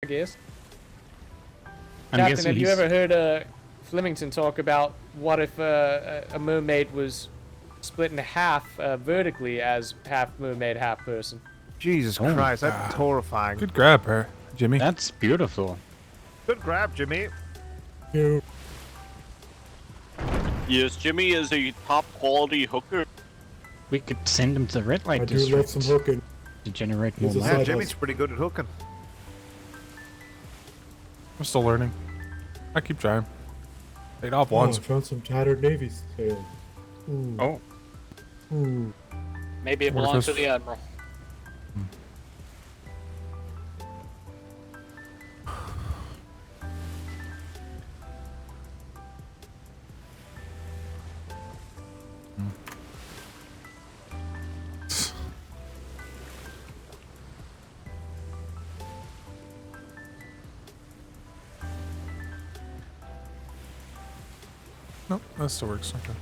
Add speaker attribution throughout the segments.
Speaker 1: guess.
Speaker 2: I'm
Speaker 1: Captain,
Speaker 2: guessing
Speaker 1: have you
Speaker 2: he's-
Speaker 1: ever heard Flemington talk about what if a mermaid was split in half vertically as half mermaid, half person?
Speaker 3: Jesus
Speaker 2: Oh,
Speaker 3: Christ, that's horrifying.
Speaker 4: Good grab, her, Jimmy.
Speaker 2: That's beautiful.
Speaker 3: Good grab, Jimmy.
Speaker 4: You.
Speaker 5: Yes, Jimmy is a top quality hooker.
Speaker 2: We could send him to the red light
Speaker 6: I do love
Speaker 2: district
Speaker 6: some hooking.
Speaker 2: to generate more
Speaker 6: He's a
Speaker 2: money.
Speaker 3: Yeah,
Speaker 6: side
Speaker 3: Jimmy's
Speaker 6: hustle.
Speaker 3: pretty good at hooking.
Speaker 4: I'm still learning. I keep trying. Paid off
Speaker 6: Oh, I
Speaker 4: once.
Speaker 6: found some tattered Navy sail. Ooh.
Speaker 2: Oh,
Speaker 6: Ooh.
Speaker 5: Maybe it
Speaker 4: What if
Speaker 5: belongs to
Speaker 4: this-
Speaker 5: the Admiral.
Speaker 4: Nope, that still works. Okay.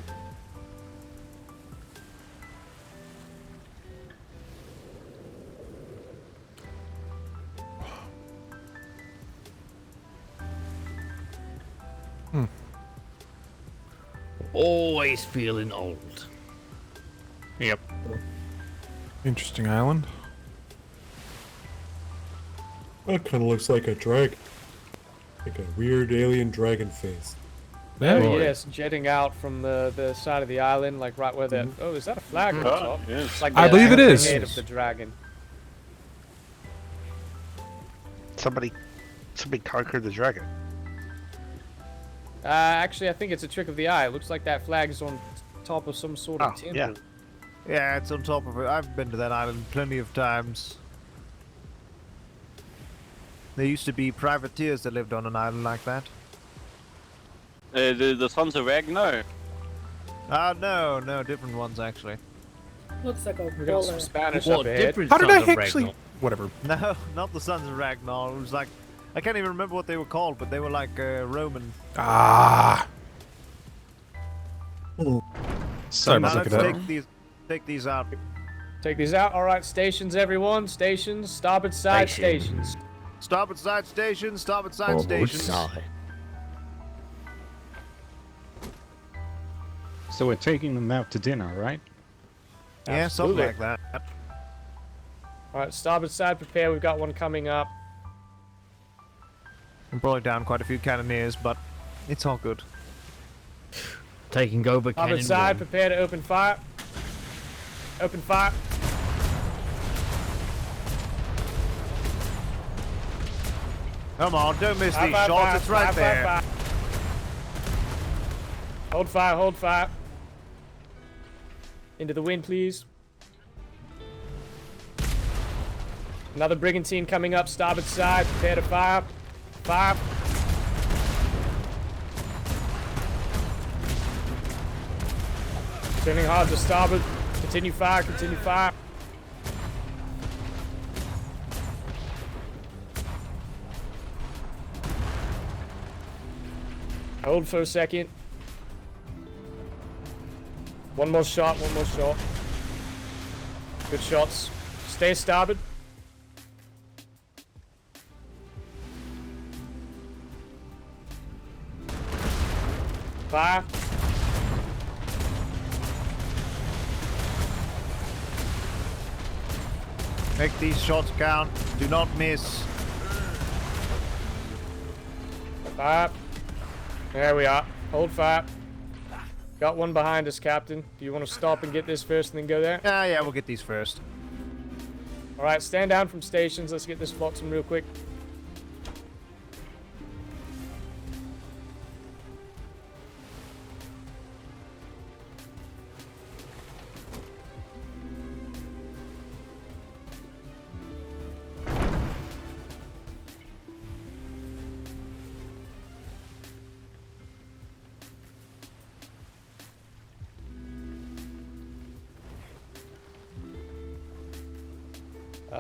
Speaker 7: Always feeling old.
Speaker 2: yep.
Speaker 4: Interesting island.
Speaker 6: That kind of looks like a dragon. Like a weird alien dragon face.
Speaker 4: Yeah.
Speaker 1: Oh, yes, jetting out from the side of the island, like right where that. Oh, is that a flag on top?
Speaker 5: Yes.
Speaker 1: It's like
Speaker 4: I
Speaker 1: the
Speaker 4: believe it is.
Speaker 1: head of the dragon.
Speaker 8: Somebody conquered the dragon.
Speaker 1: Actually, I think it's a trick of the eye. It looks like that flag is on top of some sort of
Speaker 8: Oh,
Speaker 1: temple.
Speaker 8: yeah.
Speaker 3: Yeah, it's on top of it. I've been to that island plenty of times. There used to be privateers that lived on an island like that.
Speaker 5: The Sons of Ragnar.
Speaker 3: No, different ones actually.
Speaker 9: Looks like a
Speaker 1: We got some
Speaker 9: bullet.
Speaker 1: Spanish
Speaker 7: What
Speaker 1: up ahead.
Speaker 7: difference
Speaker 4: How did
Speaker 7: on
Speaker 4: I
Speaker 7: the
Speaker 4: actually?
Speaker 7: Ragnar?
Speaker 4: Whatever.
Speaker 3: No, not the Sons of Ragnar. It was like, I can't even remember what they were called, but they were like Roman.
Speaker 4: Ah. Sorry
Speaker 3: Now
Speaker 4: about
Speaker 3: let's
Speaker 4: that.
Speaker 3: take these out.
Speaker 1: Take these out. All right, stations, everyone. Stations. Starboard side
Speaker 7: Station.
Speaker 1: stations.
Speaker 3: Starboard side stations, starboard side
Speaker 7: Almost
Speaker 3: stations.
Speaker 7: side.
Speaker 2: So we're taking them out to dinner, right?
Speaker 3: Yeah, something
Speaker 1: Absolutely.
Speaker 3: like that.
Speaker 1: All right, starboard side, prepare. We've got one coming up.
Speaker 3: I'm probably down quite a few cannoneers, but it's all good.
Speaker 7: Taking over
Speaker 1: Starboard
Speaker 7: cannon
Speaker 1: side,
Speaker 7: one.
Speaker 1: prepare to open fire. Open fire.
Speaker 3: Come on, don't miss
Speaker 1: Fire,
Speaker 3: these
Speaker 1: fire,
Speaker 3: shots.
Speaker 1: fire,
Speaker 3: It's right
Speaker 1: fire,
Speaker 3: there.
Speaker 1: fire, fire. Hold fire, hold fire. Into the wind, please. Another brigantine coming up, starboard side. Prepare to fire. Fire. Turning hard to starboard. Continue fire, continue fire. Hold for a second. One more shot, one more shot. Good shots. Stay starboard. Fire.
Speaker 3: Make these shots count. Do not miss.
Speaker 1: Fire. There we are. Hold fire. Got one behind us, Captain. Do you want to stop and get this first and then go there?
Speaker 3: Yeah, we'll get these first.
Speaker 1: Alright, stand down from stations. Let's get this flotsam real quick.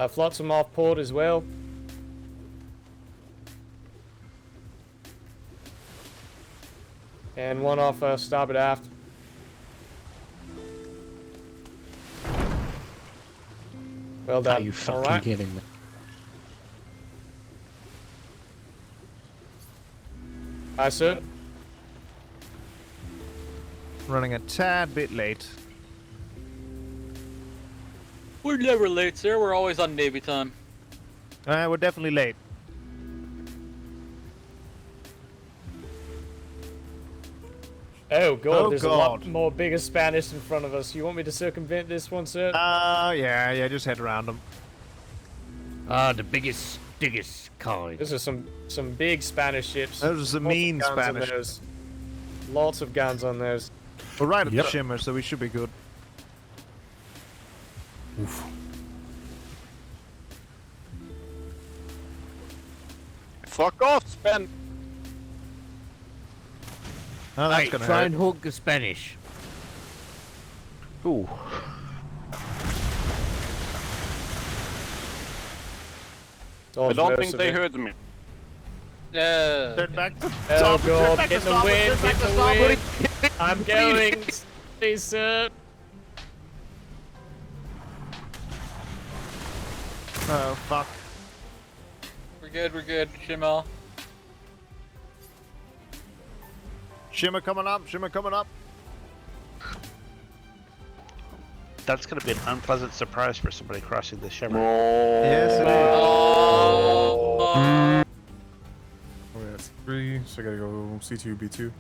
Speaker 1: Flotsam off port as well. And one off starboard aft. Well
Speaker 2: Are
Speaker 1: done.
Speaker 2: you fucking
Speaker 1: Alright.
Speaker 2: kidding me?
Speaker 1: Aye, sir.
Speaker 3: Running a tad bit late.
Speaker 5: We're never late, sir. We're always on Navy time.
Speaker 3: We're definitely late.
Speaker 1: Oh god,
Speaker 3: Oh,
Speaker 1: there's a lot
Speaker 3: God.
Speaker 1: more bigger Spanish in front of us. You want me to circumvent this one, sir?
Speaker 3: Yeah, just head around them.
Speaker 7: Ah, the biggest, biggest kind.
Speaker 1: Those are some big Spanish ships.
Speaker 3: Those are some
Speaker 1: Lots of
Speaker 3: mean
Speaker 1: guns on
Speaker 3: Spanish.
Speaker 1: those. Lots of guns on those.
Speaker 3: We're right at
Speaker 4: Yep.
Speaker 3: the shimmer, so we should be good.
Speaker 4: Oof.
Speaker 5: Fuck off, Spen.
Speaker 3: Oh, that's
Speaker 7: Hey,
Speaker 3: gonna
Speaker 7: try
Speaker 3: hurt.
Speaker 7: and hook the Spanish.
Speaker 8: Ooh.
Speaker 5: I don't think they heard me.
Speaker 3: Turn back to
Speaker 1: Oh
Speaker 3: starboard, turn
Speaker 1: god,
Speaker 3: back
Speaker 1: get
Speaker 3: to
Speaker 1: the
Speaker 3: starboard,
Speaker 1: wind,
Speaker 3: turn back
Speaker 1: get
Speaker 3: to
Speaker 1: the
Speaker 3: starboard.
Speaker 1: wind. I'm going. Please, sir.
Speaker 3: Oh, fuck.
Speaker 5: We're good, Shimmel.
Speaker 3: Shimmer coming up, shimmer coming up.
Speaker 8: That's gonna be an unpleasant surprise for somebody crossing the shimmer.
Speaker 3: Yes, it is.
Speaker 5: Oh.
Speaker 4: Oh, yeah, it's 3, so I gotta go C2, B2.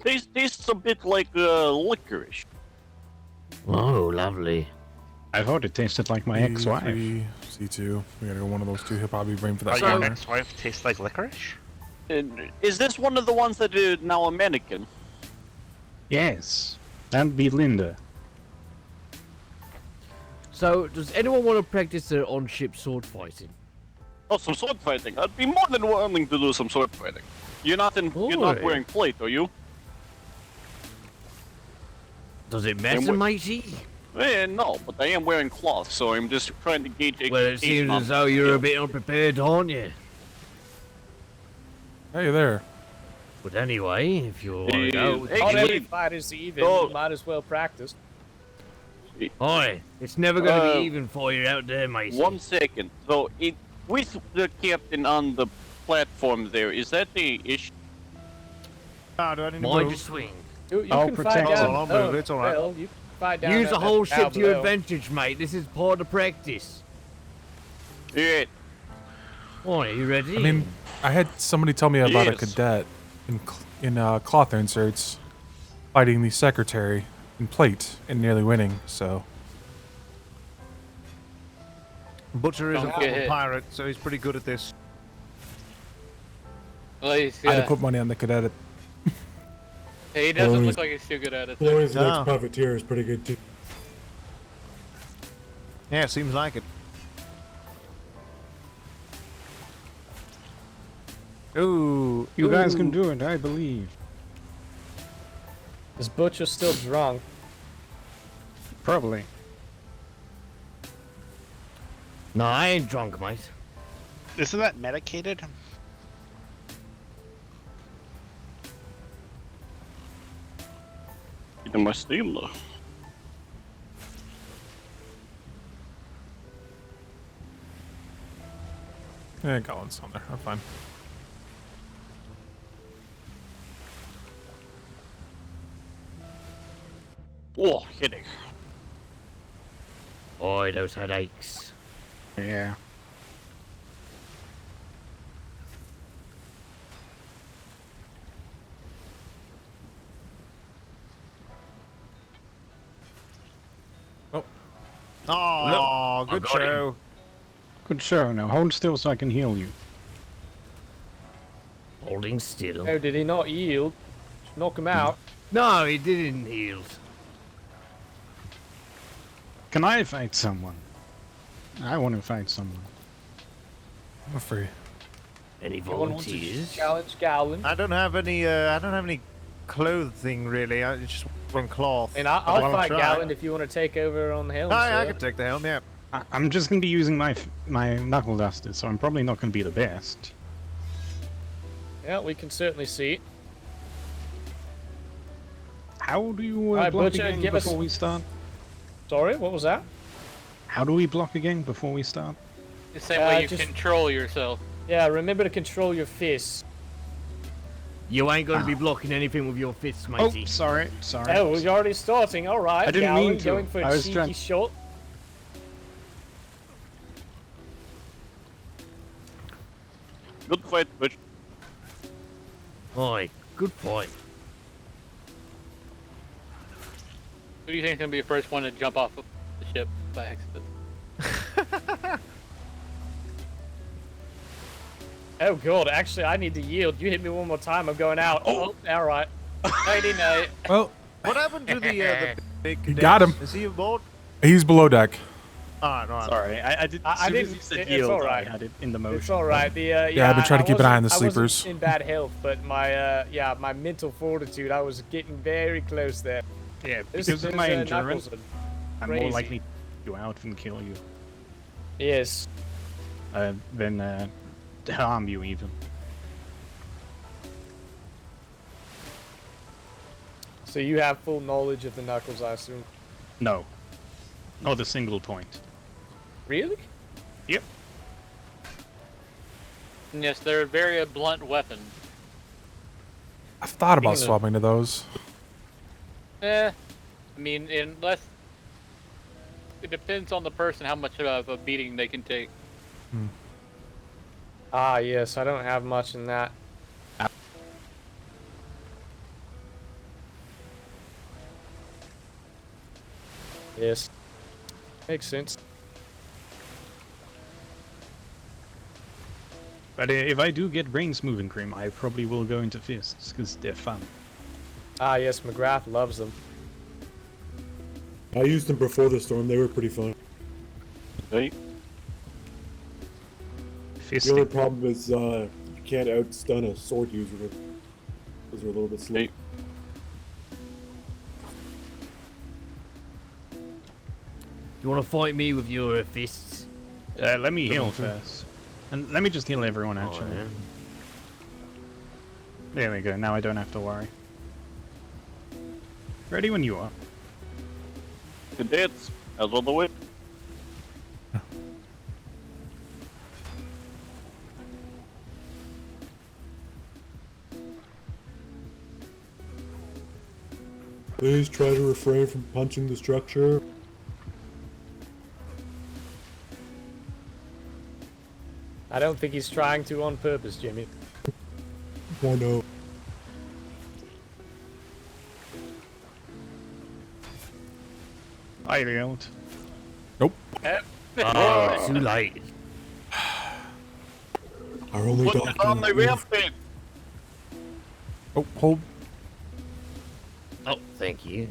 Speaker 5: Tastes a bit like licorice.
Speaker 7: Oh, lovely.
Speaker 2: I thought it tasted like my ex-wife.
Speaker 4: B3, C2. We gotta go one of those two. He'll probably bring for
Speaker 8: Oh,
Speaker 4: that
Speaker 8: your
Speaker 4: corner.
Speaker 8: ex-wife tastes like licorice?
Speaker 5: Is this one of the ones that is now a mannequin?
Speaker 2: Yes. That'd be Linda.
Speaker 7: So, does anyone want to practice their on-ship sword fighting?
Speaker 5: Oh, some sword fighting. I'd be more than willing to do some sword fighting. You're not
Speaker 7: Oi.
Speaker 5: wearing plate, are you?
Speaker 7: Does it matter, matey?
Speaker 5: No, but I am wearing cloth, so I'm just trying to gauge.
Speaker 7: Well, it seems as though you're a bit unprepared, aren't you?
Speaker 4: Hey there.
Speaker 7: But anyway, if you want to go...
Speaker 5: Hey,
Speaker 1: Not
Speaker 5: hey,
Speaker 1: every fight is even.
Speaker 5: Oh.
Speaker 1: You might as well practice.
Speaker 7: Oi, it's never going to
Speaker 5: Uh,
Speaker 7: be even for you out there, matey.
Speaker 5: 1 second. So, with the captain on the platform there, is that the issue?
Speaker 3: Ah, do I need to
Speaker 7: Mind your
Speaker 3: move?
Speaker 7: swing.
Speaker 1: You
Speaker 2: I'll
Speaker 1: can fight
Speaker 2: protect
Speaker 1: down.
Speaker 3: you. I'll move, it's all right.
Speaker 1: Well, you can fight down.
Speaker 7: Use
Speaker 1: at
Speaker 7: the whole
Speaker 1: bow
Speaker 7: ship to your
Speaker 1: below.
Speaker 7: advantage, mate. This is part of the practice.
Speaker 5: Yeah.
Speaker 7: Oi, you ready?
Speaker 4: I mean, I had somebody tell me about a
Speaker 5: Yes.
Speaker 4: cadet in cloth inserts fighting the secretary in plate and nearly winning, so...
Speaker 3: Butcher is a
Speaker 5: Don't
Speaker 3: former
Speaker 5: get hit.
Speaker 3: pirate, so he's pretty good at this.
Speaker 5: Well,
Speaker 4: I had to put money on the cadet.
Speaker 5: he
Speaker 6: doesn't look
Speaker 5: like he's too good at it.
Speaker 6: Chloe's
Speaker 3: Ah.
Speaker 6: next profiteer is pretty good too.
Speaker 3: Yeah, seems like it. Ooh,
Speaker 2: You guys can do it, I believe.
Speaker 1: Is Butcher still drunk?
Speaker 2: Probably.
Speaker 7: No, I ain't drunk, mate.
Speaker 8: Isn't that medicated?
Speaker 5: In my steam though.
Speaker 4: Yeah, got one on there. I'm fine.
Speaker 5: Oh, headache.
Speaker 7: Oi, those headaches.
Speaker 2: Yeah.
Speaker 3: oh, good
Speaker 7: got
Speaker 3: show.
Speaker 2: Good show. Now hold still so I can heal you.
Speaker 7: Holding still.
Speaker 1: Oh, did he not yield? Knock him out.
Speaker 7: No, he didn't yield.
Speaker 2: Can I fight someone? I want to fight someone.
Speaker 4: I'm free.
Speaker 7: Any
Speaker 1: Anyone wants to
Speaker 7: volunteers?
Speaker 1: challenge Gowland?
Speaker 3: I don't have any clothing really. I just wearing cloth.
Speaker 1: And
Speaker 3: But
Speaker 1: I'll
Speaker 3: wanna
Speaker 1: fight
Speaker 3: try.
Speaker 1: Gowland if you want to take over on the helm.
Speaker 3: I
Speaker 1: sir.
Speaker 3: can take the helm, yeah.
Speaker 2: I'm just going to be using my knuckle duster, so I'm probably not going to be the best.
Speaker 1: Yeah, we can certainly see.
Speaker 2: How do you
Speaker 1: Alright,
Speaker 2: block
Speaker 1: Butcher,
Speaker 2: again
Speaker 1: give us-
Speaker 2: before we start?
Speaker 1: Sorry, what was that?
Speaker 2: How do we block again before we start?
Speaker 9: The same way you
Speaker 1: just-
Speaker 9: control yourself.
Speaker 1: Yeah, remember to control your fists.
Speaker 7: You ain't gonna be blocking anything with your fists,
Speaker 2: Oh,
Speaker 7: matey.
Speaker 2: sorry.
Speaker 1: Oh, you're already starting. All right,
Speaker 2: I didn't
Speaker 1: Galen,
Speaker 2: mean to.
Speaker 1: going for
Speaker 2: I
Speaker 1: a
Speaker 2: was
Speaker 1: cheeky
Speaker 2: trying-
Speaker 1: shot.
Speaker 5: Good fight, Butch.
Speaker 7: Oi, good fight.
Speaker 9: Who do you think is gonna be the first one to jump off of the ship by accident?
Speaker 1: Oh god, actually, I need to yield. You hit me one more time, I'm going out. Oh, all right.
Speaker 9: Nighty night.
Speaker 4: Well,
Speaker 3: What happened to the big
Speaker 4: You got
Speaker 3: Dennis?
Speaker 4: him.
Speaker 3: Is he aboard?
Speaker 4: he's below deck.
Speaker 3: Ah, no.
Speaker 2: Sorry, I did.
Speaker 1: I
Speaker 2: As soon as
Speaker 1: didn't-
Speaker 2: you said
Speaker 1: it's
Speaker 2: yield,
Speaker 1: alright.
Speaker 2: I had it in the motion.
Speaker 1: It's all right.
Speaker 4: Yeah, I've been trying to keep an eye on the
Speaker 1: I
Speaker 4: sleepers.
Speaker 1: wasn't in bad health, but my my mental fortitude, I was getting very close there.
Speaker 2: Yeah,
Speaker 1: There's-
Speaker 2: because of my
Speaker 1: there's,
Speaker 2: endurance,
Speaker 1: Knuckles.
Speaker 2: I'm
Speaker 1: crazy.
Speaker 2: more likely to you out than kill you,
Speaker 1: Yes.
Speaker 2: than to harm you even.
Speaker 1: So you have full knowledge of the Knuckles, I assume.
Speaker 2: No, not a single point.
Speaker 1: Really?
Speaker 2: Yep.
Speaker 9: Yes, they're a very blunt weapon.
Speaker 4: I've thought about
Speaker 1: Speaking of-
Speaker 4: swapping to those.
Speaker 9: I mean, unless it depends on the person how much of a beating they can take.
Speaker 1: Ah, yes. I don't have much in that. Yes. Makes sense.
Speaker 2: But if I do get brain smoothing cream, I probably will go into fists because they're fun.
Speaker 1: Ah, yes. McGrath loves them.
Speaker 6: I used them before the storm. They were pretty fun.
Speaker 5: Hey,
Speaker 6: The only
Speaker 2: Fisting.
Speaker 6: problem is you can't outstun a sword user. Those are a little bit slow.
Speaker 5: hey.
Speaker 7: You wanna fight me with your fists?
Speaker 2: Let me heal first, and let me just heal everyone actually.
Speaker 7: Oh, yeah.
Speaker 2: There we go. Now I don't have to worry. Ready when you are.
Speaker 5: Cadets, out of the way.
Speaker 6: Please try to refrain from punching the structure.
Speaker 1: I don't think he's trying to on purpose, Jimmy.
Speaker 6: I know.
Speaker 2: I healed.
Speaker 4: Nope.
Speaker 7: Oh, too late.
Speaker 6: Our only
Speaker 5: Put it on the
Speaker 6: doctor.
Speaker 5: rampage.
Speaker 4: Oh, hold.
Speaker 7: Oh, thank you.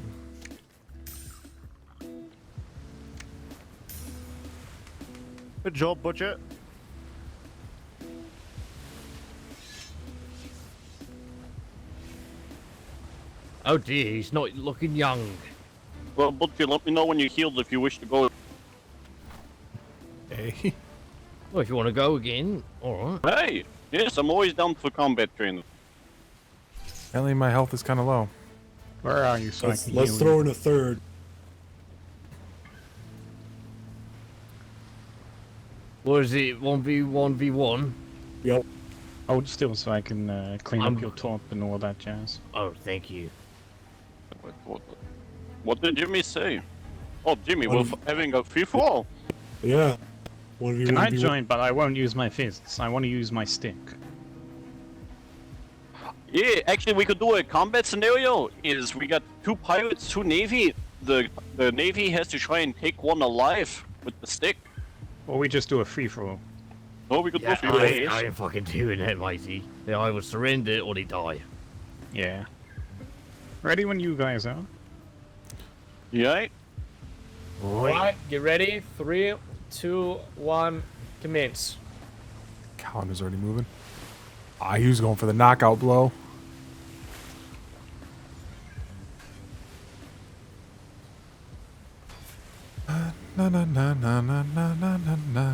Speaker 3: Good job, Butcher.
Speaker 7: Oh dear, he's not looking young.
Speaker 5: Well, Butcher, let me know when you're healed if you wish to go.
Speaker 4: Hey.
Speaker 7: Well, if you want to go again, alright.
Speaker 5: Hey, yes, I'm always down for combat training.
Speaker 4: Apparently my health is kind of low.
Speaker 2: Where are you? So
Speaker 6: Let's,
Speaker 2: I can
Speaker 6: let's
Speaker 2: heal
Speaker 6: throw
Speaker 2: you.
Speaker 6: in a third.
Speaker 7: What is it? 1v1v1?
Speaker 6: Yep.
Speaker 2: Hold still so I can clean
Speaker 7: I'm-
Speaker 2: up your top and all that jazz.
Speaker 7: Oh, thank you.
Speaker 5: What did Jimmy say? Oh, Jimmy,
Speaker 6: What
Speaker 5: we're
Speaker 6: did-
Speaker 5: having a free for all.
Speaker 6: Yeah. 1v1v1.
Speaker 2: Can I join? But I won't use my fists. I want to use my stick.
Speaker 5: Yeah, actually, we could do a combat scenario. Is we got two pirates, two navy. The navy has to try and take one alive with the stick.
Speaker 2: Or we just do a free for all.
Speaker 5: Oh, we could
Speaker 7: Yeah,
Speaker 5: do free.
Speaker 7: I ain't fucking doing that, matey. They either surrender or they die.
Speaker 2: Yeah. Ready when you guys are.
Speaker 5: Yeah.
Speaker 1: Alright, get ready. 3, 2, 1, commence.
Speaker 4: Calendar's already moving. Ah, he was going for the knockout blow. Na na na na na na na na na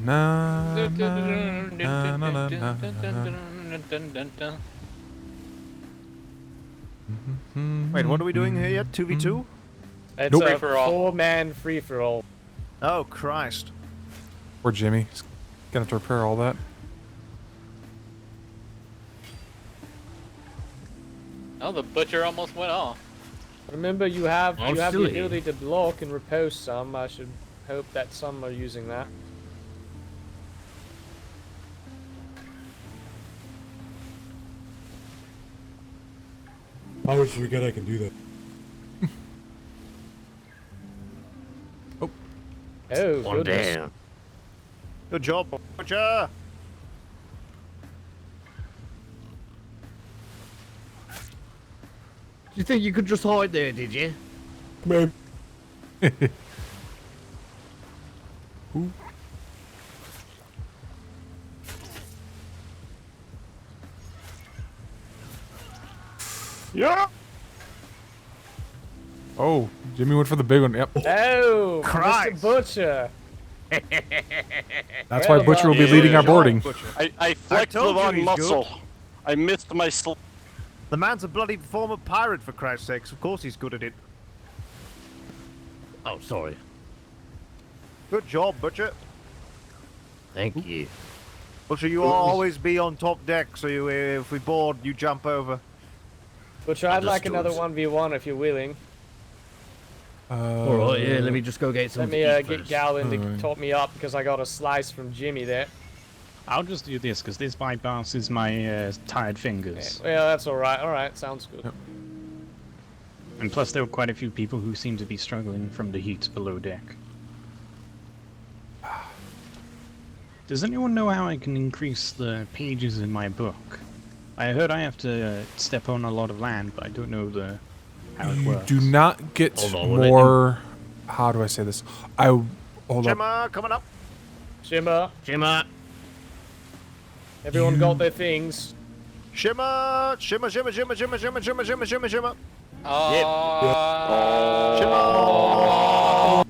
Speaker 4: na na na na na.
Speaker 3: Wait, what are we doing here yet? 2v2?
Speaker 1: It's
Speaker 4: Nope.
Speaker 1: a
Speaker 9: Free-for-all.
Speaker 1: 4-man free-for-all.
Speaker 3: Oh, Christ.
Speaker 4: Poor Jimmy. He's gonna have to repair all that.
Speaker 9: Oh, the butcher almost went off.
Speaker 1: Remember, you have
Speaker 7: I'm
Speaker 1: the
Speaker 7: still here.
Speaker 1: ability to block and repose some. I should hope that some are using that.
Speaker 6: I always forget I can do that.
Speaker 1: Oh,
Speaker 7: One
Speaker 1: goodness.
Speaker 7: down.
Speaker 3: Good job, butcher.
Speaker 7: You think you could just hide there, did you?
Speaker 6: Man,
Speaker 2: Yeah.
Speaker 4: Oh, Jimmy went for the big one. Yep.
Speaker 1: Oh,
Speaker 3: Christ.
Speaker 1: Mr. Butcher.
Speaker 4: That's why
Speaker 1: Well
Speaker 4: Butcher will be
Speaker 1: done.
Speaker 4: leading our
Speaker 3: Good job,
Speaker 4: boarding.
Speaker 3: Butcher.
Speaker 5: I flexed the
Speaker 3: told you
Speaker 5: wrong
Speaker 3: he's
Speaker 5: muscle. I missed my
Speaker 3: The man's a bloody former pirate, for Christ's sakes. Of course he's good at it.
Speaker 7: Oh, sorry.
Speaker 3: Good job, Butcher.
Speaker 7: Thank you.
Speaker 3: Butcher, you always be on top deck, so you, if we board, you jump over.
Speaker 1: Butcher, I'd like another
Speaker 7: Understood.
Speaker 1: 1v1 if you're willing.
Speaker 7: All right, yeah. Let me just go get
Speaker 1: Let
Speaker 7: some.
Speaker 1: me get Gallon to
Speaker 4: Alright.
Speaker 1: top me up because I got a slice from Jimmy there.
Speaker 2: I'll just do this because this bypasses my tired fingers.
Speaker 1: Well, that's alright. Alright, sounds good.
Speaker 2: And plus, there were quite a few people who seem to be struggling from the heat below deck. Does anyone know how I can increase the pages in my book? I heard I have to step on a lot of land, but I don't know how it
Speaker 4: You
Speaker 2: works.
Speaker 4: do not get
Speaker 7: Hold on, we'll let
Speaker 4: more. How do I say this? Hold up.
Speaker 3: Shimmer, coming up.
Speaker 1: Shimmer,
Speaker 7: Jimmer.
Speaker 1: everyone got their things.
Speaker 3: Shimmer, shimmer, shimmer, shimmer, shimmer, shimmer, shimmer, shimmer, shimmer, shimmer. Shimmer.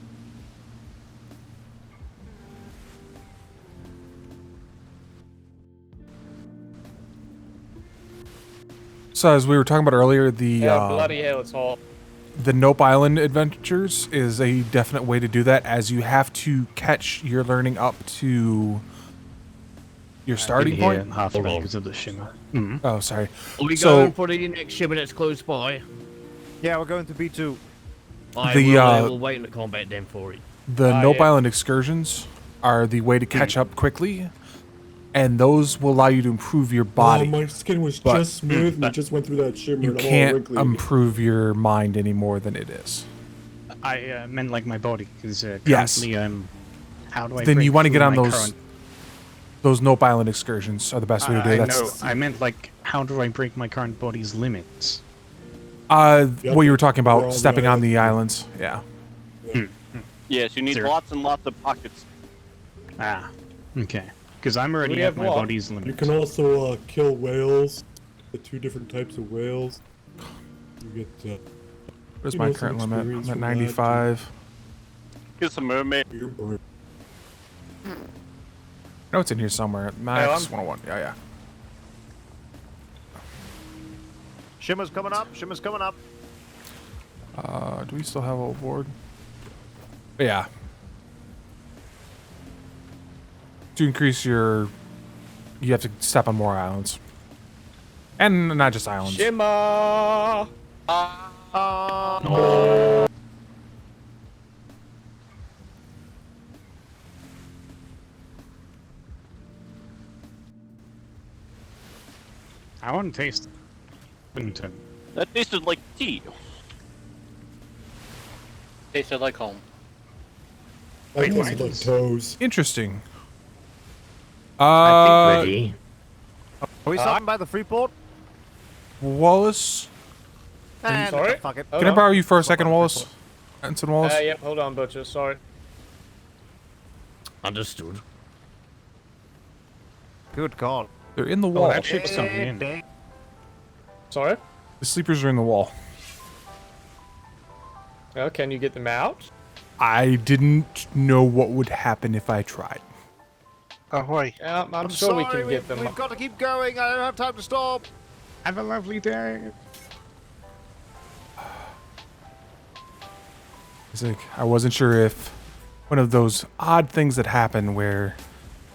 Speaker 4: So as we were talking about earlier, the
Speaker 1: Yeah, bloody hell, it's hot.
Speaker 4: the Nope Island adventures is a definite way to do that, as you have to catch your learning up to your starting
Speaker 2: Here,
Speaker 4: point.
Speaker 2: half
Speaker 7: Hold on.
Speaker 2: because of the shimmer. Mhm.
Speaker 4: Oh, sorry.
Speaker 7: Are we
Speaker 4: So-
Speaker 7: going for the next shipment that's close by?
Speaker 3: Yeah, we're going to B2.
Speaker 7: I
Speaker 4: The,
Speaker 7: will wait in the combat then for it.
Speaker 4: The
Speaker 1: Ah,
Speaker 4: Nope
Speaker 1: yeah.
Speaker 4: Island excursions are the way to catch up quickly, and those will allow you to improve your body.
Speaker 6: my skin was
Speaker 4: But-
Speaker 6: just smooth and it just went through that shimmer
Speaker 4: You
Speaker 6: and I'm all
Speaker 4: can't
Speaker 6: wrinkly.
Speaker 4: improve your mind any more than it is.
Speaker 2: I meant like my body, because
Speaker 4: Yes.
Speaker 2: currently, how do I
Speaker 4: Then
Speaker 2: break
Speaker 4: you want to
Speaker 2: through
Speaker 4: get on
Speaker 2: my
Speaker 4: those
Speaker 2: current-
Speaker 4: those Nope Island excursions are the best way to do
Speaker 2: I
Speaker 4: it.
Speaker 2: know,
Speaker 4: That's
Speaker 2: I meant like, how do I break my current body's limits?
Speaker 6: Yep.
Speaker 4: what you were talking
Speaker 6: We're on
Speaker 4: about,
Speaker 6: the
Speaker 4: stepping on
Speaker 6: island.
Speaker 4: the islands. Yeah.
Speaker 5: Yes, you need
Speaker 2: Zero.
Speaker 5: lots and lots of pockets.
Speaker 2: Ah, okay. Because I'm already
Speaker 1: We
Speaker 2: at
Speaker 1: have
Speaker 2: my
Speaker 1: what?
Speaker 2: body's limit.
Speaker 6: You can also kill whales. The 2 different types of whales. You get
Speaker 4: What is
Speaker 6: You
Speaker 4: my
Speaker 6: know, some
Speaker 4: current limit?
Speaker 6: experience
Speaker 4: I'm at
Speaker 6: from that,
Speaker 4: 95.
Speaker 5: Get some mermaid.
Speaker 6: your burn.
Speaker 4: No, it's in here somewhere. Max
Speaker 1: I'm-
Speaker 4: 101. Yeah, yeah.
Speaker 3: Shimmer's coming up. Shimmer's coming up.
Speaker 4: Do we still have a board? Yeah. To increase your, you have to step on more islands, and not just islands.
Speaker 1: Shimmer!
Speaker 2: I want to taste it.
Speaker 5: That tasted like tea.
Speaker 9: Tasted like home.
Speaker 6: I tasted like toes.
Speaker 4: Interesting.
Speaker 7: I think ready.
Speaker 3: Are we stopping by the Freeport?
Speaker 4: Wallace,
Speaker 3: And
Speaker 1: sorry?
Speaker 3: fuck it.
Speaker 1: Hold
Speaker 4: can I
Speaker 1: on.
Speaker 4: borrow you for a
Speaker 3: Stop
Speaker 4: second,
Speaker 3: on
Speaker 4: Wallace? Ensign Wallace.
Speaker 1: Yep, hold on, Butcher, sorry.
Speaker 7: Understood.
Speaker 3: Good call.
Speaker 4: They're in the
Speaker 2: Oh,
Speaker 4: wall.
Speaker 2: that ship's coming in.
Speaker 1: Sorry?
Speaker 4: The sleepers are in the wall.
Speaker 1: Oh, can you get them out?
Speaker 4: I didn't know what would happen if I tried.
Speaker 8: Ahoy.
Speaker 1: Yeah, I'm sure
Speaker 3: sorry,
Speaker 1: we can get them.
Speaker 3: We've got to keep going. I don't have time to stop.
Speaker 2: Have a lovely day.
Speaker 4: It's like, I wasn't sure if one of those odd things that happen where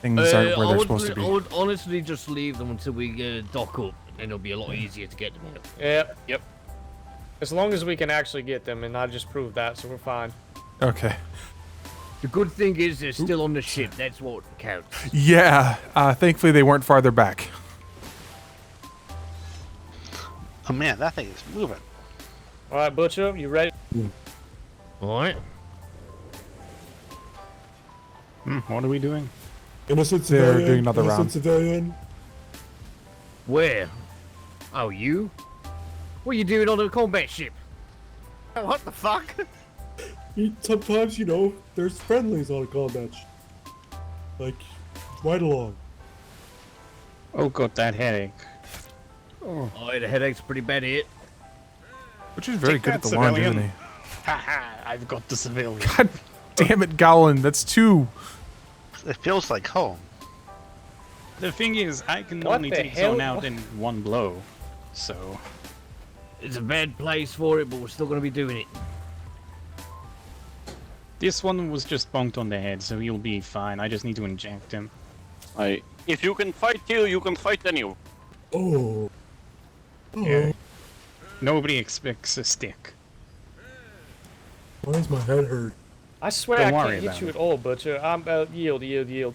Speaker 4: things aren't where they're supposed to be.
Speaker 7: I would honestly just leave them until we dock up, and it'll be a lot easier to get them out.
Speaker 1: Yep. As long as we can actually get them, and I just proved that, so we're fine.
Speaker 4: Okay.
Speaker 7: The good thing is they're still on the ship. That's what counts.
Speaker 4: Yeah. Thankfully, they weren't farther back.
Speaker 8: Oh man, that thing is moving.
Speaker 1: All right, Butcher, you ready?
Speaker 7: All right.
Speaker 2: What are we doing?
Speaker 6: Innocent
Speaker 4: They're
Speaker 6: civilian.
Speaker 4: doing another
Speaker 6: innocent
Speaker 4: round.
Speaker 6: Civilian.
Speaker 7: Where? Oh, you? What are you doing on a combat ship?
Speaker 3: What the fuck?
Speaker 6: Sometimes, there's friendlies on a combat like, right along.
Speaker 2: Oh god, that headache.
Speaker 7: Oh, the headache's pretty bad here.
Speaker 4: Which is very
Speaker 2: Take
Speaker 4: good at
Speaker 2: that,
Speaker 4: the lunge, isn't
Speaker 2: civilian.
Speaker 4: he?
Speaker 2: Haha, I've got the civilian.
Speaker 4: God damn it, Gowan. That's 2.
Speaker 8: It feels like home.
Speaker 2: The thing is, I can
Speaker 1: What
Speaker 2: only
Speaker 1: the
Speaker 2: take
Speaker 1: hell?
Speaker 2: zone out in one blow, so...
Speaker 7: It's a bad place for it, but we're still going to be doing it.
Speaker 2: This one was just bonked on the head, so he'll be fine. I just need to inject him.
Speaker 5: If you can fight here, you can fight anywhere.
Speaker 6: Oh.
Speaker 2: Yeah. Nobody expects a stick.
Speaker 6: Why does my head hurt?
Speaker 1: I swear
Speaker 2: Don't
Speaker 1: I
Speaker 2: worry
Speaker 1: can't hit
Speaker 2: about
Speaker 1: you
Speaker 2: it.
Speaker 1: at all, Butcher. I'm yield.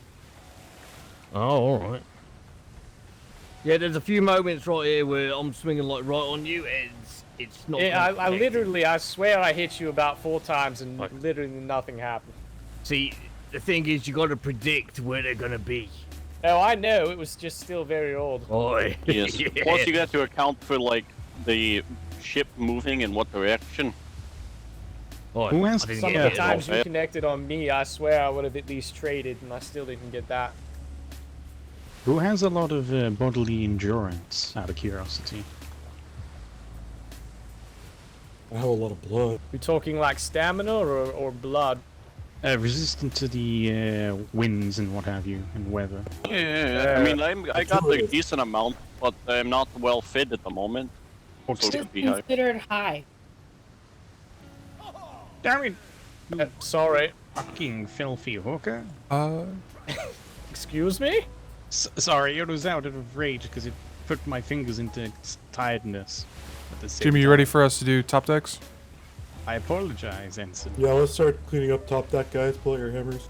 Speaker 7: Oh, all right. Yeah, there's a few moments right here where I'm swinging like right on you, and it's not.
Speaker 1: Yeah, I
Speaker 7: connected.
Speaker 1: literally, I swear I hit you about 4 times and
Speaker 7: Like-
Speaker 1: literally nothing happened.
Speaker 7: See, the thing is, you got to predict where they're gonna be.
Speaker 1: Oh, I know, it was just still very old.
Speaker 7: Oi.
Speaker 5: Yes.
Speaker 7: Yeah.
Speaker 5: Plus, you got to account for like the ship moving in what direction.
Speaker 7: Oi,
Speaker 2: Who has-
Speaker 7: I didn't
Speaker 1: Some
Speaker 7: get
Speaker 1: of the
Speaker 7: it.
Speaker 1: times you
Speaker 5: Yeah.
Speaker 1: connected on me, I swear I would have at least traded, and I still didn't get that.
Speaker 2: Who has a lot of bodily endurance, out of curiosity?
Speaker 6: I have a lot of blood.
Speaker 1: We talking like stamina or blood?
Speaker 2: Resistant to the winds and what have you, and weather.
Speaker 5: Yeah, I mean, I got a
Speaker 6: curious.
Speaker 5: decent amount, but I'm not well fed at the moment. So it should be high.
Speaker 10: Considered high.
Speaker 2: Damn it!
Speaker 1: Sorry.
Speaker 2: Fucking filthy hooker.
Speaker 1: Excuse me?
Speaker 2: Sorry, it was out of rage because it put my fingers into tiredness. At the same
Speaker 4: Jimmy, you
Speaker 2: time.
Speaker 4: ready for us to do top decks?
Speaker 2: I apologize, Ensign.
Speaker 6: Yeah, let's start cleaning up top deck, guys. Pull out your hammers.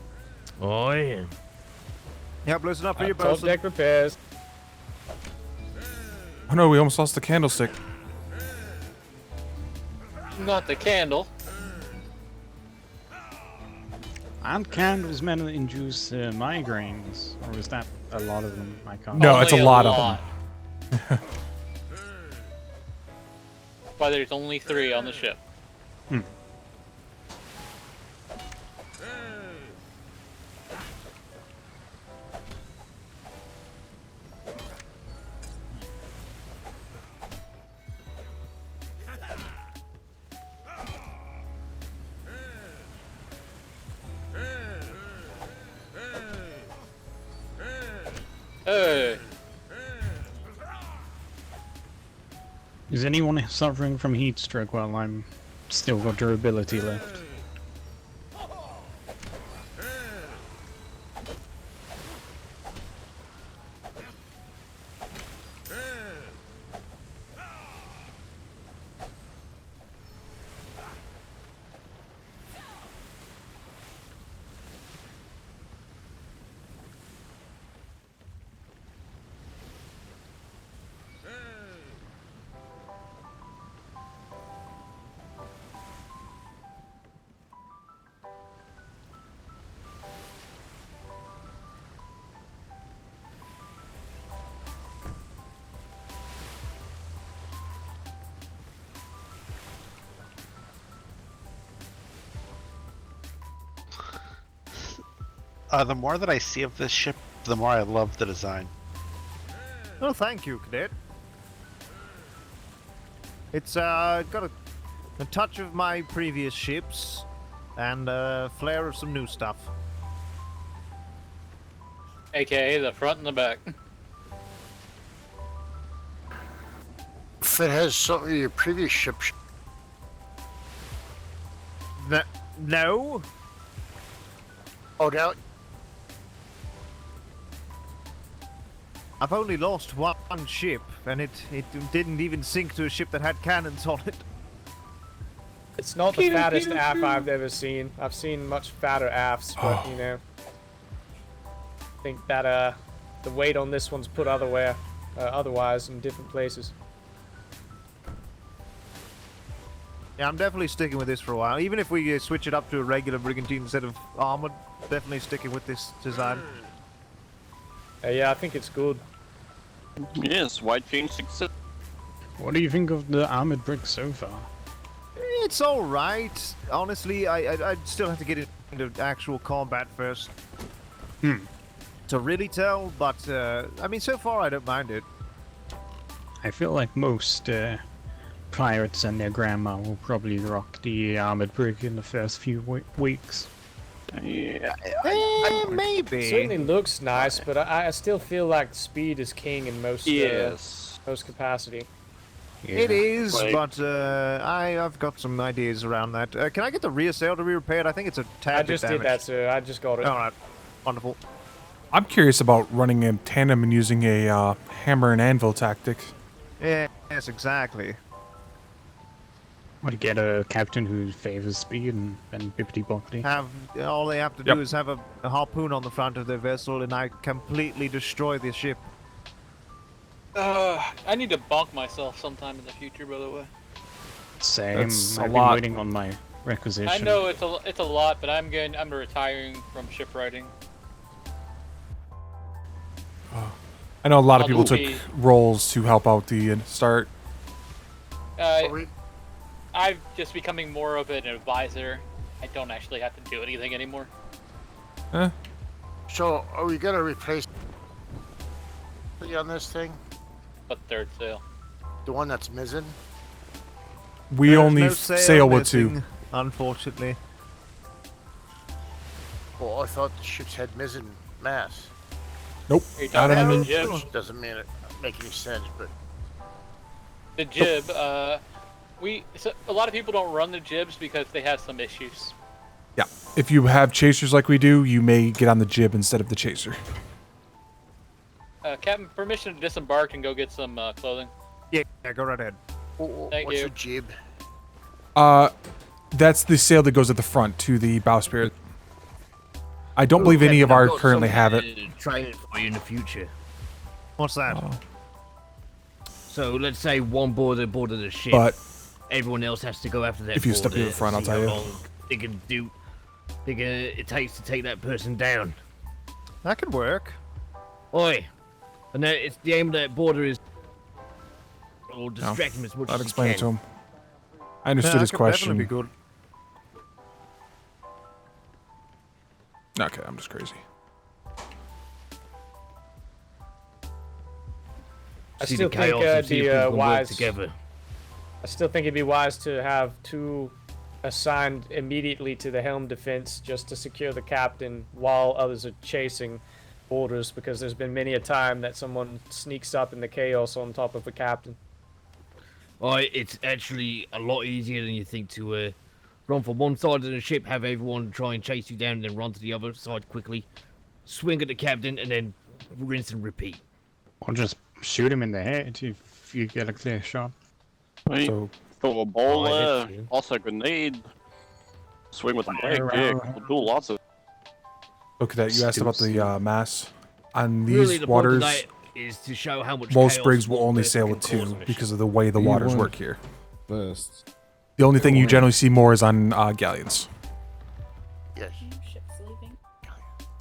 Speaker 7: Oh yeah.
Speaker 3: Yep, listen up for your
Speaker 1: Top
Speaker 3: bosun.
Speaker 1: deck repairs.
Speaker 4: Oh no, we almost lost the candlestick.
Speaker 9: Not the candle.
Speaker 2: Aren't candles meant to induce migraines? Or is that a lot of them? I can't.
Speaker 4: No, it's a
Speaker 9: Only
Speaker 4: lot of them.
Speaker 9: Why there's only 3 on the ship. Hey,
Speaker 2: Is anyone suffering from heat stroke while I'm still got durability left?
Speaker 8: The more that I see of this ship, the more I love the design.
Speaker 3: Oh, thank you, Cadet. It's got a touch of my previous ships and a flair of some new stuff.
Speaker 9: aka the front and the back.
Speaker 10: If it has some of your previous ships,
Speaker 3: No.
Speaker 10: Oh, no.
Speaker 3: I've only lost one ship, and it didn't even sink to a ship that had cannons on it.
Speaker 1: It's not the fattest aft I've ever seen. I've seen much fatter afts, but you know, I think that the weight on this one's put otherwise in different places.
Speaker 3: Yeah, I'm definitely sticking with this for a while. Even if we switch it up to a regular brigantine instead of armored, definitely sticking with this design.
Speaker 1: Yeah, I think it's good.
Speaker 5: Yes, wide change success.
Speaker 2: What do you think of the armored brick so far?
Speaker 3: It's all right. Honestly, I'd still have to get into actual combat first. To really tell, but I mean, so far I don't mind it.
Speaker 2: I feel like most pirates and their grandma will probably rock the armored brick in the first few weeks.
Speaker 5: Yeah.
Speaker 3: Maybe.
Speaker 1: Certainly looks nice, but I still feel like speed is king in most most capacity.
Speaker 2: Yeah.
Speaker 3: It is,
Speaker 5: Like-
Speaker 3: but I've got some ideas around that. Can I get the rear sail to be repaired? I think it's a tad
Speaker 1: I
Speaker 3: bit
Speaker 1: just did
Speaker 3: damaged.
Speaker 1: that, sir. I just got it.
Speaker 3: All right, wonderful.
Speaker 4: I'm curious about running in tandem and using a hammer and anvil tactic.
Speaker 3: Yeah, yes, exactly.
Speaker 2: Want to get a captain who favors speed and bippity boppity.
Speaker 3: All they have to do is have a harpoon on the front of their vessel, and I completely destroy the ship.
Speaker 9: I need to bonk myself sometime in the future, by the way.
Speaker 2: Same.
Speaker 4: That's a
Speaker 2: I've
Speaker 4: lot.
Speaker 2: been waiting on my requisition.
Speaker 9: I know it's a lot, but I'm retiring from shipwriting.
Speaker 4: I know a lot of
Speaker 9: I'll
Speaker 4: people
Speaker 9: do
Speaker 4: took
Speaker 9: the-
Speaker 4: roles to help out the start.
Speaker 9: I'm just becoming more of an advisor. I don't actually have to do anything anymore.
Speaker 10: So, are we gonna replace on this thing?
Speaker 9: But third sail.
Speaker 10: The one that's missing?
Speaker 4: We
Speaker 3: There's
Speaker 4: only
Speaker 3: no
Speaker 4: sail with
Speaker 3: missing,
Speaker 4: two.
Speaker 3: Unfortunately.
Speaker 10: Well, I thought the ships had missing mass.
Speaker 4: Nope.
Speaker 9: Are you
Speaker 4: Not
Speaker 9: talking about
Speaker 4: on-
Speaker 9: the jib?
Speaker 10: Which doesn't mean it make any sense, but
Speaker 9: The jib, a lot of people don't run the jibs because they have some issues.
Speaker 4: Yeah. If you have chasers like we do, you may get on the jib instead of the chaser.
Speaker 9: Captain, permission to disembark and go get some clothing.
Speaker 3: Yeah, go right ahead.
Speaker 9: Thank
Speaker 10: what's
Speaker 9: you.
Speaker 10: a jib?
Speaker 4: That's the sail that goes at the front to the bowsprit. I don't believe any of our currently have it.
Speaker 7: Training for you in the future.
Speaker 3: What's that?
Speaker 7: So let's say one board of the ship.
Speaker 4: But
Speaker 7: everyone else has to go after that.
Speaker 4: if you step to
Speaker 7: boarder
Speaker 4: the front, I'll
Speaker 7: see
Speaker 4: tell
Speaker 7: how
Speaker 4: you.
Speaker 7: long it takes to take that person down.
Speaker 3: That could work.
Speaker 7: Oi, and then it's the aim of that border is or distract him as much
Speaker 4: I'd
Speaker 7: as you
Speaker 4: explain
Speaker 7: can.
Speaker 4: it to him. I understood
Speaker 3: Yeah,
Speaker 4: his
Speaker 3: that could definitely
Speaker 4: question.
Speaker 3: be good.
Speaker 4: Okay, I'm just crazy.
Speaker 1: I
Speaker 7: See
Speaker 1: still
Speaker 7: the
Speaker 1: think
Speaker 7: chaos and see if
Speaker 1: the
Speaker 7: people can work
Speaker 1: wise.
Speaker 7: together.
Speaker 1: I still think it'd be wise to have two assigned immediately to the helm defense just to secure the captain while others are chasing orders, because there's been many a time that someone sneaks up in the chaos on top of a captain.
Speaker 7: It's actually a lot easier than you think to run from one side of the ship, have everyone try and chase you down, and then run to the other side quickly, swing at the captain, and then rinse and repeat.
Speaker 2: Or just shoot him in the head if you get a clear shot.
Speaker 5: Right.
Speaker 4: So
Speaker 5: Throw a ball
Speaker 7: I
Speaker 5: there,
Speaker 7: hit you.
Speaker 5: also a grenade. Swing with the blade,
Speaker 2: Fire
Speaker 5: yeah,
Speaker 2: around.
Speaker 5: we'll do lots of.
Speaker 4: look at that. You asked about the mass. On these
Speaker 7: Really, the point
Speaker 4: waters,
Speaker 7: of that is to show how much
Speaker 4: most
Speaker 7: chaos
Speaker 4: brigs will
Speaker 7: one
Speaker 4: only
Speaker 7: person
Speaker 4: sail
Speaker 7: can
Speaker 4: with
Speaker 7: cause
Speaker 4: two
Speaker 7: on a
Speaker 4: because
Speaker 7: ship.
Speaker 4: of the way the
Speaker 6: You
Speaker 4: waters
Speaker 6: want-
Speaker 4: work here.
Speaker 6: First.
Speaker 4: The only thing you generally see more is on galleons.
Speaker 10: Yes.
Speaker 11: Ships leaving.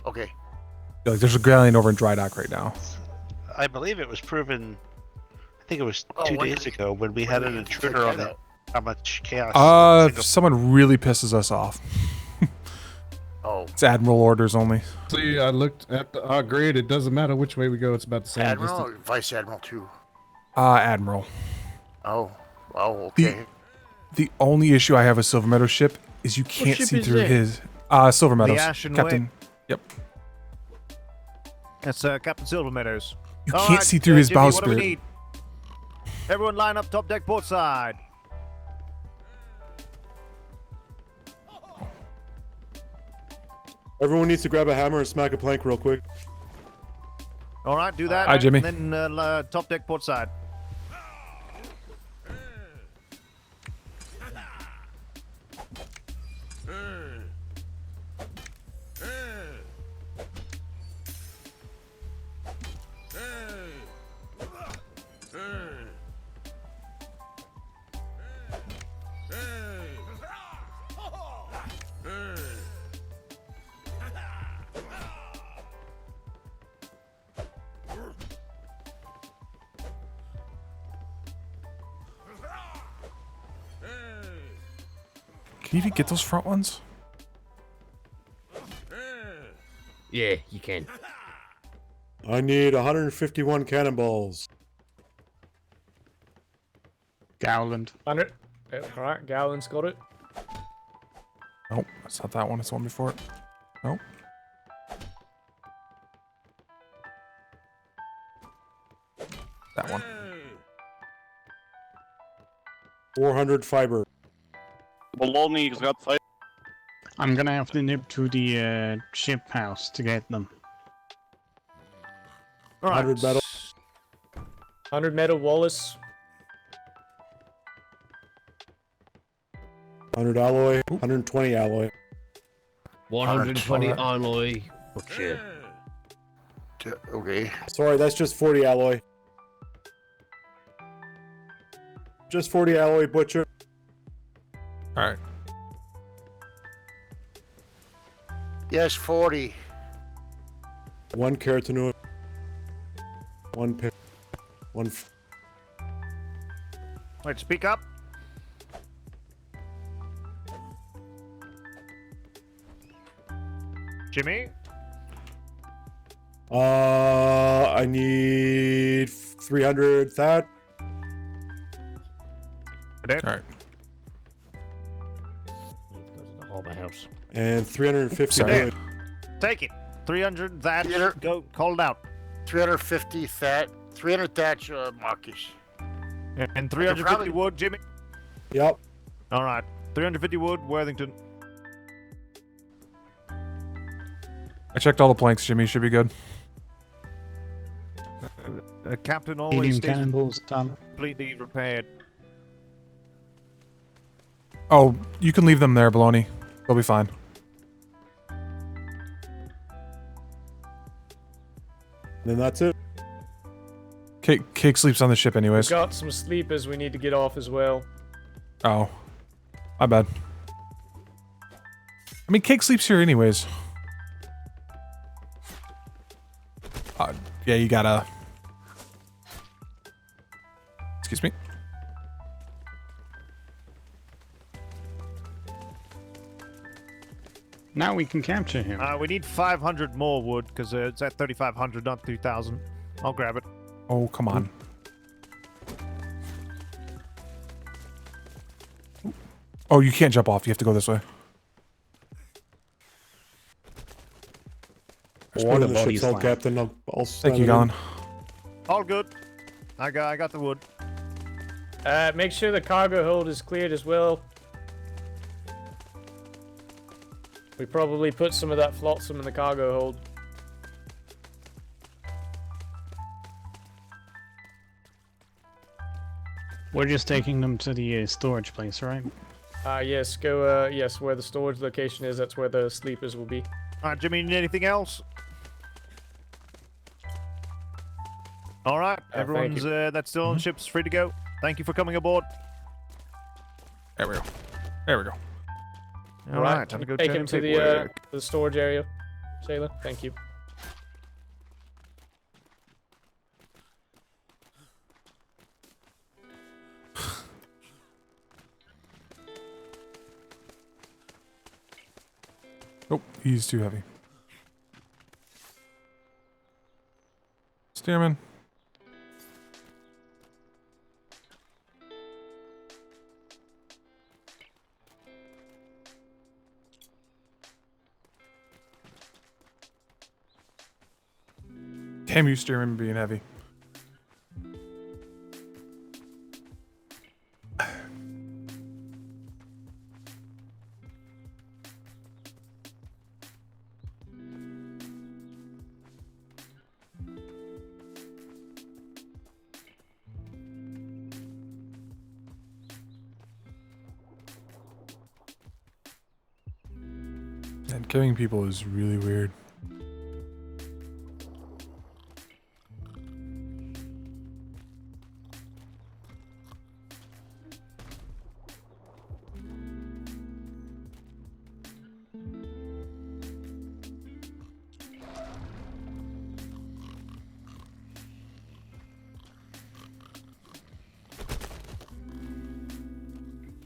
Speaker 10: Okay.
Speaker 4: Like there's a galleon over in dry dock right now.
Speaker 8: I believe it was proven. I think it was
Speaker 10: Oh,
Speaker 8: 2
Speaker 10: when
Speaker 8: days
Speaker 10: did-
Speaker 8: ago when we
Speaker 10: when
Speaker 8: had
Speaker 10: did
Speaker 8: an
Speaker 10: you check
Speaker 8: intruder on
Speaker 10: that
Speaker 8: it.
Speaker 10: out?
Speaker 8: How much chaos?
Speaker 4: If someone really pisses us off,
Speaker 10: Oh,
Speaker 4: it's admiral orders only.
Speaker 6: See, I looked at the grid. It doesn't matter which way we go. It's about the same
Speaker 10: Admiral
Speaker 6: distance.
Speaker 10: or Vice Admiral too?
Speaker 4: Admiral.
Speaker 10: Oh, okay.
Speaker 4: The only issue I have with Silver Meadows' ship is you can't
Speaker 7: ship
Speaker 4: see
Speaker 7: is
Speaker 4: through
Speaker 7: that?
Speaker 4: his Silver Meadows.
Speaker 3: Ashen
Speaker 4: Captain. Yep.
Speaker 3: That's Captain Silvermeadows.
Speaker 4: You
Speaker 3: All
Speaker 4: can't
Speaker 3: right,
Speaker 4: see through his
Speaker 3: Jimmy, what do we
Speaker 4: bowsprit.
Speaker 3: need? Everyone line up top deck port side.
Speaker 6: Everyone needs to grab a hammer and smack a plank real quick.
Speaker 3: All right, do that.
Speaker 4: Hi, Jimmy.
Speaker 3: And then top deck port side.
Speaker 4: Can you even get those front ones?
Speaker 7: Yeah, you can.
Speaker 6: I need 151 cannonballs.
Speaker 2: Gowland.
Speaker 1: 100. Alright, Gallon's got it.
Speaker 4: Nope, that's not that one. It's the one before it. Nope. That one.
Speaker 6: 400 fiber.
Speaker 5: Baloney's got 5.
Speaker 2: I'm gonna have to nip to the ship house to get them.
Speaker 3: All right.
Speaker 6: 100 metal.
Speaker 1: 100 metal Wallace.
Speaker 6: 100 alloy. 120 alloy.
Speaker 7: 120
Speaker 4: Alright.
Speaker 7: alloy. Okay.
Speaker 10: Okay.
Speaker 6: Sorry, that's just 40 alloy. Just 40 alloy, butcher.
Speaker 4: Alright.
Speaker 10: Yes, 40.
Speaker 6: 1 keratinite. 1 pick. 1.
Speaker 3: Wait, speak up. Jimmy?
Speaker 6: I need 300 that.
Speaker 4: Alright.
Speaker 7: Go to the harbor house.
Speaker 6: And 350
Speaker 4: Sorry.
Speaker 6: wood.
Speaker 3: Take it. 300 that.
Speaker 10: Peter.
Speaker 3: Go, call it out.
Speaker 10: 350 that. 300 thatch, Marcus.
Speaker 3: And 350
Speaker 10: probably-
Speaker 3: wood, Jimmy.
Speaker 6: Yep.
Speaker 3: All right. 350 wood, Worthington.
Speaker 4: I checked all the planks, Jimmy. Should be good.
Speaker 3: Captain always
Speaker 2: Medium
Speaker 3: stays
Speaker 2: cannonballs done.
Speaker 3: completely repaired.
Speaker 4: Oh, you can leave them there, Baloney. They'll be fine.
Speaker 6: Then that's it.
Speaker 4: Cake sleeps on the ship
Speaker 1: We've
Speaker 4: anyways.
Speaker 1: got some sleepers we need to get off as well.
Speaker 4: Oh. My bad. I mean, Cake sleeps here anyways. Yeah, you gotta... Excuse me.
Speaker 2: Now we can capture him.
Speaker 3: We need 500 more wood because it's at 3,500, not 2,000. I'll grab it.
Speaker 4: Oh, come on. Oh, you can't jump off. You have to go this way.
Speaker 6: There's
Speaker 2: Or
Speaker 6: one
Speaker 2: the
Speaker 6: of the
Speaker 2: body's
Speaker 6: ship's held,
Speaker 2: line.
Speaker 6: Captain. I'll
Speaker 4: Thank
Speaker 6: sign
Speaker 4: you,
Speaker 6: it in.
Speaker 4: Gallon.
Speaker 3: All good. I got the wood.
Speaker 1: Make sure the cargo hold is cleared as well. We probably put some of that flotsam in the cargo hold.
Speaker 2: We're just taking them to the storage place, right?
Speaker 1: Yes, go, yes, where the storage location is, that's where the sleepers will be.
Speaker 3: All right, Jimmy, need anything else? All right,
Speaker 1: thank
Speaker 3: everyone's that's still on ship's free to go. Thank you for coming aboard.
Speaker 4: There we go. There we go.
Speaker 3: All right, time to go
Speaker 1: take
Speaker 3: turn
Speaker 1: him
Speaker 3: and
Speaker 1: to
Speaker 3: paperwork.
Speaker 1: the storage area, Sailor. Thank you.
Speaker 4: Nope, he's too heavy. Steerman. Damn you, Steerman, being heavy. And killing people is really weird.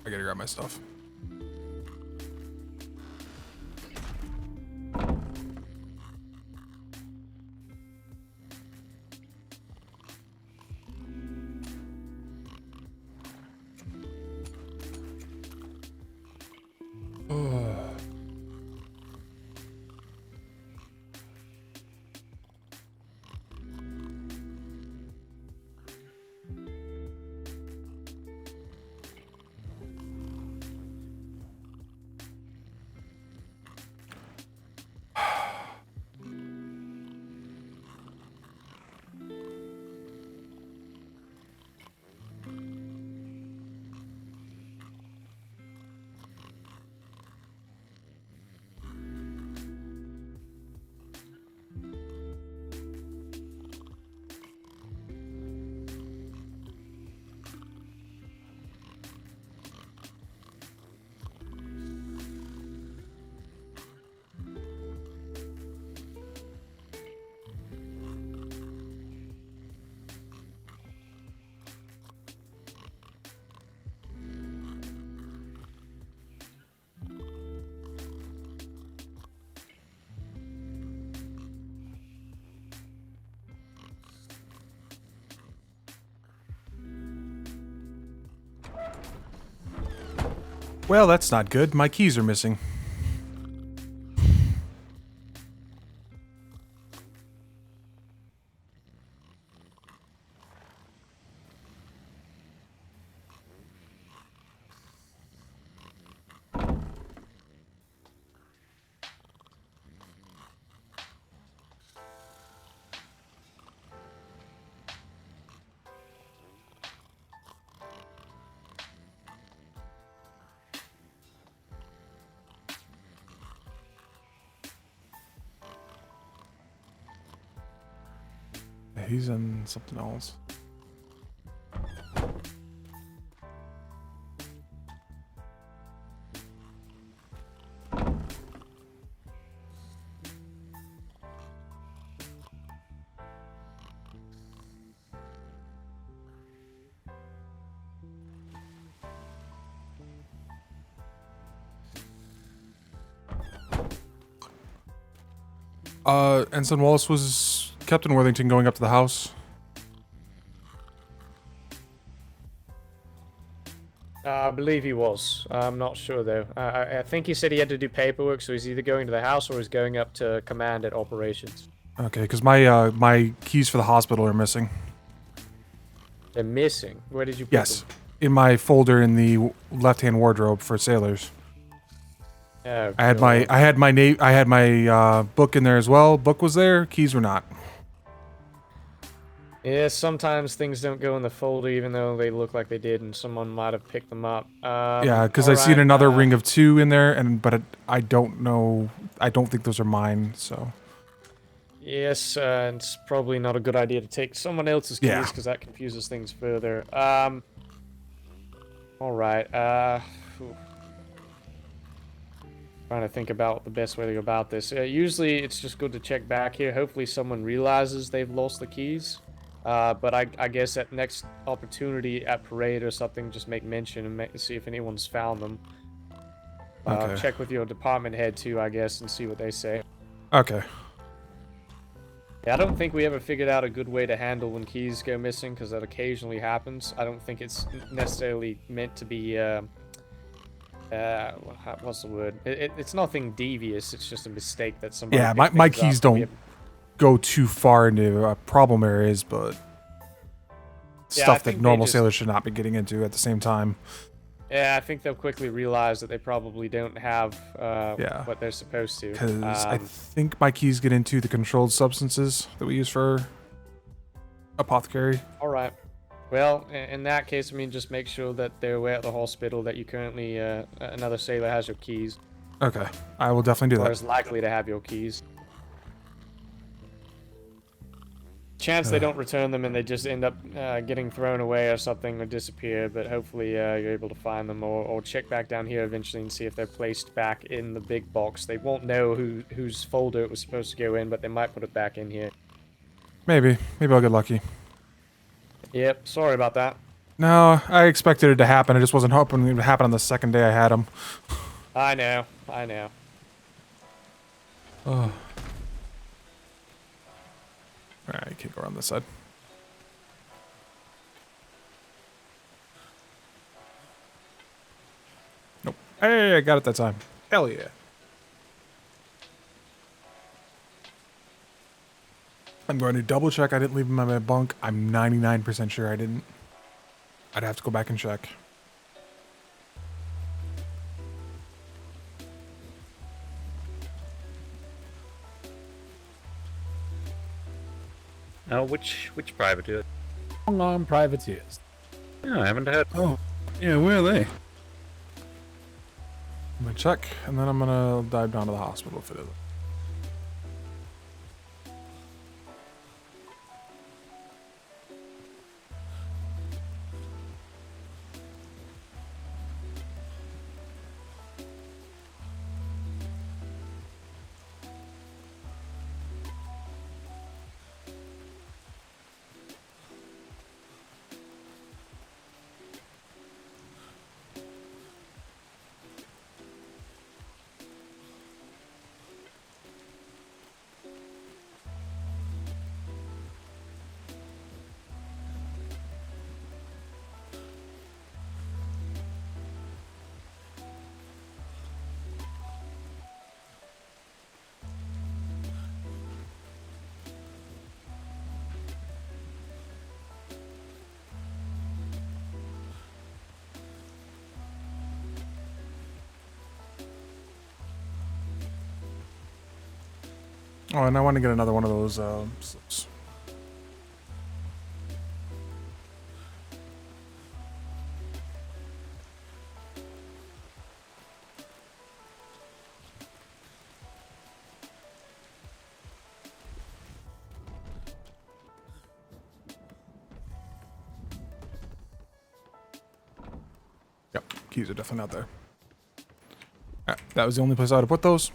Speaker 4: I gotta grab my stuff. Well, that's not good. My keys are missing. He's in something else. Ensign Wallace, was Captain Worthington going up to the house?
Speaker 1: I believe he was. I'm not sure though. I think he said he had to do paperwork, so he's either going to the house or he's going up to command at operations.
Speaker 4: Okay, because my my keys for the hospital are missing.
Speaker 1: They're missing. Where did you put
Speaker 4: Yes,
Speaker 1: them?
Speaker 4: in my folder in the left-hand wardrobe for sailors.
Speaker 1: Oh,
Speaker 4: I had my book in there as well. Book was there. Keys were not.
Speaker 1: Yeah, sometimes things don't go in the folder even though they look like they did, and someone might have picked them up.
Speaker 4: Yeah, because I seen another ring of 2 in there, but I don't know. I don't think those are mine. So.
Speaker 1: Yes, it's probably not a good idea to take someone else's keys because that confuses things further. All right. Trying to think about the best way to go about this. Usually, it's just good to check back here. Hopefully, someone realizes they've lost the keys. But I guess at next opportunity at parade or something, just make mention and see if anyone's found them.
Speaker 4: Okay.
Speaker 1: Check with your department head too, I guess, and see what they say.
Speaker 4: Okay.
Speaker 1: Yeah, I don't think we ever figured out a good way to handle when keys go missing, because that occasionally happens. I don't think it's necessarily meant to be, what's the word? It's nothing devious, it's just a mistake that somebody...
Speaker 4: Yeah, my keys don't go too far into problem areas, but stuff that normal sailors should not be getting into at the same time.
Speaker 1: Yeah, I think they'll quickly realize that they probably don't have what they're supposed to.
Speaker 4: Because I think my keys get into the controlled substances that we use for apothecary.
Speaker 1: All right. Well, in that case, I mean, just make sure that they're aware at the hospital that you currently, another sailor has your keys.
Speaker 4: Okay, I will definitely do
Speaker 1: Or
Speaker 4: that.
Speaker 1: is likely to have your keys. Chance they don't return them and they just end up getting thrown away or something or disappear, but hopefully you're able to find them or check back down here eventually and see if they're placed back in the big box. They won't know whose folder it was supposed to go in, but they might put it back in here.
Speaker 4: Maybe I'll get lucky.
Speaker 1: Yep, sorry about that.
Speaker 4: No, I expected it to happen. I just wasn't hoping it would happen on the second day I had them.
Speaker 1: I know.
Speaker 4: Oh. Alright, you can't go around this side. Nope. Hey, I got it that time. Hell yeah. I'm going to double check I didn't leave him in my bunk. I'm 99% sure I didn't. I'd have to go back and check.
Speaker 11: Oh, which privateer?
Speaker 12: Long privateers.
Speaker 11: Yeah, I haven't heard.
Speaker 12: Oh, yeah, where are they?
Speaker 4: I'm gonna check, and then I'm gonna dive down to the hospital if it is. Oh, and I want to get another one of those slips. Yep, keys are definitely not there. Alright, that was the only place I would have put those.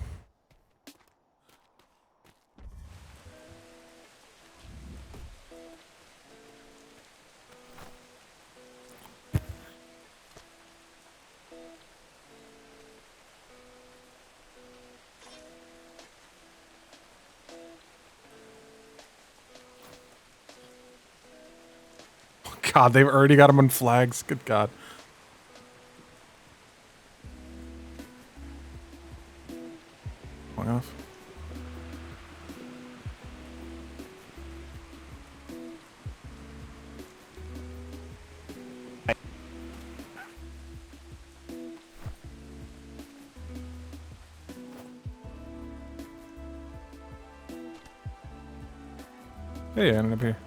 Speaker 4: God, they've already got them on flags. Good God. Long enough. Hey, I ended up here.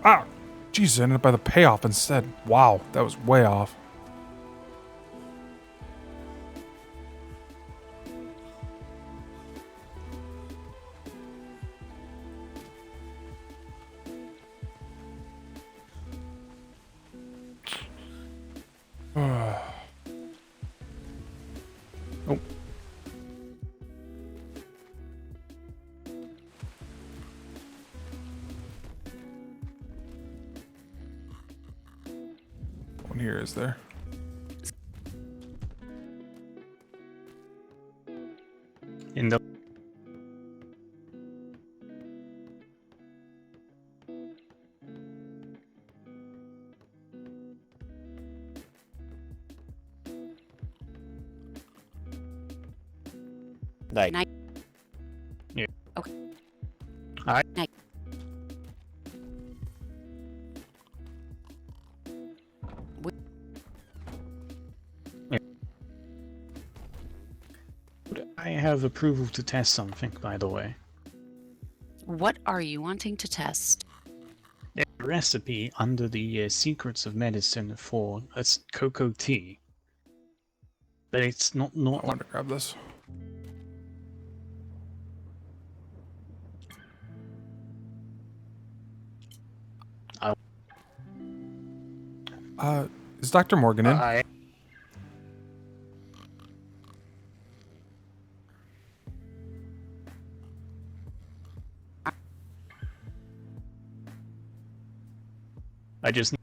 Speaker 4: Ah! Jesus, I ended up by the payoff instead. Wow, that was way off. Oh. One here, is there?
Speaker 2: In the
Speaker 13: Night.
Speaker 2: Yeah.
Speaker 13: Okay.
Speaker 2: Alright.
Speaker 13: Night.
Speaker 2: I have approval to test something, by the way.
Speaker 13: What are you wanting to test?
Speaker 2: A recipe under the Secrets of Medicine for cocoa tea. But it's not
Speaker 4: I want to grab this. Is Dr. Morgan in?
Speaker 2: I just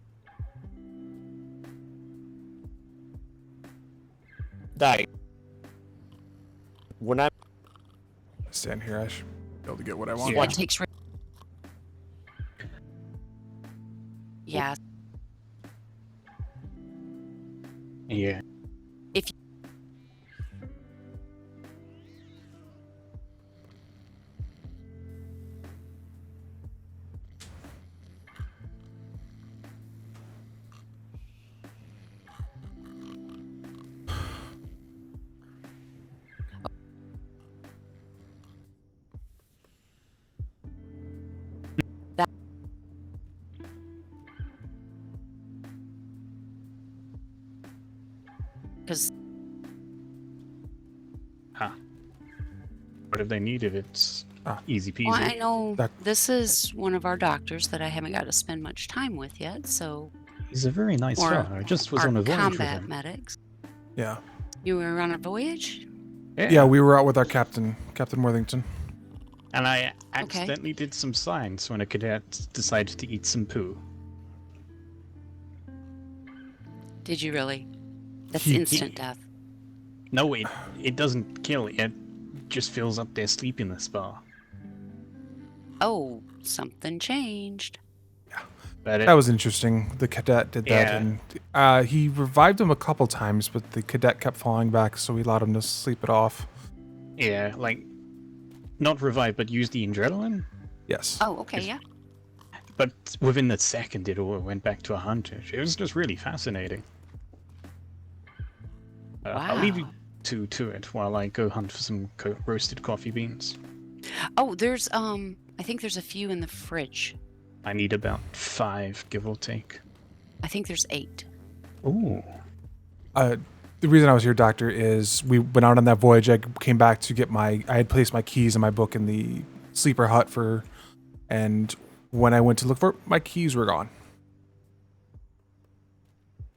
Speaker 5: Die. When I
Speaker 4: Stand here, I should be able to get what I want.
Speaker 13: It takes. Yeah.
Speaker 2: Yeah.
Speaker 13: If that because
Speaker 2: What if they need it? It's easy peasy.
Speaker 13: well, I know this is one of our doctors that I haven't got to spend much time with yet, so.
Speaker 2: He's a very nice
Speaker 13: Or
Speaker 2: fellow. I just was
Speaker 13: our
Speaker 2: on a voyage with
Speaker 13: combat
Speaker 2: him.
Speaker 13: medics.
Speaker 4: Yeah.
Speaker 13: You were on a voyage?
Speaker 4: Yeah, we were out with our captain, Captain Worthington.
Speaker 2: And I accidentally did some science when a cadet decided to eat some poo.
Speaker 13: Did you really? That's
Speaker 2: He-
Speaker 13: instant death.
Speaker 2: No, it doesn't kill. It just fills up their sleepiness bar.
Speaker 13: Oh, something changed.
Speaker 2: But
Speaker 4: That was interesting. The cadet did that,
Speaker 2: Yeah.
Speaker 4: and he revived him a couple times, but the cadet kept falling back, so we allowed him to sleep it off.
Speaker 2: Yeah, like, not revive, but use the adrenaline.
Speaker 4: Yes.
Speaker 13: Oh, okay, yeah.
Speaker 2: But within the second, it all went back to 100. It was just really fascinating. I'll leave you
Speaker 13: Wow.
Speaker 2: to it while I go hunt for some roasted coffee beans.
Speaker 13: Oh, there's I think there's a few in the fridge.
Speaker 2: I need about 5, give or take.
Speaker 13: I think there's 8.
Speaker 2: Ooh.
Speaker 4: The reason I was here, Doctor, is we went out on that voyage. I came back to get I had placed my keys and my book in the sleeper hut and when I went to look for it, my keys were gone.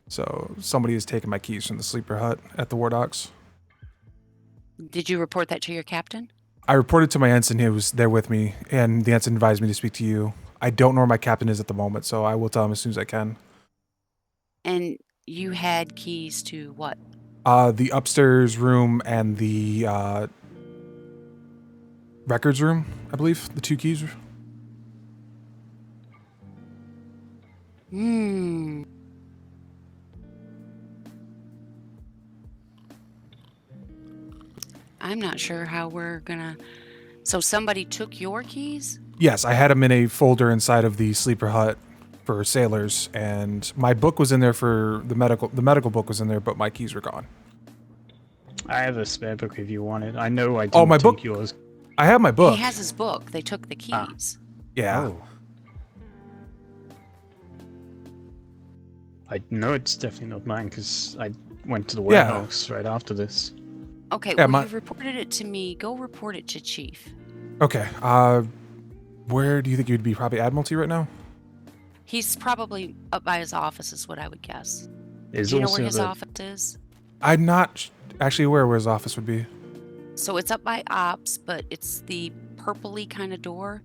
Speaker 4: So somebody has taken my keys from the sleeper hut at the war docks.
Speaker 13: Did you report that to your captain?
Speaker 4: I reported to my ensign who was there with me, and the ensign advised me to speak to you. I don't know where my captain is at the moment, so I will tell him as soon as I can.
Speaker 13: And you had keys to what?
Speaker 4: The upstairs room and the records room, I believe. The 2 keys.
Speaker 13: Hmm. I'm not sure how we're gonna. So somebody took your keys?
Speaker 4: Yes, I had them in a folder inside of the sleeper hut for sailors, and my book was in there for the medical. The medical book was in there, but my keys were gone.
Speaker 2: I have a spare book if you want it. I know I didn't
Speaker 4: Oh, my
Speaker 2: take
Speaker 4: book.
Speaker 2: yours.
Speaker 4: I have my book.
Speaker 13: He has his book. They took the keys.
Speaker 4: Yeah.
Speaker 2: Oh. I know it's definitely not mine because I went to the
Speaker 4: Yeah.
Speaker 2: warehouse right after this.
Speaker 13: Okay,
Speaker 4: Yeah,
Speaker 13: well, you've reported it to me. Go report it to Chief.
Speaker 4: Okay. Where do you think you'd be? Probably Admiralty right now.
Speaker 13: He's probably up by his office, is what I would guess.
Speaker 2: There's
Speaker 13: Do you know
Speaker 2: also
Speaker 13: where his
Speaker 2: the-
Speaker 13: office is?
Speaker 4: I'm not actually aware where his office would be.
Speaker 13: So it's up by Ops, but it's the purpley kind of door.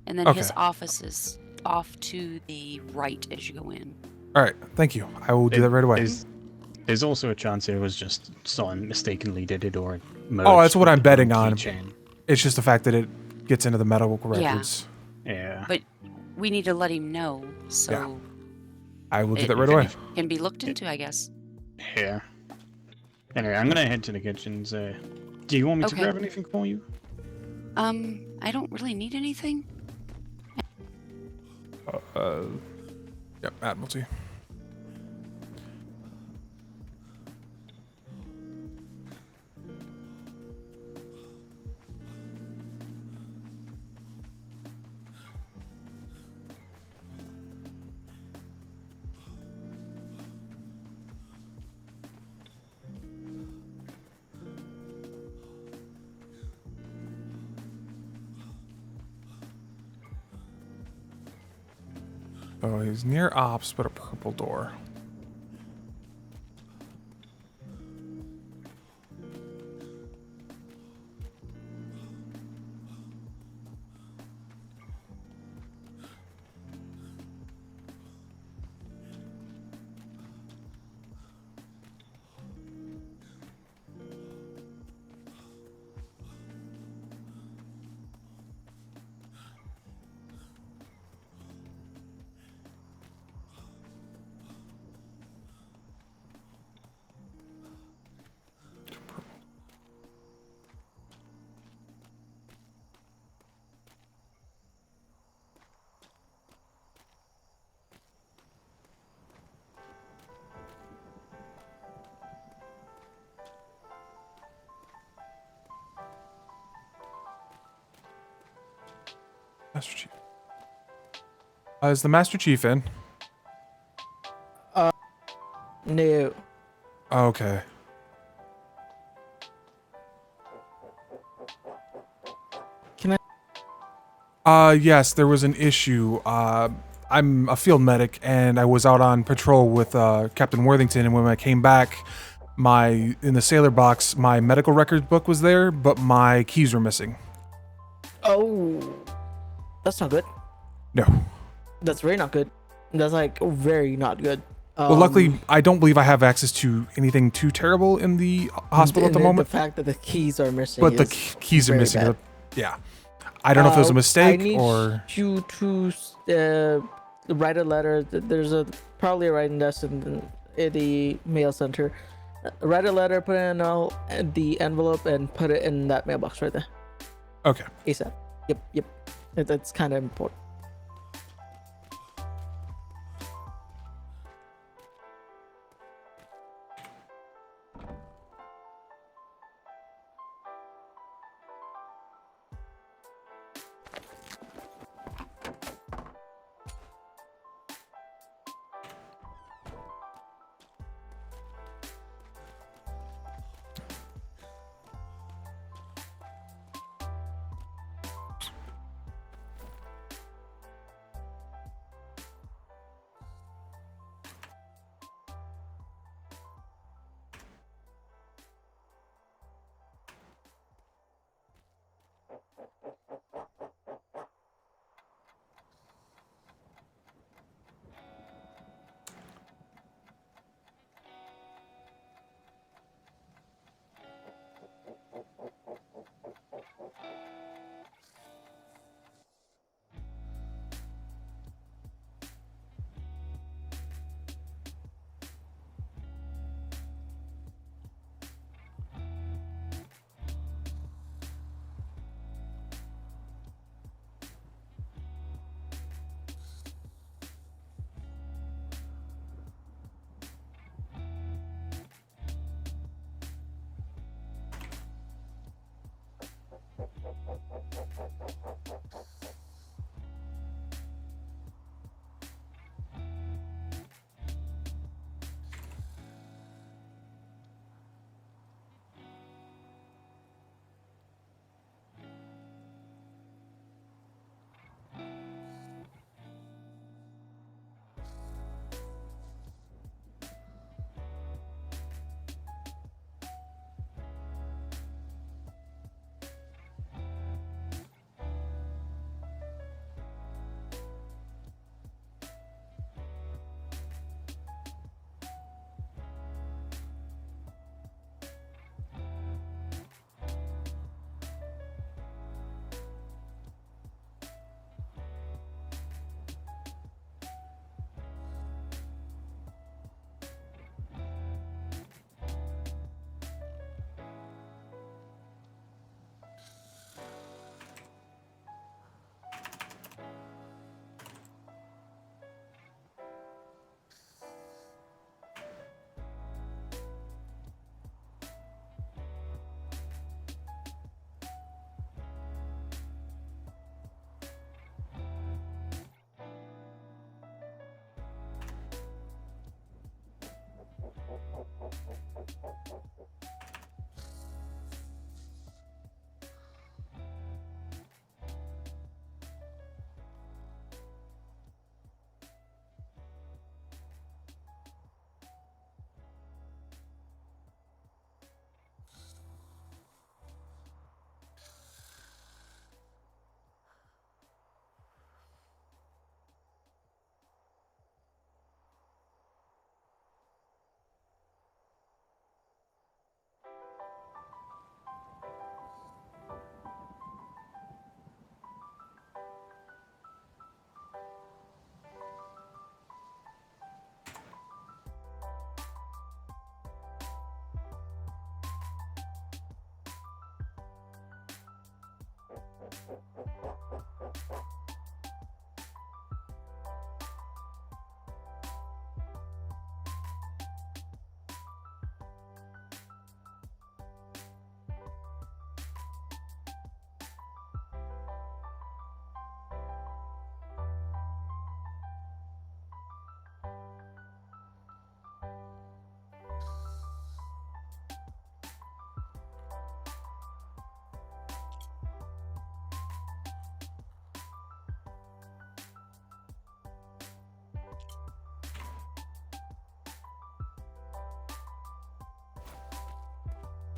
Speaker 13: And then his
Speaker 4: Okay.
Speaker 13: office is off to the right as you go in.
Speaker 4: All right. Thank you. I will do that right away.
Speaker 2: There's also a chance it was just someone mistakenly did it or
Speaker 4: Oh, that's what
Speaker 2: merged
Speaker 4: I'm
Speaker 2: with the
Speaker 4: betting
Speaker 2: wrong
Speaker 4: on.
Speaker 2: keychain.
Speaker 4: It's just the fact that it gets into the medical records.
Speaker 2: Yeah.
Speaker 13: But we need to let him know, so
Speaker 4: I will do
Speaker 13: It-
Speaker 4: that right away.
Speaker 13: can be looked into, I guess.
Speaker 2: Yeah. Anyway, I'm gonna head to the kitchens. Do you want me to
Speaker 13: Okay.
Speaker 2: grab anything for you?
Speaker 13: I don't really need anything.
Speaker 4: Yep, Admiralty. Oh, he's near ops, but a purple door. Master Chief. Is the Master Chief in?
Speaker 14: No.
Speaker 4: Okay.
Speaker 14: Can I?
Speaker 4: Yes, there was an issue. I'm a field medic, and I was out on patrol with Captain Worthington, and when I came back, in the sailor box, my medical records book was there, but my keys were missing.
Speaker 14: Oh, that's not good.
Speaker 4: No.
Speaker 14: That's very not good. That's like very not good.
Speaker 4: Well, luckily, I don't believe I have access to anything too terrible in the hospital at the moment.
Speaker 14: The fact that the keys are missing.
Speaker 4: But the
Speaker 14: is
Speaker 4: keys are
Speaker 14: very
Speaker 4: missing.
Speaker 14: bad.
Speaker 4: Yeah. I don't know if it was a mistake
Speaker 14: I need
Speaker 4: or.
Speaker 14: you to write a letter. There's probably a writing desk in the mail center. Write a letter, put it in the envelope, and put it in that mailbox right there.
Speaker 4: Okay.
Speaker 14: ASAP. Yep. That's kind of important.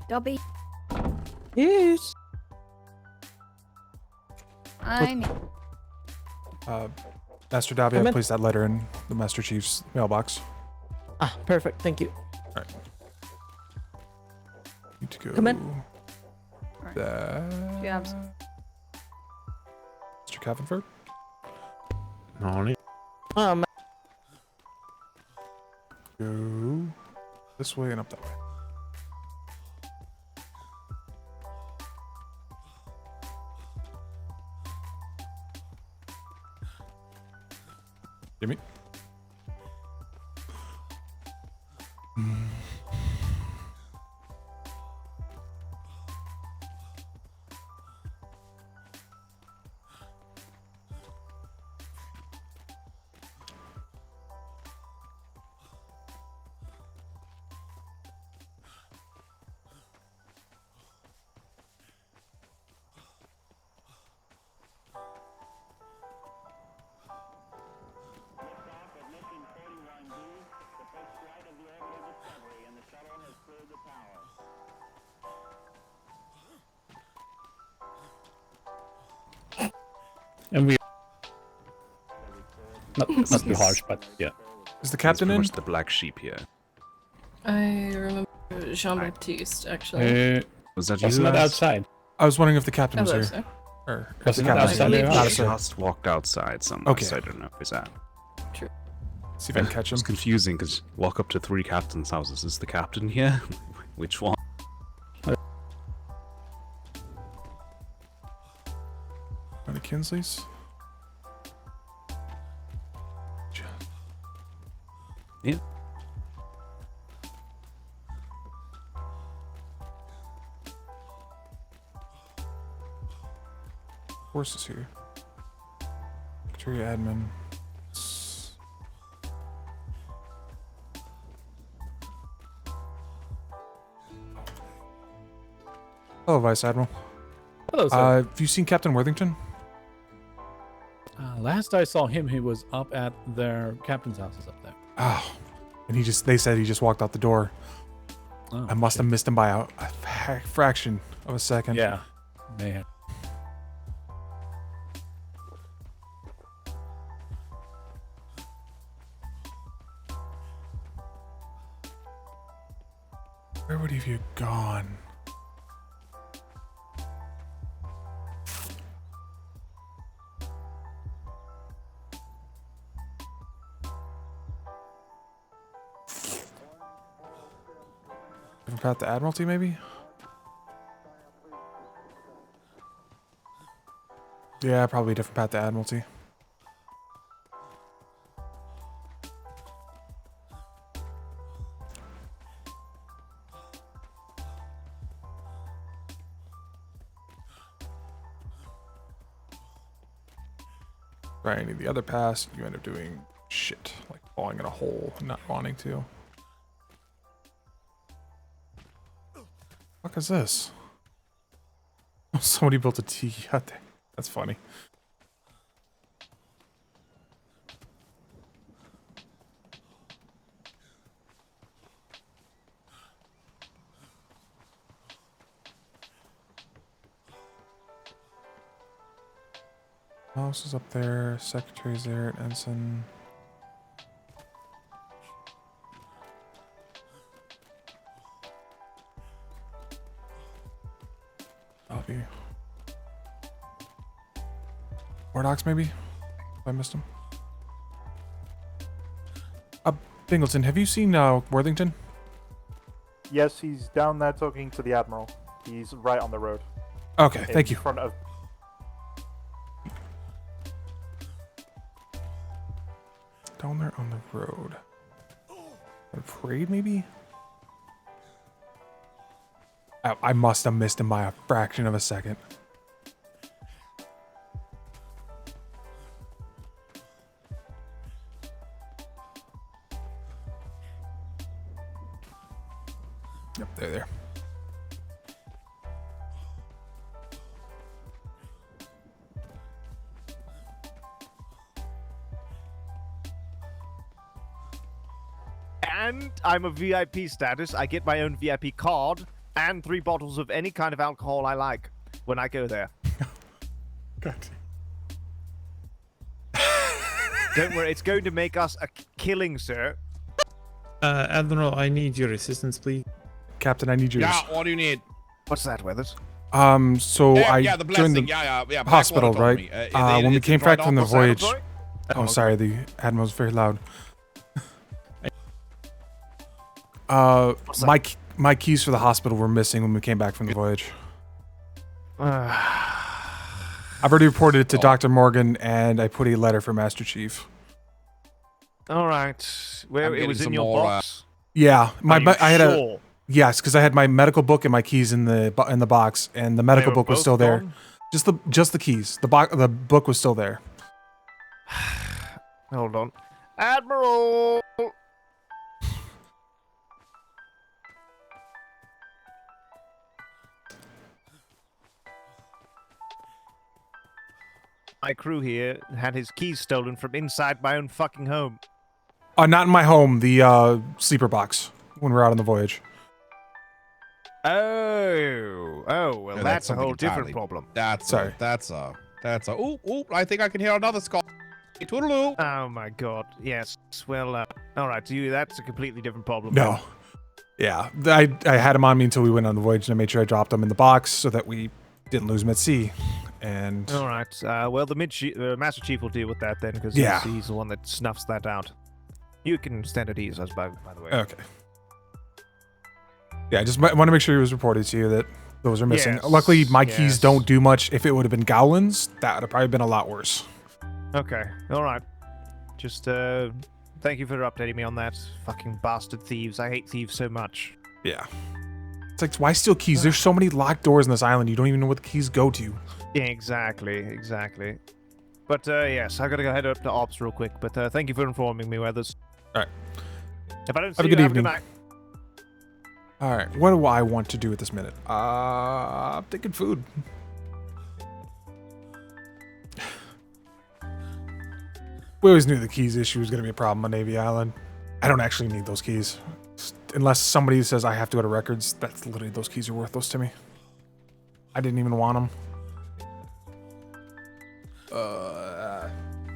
Speaker 15: Dobby,
Speaker 14: Yes.
Speaker 15: I'm.
Speaker 4: Master Dobby,
Speaker 14: Come
Speaker 4: I
Speaker 14: in.
Speaker 4: placed that letter in the Master Chief's mailbox.
Speaker 14: Ah, perfect. Thank you.
Speaker 4: Alright. Need to go.
Speaker 14: Come in.
Speaker 4: There.
Speaker 15: Jabs.
Speaker 4: Mr. Cavenford?
Speaker 11: Nani?
Speaker 14: Um,
Speaker 4: Go this way and up that way. Jimmy?
Speaker 12: And we. Not too harsh, but yeah.
Speaker 4: Is the captain in?
Speaker 16: The black sheep here.
Speaker 17: I remember Jean-Baptiste, actually.
Speaker 16: Was that you?
Speaker 12: Wasn't that outside?
Speaker 4: I was wondering if the captain
Speaker 17: I
Speaker 4: was
Speaker 17: believe
Speaker 4: here.
Speaker 17: so.
Speaker 4: Or if the
Speaker 12: Wasn't it
Speaker 4: captain was
Speaker 12: outside
Speaker 4: here.
Speaker 12: the
Speaker 4: Not
Speaker 12: house?
Speaker 4: a
Speaker 16: Just walked outside somewhere,
Speaker 4: Okay.
Speaker 16: so I don't know if he's out.
Speaker 17: True.
Speaker 4: See if I can catch him.
Speaker 16: It's confusing because walk up to 3 captains' houses. Is the captain here? Which one?
Speaker 4: Any Kinsleys?
Speaker 16: Yeah.
Speaker 4: Horse is here. Victoria admin. Hello, Vice Admiral.
Speaker 12: Hello, sir.
Speaker 4: Have you seen Captain Worthington?
Speaker 12: Last I saw him, he was up at their captain's houses up there.
Speaker 4: Oh, and they said he just walked out the door.
Speaker 12: Oh,
Speaker 4: I must have missed him by a fraction of a second.
Speaker 12: Yeah, man.
Speaker 4: Where would he have gone? Different path to Admiralty, maybe? Yeah, probably a different path to Admiralty. Right, any of the other paths, you end up doing shit, like falling in a hole and not wanting to. What is this? Somebody built a tiki hut there. That's funny. Mouse is up there, secretary's there, ensign. Copy. Wardox, maybe? If I missed him. Bingleton, have you seen Worthington?
Speaker 18: Yes, he's down there talking to the Admiral. He's right on the road.
Speaker 4: Okay, thank you.
Speaker 18: In front of...
Speaker 4: Down there on the road. A parade, maybe? I must have missed him by a fraction of a second. Yep, there.
Speaker 3: And I'm a VIP status. I get my own VIP card. and 3 bottles of any kind of alcohol I like when I go there.
Speaker 4: God.
Speaker 3: Don't worry, it's going to make us a killing, sir.
Speaker 11: Admiral, I need your assistance, please.
Speaker 4: Captain, I need yours.
Speaker 15: Yeah, what do you need?
Speaker 3: What's that, Weathers?
Speaker 4: So
Speaker 15: Yeah,
Speaker 4: I
Speaker 15: yeah, the
Speaker 4: joined the
Speaker 15: blessing. Yeah.
Speaker 4: hospital,
Speaker 15: Blackwater
Speaker 4: right?
Speaker 15: told me.
Speaker 4: When we
Speaker 15: It's
Speaker 4: came
Speaker 15: right
Speaker 4: back from the
Speaker 15: off the
Speaker 4: voyage.
Speaker 15: side.
Speaker 4: Oh, sorry, the Admiral's very loud. My keys for the hospital were missing when we came back from the voyage. I've already reported it to Dr. Morgan, and I put a letter for Master Chief.
Speaker 3: All right. Where it was in your box?
Speaker 4: Yeah, I had
Speaker 3: sure?
Speaker 4: yes, because I had my medical book and my keys in the box, and the medical book was still there.
Speaker 3: Gone?
Speaker 4: Just the keys. The book was still there.
Speaker 3: Hold on, Admiral. My crew here had his keys stolen from inside my own fucking home.
Speaker 4: Not in my home. The sleeper box when we were out on the voyage.
Speaker 3: Oh, well,
Speaker 15: Yeah,
Speaker 3: that's a
Speaker 15: something
Speaker 3: whole different
Speaker 15: entirely-
Speaker 3: problem.
Speaker 15: That's
Speaker 4: Sorry.
Speaker 15: That's a. Ooh! I think I can hear another skull. Toodaloo.
Speaker 3: Oh my god. Yes. Well, all right. To you, that's a completely different problem.
Speaker 4: No. Yeah, I had him on me until we went on the voyage, and I made sure I dropped them in the box so that we didn't lose them at sea. And
Speaker 3: All right. Well, the Master Chief will deal with that then, because
Speaker 4: Yeah.
Speaker 3: he's the one that snuffs that out. You can stand at ease, by the way.
Speaker 4: Okay. Yeah, I just want to make sure it was reported to you that those are missing.
Speaker 3: Yes,
Speaker 4: Luckily, my keys
Speaker 3: yes.
Speaker 4: don't do much. If it would have been Gowland's, that would have probably been a lot worse.
Speaker 3: Okay. All right. Just thank you for updating me on that. Fucking bastard thieves. I hate thieves so much.
Speaker 4: Yeah. It's like, why steal keys? There's so many locked doors in this island. You don't even know what the keys go to.
Speaker 3: Yeah, exactly. But yes, I gotta go head up to ops real quick. But thank you for informing me, Weathers.
Speaker 4: All right.
Speaker 3: If I don't see
Speaker 4: Have a
Speaker 3: you,
Speaker 4: good
Speaker 3: have a
Speaker 4: evening.
Speaker 3: good night.
Speaker 4: All right. What do I want to do at this minute? I'm thinking food. We always knew the keys issue was going to be a problem on Navy Island. I don't actually need those keys. Unless somebody says I have to go to records, that's literally, those keys are worthless to me. I didn't even want them.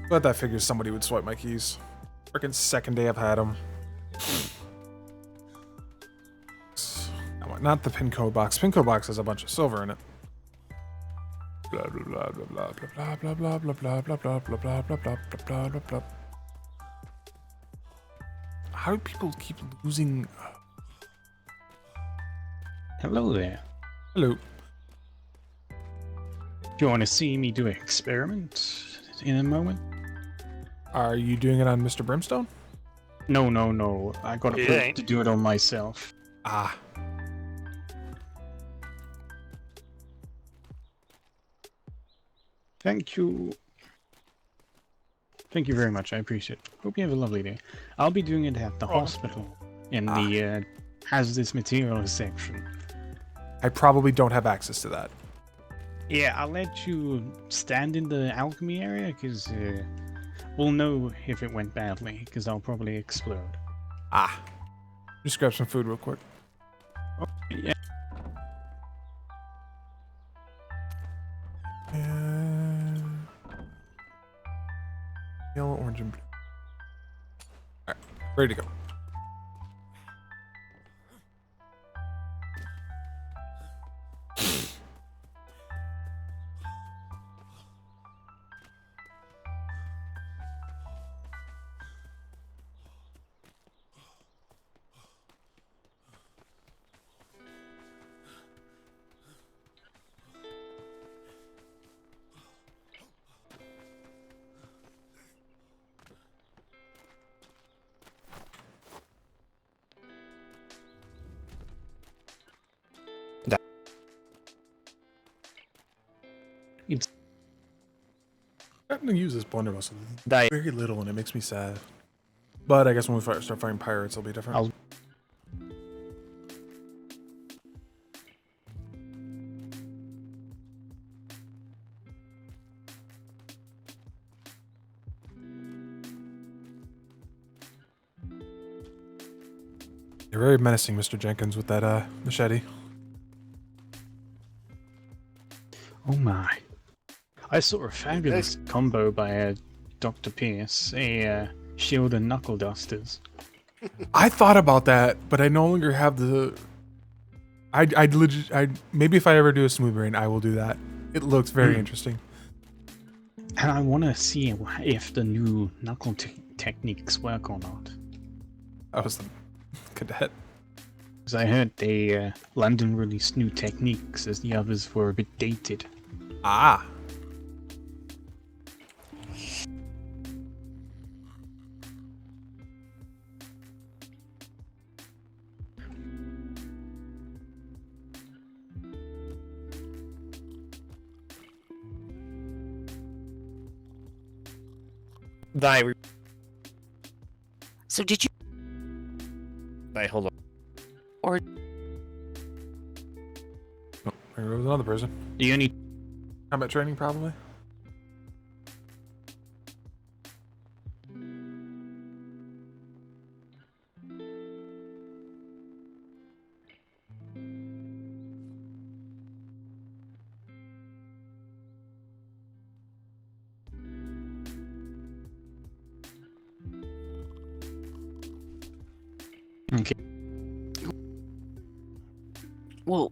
Speaker 4: But that figures somebody would swipe my keys. Freaking second day I've had them. Not the pin code box. Pin code box has a bunch of silver in it. Blah blah blah blah blah blah blah blah blah blah blah blah blah blah blah blah blah blah. How do people keep losing?
Speaker 2: Hello there.
Speaker 4: Hello.
Speaker 2: Do you want to see me do an experiment in a moment?
Speaker 4: Are you doing it on Mr. Brimstone?
Speaker 2: No. I got
Speaker 10: It
Speaker 2: approved
Speaker 10: ain't.
Speaker 2: to do it on myself.
Speaker 4: Ah.
Speaker 2: Thank you. Thank you very much. I appreciate it. Hope you have a lovely day. I'll be doing it at the hospital in the hazardous materials section.
Speaker 4: I probably don't have access to that.
Speaker 2: Yeah, I'll let you stand in the alchemy area because we'll know if it went badly because I'll probably explode.
Speaker 4: Ah. Just grab some food real quick.
Speaker 2: Yeah.
Speaker 4: Yellow, orange, and blue. Alright, ready to go. I'm going to use this blunderbuss very little, and it makes me sad. But I guess when we start fighting pirates, it'll be different. You're very menacing, Mr. Jenkins, with that machete.
Speaker 2: Oh my. I saw a fabulous combo by Dr. Pierce, a shield and knuckle dusters.
Speaker 4: I thought about that, but I no longer have the. I'd legit. Maybe if I ever do a smooth brain, I will do that. It looks very interesting.
Speaker 2: And I want to see if the new knuckle techniques work or not.
Speaker 4: I was the cadet.
Speaker 2: Because I heard London released new techniques as the others were a bit dated.
Speaker 4: Ah.
Speaker 13: So did you
Speaker 7: Hold on.
Speaker 13: or
Speaker 4: Oh, there goes another person.
Speaker 2: Do you need
Speaker 4: combat training, probably?
Speaker 2: Okay.
Speaker 13: well?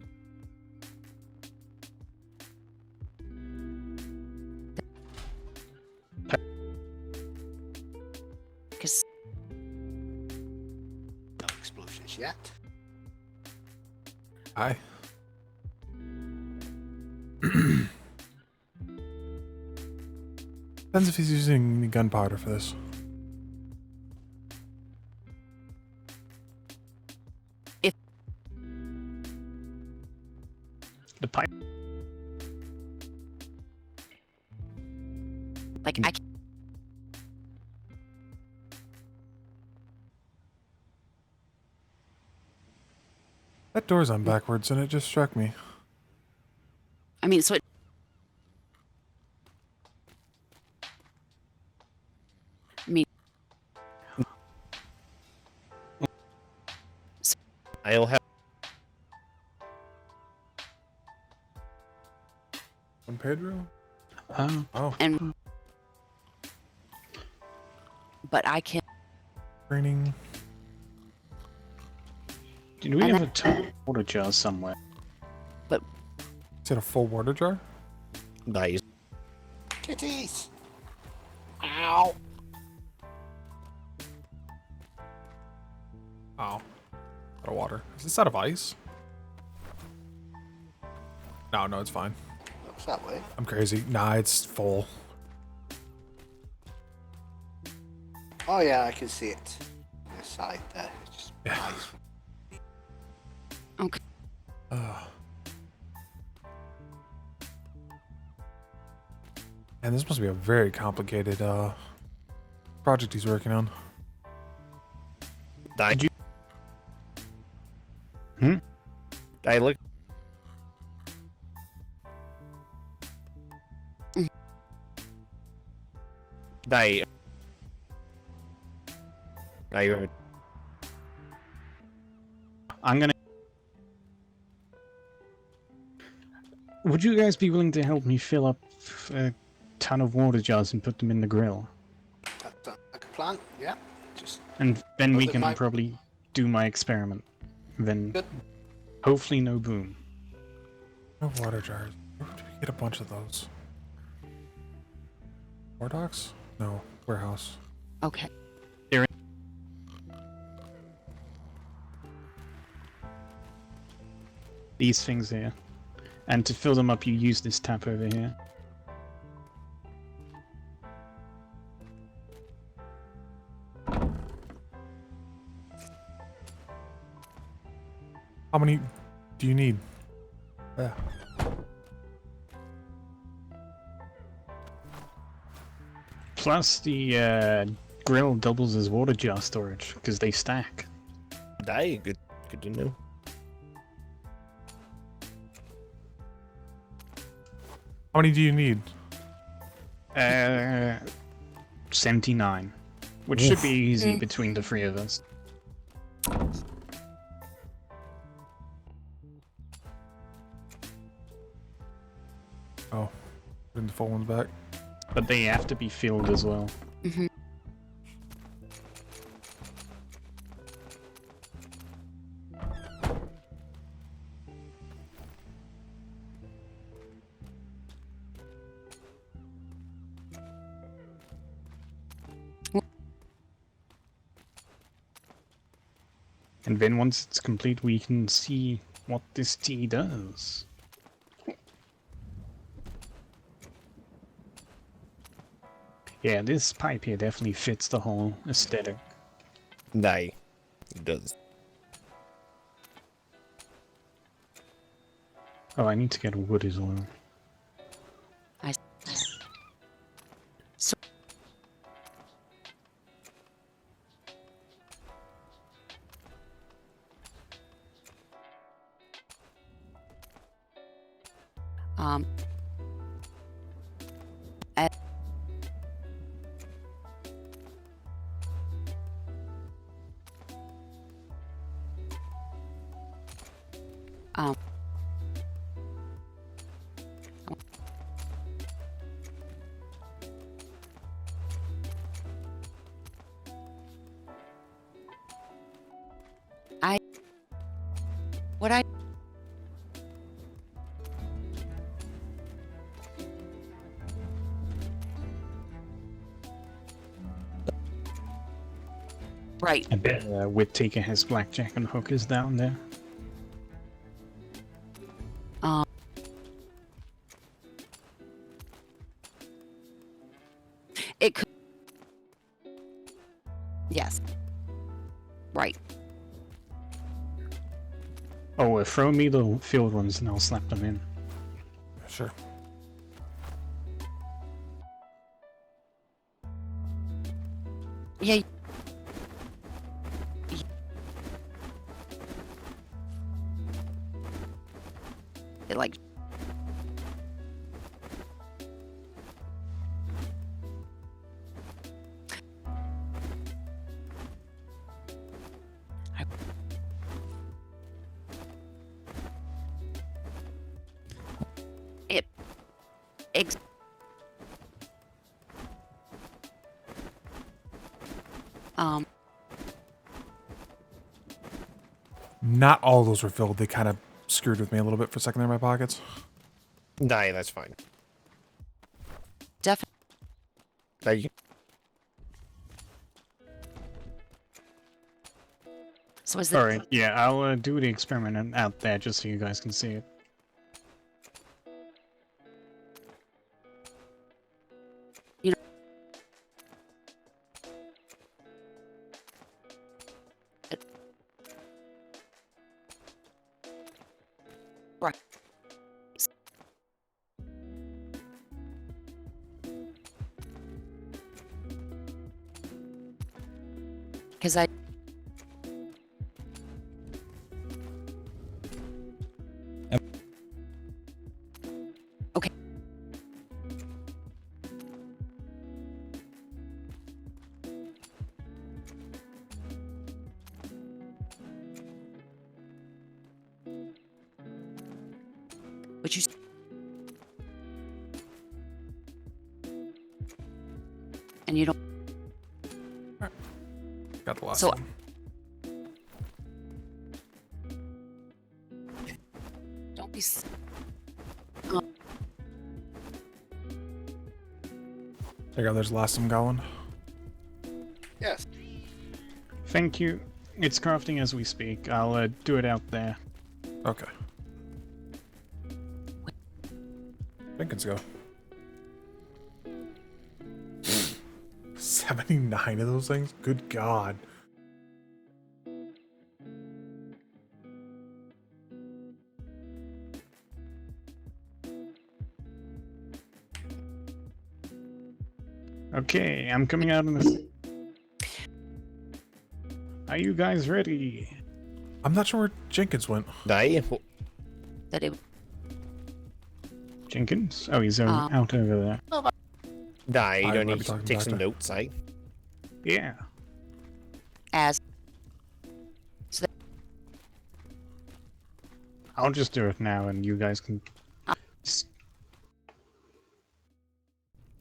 Speaker 13: Because
Speaker 10: No explosions yet.
Speaker 4: Hi. Depends if he's using gunpowder for this.
Speaker 2: the pipe?
Speaker 13: like I.
Speaker 4: That door's on backwards, and it just struck me.
Speaker 13: I mean, so it. I mean.
Speaker 7: I'll have.
Speaker 4: Don Pedro?
Speaker 2: Oh.
Speaker 13: And. But I can.
Speaker 4: Training.
Speaker 2: Do we have a ton of water jars somewhere?
Speaker 13: But.
Speaker 4: Is it a full water jar?
Speaker 7: Nice.
Speaker 10: Kitties! Ow!
Speaker 4: Oh. Out of water. Is this out of ice? No, it's fine.
Speaker 10: Looks that way.
Speaker 4: I'm crazy. Nah, it's full.
Speaker 10: Oh yeah, I can see it. On the side there. It's just ice.
Speaker 13: Okay.
Speaker 4: And this must be a very complicated project he's working on.
Speaker 7: Did you? I look. Die.
Speaker 2: I'm gonna. Would you guys be willing to help me fill up a ton of water jars and put them in the grill?
Speaker 10: That sounds like a plan, yeah. Just
Speaker 2: And then we
Speaker 10: Well,
Speaker 2: can
Speaker 10: my-
Speaker 2: probably do my experiment. Then
Speaker 10: Good.
Speaker 2: hopefully no boom.
Speaker 4: No water jars. Where did we get a bunch of those? War docks? No, warehouse.
Speaker 13: Okay.
Speaker 2: These things here. And to fill them up, you use this tap over here.
Speaker 4: How many do you need? Yeah.
Speaker 2: Plus, the grill doubles as water jar storage because they stack.
Speaker 7: Die. Good to know.
Speaker 4: How many do you need?
Speaker 2: 79. Which should be easy between the three of us.
Speaker 4: Oh, putting the full ones back.
Speaker 2: But they have to be filled as well.
Speaker 13: Mm-hmm.
Speaker 2: And then once it's complete, we can see what this tea does. Yeah, this pipe here definitely fits the whole aesthetic.
Speaker 7: Nay, it does.
Speaker 2: Oh, I need to get wood as well.
Speaker 13: So, I, um, what I right.
Speaker 2: I bet Whip Taker has blackjack and hookers down there.
Speaker 13: It could. Yes. Right.
Speaker 2: Oh, throw me the field ones and I'll slap them in.
Speaker 4: Sure.
Speaker 13: Yeah. It like. It.
Speaker 4: Not all those were filled. They kind of screwed with me a little bit for a second there in my pockets.
Speaker 7: Nah, that's fine.
Speaker 13: Definitely.
Speaker 7: Thank you.
Speaker 13: So is that
Speaker 2: Alright, yeah, I'll do the experiment out there just so you guys can see it.
Speaker 13: You know. Right. Because I. Okay. But you. And you don't.
Speaker 4: Got the last
Speaker 13: So.
Speaker 4: one.
Speaker 13: Don't be.
Speaker 4: There you go. There's the last one going.
Speaker 10: Yes.
Speaker 2: Thank you. It's crafting as we speak. I'll do it out there.
Speaker 4: Okay. Jenkins go. 79 of those things? Good God.
Speaker 2: Okay, I'm coming out in this. Are you guys ready?
Speaker 4: I'm not sure where Jenkins went.
Speaker 7: Nay.
Speaker 13: That it.
Speaker 2: Jenkins? Oh, he's out over there.
Speaker 7: Nah, you
Speaker 4: I
Speaker 7: don't
Speaker 4: might
Speaker 7: need
Speaker 4: be
Speaker 7: to
Speaker 4: talking
Speaker 7: take
Speaker 4: to
Speaker 7: some
Speaker 4: Doctor.
Speaker 7: notes, eh?
Speaker 2: Yeah.
Speaker 13: As.
Speaker 2: I'll just do it now and you guys can...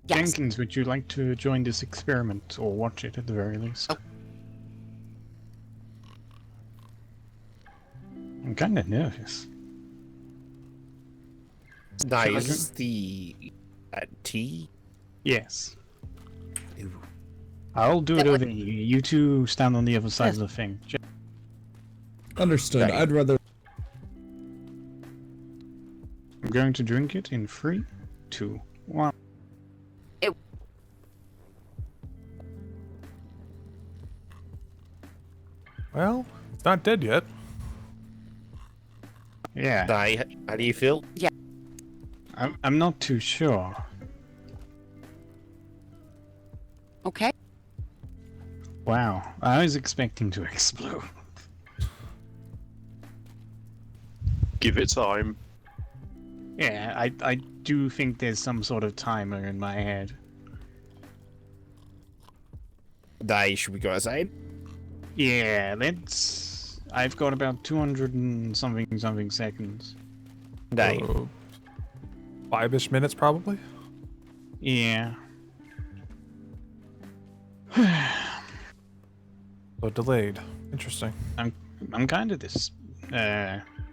Speaker 13: Yes.
Speaker 2: Jenkins, would you like to join this experiment, or watch it at the very least?
Speaker 13: Oh.
Speaker 2: I'm kind of nervous.
Speaker 19: Nice. The tea?
Speaker 2: Yes. I'll do it over here. You two stand on the other side of the thing.
Speaker 12: Understood.
Speaker 2: Right.
Speaker 12: I'd rather.
Speaker 2: I'm going to drink it in 3, 2, 1.
Speaker 4: Well, it's not dead yet.
Speaker 2: Yeah.
Speaker 19: How do you feel?
Speaker 13: Yeah.
Speaker 2: I'm not too sure.
Speaker 13: Okay.
Speaker 2: Wow. I was expecting to explode.
Speaker 5: Give it time.
Speaker 2: Yeah, I do think there's some sort of timer in my head.
Speaker 19: Should we go outside?
Speaker 2: Yeah, let's... I've got about 200 and something seconds.
Speaker 4: 5-ish minutes, probably?
Speaker 2: Yeah.
Speaker 4: So delayed. Interesting.
Speaker 2: I'm kind of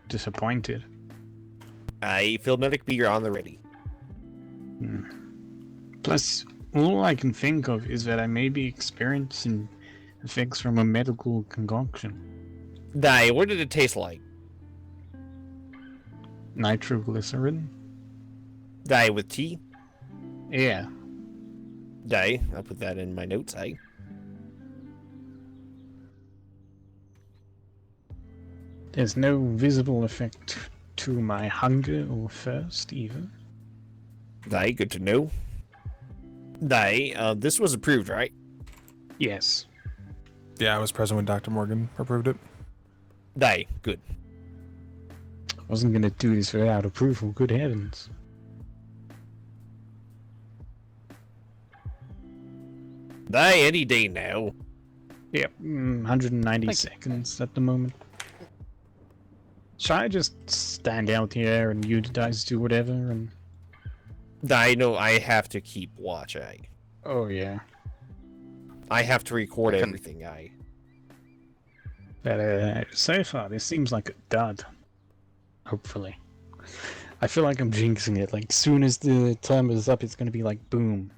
Speaker 2: disappointed.
Speaker 19: Field medic, be on the ready.
Speaker 2: Plus, all I can think of is that I may be experiencing effects from a medical concoction.
Speaker 19: What did it taste like?
Speaker 2: Nitroglycerin?
Speaker 19: With tea?
Speaker 2: Yeah.
Speaker 19: I'll put that in my notes,
Speaker 2: There's no visible effect to my hunger or thirst either.
Speaker 19: Good to know. This was approved, right?
Speaker 2: Yes.
Speaker 4: Yeah, I was present when Dr. Morgan approved it.
Speaker 19: Good.
Speaker 2: I wasn't gonna do this without approval, good heavens.
Speaker 19: Any day now.
Speaker 2: Yep, 190 seconds at the moment. Shall I just stand out here and you guys do whatever and...
Speaker 19: No, I have to keep watch,
Speaker 2: Oh, yeah.
Speaker 19: I have to record everything,
Speaker 2: But, so far, this seems like a dud. Hopefully. I feel like I'm jinxing it. Like, soon as the timer's up, it's gonna be like, boom.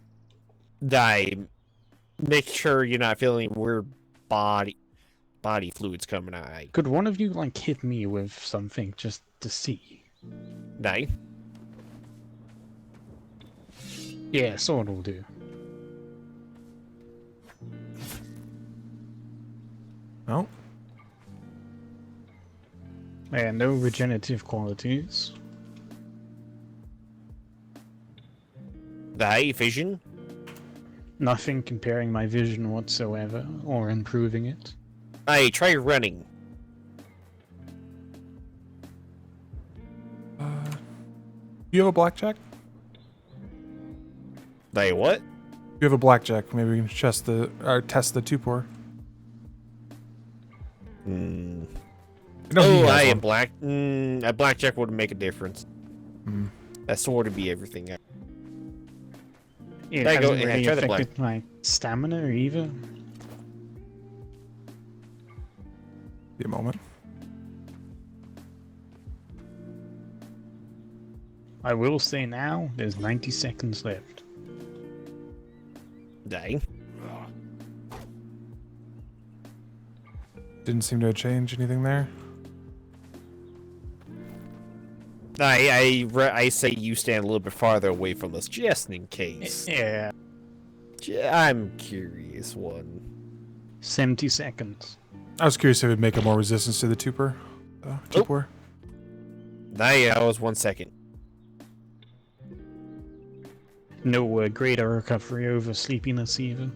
Speaker 19: Make sure you're not feeling weird body fluids coming out.
Speaker 2: Could one of you, like, hit me with something just to see? Yeah, sword will do.
Speaker 4: No.
Speaker 2: And no regenerative qualities.
Speaker 19: Vision?
Speaker 2: Nothing comparing my vision whatsoever, or improving it.
Speaker 19: Try running.
Speaker 4: You have a blackjack?
Speaker 19: What?
Speaker 4: You have a blackjack. Maybe we can test the 2-pour.
Speaker 19: I am black. A blackjack wouldn't make a difference. That sword would be everything.
Speaker 2: It hasn't really affected my stamina either.
Speaker 4: Be a moment.
Speaker 2: I will say now, there's 90 seconds left.
Speaker 4: Didn't seem to change anything there.
Speaker 19: I say you stand a little bit farther away from us, just in case.
Speaker 2: Yeah.
Speaker 19: I'm curious one.
Speaker 2: 70 seconds.
Speaker 4: I was curious if it would make it more resistance to the 2-pour. 2-pour.
Speaker 19: I was 1 second.
Speaker 2: No greater recovery over sleepiness even.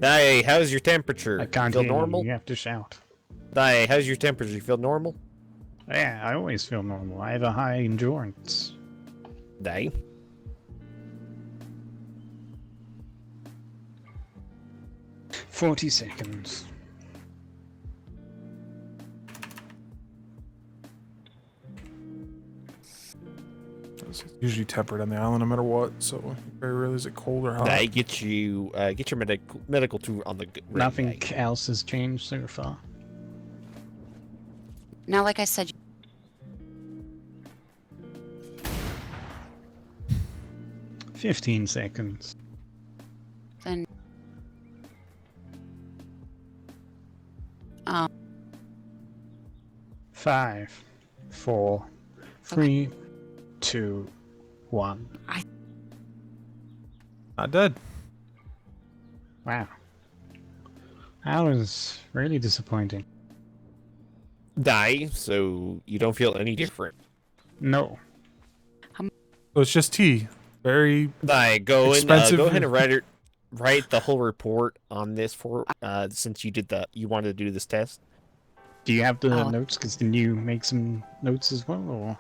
Speaker 19: How's your temperature?
Speaker 2: I can't
Speaker 19: feel
Speaker 2: hear
Speaker 19: normal?
Speaker 2: You have to shout.
Speaker 19: How's your temperature? You feel normal?
Speaker 2: Yeah, I always feel normal. I have a high endurance. 40 seconds.
Speaker 4: It's usually tempered on the island no matter what, so very rarely is it cold or hot.
Speaker 19: That get you get your medical tour on the
Speaker 2: Nothing else has changed so far.
Speaker 13: Now, like I said,
Speaker 2: 15 seconds.
Speaker 13: then
Speaker 2: 5, 4, 3, 2, 1.
Speaker 4: Not dead.
Speaker 2: Wow. That was really disappointing.
Speaker 19: Die, so you don't feel any different.
Speaker 2: No.
Speaker 4: So it's just tea. Very
Speaker 19: Die, go
Speaker 4: expensive.
Speaker 19: ahead and write the whole report on this for since you wanted to do this test.
Speaker 2: Do you have the notes? Because then you make some notes as well, or?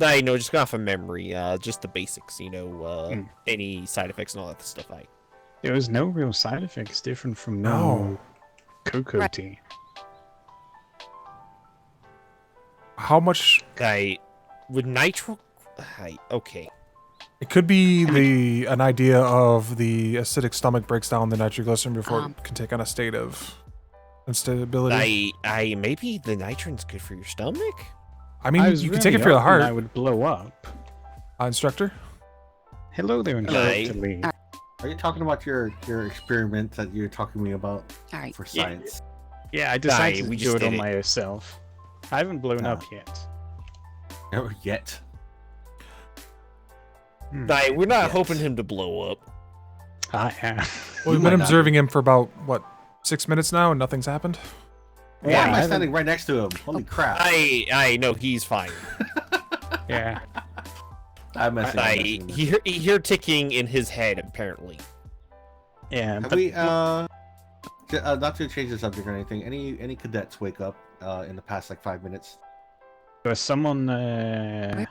Speaker 19: I know, just go off of memory, just the basics, any side effects and all that stuff.
Speaker 2: There was no real side effects different from no cocoa tea.
Speaker 4: How much?
Speaker 19: With nitro. Okay.
Speaker 4: It could be an idea of the acidic stomach breaks down the nitroglycerin before it can take on a state of instability.
Speaker 19: Maybe the nitron's good for your stomach.
Speaker 4: I mean, you can take it for the heart.
Speaker 2: I would blow up.
Speaker 4: Instructor?
Speaker 2: Hello there, Instructor Lee.
Speaker 20: Are you talking about your experiment that you're talking to me about for
Speaker 2: Yeah.
Speaker 20: science?
Speaker 2: Yeah, I decided
Speaker 20: we
Speaker 2: to
Speaker 20: just
Speaker 2: do it
Speaker 20: did
Speaker 2: on
Speaker 20: it.
Speaker 2: myself. I haven't blown up yet.
Speaker 20: Never yet.
Speaker 19: We're not hoping him to blow up.
Speaker 2: I am.
Speaker 4: Well, we've been observing him for about, 6 minutes now, and nothing's happened?
Speaker 20: Why am I standing right next to him? Holy crap.
Speaker 19: I know he's fine.
Speaker 2: Yeah.
Speaker 20: I'm messing.
Speaker 19: He heard ticking in his head, apparently.
Speaker 2: Yeah.
Speaker 20: Have we not to change the subject or anything? Any cadets wake up in the past 5 minutes?
Speaker 2: There was someone.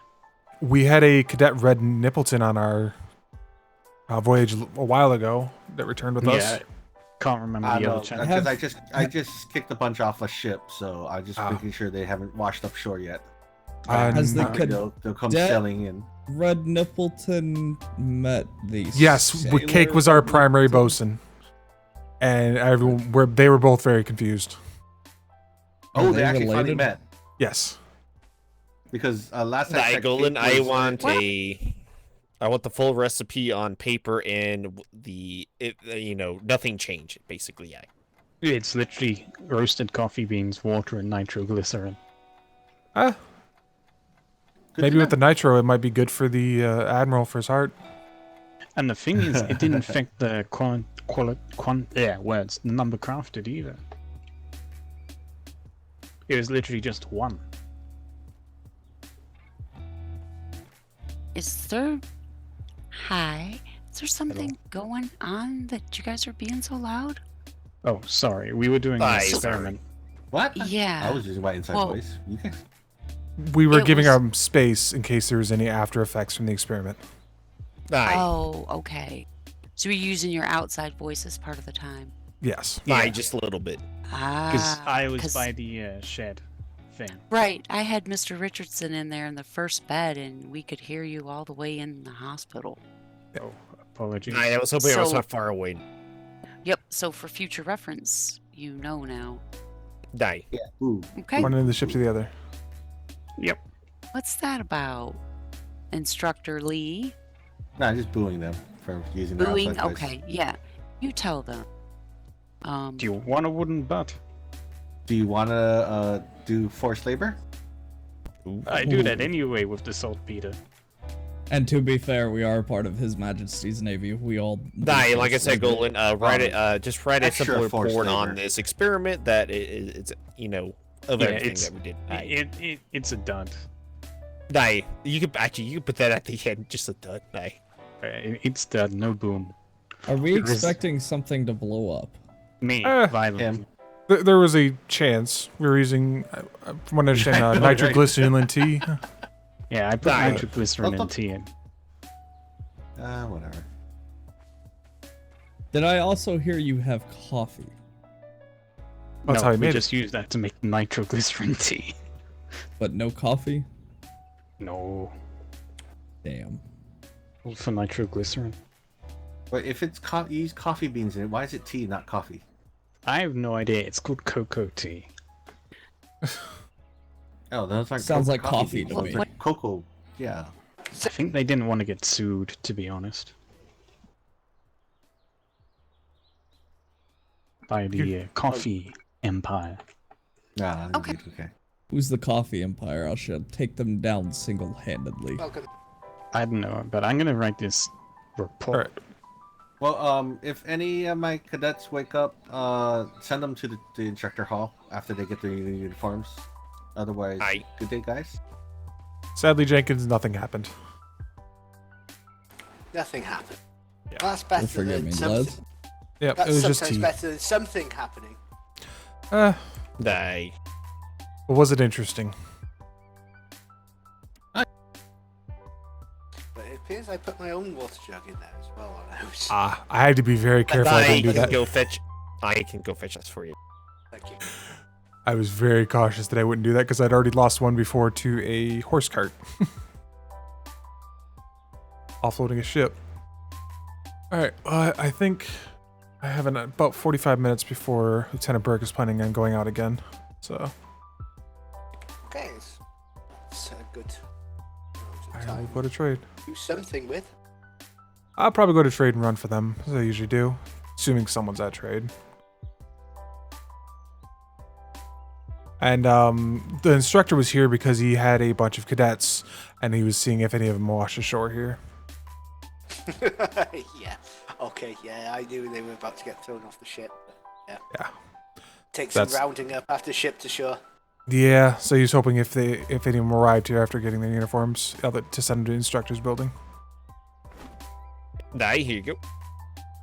Speaker 4: We had a cadet Red Nippleton on our voyage a while ago that returned with us.
Speaker 2: Can't remember the other channel.
Speaker 20: Because I just kicked a bunch off a ship, so I'm just making sure they haven't washed up shore yet.
Speaker 21: Has the
Speaker 20: they'll come sailing in.
Speaker 21: Red Nippleton met the
Speaker 4: Yes, Cake was our primary bosun. And they were both very confused.
Speaker 20: Oh, they actually finally met.
Speaker 4: Yes.
Speaker 20: Because last time
Speaker 19: Golden, I want the full recipe on paper and nothing changed, basically.
Speaker 2: It's literally roasted coffee beans, water, and nitroglycerin.
Speaker 4: Maybe with the nitro, it might be good for the Admiral for his heart.
Speaker 2: And the thing is, it didn't affect the number crafted either. It was literally just 1.
Speaker 13: is there something going on that you guys are being so loud?
Speaker 2: Oh, sorry. We were doing an experiment.
Speaker 20: What?
Speaker 13: Yeah.
Speaker 20: I was using my inside voice. You guys.
Speaker 4: We were giving our space in case there was any after effects from the experiment.
Speaker 13: Oh, okay. So you're using your outside voice as part of the time?
Speaker 4: Yes.
Speaker 19: Just a little bit.
Speaker 2: Because I was by the shed thing.
Speaker 13: Right. I had Mr. Richardson in there in the first bed, and we could hear you all the way in the hospital.
Speaker 2: Oh, apologies.
Speaker 19: I was hoping I was not far away.
Speaker 13: Yep. So for future reference, you know now.
Speaker 19: Die.
Speaker 20: Yeah. Ooh.
Speaker 13: Okay.
Speaker 4: One end of the ship to the other.
Speaker 2: Yep.
Speaker 13: What's that about, Instructor Lee?
Speaker 20: Nah, just booing them for using their
Speaker 13: Booing?
Speaker 20: outside voice.
Speaker 13: Okay. Yeah. You tell them.
Speaker 2: Do you want a wooden butt?
Speaker 20: Do you want to do forced labor?
Speaker 2: I do that anyway with the saltpeter.
Speaker 21: And to be fair, we are part of His Majesty's Navy. We all.
Speaker 19: Like I said, Golan, write a
Speaker 20: extra
Speaker 19: simple
Speaker 20: forced
Speaker 19: report on
Speaker 20: labor.
Speaker 19: this experiment that it's of everything that we did.
Speaker 2: It's a dud.
Speaker 19: Die. You could put that at the end. Just a dud. Die.
Speaker 2: It's dud. No boom.
Speaker 21: Are we expecting something to blow up?
Speaker 2: Me, violently.
Speaker 4: There was a chance. We were using, from what I understand, nitroglycerin in tea.
Speaker 2: Yeah, I put nitroglycerin in tea in.
Speaker 20: Whatever.
Speaker 21: Did I also hear you have coffee?
Speaker 4: That's
Speaker 2: no,
Speaker 4: how I
Speaker 2: we
Speaker 4: made
Speaker 2: just use that to make nitroglycerin tea.
Speaker 21: But no coffee?
Speaker 2: No.
Speaker 21: Damn.
Speaker 2: For nitroglycerin.
Speaker 20: But if it's you use coffee beans in it, why is it tea, not coffee?
Speaker 2: I have no idea. It's called cocoa tea.
Speaker 20: Oh, those aren't
Speaker 21: Sounds like
Speaker 20: coffee
Speaker 21: coffee
Speaker 20: beans.
Speaker 21: to
Speaker 20: Those
Speaker 21: me.
Speaker 20: are cocoa. Yeah.
Speaker 2: I think they didn't want to get sued, to be honest. By the coffee empire.
Speaker 20: Nah,
Speaker 13: Okay.
Speaker 20: okay.
Speaker 21: Who's the coffee empire? I should take them down single-handedly.
Speaker 10: Welcome.
Speaker 2: I don't know, but I'm gonna write this report.
Speaker 20: Well, if any of my cadets wake up, send them to the instructor hall after they get their uniforms. Otherwise, good day, guys.
Speaker 4: Sadly, Jenkins, nothing happened.
Speaker 10: Nothing happened. Yeah. That's better
Speaker 21: forgive
Speaker 10: than
Speaker 21: me,
Speaker 10: something.
Speaker 21: lads.
Speaker 4: Yep,
Speaker 10: That's
Speaker 4: it was just
Speaker 10: sometimes
Speaker 4: tea.
Speaker 10: better than something happening.
Speaker 19: Nay.
Speaker 4: But was it interesting?
Speaker 10: But it appears I put my own water jug in there as well.
Speaker 4: I had to be very careful I didn't do that.
Speaker 19: I can go fetch this for you.
Speaker 10: Thank you.
Speaker 4: I was very cautious that I wouldn't do that because I'd already lost one before to a horse cart. Offloading a ship. Alright, I think I have about 45 minutes before Lieutenant Burke is planning on going out again. So,
Speaker 10: Okay, it's good.
Speaker 4: I'll go to trade.
Speaker 10: Do something with.
Speaker 4: I'll probably go to trade and run for them, as I usually do. Assuming someone's at trade. And the instructor was here because he had a bunch of cadets, and he was seeing if any of them washed ashore here.
Speaker 10: Yeah. Okay, yeah, I knew they were about to get thrown off the ship. But yeah. Take some rounding up after ship to shore.
Speaker 4: Yeah, so he was hoping if any of them arrived here after getting their uniforms, to send them to the instructor's building.
Speaker 19: Nay, here you go.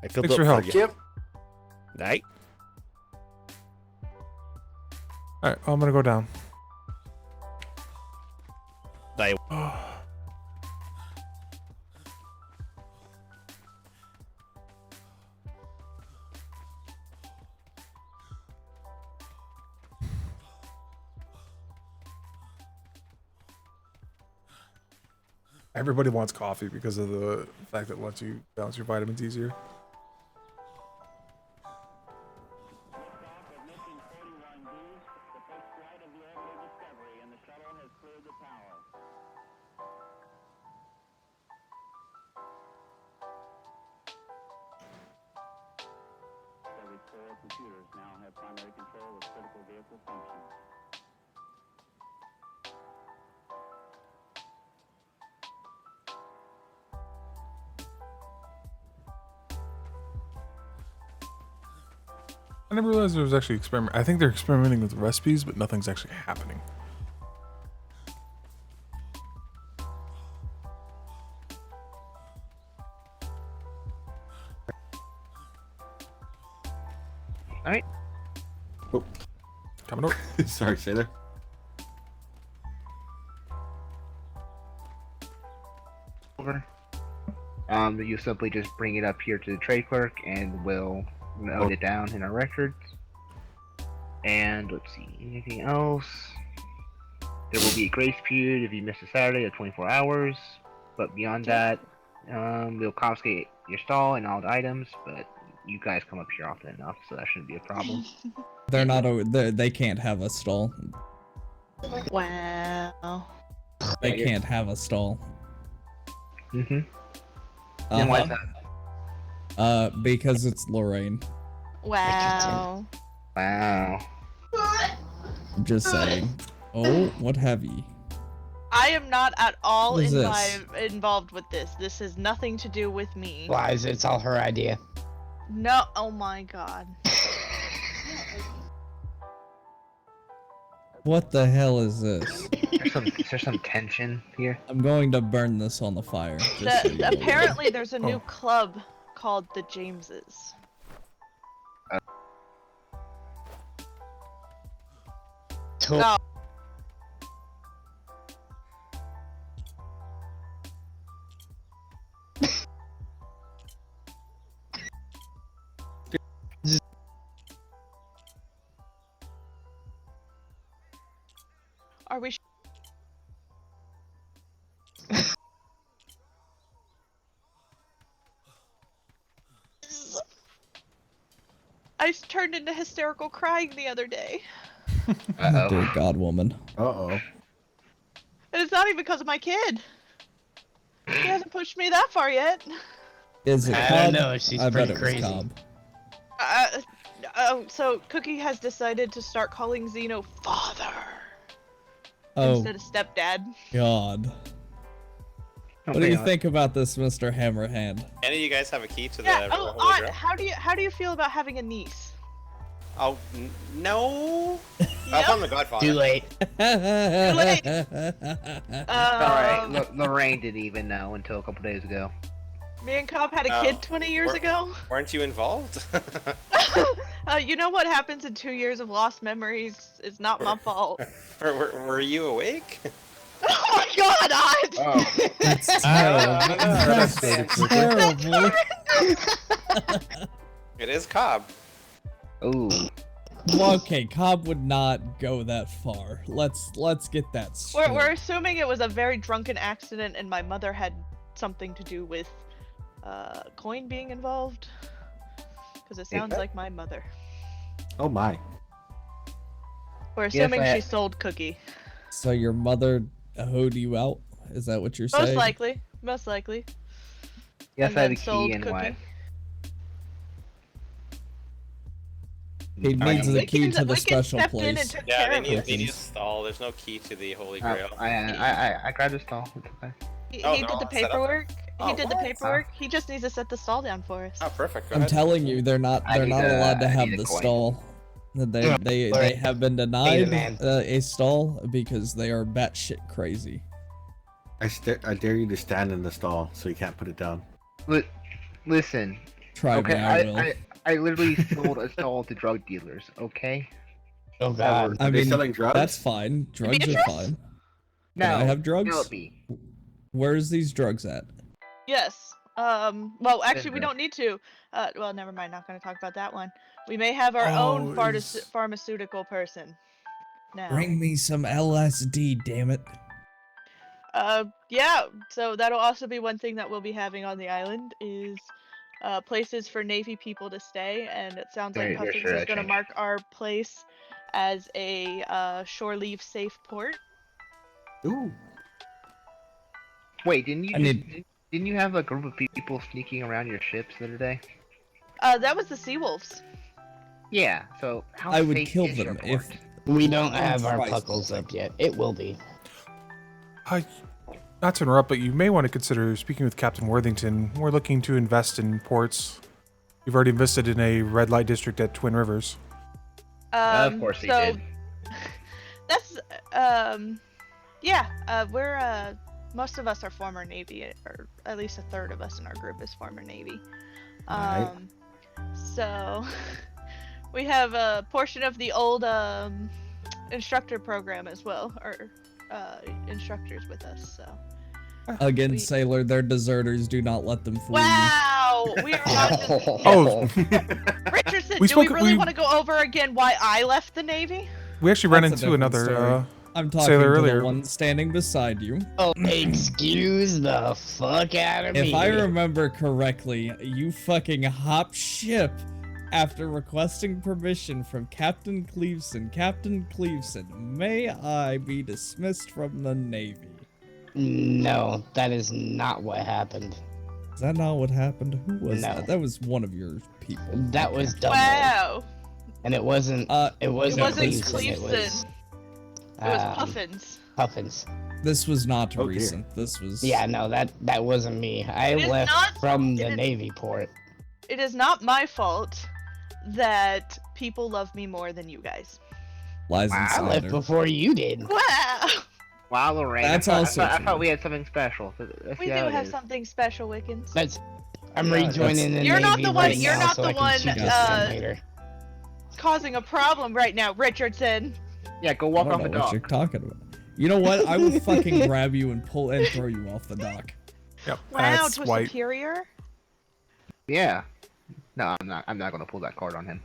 Speaker 19: I filled
Speaker 4: Thanks
Speaker 19: up
Speaker 4: for help.
Speaker 19: you. Nay.
Speaker 4: Alright, I'm gonna go down.
Speaker 19: Nay.
Speaker 4: Everybody wants coffee because of the fact that it lets you balance your vitamins easier.
Speaker 9: Computers now have primary control of critical vehicle functions.
Speaker 4: I never realized there was actually experiment. I think they're experimenting with recipes, but nothing's actually happening.
Speaker 3: Alright.
Speaker 20: Oh.
Speaker 4: Coming over.
Speaker 20: Sorry, Sailor.
Speaker 22: Over. You simply just bring it up here to the trade clerk and we'll note it down in our records. And let's see, anything else? There will be a grace period if you miss a Saturday of 24 hours. But beyond that, we'll confiscate your stall and all the items, but you guys come up here often enough, so that shouldn't be a problem.
Speaker 21: They're not. They can't have a stall.
Speaker 23: Wow.
Speaker 21: They can't have a stall.
Speaker 22: Mm-hmm. And why is that?
Speaker 21: Because it's Lorraine.
Speaker 23: Wow.
Speaker 22: Wow.
Speaker 21: I'm just saying. Oh, what have ye?
Speaker 23: I am not at all
Speaker 21: What is this?
Speaker 23: involved with this. This has nothing to do with me.
Speaker 24: Lies, it's all her idea.
Speaker 23: No, oh my god.
Speaker 21: What the hell is this?
Speaker 22: Is there some tension here?
Speaker 21: I'm going to burn this on the fire. just so you know.
Speaker 23: Apparently there's a new club called the Jameses. Oh. Are we? I turned into hysterical crying the other day.
Speaker 21: Dear God, woman.
Speaker 20: Uh-oh.
Speaker 23: And it's not even because of my kid. He hasn't pushed me that far yet.
Speaker 21: Is it
Speaker 1: I
Speaker 21: Cobb?
Speaker 1: don't know, she's
Speaker 21: I bet
Speaker 1: pretty
Speaker 21: it was
Speaker 1: crazy.
Speaker 21: Cobb.
Speaker 23: So Cookie has decided to start calling Xeno father
Speaker 21: Oh,
Speaker 23: instead of stepdad.
Speaker 21: God. What do you think about this, Mr. Hammerhand?
Speaker 19: Any of you guys have a key to the
Speaker 23: Yeah.
Speaker 19: Holy
Speaker 23: Aunt,
Speaker 19: Grail?
Speaker 23: how do you feel about having a niece?
Speaker 19: Oh, no. I'm the Godfather.
Speaker 1: Too late.
Speaker 23: late.
Speaker 22: Alright, Lorraine didn't even know until a couple days ago.
Speaker 23: Me and Cobb had a kid 20 years ago.
Speaker 19: Weren't you involved?
Speaker 23: You know what happens in 2 years of lost memories is not my fault.
Speaker 19: were you awake?
Speaker 23: Oh my God, Aunt!
Speaker 22: Oh.
Speaker 21: That's terrible. That's terrible.
Speaker 19: It is Cobb.
Speaker 22: Ooh.
Speaker 21: Well, okay, Cobb would not go that far. Let's get that straight.
Speaker 23: We're assuming it was a very drunken accident and my mother had something to do with coin being involved. Because it sounds like my mother.
Speaker 20: Oh my.
Speaker 23: We're assuming she sold Cookie.
Speaker 21: So your mother hoed you out? Is that what you're saying?
Speaker 23: Most likely. Most likely.
Speaker 22: Yes,
Speaker 23: And
Speaker 22: I had
Speaker 23: then
Speaker 22: a key
Speaker 23: sold
Speaker 22: and
Speaker 23: Cookie.
Speaker 22: what?
Speaker 21: He needs the key to the special place.
Speaker 19: Yeah, they need a stall. There's no key to the Holy Grail.
Speaker 22: I grabbed a stall. It's okay.
Speaker 23: He
Speaker 19: Oh,
Speaker 23: did
Speaker 19: they're
Speaker 23: the
Speaker 19: all set up.
Speaker 23: paperwork.
Speaker 19: Oh,
Speaker 23: He did the
Speaker 19: what?
Speaker 23: paperwork. He just needs to set the stall down for us.
Speaker 19: Oh, perfect. Go
Speaker 21: I'm
Speaker 19: ahead.
Speaker 21: telling you, they're not allowed to have the stall. They have been denied a stall because they are batshit crazy.
Speaker 20: I dare you to stand in the stall so you can't put it down.
Speaker 22: Listen.
Speaker 21: Try
Speaker 22: okay,
Speaker 21: me, I will.
Speaker 22: I literally sold a stall to drug dealers, okay?
Speaker 1: Oh God.
Speaker 21: I
Speaker 20: Are they
Speaker 21: mean,
Speaker 20: selling drugs?
Speaker 21: that's fine. Drugs are fine.
Speaker 22: No.
Speaker 21: Can I have drugs?
Speaker 22: Penelope.
Speaker 21: Where's these drugs at?
Speaker 23: Yes. Well, actually, we
Speaker 22: Business.
Speaker 23: don't need to. Well, never mind. Not going to talk about that one. We may have our
Speaker 21: Oh,
Speaker 23: own pharmaceutical person now.
Speaker 21: Bring me some LSD, damn it.
Speaker 23: Yeah. So that'll also be one thing that we'll be having on the island is places for Navy people to stay, and it sounds like Puffins is going to mark our place as a shore leave safe port.
Speaker 20: Ooh.
Speaker 22: Wait, didn't you have a group of people sneaking around your ships the other day?
Speaker 23: That was the Seawolves.
Speaker 22: Yeah, so how
Speaker 21: I would
Speaker 22: safe
Speaker 21: kill
Speaker 22: is your
Speaker 21: them
Speaker 22: port?
Speaker 21: if
Speaker 1: We don't have our
Speaker 21: Christ.
Speaker 1: puckles up yet. It will be.
Speaker 4: Not to interrupt, but you may want to consider speaking with Captain Worthington. We're looking to invest in ports. We've already invested in a red light district at Twin Rivers.
Speaker 22: Of course he did.
Speaker 23: That's yeah. We're most of us are former Navy, or at least a third of us in our group is former Navy.
Speaker 20: Right.
Speaker 23: So we have a portion of the old instructor program as well, or instructors with us. So
Speaker 21: Again, sailor, they're deserters. Do not let them fool
Speaker 23: wow, we are not just...
Speaker 4: Oh,
Speaker 23: Richardson,
Speaker 4: We
Speaker 23: do we
Speaker 4: spoke-
Speaker 23: really
Speaker 4: we-
Speaker 23: want to go over again why I left the Navy?
Speaker 4: we actually ran
Speaker 21: That's a
Speaker 4: into
Speaker 21: different
Speaker 4: another
Speaker 21: story. I'm talking
Speaker 4: sailor
Speaker 21: to
Speaker 4: earlier.
Speaker 21: the one standing beside you.
Speaker 1: Oh, excuse the fuck out of me.
Speaker 21: If I remember correctly, you fucking hop ship after requesting permission from Captain Cleveson. Captain Cleveson, may I be dismissed from the Navy?
Speaker 1: No, that is not what happened.
Speaker 21: Is that not what happened? Who was
Speaker 1: No.
Speaker 21: that? That was one of your people.
Speaker 1: That was double.
Speaker 23: Wow.
Speaker 1: And it wasn't. It wasn't Cleveson. It was.
Speaker 23: It was Puffins.
Speaker 1: Puffins.
Speaker 21: This was not
Speaker 1: dear.
Speaker 21: recent. This was.
Speaker 1: Yeah, no, that wasn't me. I
Speaker 23: It is
Speaker 1: left
Speaker 23: not-
Speaker 1: from the
Speaker 23: it is-
Speaker 1: Navy port.
Speaker 23: It is not my fault that people love me more than you guys.
Speaker 21: Lies and
Speaker 1: I left
Speaker 21: slander.
Speaker 1: before you did.
Speaker 23: Wow.
Speaker 22: Wow, Lorraine.
Speaker 21: That's
Speaker 22: I thought,
Speaker 21: also
Speaker 22: I thought
Speaker 21: true.
Speaker 22: we had something special. Let's
Speaker 23: We
Speaker 22: see
Speaker 23: do
Speaker 22: how it
Speaker 23: have
Speaker 22: is.
Speaker 23: something special, Wickens.
Speaker 1: That's. I'm
Speaker 22: Yeah,
Speaker 1: rejoining the
Speaker 23: You're
Speaker 1: Navy
Speaker 23: not the one.
Speaker 1: right
Speaker 23: You're
Speaker 1: now,
Speaker 23: not
Speaker 1: so
Speaker 23: the
Speaker 1: I can
Speaker 23: one
Speaker 1: shoot us later.
Speaker 23: causing a problem right now, Richardson.
Speaker 22: Yeah, go
Speaker 21: I
Speaker 22: walk
Speaker 21: don't
Speaker 22: off
Speaker 21: know
Speaker 22: the
Speaker 21: what
Speaker 22: dock.
Speaker 21: you're talking about. You know what? I would fucking grab you and pull and throw you off the dock.
Speaker 4: Yep.
Speaker 23: Wow, to a superior.
Speaker 22: Yeah. No, I'm not gonna pull that card on him.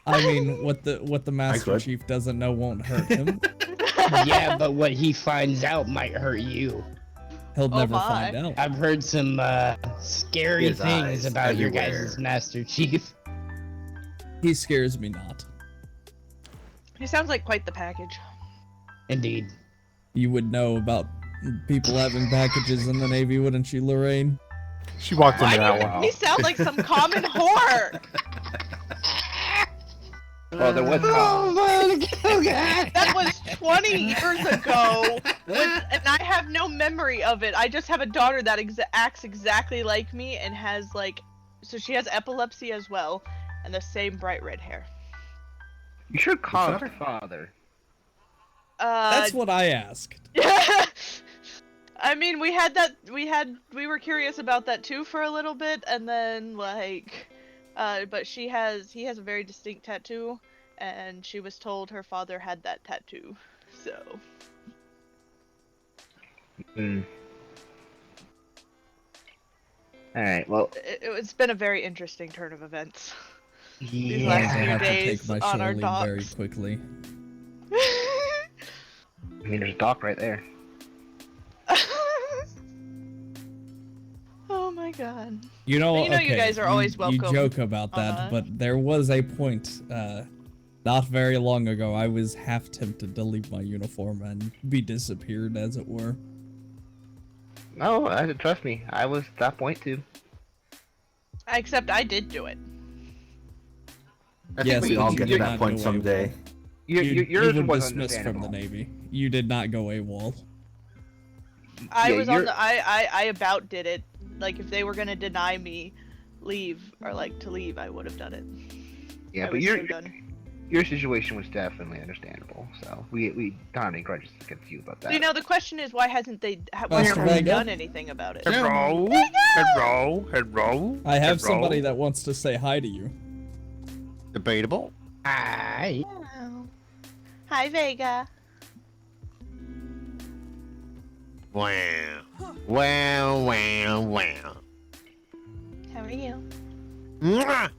Speaker 21: I mean, what the Master
Speaker 20: could.
Speaker 21: Chief doesn't know won't hurt him.
Speaker 1: Yeah, but what he finds out might hurt you.
Speaker 21: He'll
Speaker 23: Oh
Speaker 21: never
Speaker 23: my.
Speaker 21: find out.
Speaker 1: I've heard some scary
Speaker 20: His
Speaker 1: things
Speaker 20: eyes
Speaker 1: about your
Speaker 20: everywhere.
Speaker 1: guys' Master Chief.
Speaker 21: He scares me not.
Speaker 23: He sounds like quite the package.
Speaker 1: Indeed.
Speaker 21: You would know about people having packages in the Navy, wouldn't you, Lorraine?
Speaker 4: She walked into
Speaker 23: Why
Speaker 4: that
Speaker 23: do
Speaker 4: one.
Speaker 23: he sound like some common whore?
Speaker 22: Well, there was.
Speaker 23: That was 20 years ago, and I have no memory of it. I just have a daughter that acts exactly like me and has so she has epilepsy as well, and the same bright red hair.
Speaker 22: You should call her father.
Speaker 21: That's what I asked.
Speaker 23: I mean, we were curious about that too for a little bit, and then but he has a very distinct tattoo, and she was told her father had that tattoo, so.
Speaker 22: Alright, well.
Speaker 23: It's been a very interesting turn of events. These
Speaker 21: I
Speaker 23: last few
Speaker 21: have to
Speaker 23: days
Speaker 21: take my
Speaker 23: on our
Speaker 21: shore leave
Speaker 23: docks.
Speaker 21: very quickly.
Speaker 22: I mean, there's a dock right there.
Speaker 23: Oh my god.
Speaker 21: You know,
Speaker 23: okay, you guys are always welcome.
Speaker 21: You joke about that, but there was a point, not very long ago, I was half tempted to leave my uniform and be disappeared, as it were.
Speaker 22: No, trust me, I was at that point too.
Speaker 23: Except I did do it.
Speaker 20: I think we all get to that point someday.
Speaker 22: Yours
Speaker 21: were
Speaker 22: was
Speaker 21: dismissed from the
Speaker 22: understandable.
Speaker 21: Navy. You did not go AWOL.
Speaker 23: I was on the I about did it. Like if they were gonna deny me leave or to leave, I would have done it.
Speaker 22: Yeah, but your situation was definitely understandable. So we don't have any grudges against you about that.
Speaker 23: So, the question is why hasn't they done anything about it?
Speaker 15: Hello.
Speaker 21: I have somebody that wants to say hi to you.
Speaker 15: Debatable.
Speaker 1: Hi.
Speaker 23: Hello. Hi, Vega.
Speaker 19: Wow. Wow.
Speaker 23: How are you?
Speaker 19: Mwah!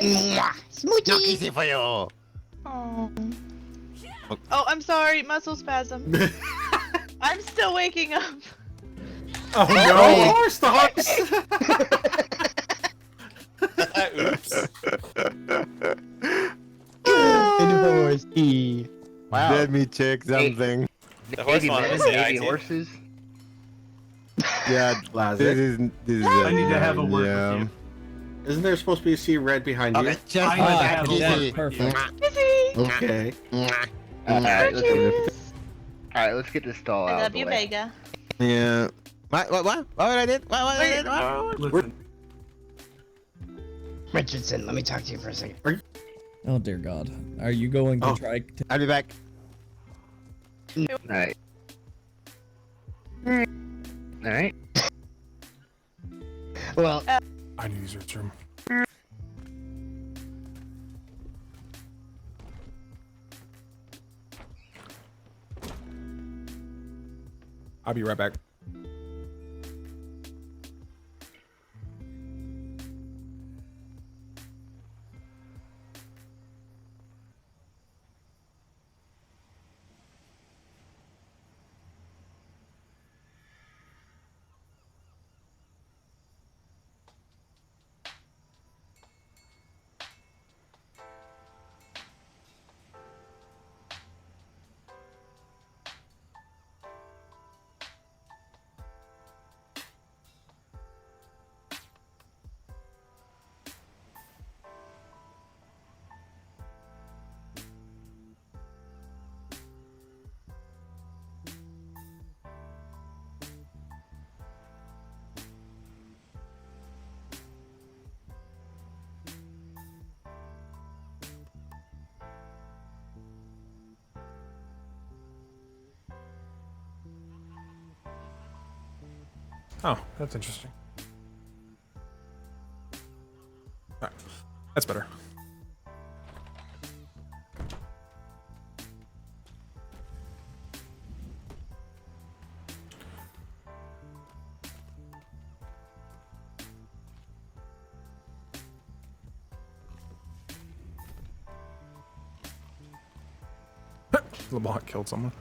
Speaker 1: Smoochie.
Speaker 19: No kissy for you.
Speaker 23: Oh, I'm sorry, muscle spasm. I'm still waking up.
Speaker 20: Oh no! Horse, the horse!
Speaker 1: Good horsey.
Speaker 22: Wow.
Speaker 15: Let me check something.
Speaker 22: The horse horses.
Speaker 15: Yeah, this is.
Speaker 18: I need to have a word with you.
Speaker 20: Isn't there supposed to be a sea red behind you?
Speaker 21: Perfect.
Speaker 20: Okay.
Speaker 22: Alright, let's get this stall out.
Speaker 23: I love
Speaker 22: of the
Speaker 23: you,
Speaker 22: way.
Speaker 23: Vega.
Speaker 15: Yeah. What I did? What I did?
Speaker 18: Listen,
Speaker 1: Richardson, let me talk to you for a second.
Speaker 21: Oh dear God. Are you going to try to...
Speaker 15: I'll be back.
Speaker 22: Alright. Alright.
Speaker 1: Well,
Speaker 4: I need to use your term. I'll be right back. Oh, that's interesting. Alright, that's better. Lamont killed someone.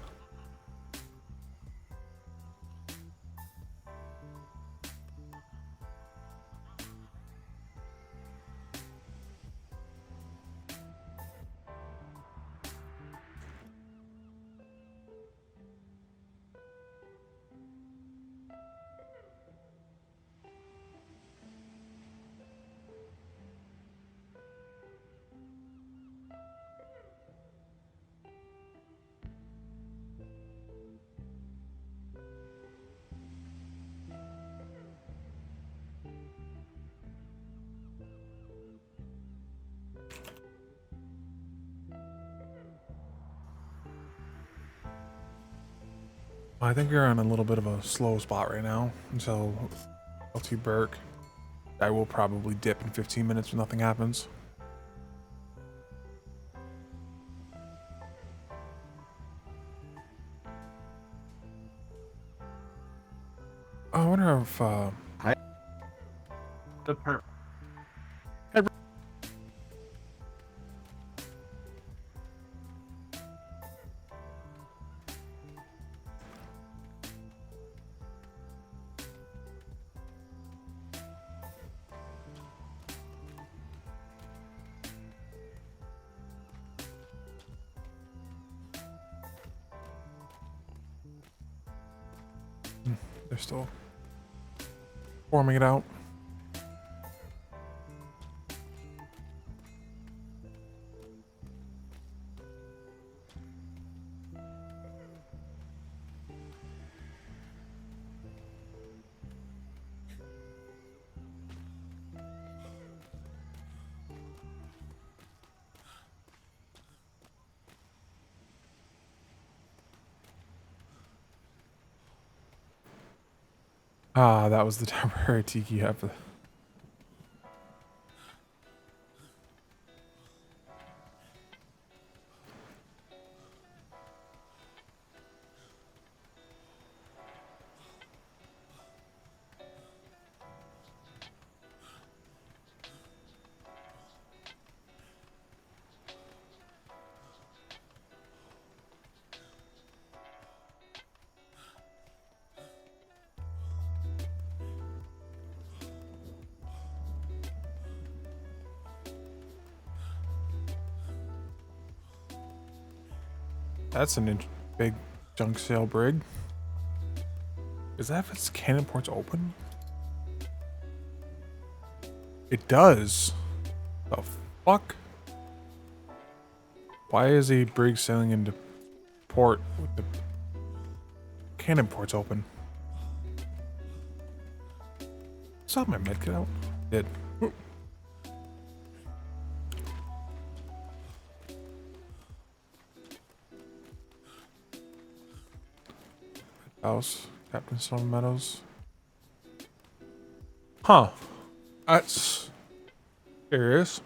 Speaker 4: I think you're on a little bit of a slow spot right now until LT Burke. I will probably dip in 15 minutes if nothing happens. I wonder if
Speaker 20: The perp.
Speaker 4: they're still forming it out. Ah, that was the temporary tiki hut. That's an big junk sale brig. Is that if its cannon port's open? It does. The fuck? Why is a brig sailing into port with the cannon ports open? Saw my medkit out. Did. House, Captain Stone Meadows. Huh. That's curious.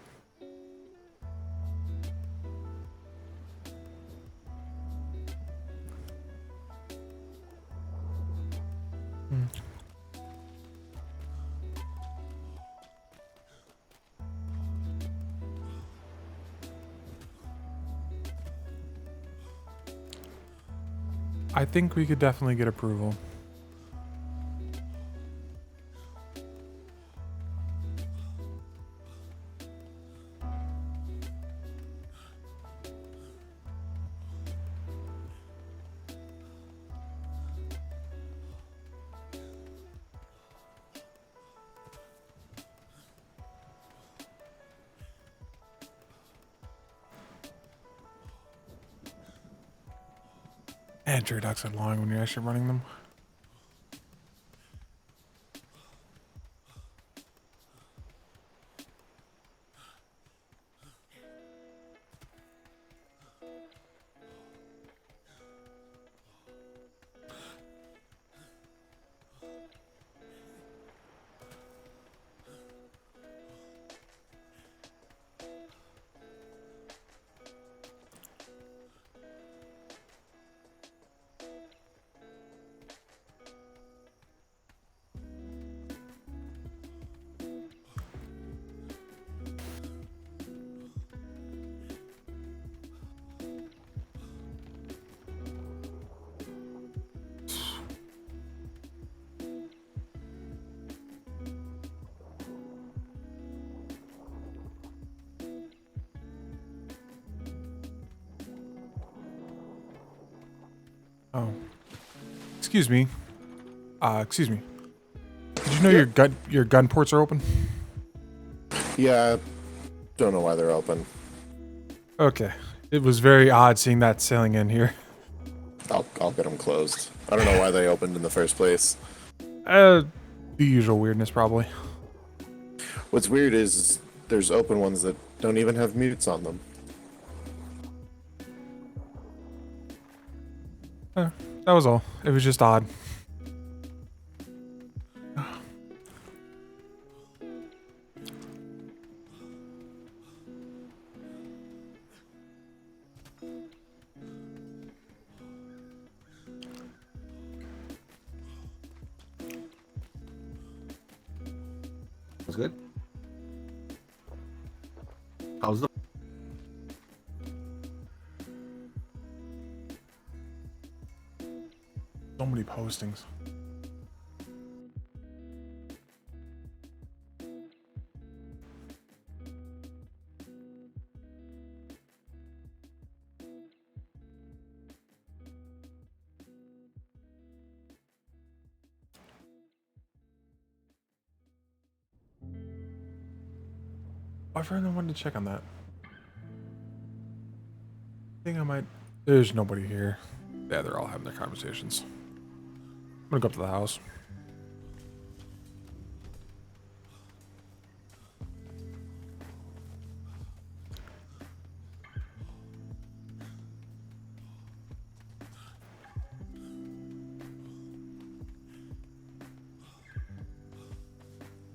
Speaker 4: I think we could definitely get approval. And trade ducks are long when you're actually running them. Oh. Excuse me. Excuse me. Did you know your gun ports are open?
Speaker 6: Yeah, don't know why they're open.
Speaker 4: Okay. It was very odd seeing that sailing in here.
Speaker 6: I'll get them closed. I don't know why they opened in the first place.
Speaker 4: The usual weirdness, probably.
Speaker 6: What's weird is there's open ones that don't even have mutes on them.
Speaker 4: That was all. It was just odd.
Speaker 20: Was good. How's the?
Speaker 4: So many postings. I've really wanted to check on that. I think I might. There's nobody here. Yeah, they're all having their conversations. I'm gonna go up to the house.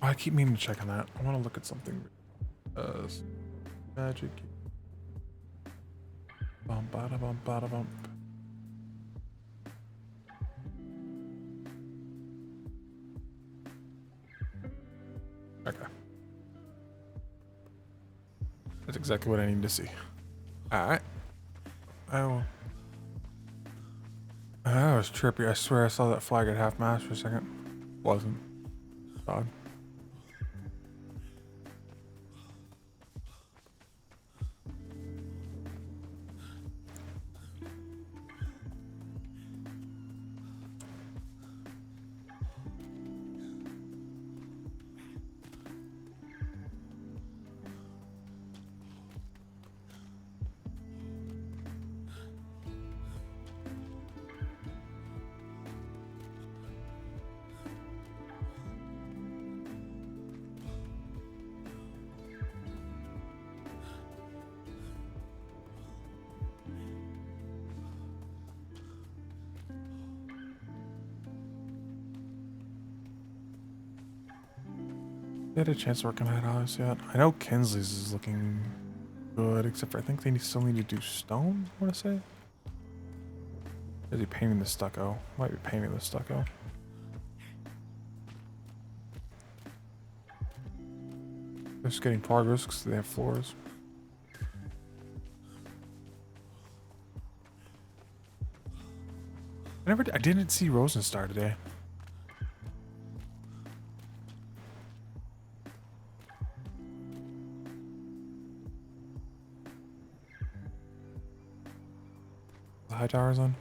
Speaker 4: Oh, I keep meaning to check on that. I want to look at something. Magic. Bum bada bum bada bum. Okay. That's exactly what I need to see. Alright. Oh. That was trippy. I swear I saw that flag at half mast for a second. Wasn't. Odd. They had a chance to work on that house yet. I know Kinsley's is looking good, except for I think they still need to do stone, I want to say. Is he painting the stucco? Might be painting the stucco. They're just getting progress because they have floors. I didn't see Rosenstar today. The high tower's on.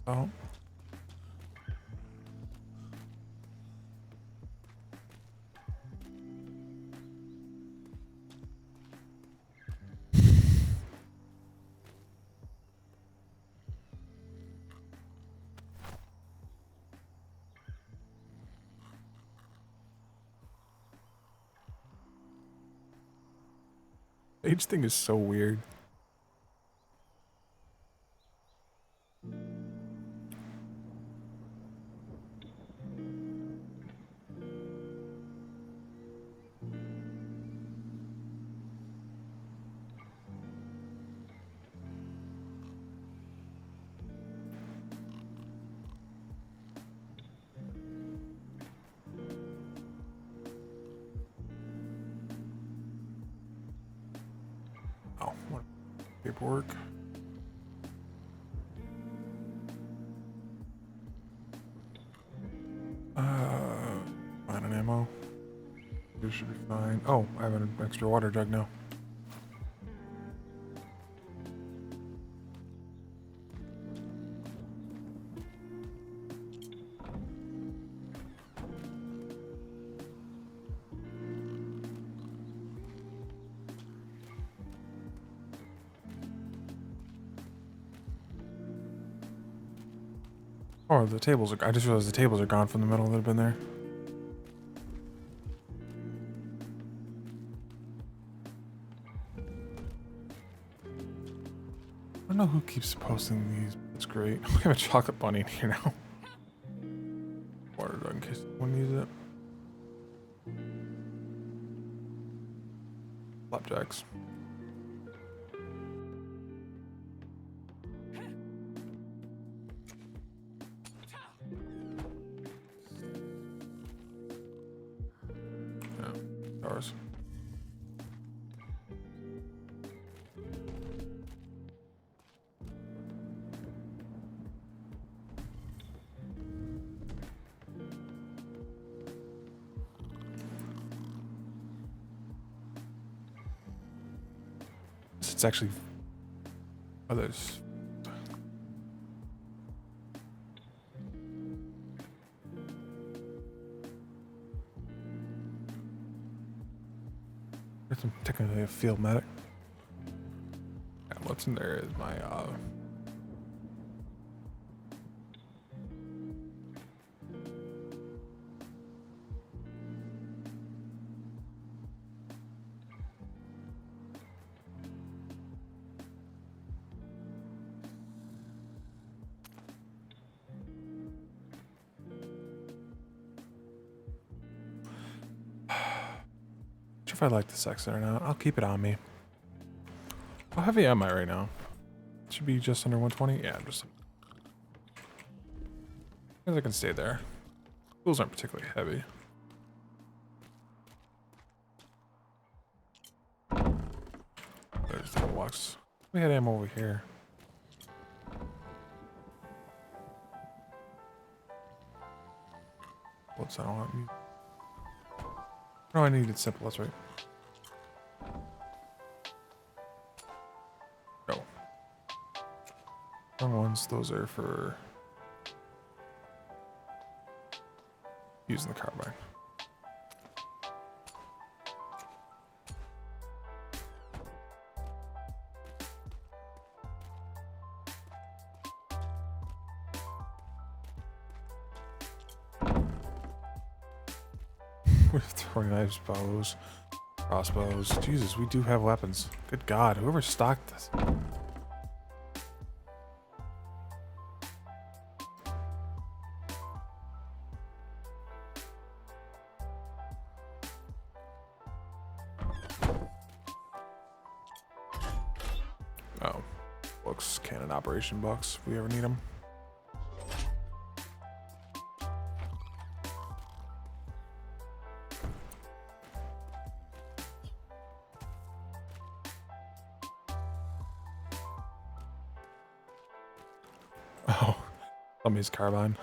Speaker 4: Oh. Age thing is so weird. Oh, what paperwork. Find an ammo. This should be fine. Oh, I have an extra water jug now. Oh, the tables are. I just realized the tables are gone from the middle that have been there. don't know who keeps posting these. It's great. We have a chocolate bunny in here now. Water jug in case someone needs it. Flapjacks. Yeah, stars. It's actually others. I'm technically a field medic. And what's in there is my if I like the section or not. I'll keep it on me. How heavy am I right now? Should be just under 120. Yeah, just. I think I can stay there. Tools aren't particularly heavy. There's the walks. We had ammo over here. Whoops, I don't want you. Oh, I needed simple, that's right. No. Wrong ones, those are for using the carbine. With throwing knives, bows, crossbows. Jesus, we do have weapons. Good God, whoever stocked this. Oh, books, cannon operation books, if we ever need them. Oh, somebody's carbine.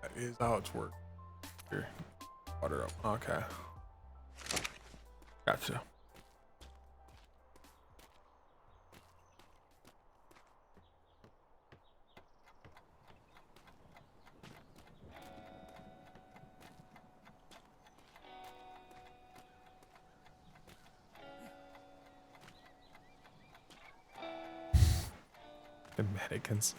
Speaker 4: That is how it's worked. Here. Water up. Okay. Gotcha. The mannequins.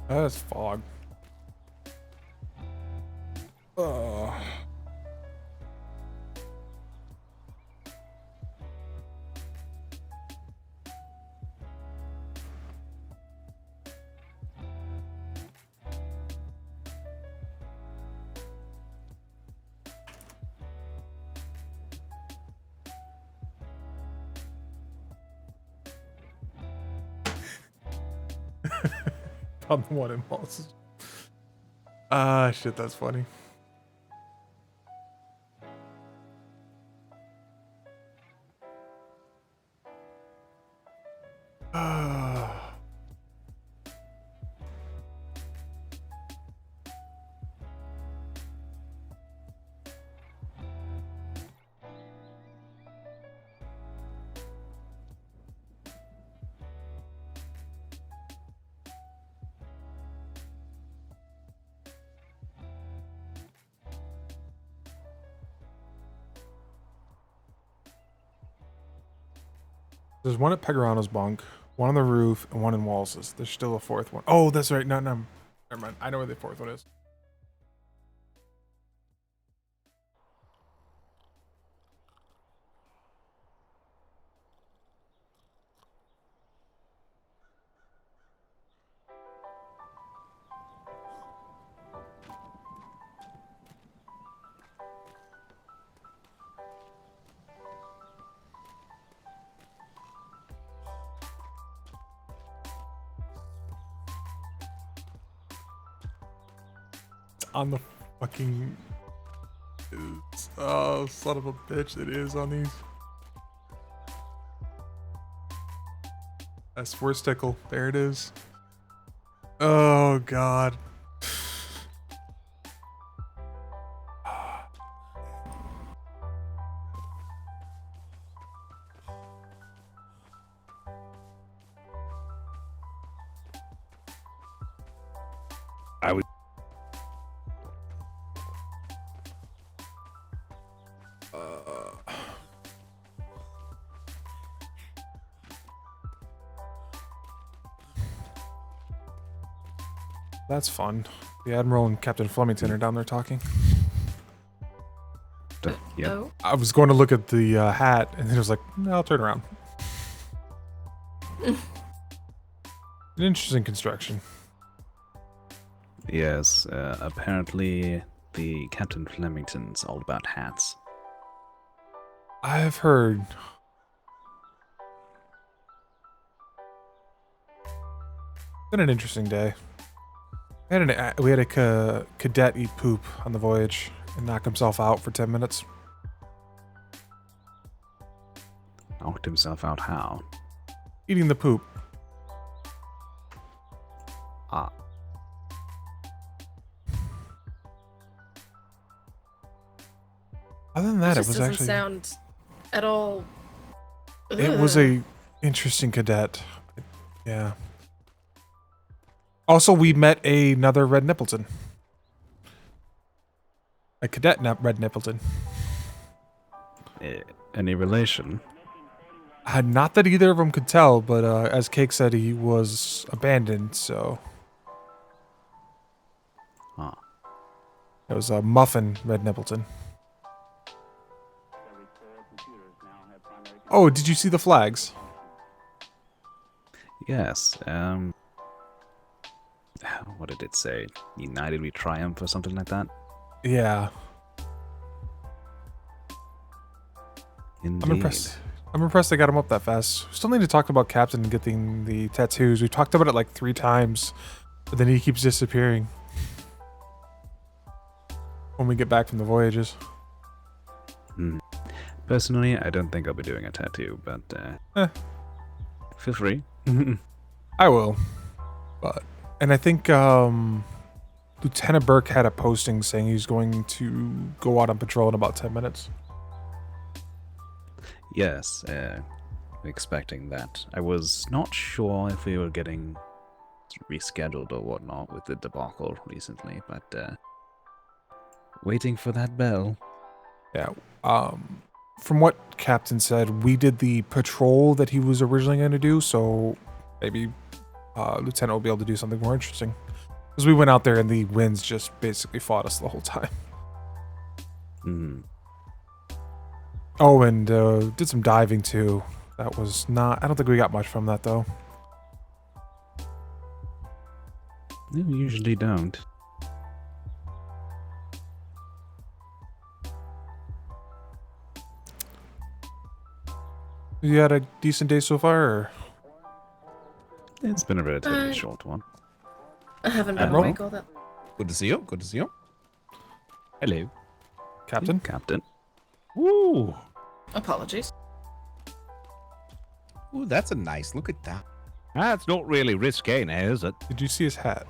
Speaker 4: That's fog. Oh. On the one in Wallace. Ah, shit, that's funny. There's one at Pegorano's bunk, one on the roof, and one in Wallace's. There's still a fourth one. Oh, that's right. No, never mind. I know where the fourth one is. On the fucking... Oh, son of a bitch, it is on these. That's worst tickle. There it is. Oh, God.
Speaker 16: I would.
Speaker 4: That's fun. The Admiral and Captain Flemington are down there talking.
Speaker 16: Yeah.
Speaker 8: Oh.
Speaker 4: I was going to look at the hat, and then it was like, no, I'll turn around. An interesting construction.
Speaker 16: Yes, apparently the Captain Flemington's all about hats.
Speaker 4: I've heard. Been an interesting day. We had a cadet eat poop on the voyage and knock himself out for 10 minutes.
Speaker 16: Knocked himself out how?
Speaker 4: Eating the poop.
Speaker 16: Ah.
Speaker 4: Other than that, it
Speaker 8: just
Speaker 4: was
Speaker 8: doesn't
Speaker 4: actually
Speaker 8: sound at all.
Speaker 4: It was a interesting cadet. Yeah. Also, we met another Red Nippleton. A cadet Red Nippleton.
Speaker 16: Any relation?
Speaker 4: Not that either of them could tell, but as Cake said, he was abandoned, so...
Speaker 16: Huh.
Speaker 4: It was a Muffin Red Nippleton. Oh, did you see the flags?
Speaker 16: Yes, what did it say? United we triumph or something like that?
Speaker 4: Yeah.
Speaker 16: Indeed.
Speaker 4: I'm impressed. I'm impressed they got him up that fast. We still need to talk about Captain getting the tattoos. We talked about it like 3 times, but then he keeps disappearing when we get back from the voyages.
Speaker 16: Personally, I don't think I'll be doing a tattoo, but feel free.
Speaker 4: I will. And I think Lieutenant Burke had a posting saying he's going to go out on patrol in about 10 minutes.
Speaker 16: Yes, expecting that. I was not sure if we were getting rescheduled or whatnot with the debacle recently, but waiting for that bell.
Speaker 4: Yeah. From what Captain said, we did the patrol that he was originally going to do, so maybe Lieutenant will be able to do something more interesting. Because we went out there and the winds just basically fought us the whole time. Oh, and did some diving too. That was not... I don't think we got much from that, though.
Speaker 16: We usually don't.
Speaker 4: You had a decent day so far, or?
Speaker 16: It's been a relatively short one.
Speaker 8: I haven't been
Speaker 15: Admiral?
Speaker 8: awake all that.
Speaker 15: Good to see you. Good to see you.
Speaker 2: Hello.
Speaker 4: Captain?
Speaker 16: Captain.
Speaker 15: Woo!
Speaker 8: Apologies.
Speaker 15: Ooh, that's a nice look at that.
Speaker 2: That's not really risque now, is it?
Speaker 4: Did you see his hat?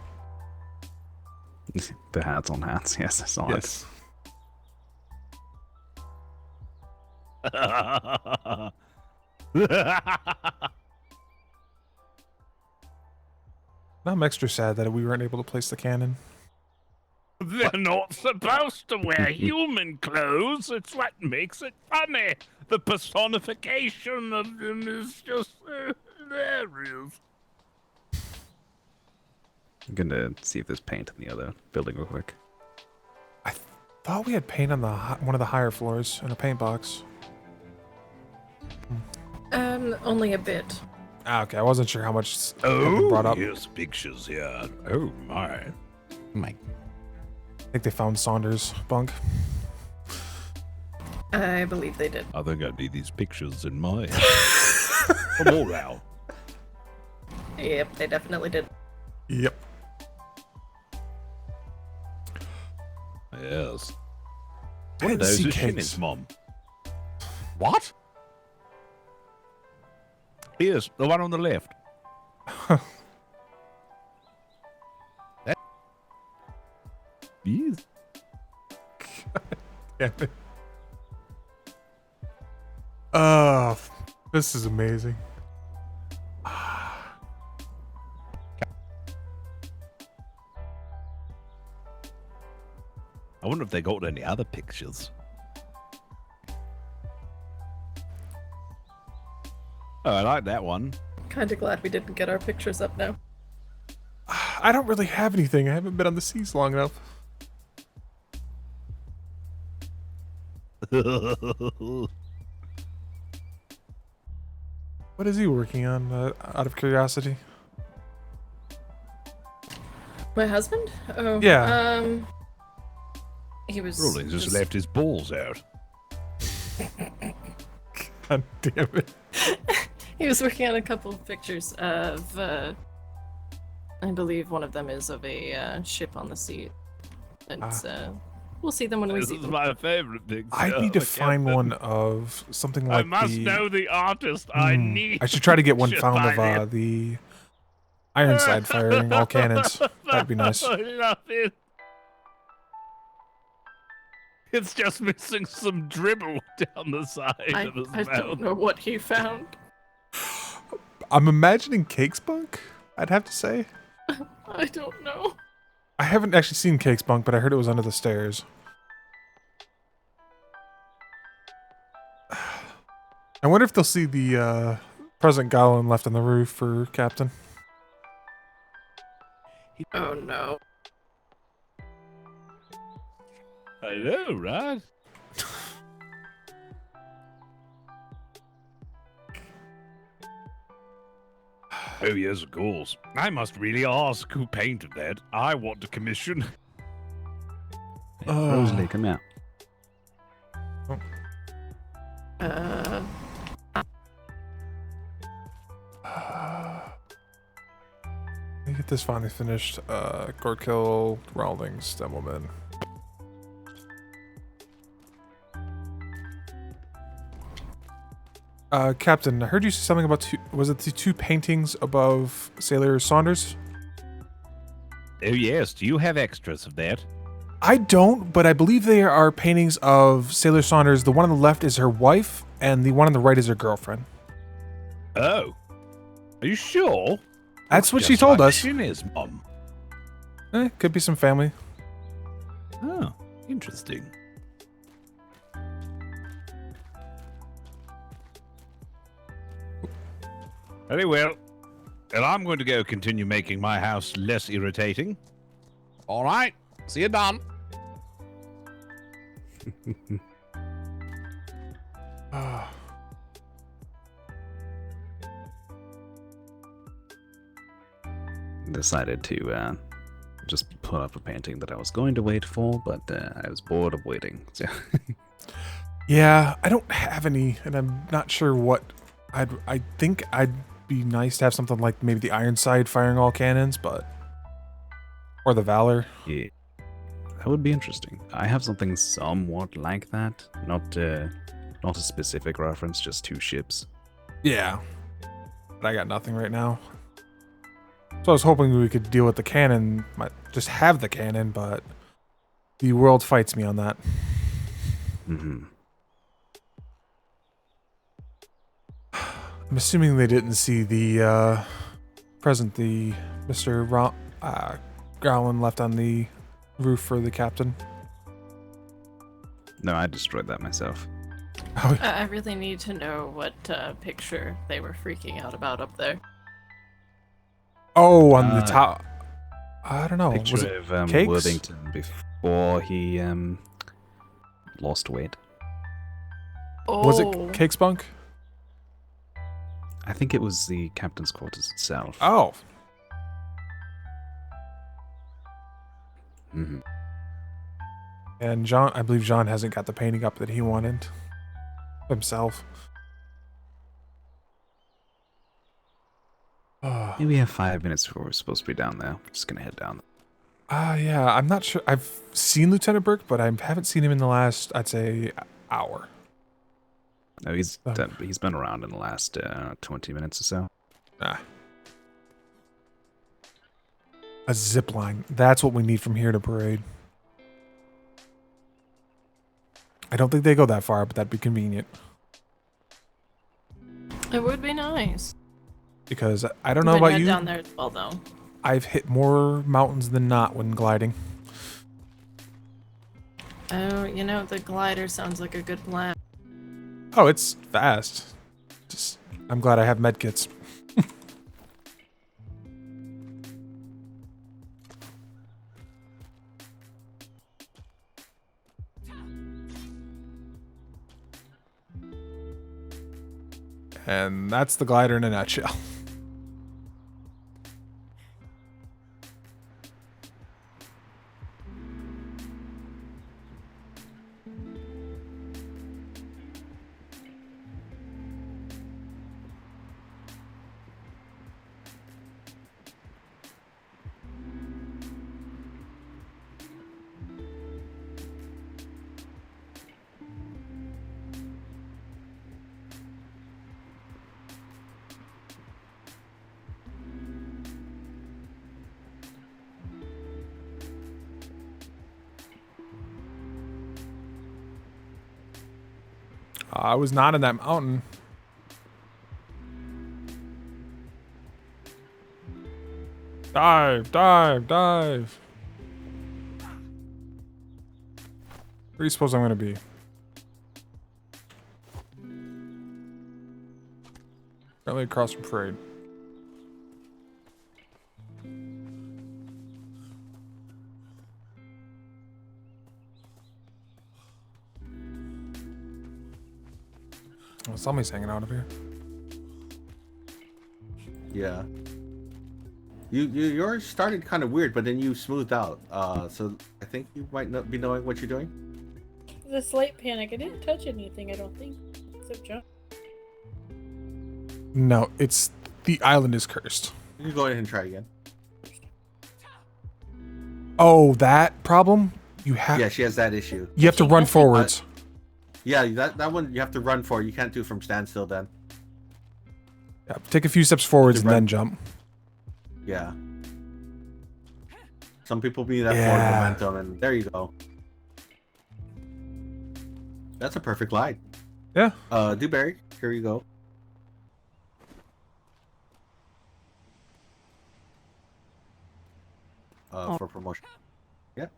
Speaker 16: The hats on hats, yes, I saw
Speaker 4: Yes. I'm extra sad that we weren't able to place the cannon.
Speaker 2: They're not supposed to wear human clothes. It's what makes it funny. The personification of them is just hilarious.
Speaker 16: I'm gonna see if there's paint in the other building real quick.
Speaker 4: Thought we had paint on the one of the higher floors in a paint box.
Speaker 8: Only a bit.
Speaker 4: Ah, okay. I wasn't sure how much had been brought up.
Speaker 2: Here's pictures here. Oh my.
Speaker 15: My.
Speaker 4: I think they found Saunders' bunk.
Speaker 8: I believe they did.
Speaker 2: I think I need these pictures in my Come on now.
Speaker 8: Yep, they definitely did.
Speaker 4: Yep.
Speaker 2: Yes.
Speaker 4: I
Speaker 2: One
Speaker 4: didn't
Speaker 2: of those
Speaker 4: see
Speaker 2: is
Speaker 4: cakes.
Speaker 2: Shinn's mom.
Speaker 15: What?
Speaker 2: Here's the one on the left.
Speaker 15: That-
Speaker 2: Yes.
Speaker 4: Damn it. Oh, this is amazing.
Speaker 2: I wonder if they got any other pictures. Oh, I like that one.
Speaker 8: Kinda glad we didn't get our pictures up now.
Speaker 4: I don't really have anything. I haven't been on the seas long enough. What is he working on, out of curiosity?
Speaker 8: My husband? Oh,
Speaker 4: Yeah.
Speaker 8: He was
Speaker 2: Rollins just left his balls out.
Speaker 4: God damn it.
Speaker 8: He was working on a couple of pictures of, I believe one of them is of a ship on the sea. And we'll see them when we
Speaker 2: This
Speaker 8: see
Speaker 2: is
Speaker 8: them.
Speaker 2: my favorite picture.
Speaker 4: I need to
Speaker 2: of
Speaker 4: find
Speaker 2: Captain.
Speaker 4: one of something like
Speaker 2: I must know the artist. I need.
Speaker 4: I should try to get one
Speaker 2: should
Speaker 4: found of
Speaker 2: find it.
Speaker 4: the Ironside firing all cannons. That'd be nice.
Speaker 2: I love it. It's just missing some dribble down the side of his
Speaker 8: I
Speaker 2: mouth.
Speaker 8: don't know what he found.
Speaker 4: I'm imagining Cake's bunk, I'd have to say.
Speaker 8: I don't know.
Speaker 4: I haven't actually seen Cake's bunk, but I heard it was under the stairs. I wonder if they'll see the present goblin left on the roof for Captain.
Speaker 8: Oh no.
Speaker 2: I know, right? Oh, yes, of course. I must really ask who painted that. I want a commission.
Speaker 16: Rosalie, come out.
Speaker 4: Let me get this finally finished. Gorkill, Rawlings, Demoman. Captain, I heard you say something about was it the two paintings above Sailor Saunders?
Speaker 2: Oh, yes. Do you have extras of that?
Speaker 4: I don't, but I believe they are paintings of Sailor Saunders. The one on the left is her wife, and the one on the right is her girlfriend.
Speaker 2: Oh. Are you sure?
Speaker 4: That's what
Speaker 2: Just
Speaker 4: she told
Speaker 2: like
Speaker 4: us.
Speaker 2: Shin's mom.
Speaker 4: Could be some family.
Speaker 2: Oh, interesting. Very well. And I'm going to go continue making my house less irritating.
Speaker 15: All right. See you, Don.
Speaker 16: Decided to just put up a painting that I was going to wait for, but I was bored of waiting. So
Speaker 4: Yeah, I don't have any, and I'm not sure what I think I'd be nice to have something like maybe the Ironside firing all cannons, but or the Valor.
Speaker 16: Yeah, that would be interesting. I have something somewhat like that, not a specific reference, just 2 ships.
Speaker 4: Yeah, but I got nothing right now. So I was hoping we could deal with the cannon, just have the cannon, but the world fights me on that.
Speaker 16: Mm-hmm.
Speaker 4: I'm assuming they didn't see the present the Mr. Growlin left on the roof for the captain.
Speaker 16: No, I destroyed that myself.
Speaker 8: I really need to know what picture they were freaking out about up there.
Speaker 4: Oh, on the top. I don't know.
Speaker 16: Picture
Speaker 4: Was it
Speaker 16: of
Speaker 4: cakes?
Speaker 16: Worthington before he lost weight.
Speaker 4: Was it Cake Spunk?
Speaker 16: I think it was the captain's quarters itself.
Speaker 4: Oh.
Speaker 16: Mm-hmm.
Speaker 4: And John, I believe John hasn't got the painting up that he wanted himself.
Speaker 16: Maybe we have 5 minutes before we're supposed to be down there. We're just gonna head down.
Speaker 4: Yeah, I'm not sure. I've seen Lieutenant Burke, but I haven't seen him in the last, I'd say, hour.
Speaker 16: No, he's been around in the last 20 minutes or so.
Speaker 4: A zip line. That's what we need from here to Parade. I don't think they go that far, but that'd be convenient.
Speaker 8: It would be nice.
Speaker 4: Because I don't know about you.
Speaker 8: Down there as well, though.
Speaker 4: I've hit more mountains than not when gliding.
Speaker 8: Oh, you know, the glider sounds like a good plan.
Speaker 4: Oh, it's fast. Just, I'm glad I have medkits. And that's the glider in a nutshell. I was not in that mountain. Dive, dive, dive. Where do you suppose I'm going to be? Currently across from Parade. Well, somebody's hanging out up here.
Speaker 20: Yeah. Yours started kind of weird, but then you smoothed out. So I think you might not be knowing what you're doing.
Speaker 11: The slight panic. I didn't touch anything, I don't think. Except jump.
Speaker 4: No, it's the island is cursed.
Speaker 20: You can go ahead and try again.
Speaker 4: Oh, that problem? You have.
Speaker 20: Yeah, she has that issue.
Speaker 4: You have to run forwards.
Speaker 20: Yeah, that one you have to run for. You can't do from standstill then.
Speaker 4: Yeah, take a few steps forwards and then jump.
Speaker 20: Yeah. Some people need that forward momentum, and there you go. That's a perfect glide.
Speaker 4: Yeah.
Speaker 20: Dewberry, here you go. For promotion. Yeah.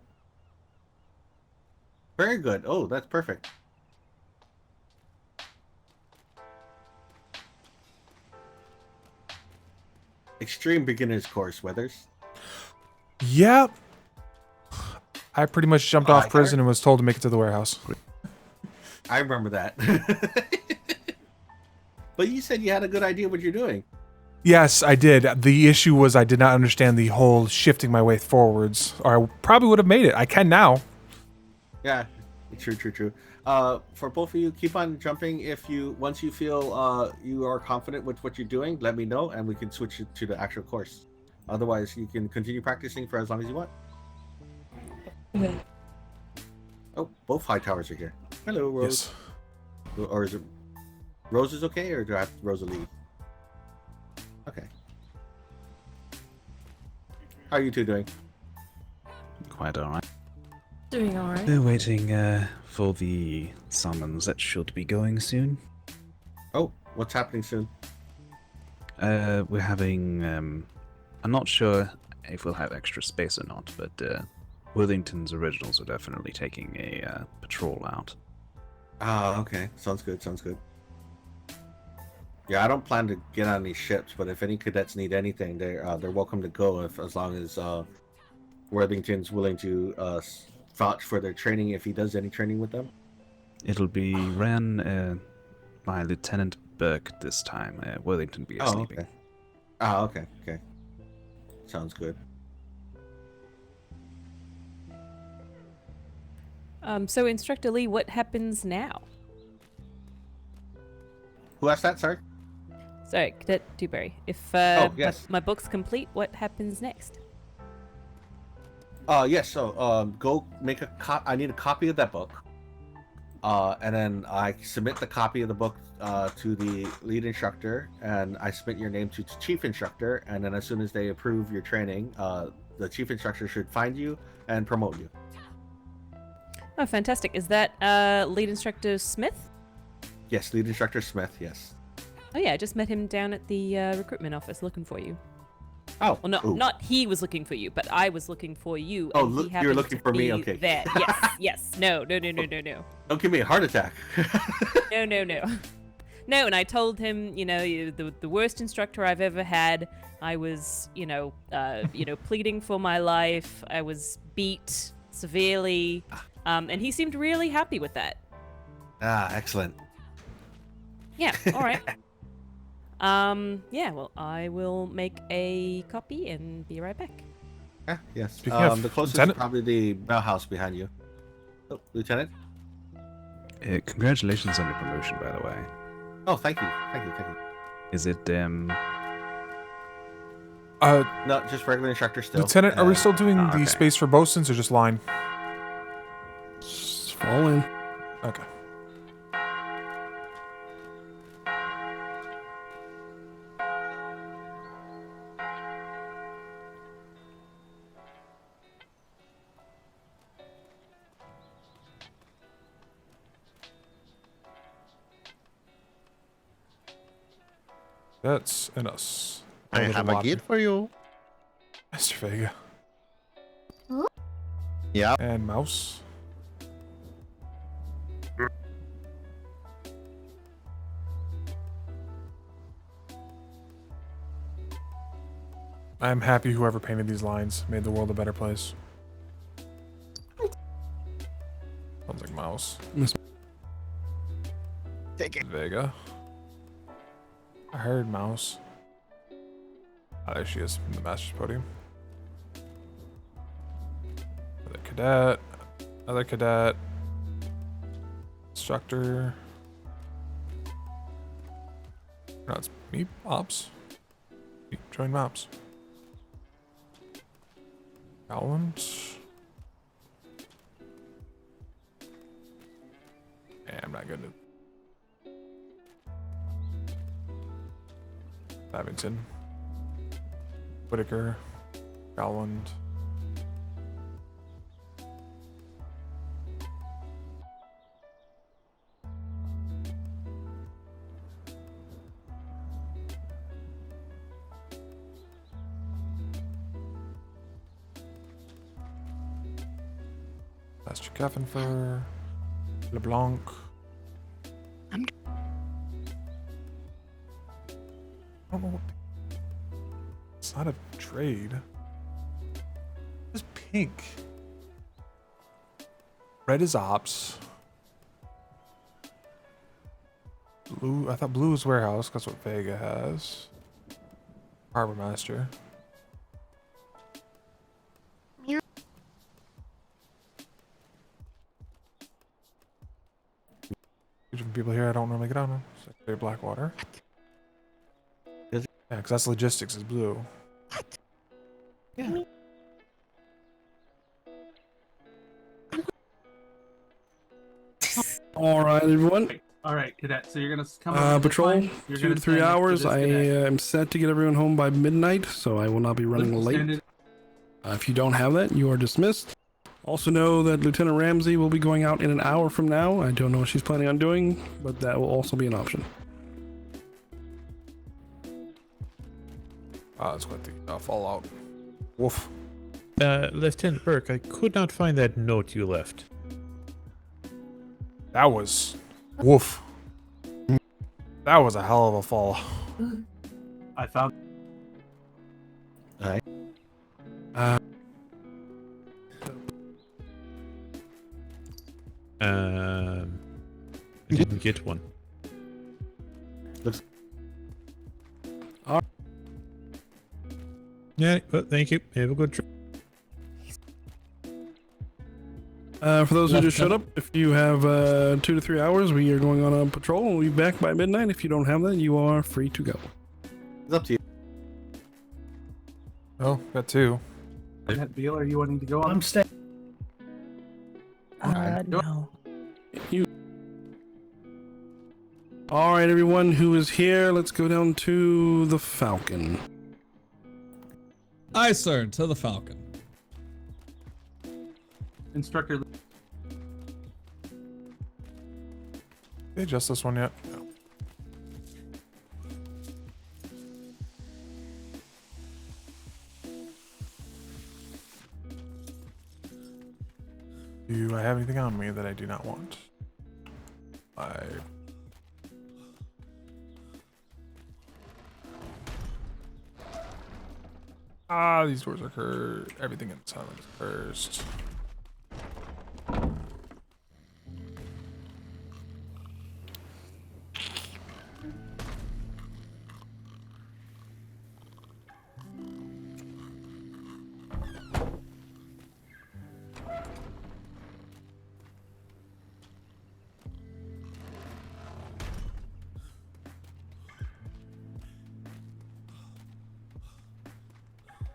Speaker 20: Very good. Oh, that's perfect. Extreme beginner's course, Weathers.
Speaker 4: Yep. I pretty much jumped off prison and was told to make it to the warehouse.
Speaker 20: I remember that. But you said you had a good idea what you're doing.
Speaker 4: Yes, I did. The issue was I did not understand the whole shifting my way forwards, or I probably would have made it. I can now.
Speaker 20: Yeah. True. For both of you, keep on jumping. Once you feel you are confident with what you're doing, let me know, and we can switch it to the actual course. Otherwise, you can continue practicing for as long as you want.
Speaker 11: Okay.
Speaker 20: Oh, both high towers are here. Hello, Rose. Yes. Or is it Rose is okay, or do I have Rosa leave? Okay. How are you two doing?
Speaker 16: Quite alright.
Speaker 8: Doing alright.
Speaker 16: We're waiting for the summons that should be going soon.
Speaker 20: Oh, what's happening soon?
Speaker 16: We're having, I'm not sure if we'll have extra space or not, but Worthington's Originals are definitely taking a patrol out.
Speaker 20: Ah, okay. Sounds good. Yeah, I don't plan to get on any ships, but if any cadets need anything, they're welcome to go as long as Worthington's willing to vouch for their training if he does any training with them.
Speaker 16: It'll be ran by Lieutenant Burke this time. Worthington be sleeping.
Speaker 20: Okay. Ah, okay. Sounds good.
Speaker 7: So Instructor Lee, what happens now?
Speaker 20: Who asked that, sorry?
Speaker 7: Sorry, Cadet Dewberry. If
Speaker 20: yes.
Speaker 7: my book's complete, what happens next?
Speaker 20: Yes, so go make I need a copy of that book. And then I submit the copy of the book to the lead instructor, and I submit your name to the chief instructor, and then as soon as they approve your training, the chief instructor should find you and promote you.
Speaker 7: Oh, fantastic. Is that lead instructor Smith?
Speaker 20: Yes, lead instructor Smith, yes.
Speaker 7: Oh yeah, I just met him down at the recruitment office looking for you.
Speaker 20: Oh.
Speaker 7: Well, not he was looking for you, but I was looking for you.
Speaker 20: Oh,
Speaker 7: and he
Speaker 20: you were
Speaker 7: happened
Speaker 20: looking
Speaker 7: to
Speaker 20: for me?
Speaker 7: be
Speaker 20: Okay.
Speaker 7: There. Yes. No.
Speaker 20: Don't give me a heart attack.
Speaker 7: No. No, and I told him, the worst instructor I've ever had. I was, pleading for my life. I was beat severely, and he seemed really happy with that.
Speaker 20: Ah, excellent.
Speaker 7: Yeah, all right. Yeah, well, I will make a copy and be right back.
Speaker 20: Yes.
Speaker 4: Speaking of
Speaker 20: the closest
Speaker 4: Lieutenant?
Speaker 20: is probably the bell house behind you. Oh, Lieutenant?
Speaker 16: Congratulations on your promotion, by the way.
Speaker 20: Oh, thank you.
Speaker 16: Is it,
Speaker 20: No, just regular instructor still.
Speaker 4: Lieutenant, are we still doing the
Speaker 20: okay.
Speaker 4: space for bosuns or just line?
Speaker 12: Just fall in.
Speaker 4: Okay. That's in us.
Speaker 15: I have a gift for you.
Speaker 4: Mr. Vega.
Speaker 15: Yeah.
Speaker 4: And mouse. I'm happy whoever painted these lines made the world a better place. Sounds like mouse.
Speaker 15: Take it.
Speaker 4: Vega. I heard mouse. Oh, there she is in the master's podium. Another cadet. Another cadet. Instructor. No, it's me. Ops. Join maps. Balance. Yeah, I'm not good at Babington. Whitaker. Galland. Master Kefenfer. LeBlanc. I don't know what. It's not a trade. It's pink. Red is ops. Blue. I thought blue was warehouse. That's what Vega has. Harbor Master. people here I don't normally get on. Secretary Blackwater. Yeah, because that's logistics is blue.
Speaker 20: Yeah.
Speaker 5: All right, everyone.
Speaker 14: All right, cadet. So you're gonna come.
Speaker 5: Patrol,
Speaker 14: You're
Speaker 5: 2
Speaker 14: gonna
Speaker 5: to 3
Speaker 14: stand next to
Speaker 5: hours.
Speaker 14: this
Speaker 5: I
Speaker 14: cadet.
Speaker 5: am set to get everyone home by midnight, so I will not be running late.
Speaker 14: Stand in-
Speaker 5: If you don't have that, you are dismissed. Also know that Lieutenant Ramsey will be going out in an hour from now. I don't know what she's planning on doing, but that will also be an option.
Speaker 4: That's what the fallout. Woof.
Speaker 17: Lieutenant Burke, I could not find that note you left.
Speaker 4: That was woof. That was a hell of a fall.
Speaker 14: I found.
Speaker 20: Alright.
Speaker 17: I didn't get one. Yeah, but thank you. Have a good trip.
Speaker 5: For those who just showed up, if you have 2 to 3 hours, we are going on a patrol and we'll be back by midnight. If you don't have that, you are free to go.
Speaker 20: It's up to you.
Speaker 4: Oh, got 2.
Speaker 14: Beal, are you wanting to go on?
Speaker 11: I'm staying.
Speaker 14: No.
Speaker 5: You. All right, everyone who is here, let's go down to the Falcon.
Speaker 21: Aye, sir, to the Falcon.
Speaker 14: Instructor.
Speaker 4: They adjust this one yet? No. Do I have anything on me that I do not want? These doors are cursed. Everything inside is cursed.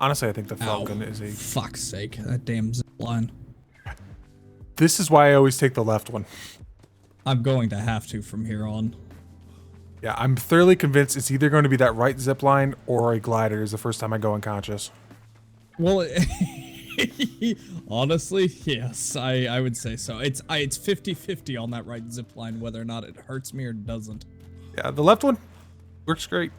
Speaker 4: Honestly, I think the Falcon is a...
Speaker 21: Fuck's sake, that damn zip line.
Speaker 4: This is why I always take the left one.
Speaker 21: I'm going to have to from here on.
Speaker 4: Yeah, I'm thoroughly convinced it's either going to be that right zip line or a glider is the first time I go unconscious.
Speaker 21: Well, honestly, yes, I would say so. It's 50-50 on that right zip line, whether or not it hurts me or doesn't.
Speaker 4: Yeah, the left one works great.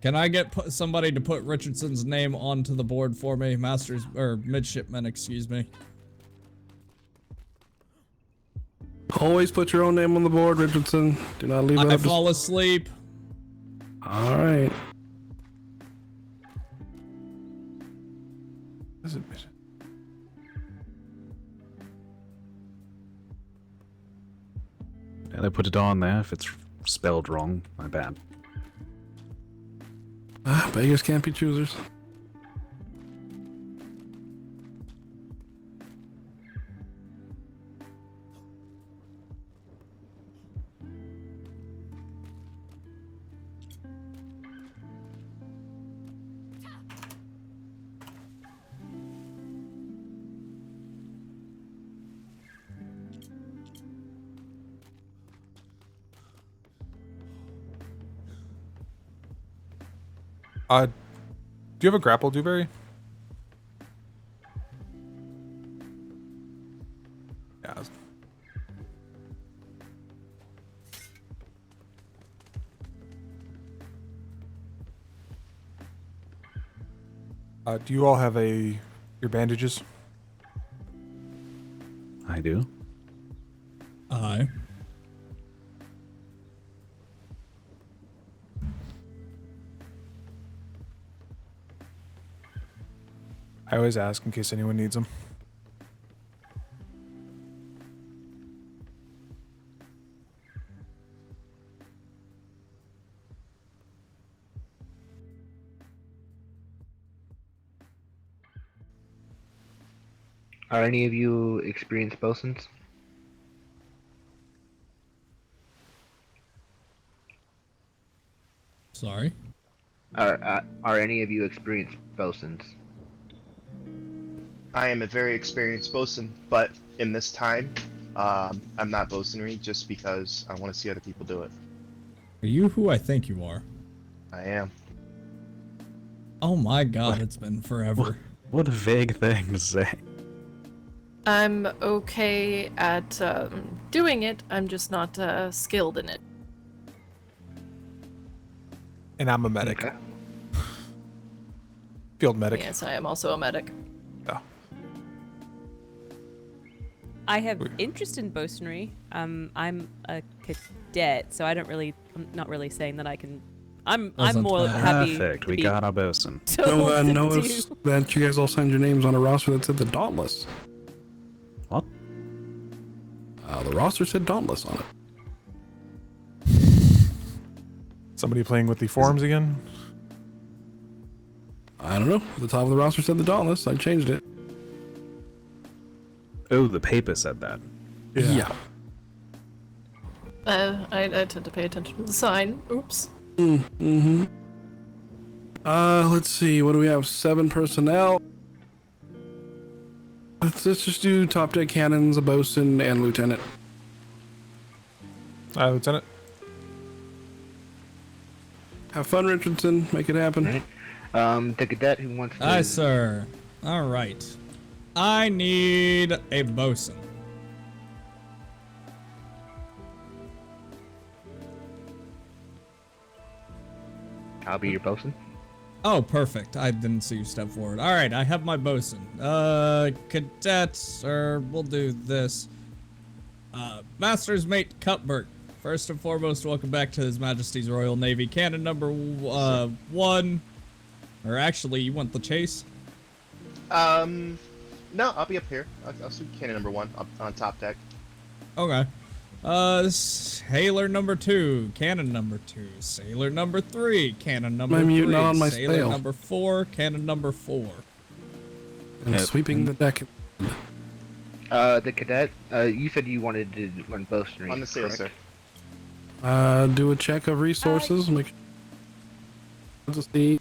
Speaker 21: Can I get somebody to put Richardson's name onto the board for me? Masters, or midshipman, excuse me.
Speaker 5: Always put your own name on the board, Richardson. Do not leave it
Speaker 21: I
Speaker 5: up.
Speaker 21: fall asleep.
Speaker 5: All right.
Speaker 16: Yeah, they put it on there. If it's spelled wrong, my bad.
Speaker 5: Beggars can't be choosers.
Speaker 4: Do you have a grapple, Dewberry? Yeah. Do you all have your bandages?
Speaker 16: I do.
Speaker 21: Aye.
Speaker 4: I always ask in case anyone needs them.
Speaker 22: Are any of you experienced bosuns?
Speaker 21: Sorry?
Speaker 22: Are any of you experienced bosuns?
Speaker 9: I am a very experienced bosun, but in this time, I'm not bosunry just because I want to see other people do it.
Speaker 21: Are you who I think you are?
Speaker 9: I am.
Speaker 21: Oh my god, it's been forever.
Speaker 16: What a vague thing to say.
Speaker 8: I'm okay at doing it. I'm just not skilled in it.
Speaker 4: And I'm a medic. Field medic.
Speaker 8: Yes, I am also a medic.
Speaker 4: Oh.
Speaker 7: I have interest in bosunry. I'm a cadet, so I'm not really saying that I can. I'm more happy.
Speaker 16: Perfect.
Speaker 7: to
Speaker 16: We
Speaker 7: be
Speaker 16: got our bosun.
Speaker 7: told
Speaker 5: I
Speaker 7: to
Speaker 5: noticed
Speaker 7: do-
Speaker 5: that you guys all signed your names on a roster that said the Dauntless.
Speaker 16: What?
Speaker 5: The roster said Dauntless on it.
Speaker 4: Somebody playing with the forums again?
Speaker 5: I don't know. The top of the roster said the Dauntless. I changed it.
Speaker 16: Oh, the paper said that.
Speaker 5: Yeah.
Speaker 8: I tend to pay attention to the sign. Oops.
Speaker 5: Mm-hmm. Let's see. What do we have? 7 personnel. Let's just do top deck cannons, a bosun, and lieutenant.
Speaker 4: Lieutenant.
Speaker 5: Have fun, Richardson. Make it happen.
Speaker 22: The cadet who wants to...
Speaker 21: Aye, sir. Alright. I need a bosun.
Speaker 22: I'll be your bosun.
Speaker 21: Oh, perfect. I didn't see you step forward. Alright, I have my bosun. Cadets, or we'll do this. Master's Mate Cuthbert. First and foremost, welcome back to His Majesty's Royal Navy. Cannon number 1. Or actually, you want the chase?
Speaker 9: No, I'll be up here. I'll see cannon number 1 up on top deck.
Speaker 21: Okay. Sailor number 2, cannon number 2, sailor number 3, cannon number
Speaker 5: Am I
Speaker 21: 3,
Speaker 5: muting on my
Speaker 21: sailor
Speaker 5: sail?
Speaker 21: number 4, cannon number 4.
Speaker 5: And sweeping the deck.
Speaker 22: The cadet, you said you wanted to run bosunry.
Speaker 9: On the sail,
Speaker 22: correct?
Speaker 9: sir.
Speaker 5: Do a check of resources. Make just see.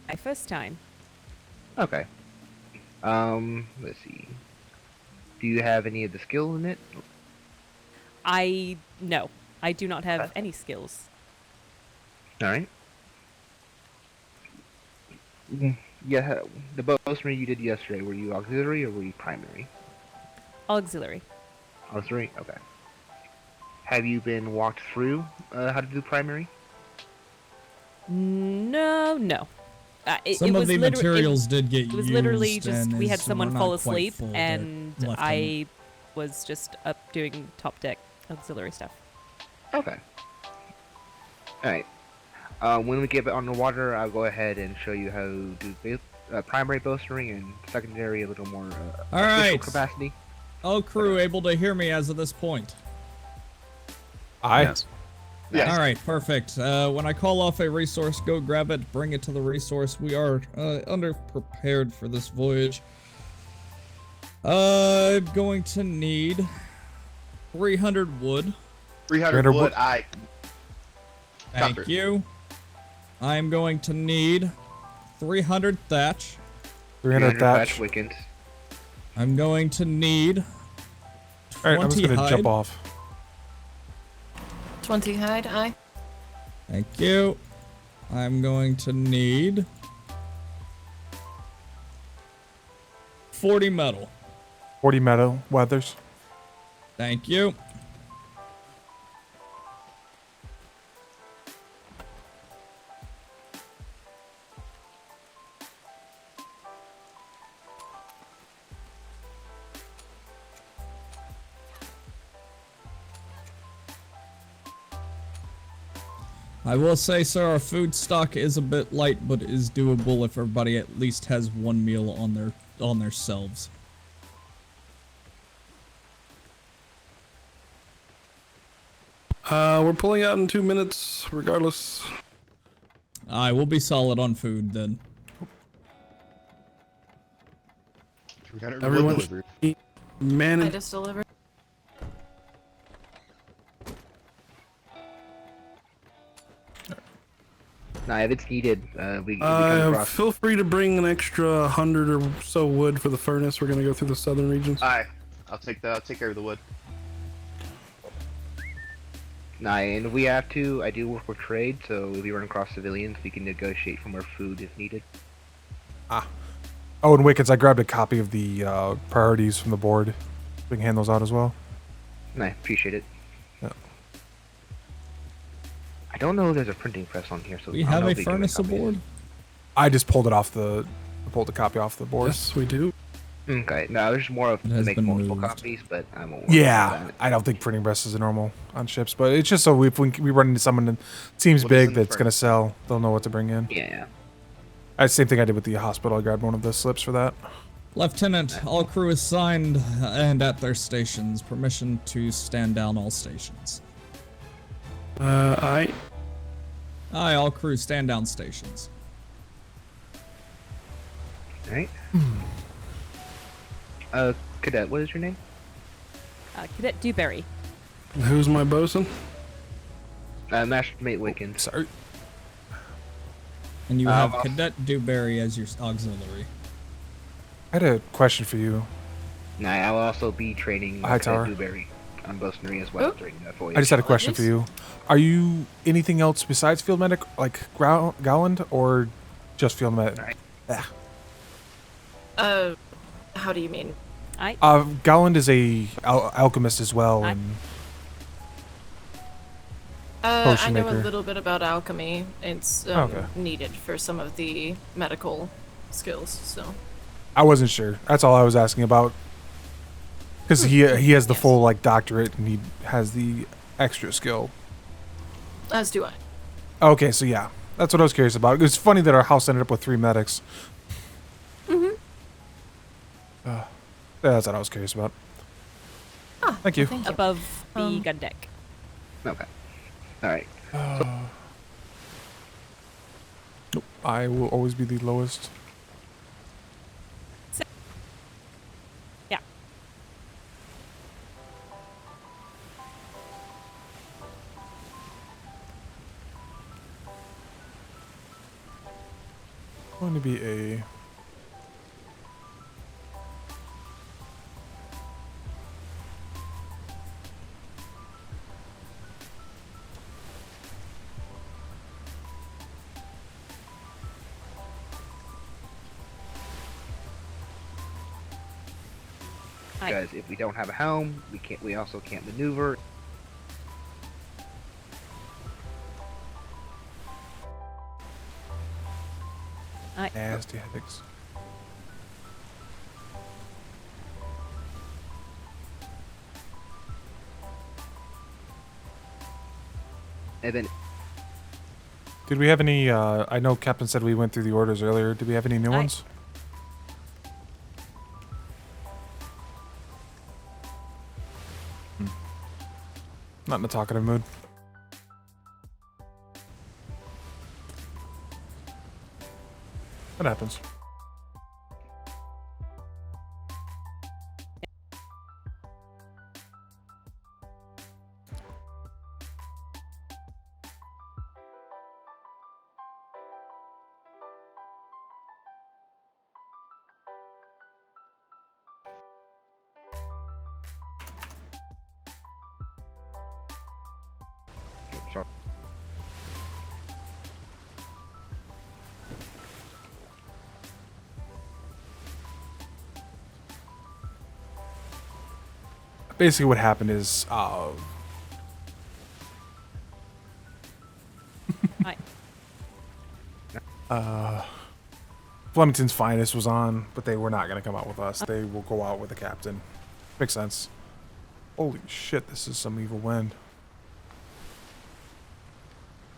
Speaker 7: My first time.
Speaker 22: Okay. Let's see. Do you have any of the skill in it?
Speaker 7: No, I do not have any skills.
Speaker 22: All right. Yeah, the bosunry you did yesterday, were you auxiliary or were you primary?
Speaker 7: Auxiliary.
Speaker 22: Auxiliary? Okay. Have you been walked through how to do primary?
Speaker 7: No.
Speaker 21: Some of the materials did get
Speaker 7: used. It was
Speaker 21: used.
Speaker 7: literally just
Speaker 21: and
Speaker 7: we had
Speaker 21: is-
Speaker 7: someone
Speaker 21: we're
Speaker 7: fall
Speaker 21: not quite
Speaker 7: asleep,
Speaker 21: full, but
Speaker 7: and
Speaker 21: left
Speaker 7: I was just up doing top deck auxiliary stuff.
Speaker 22: Okay. Alright. When we get on the water, I'll go ahead and show you how to do primary bosunry and secondary a little more
Speaker 21: All
Speaker 22: official
Speaker 21: right.
Speaker 22: capacity.
Speaker 21: All crew able to hear me as of this point.
Speaker 4: Aye.
Speaker 16: Yes.
Speaker 22: Yes.
Speaker 21: All right, perfect. When I call off a resource, go grab it, bring it to the resource. We are underprepared for this voyage. I'm going to need 300 wood.
Speaker 9: 300 wood, I...
Speaker 21: Thank
Speaker 9: Copper.
Speaker 21: you. I'm going to need 300 thatch.
Speaker 4: 300 thatch.
Speaker 22: Wickens.
Speaker 21: I'm going to need 20
Speaker 4: Alright, I'm just gonna
Speaker 21: hide.
Speaker 4: jump off.
Speaker 8: 20 hide, aye.
Speaker 21: Thank you. I'm going to need 40 metal.
Speaker 4: 40 metal weathers.
Speaker 21: Thank you. I will say, sir, our food stock is a bit light, but is doable if everybody at least has one meal on their selves.
Speaker 5: We're pulling out in 2 minutes, regardless.
Speaker 21: I will be solid on food then.
Speaker 5: Everyone man.
Speaker 8: I just delivered.
Speaker 22: Nah, if it's needed, we come across.
Speaker 5: Feel free to bring an extra 100 or so wood for the furnace. We're gonna go through the southern regions.
Speaker 9: Alright, I'll take care of the wood.
Speaker 22: Nah, and if we have to, I do work with trade, so if we run across civilians, we can negotiate for more food if needed.
Speaker 4: Oh, and Wickens, I grabbed a copy of the priorities from the board. We can hand those out as well.
Speaker 22: Nah, appreciate it.
Speaker 4: Yeah.
Speaker 22: I don't know if there's a printing press on here, so
Speaker 21: We
Speaker 22: I don't
Speaker 21: have
Speaker 22: know
Speaker 21: a
Speaker 22: if we can make
Speaker 21: furnace
Speaker 22: copies.
Speaker 21: aboard?
Speaker 4: I just pulled it off the copy off the board.
Speaker 5: Yes, we do.
Speaker 22: Okay, no, there's more of to
Speaker 21: has
Speaker 22: make
Speaker 21: been
Speaker 22: multiple
Speaker 21: moved.
Speaker 22: copies, but I won't worry
Speaker 4: Yeah,
Speaker 22: about that.
Speaker 4: I don't think printing press is normal on ships, but it's just so if we run into someone that seems
Speaker 9: What is
Speaker 4: big
Speaker 9: in the
Speaker 4: that's gonna sell, they'll know what to bring in.
Speaker 22: Yeah.
Speaker 4: Same thing I did with the hospital. I grabbed one of the slips for that.
Speaker 21: Lieutenant, all crew is signed and at their stations. Permission to stand down all stations.
Speaker 5: Aye,
Speaker 21: all crew stand down stations.
Speaker 22: Alright. Cadet, what is your name?
Speaker 7: Cadet Dewberry.
Speaker 5: Who's my bosun?
Speaker 22: Master Mate Wickens.
Speaker 4: Sorry.
Speaker 21: And you have Cadet Dewberry as your auxiliary.
Speaker 4: I had a question for you.
Speaker 22: Nah, I will also be training
Speaker 4: Hi,
Speaker 22: Cadet
Speaker 4: Tower.
Speaker 22: Dewberry on Bosunary as well during that voyage.
Speaker 4: I just had a question for you. Are you anything else besides field medic, like Gowland, or just field medic? Yeah.
Speaker 8: How do you mean?
Speaker 4: Gowland is a alchemist as well, and
Speaker 8: I
Speaker 4: potion
Speaker 8: know
Speaker 4: maker.
Speaker 8: a little bit about alchemy. It's
Speaker 4: Okay.
Speaker 8: needed for some of the medical skills. So
Speaker 4: I wasn't sure. That's all I was asking about. Because he has the full like doctorate and he has the extra skill.
Speaker 8: as do I.
Speaker 4: Okay, so yeah, that's what I was curious about. It's funny that our house ended up with 3 medics.
Speaker 8: Mhm.
Speaker 4: Yeah, that's what I was curious about. Thank you.
Speaker 7: Above the gun deck.
Speaker 22: Okay. Alright.
Speaker 4: Nope, I will always be the lowest.
Speaker 7: Yeah.
Speaker 4: Going to be a
Speaker 22: Because if we don't have a helm, we also can't maneuver.
Speaker 4: nasty headaches.
Speaker 22: And then
Speaker 4: Did we have any? I know Captain said we went through the orders earlier. Did we have any new ones? Not in a talkative mood. That happens.
Speaker 22: sorry.
Speaker 4: Basically, what happened is, Flemington's Finest was on, but they were not going to come out with us. They will go out with the captain. Makes sense. Holy shit, this is some evil wind.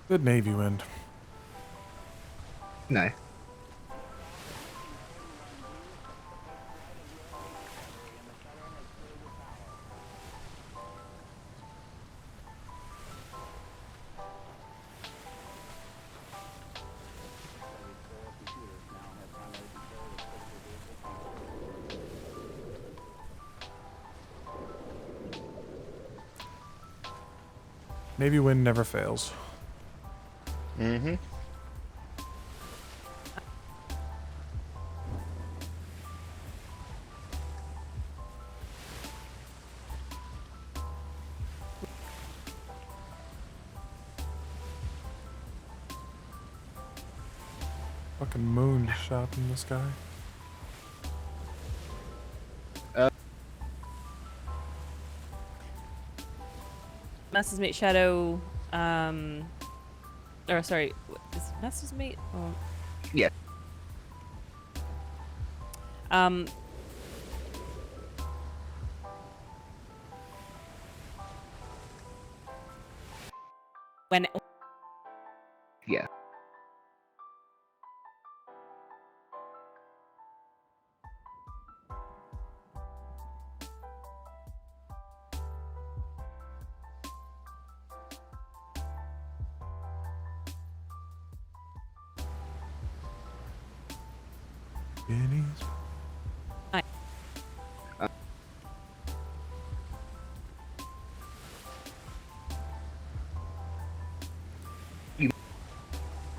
Speaker 4: Good Navy wind.
Speaker 22: No.
Speaker 4: Navy wind never fails.
Speaker 9: Mm-hmm.
Speaker 4: Fucking moon just shot in the sky.
Speaker 7: Master's Mate Shadow, or sorry, is Master's Mate? Oh.
Speaker 22: Yeah.
Speaker 7: When.
Speaker 22: Yeah.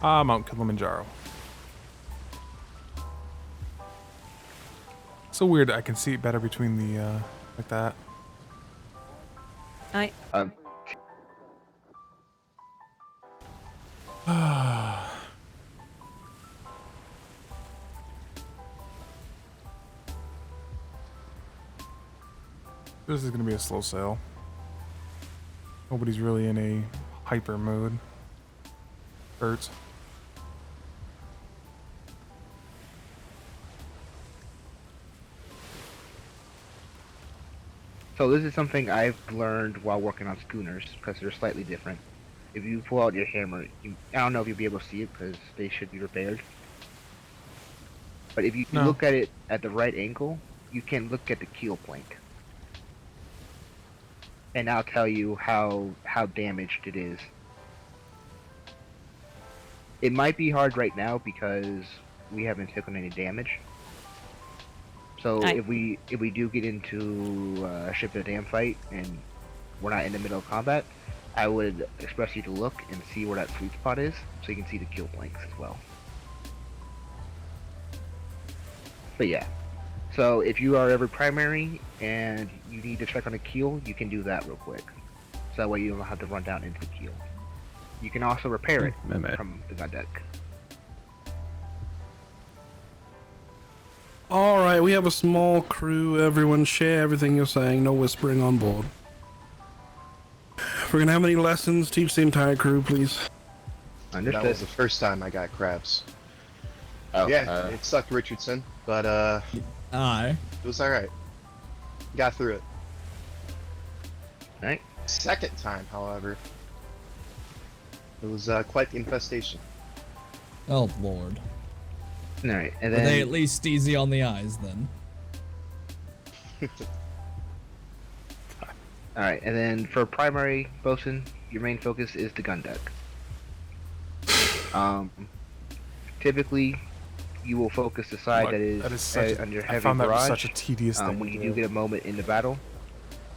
Speaker 4: Mount Kilimanjaro. So weird. I can see it better between the like that.
Speaker 7: I.
Speaker 4: This is gonna be a slow sail. Nobody's really in a hyper mood. Hurts.
Speaker 22: So this is something I've learned while working on schooners, because they're slightly different. If you pull out your hammer, I don't know if you'll be able to see it, because they should be repaired. But if you look at it at the right angle, you can look at the keel plank. And I'll tell you how damaged it is. It might be hard right now because we haven't taken any damage. So if we do get into a ship of the dam fight and we're not in the middle of combat, I would express you to look and see where that sweet spot is, so you can see the keel planks as well. But yeah, so if you are ever primary and you need to check on a keel, you can do that real quick. So that way you don't have to run down into the keel. You can also repair it from the gun deck.
Speaker 5: Alright, we have a small crew. Everyone share everything you're saying. No whispering on board. If we're gonna have any lessons, teach the entire crew, please.
Speaker 9: That was the first time I got crabs.
Speaker 19: Oh,
Speaker 9: yeah, it sucked, Richardson, but
Speaker 21: Aye.
Speaker 9: it was alright. Got through it.
Speaker 22: Right.
Speaker 9: Second time, however, it was quite the infestation.
Speaker 21: Oh lord.
Speaker 22: Alright, and
Speaker 21: Were
Speaker 22: then
Speaker 21: they at least easy on the eyes then?
Speaker 22: Alright, and then for primary bosun, your main focus is the gun deck. Typically, you will focus the side that is under heavy
Speaker 4: found that was
Speaker 22: barrage.
Speaker 4: such a tedious thing
Speaker 22: When
Speaker 4: to
Speaker 22: you
Speaker 4: do.
Speaker 22: do get a moment in the battle,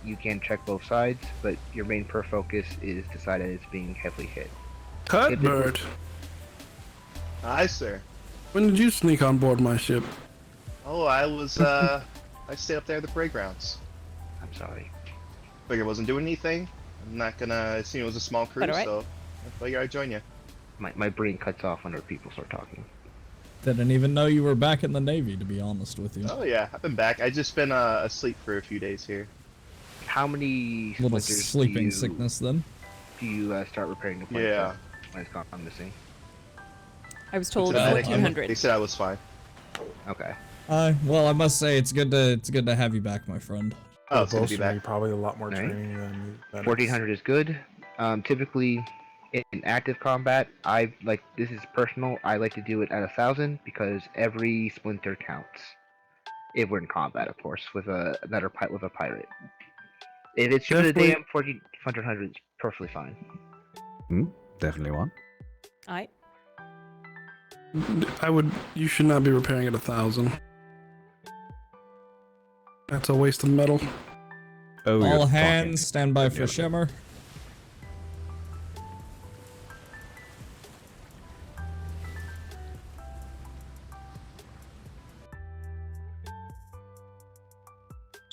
Speaker 22: you can check both sides, but your main focus is the side that is being heavily hit.
Speaker 5: Cutbird.
Speaker 9: Aye, sir.
Speaker 5: When did you sneak on board my ship?
Speaker 9: Oh, I was, I stayed up there at the parade grounds.
Speaker 22: I'm sorry.
Speaker 9: Figured I wasn't doing anything. I'm not gonna, it was a small crew,
Speaker 22: Alright.
Speaker 9: so I figured I'd join you.
Speaker 22: My brain cuts off whenever people start talking.
Speaker 21: Didn't even know you were back in the Navy, to be honest with you.
Speaker 9: Oh yeah, I've been back. I just been asleep for a few days here.
Speaker 22: How many
Speaker 21: Little
Speaker 22: splinters
Speaker 21: sleeping sickness then.
Speaker 22: do you start repairing the plane
Speaker 9: Yeah.
Speaker 22: when it's gone missing?
Speaker 7: I was told
Speaker 9: To the medic,
Speaker 7: 1400.
Speaker 9: They said I was fine.
Speaker 22: Okay.
Speaker 21: Well, I must say it's good to have you back, my friend.
Speaker 9: Oh, it's good to be back.
Speaker 4: Probably a lot more
Speaker 22: Right.
Speaker 4: training than
Speaker 22: 1400 is good. Typically, in active combat, this is personal. I like to do it at 1000 because every splinter counts. If we're in combat, of course, with a pirate. If it's ship of the
Speaker 5: Definitely-
Speaker 22: dam, 1400 is perfectly fine.
Speaker 16: Definitely one.
Speaker 7: Aye.
Speaker 5: You should not be repairing at 1000. That's a waste of metal.
Speaker 16: Oh,
Speaker 21: All hands, stand by for
Speaker 16: Yeah.
Speaker 21: shimmer.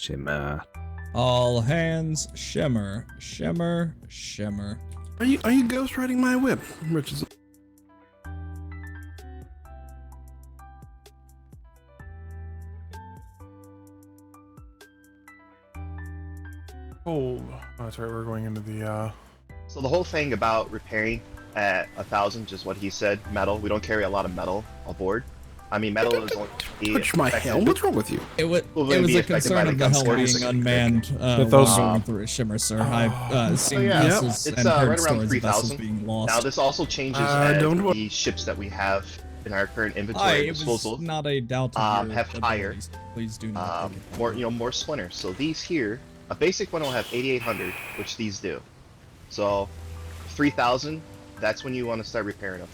Speaker 16: Shimmer.
Speaker 21: All hands shimmer, shimmer, shimmer.
Speaker 5: Are you ghostwriting my whip, Richardson?
Speaker 4: Oh, that's right. We're going into the.
Speaker 9: So the whole thing about repairing at 1,000, just what he said, metal. We don't carry a lot of metal aboard. I mean, metal is only.
Speaker 5: Touch my helm. What's wrong with you?
Speaker 21: It was a concern of the helm being unmanned while going through a shimmer, sir. I've seen vessels
Speaker 9: It's
Speaker 21: and heard
Speaker 9: right around
Speaker 21: stories of vessels
Speaker 9: 3,000.
Speaker 21: being lost.
Speaker 9: Now this also changes as the ships that we have in our current inventory and disposal.
Speaker 21: It was not a doubt of your
Speaker 9: have higher,
Speaker 21: abilities. Please do not take it.
Speaker 9: more splinters. So these here, a basic one will have 8,800, which these do. So 3,000, that's when you want to start repairing them.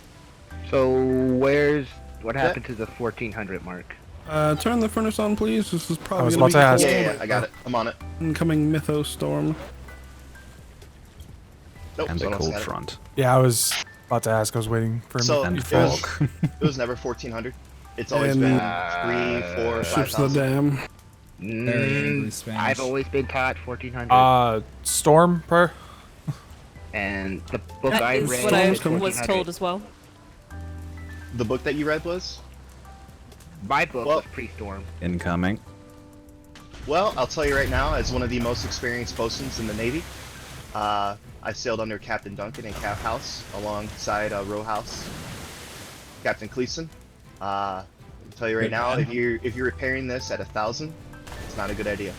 Speaker 22: So what happened to the 1,400 mark?
Speaker 5: Turn the furnace on, please. This is probably.
Speaker 4: I was about to ask.
Speaker 9: Yeah, I got it. I'm on it.
Speaker 5: Incoming Mythos storm.
Speaker 9: Nope,
Speaker 16: And the
Speaker 9: someone else
Speaker 16: cold
Speaker 9: got it.
Speaker 16: front.
Speaker 4: Yeah, I was about to ask. I was waiting for him
Speaker 9: So
Speaker 4: to
Speaker 9: it
Speaker 4: fog.
Speaker 9: was never 1,400. It's always
Speaker 5: And,
Speaker 9: been 3, 4,
Speaker 5: Ships of
Speaker 9: 5,000.
Speaker 5: the dam.
Speaker 21: Very angry Spanish.
Speaker 22: I've always been taught 1,400.
Speaker 4: Storm per.
Speaker 22: And the book
Speaker 7: That
Speaker 22: I
Speaker 7: is
Speaker 22: read
Speaker 7: what I
Speaker 22: was
Speaker 7: was
Speaker 22: 1,400.
Speaker 7: told as well.
Speaker 9: The book that you read was?
Speaker 22: My book was pre-storm.
Speaker 16: Incoming.
Speaker 9: Well, I'll tell you right now, as one of the most experienced bosuns in the Navy, I sailed under Captain Duncan and Cap House alongside Row House, Captain Cleason. I'll tell you right
Speaker 21: Good
Speaker 9: now,
Speaker 21: man.
Speaker 9: if you're repairing this at 1,000, it's not a good idea,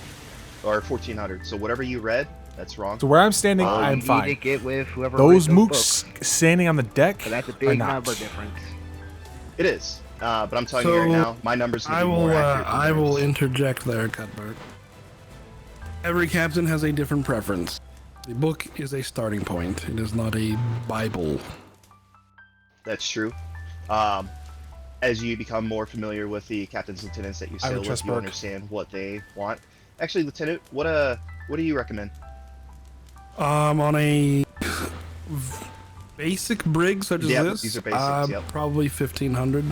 Speaker 9: or 1,400. So whatever you read, that's wrong.
Speaker 4: So where I'm standing, I'm
Speaker 22: you
Speaker 4: fine.
Speaker 22: need to get with whoever
Speaker 4: Those
Speaker 22: wrote
Speaker 4: mooks standing on the deck
Speaker 22: So that's a
Speaker 4: are
Speaker 22: big
Speaker 4: not.
Speaker 22: number difference.
Speaker 9: It is, but I'm telling you right now, my numbers
Speaker 5: I
Speaker 9: will be
Speaker 5: will.
Speaker 9: more accurate. than
Speaker 5: I will
Speaker 9: yours.
Speaker 5: interject there, Cuthbert. Every captain has a different preference. The book is a starting point. It is not a Bible.
Speaker 9: That's true. As you become more familiar with the captains, lieutenants that you
Speaker 4: I
Speaker 9: sail
Speaker 4: would
Speaker 9: with,
Speaker 4: trust
Speaker 9: you
Speaker 4: Burke.
Speaker 9: understand what they want. Actually, Lieutenant, what do you recommend?
Speaker 5: On a basic brig such as
Speaker 9: Yeah,
Speaker 5: this,
Speaker 9: these are basics, yep.
Speaker 5: probably 1,500.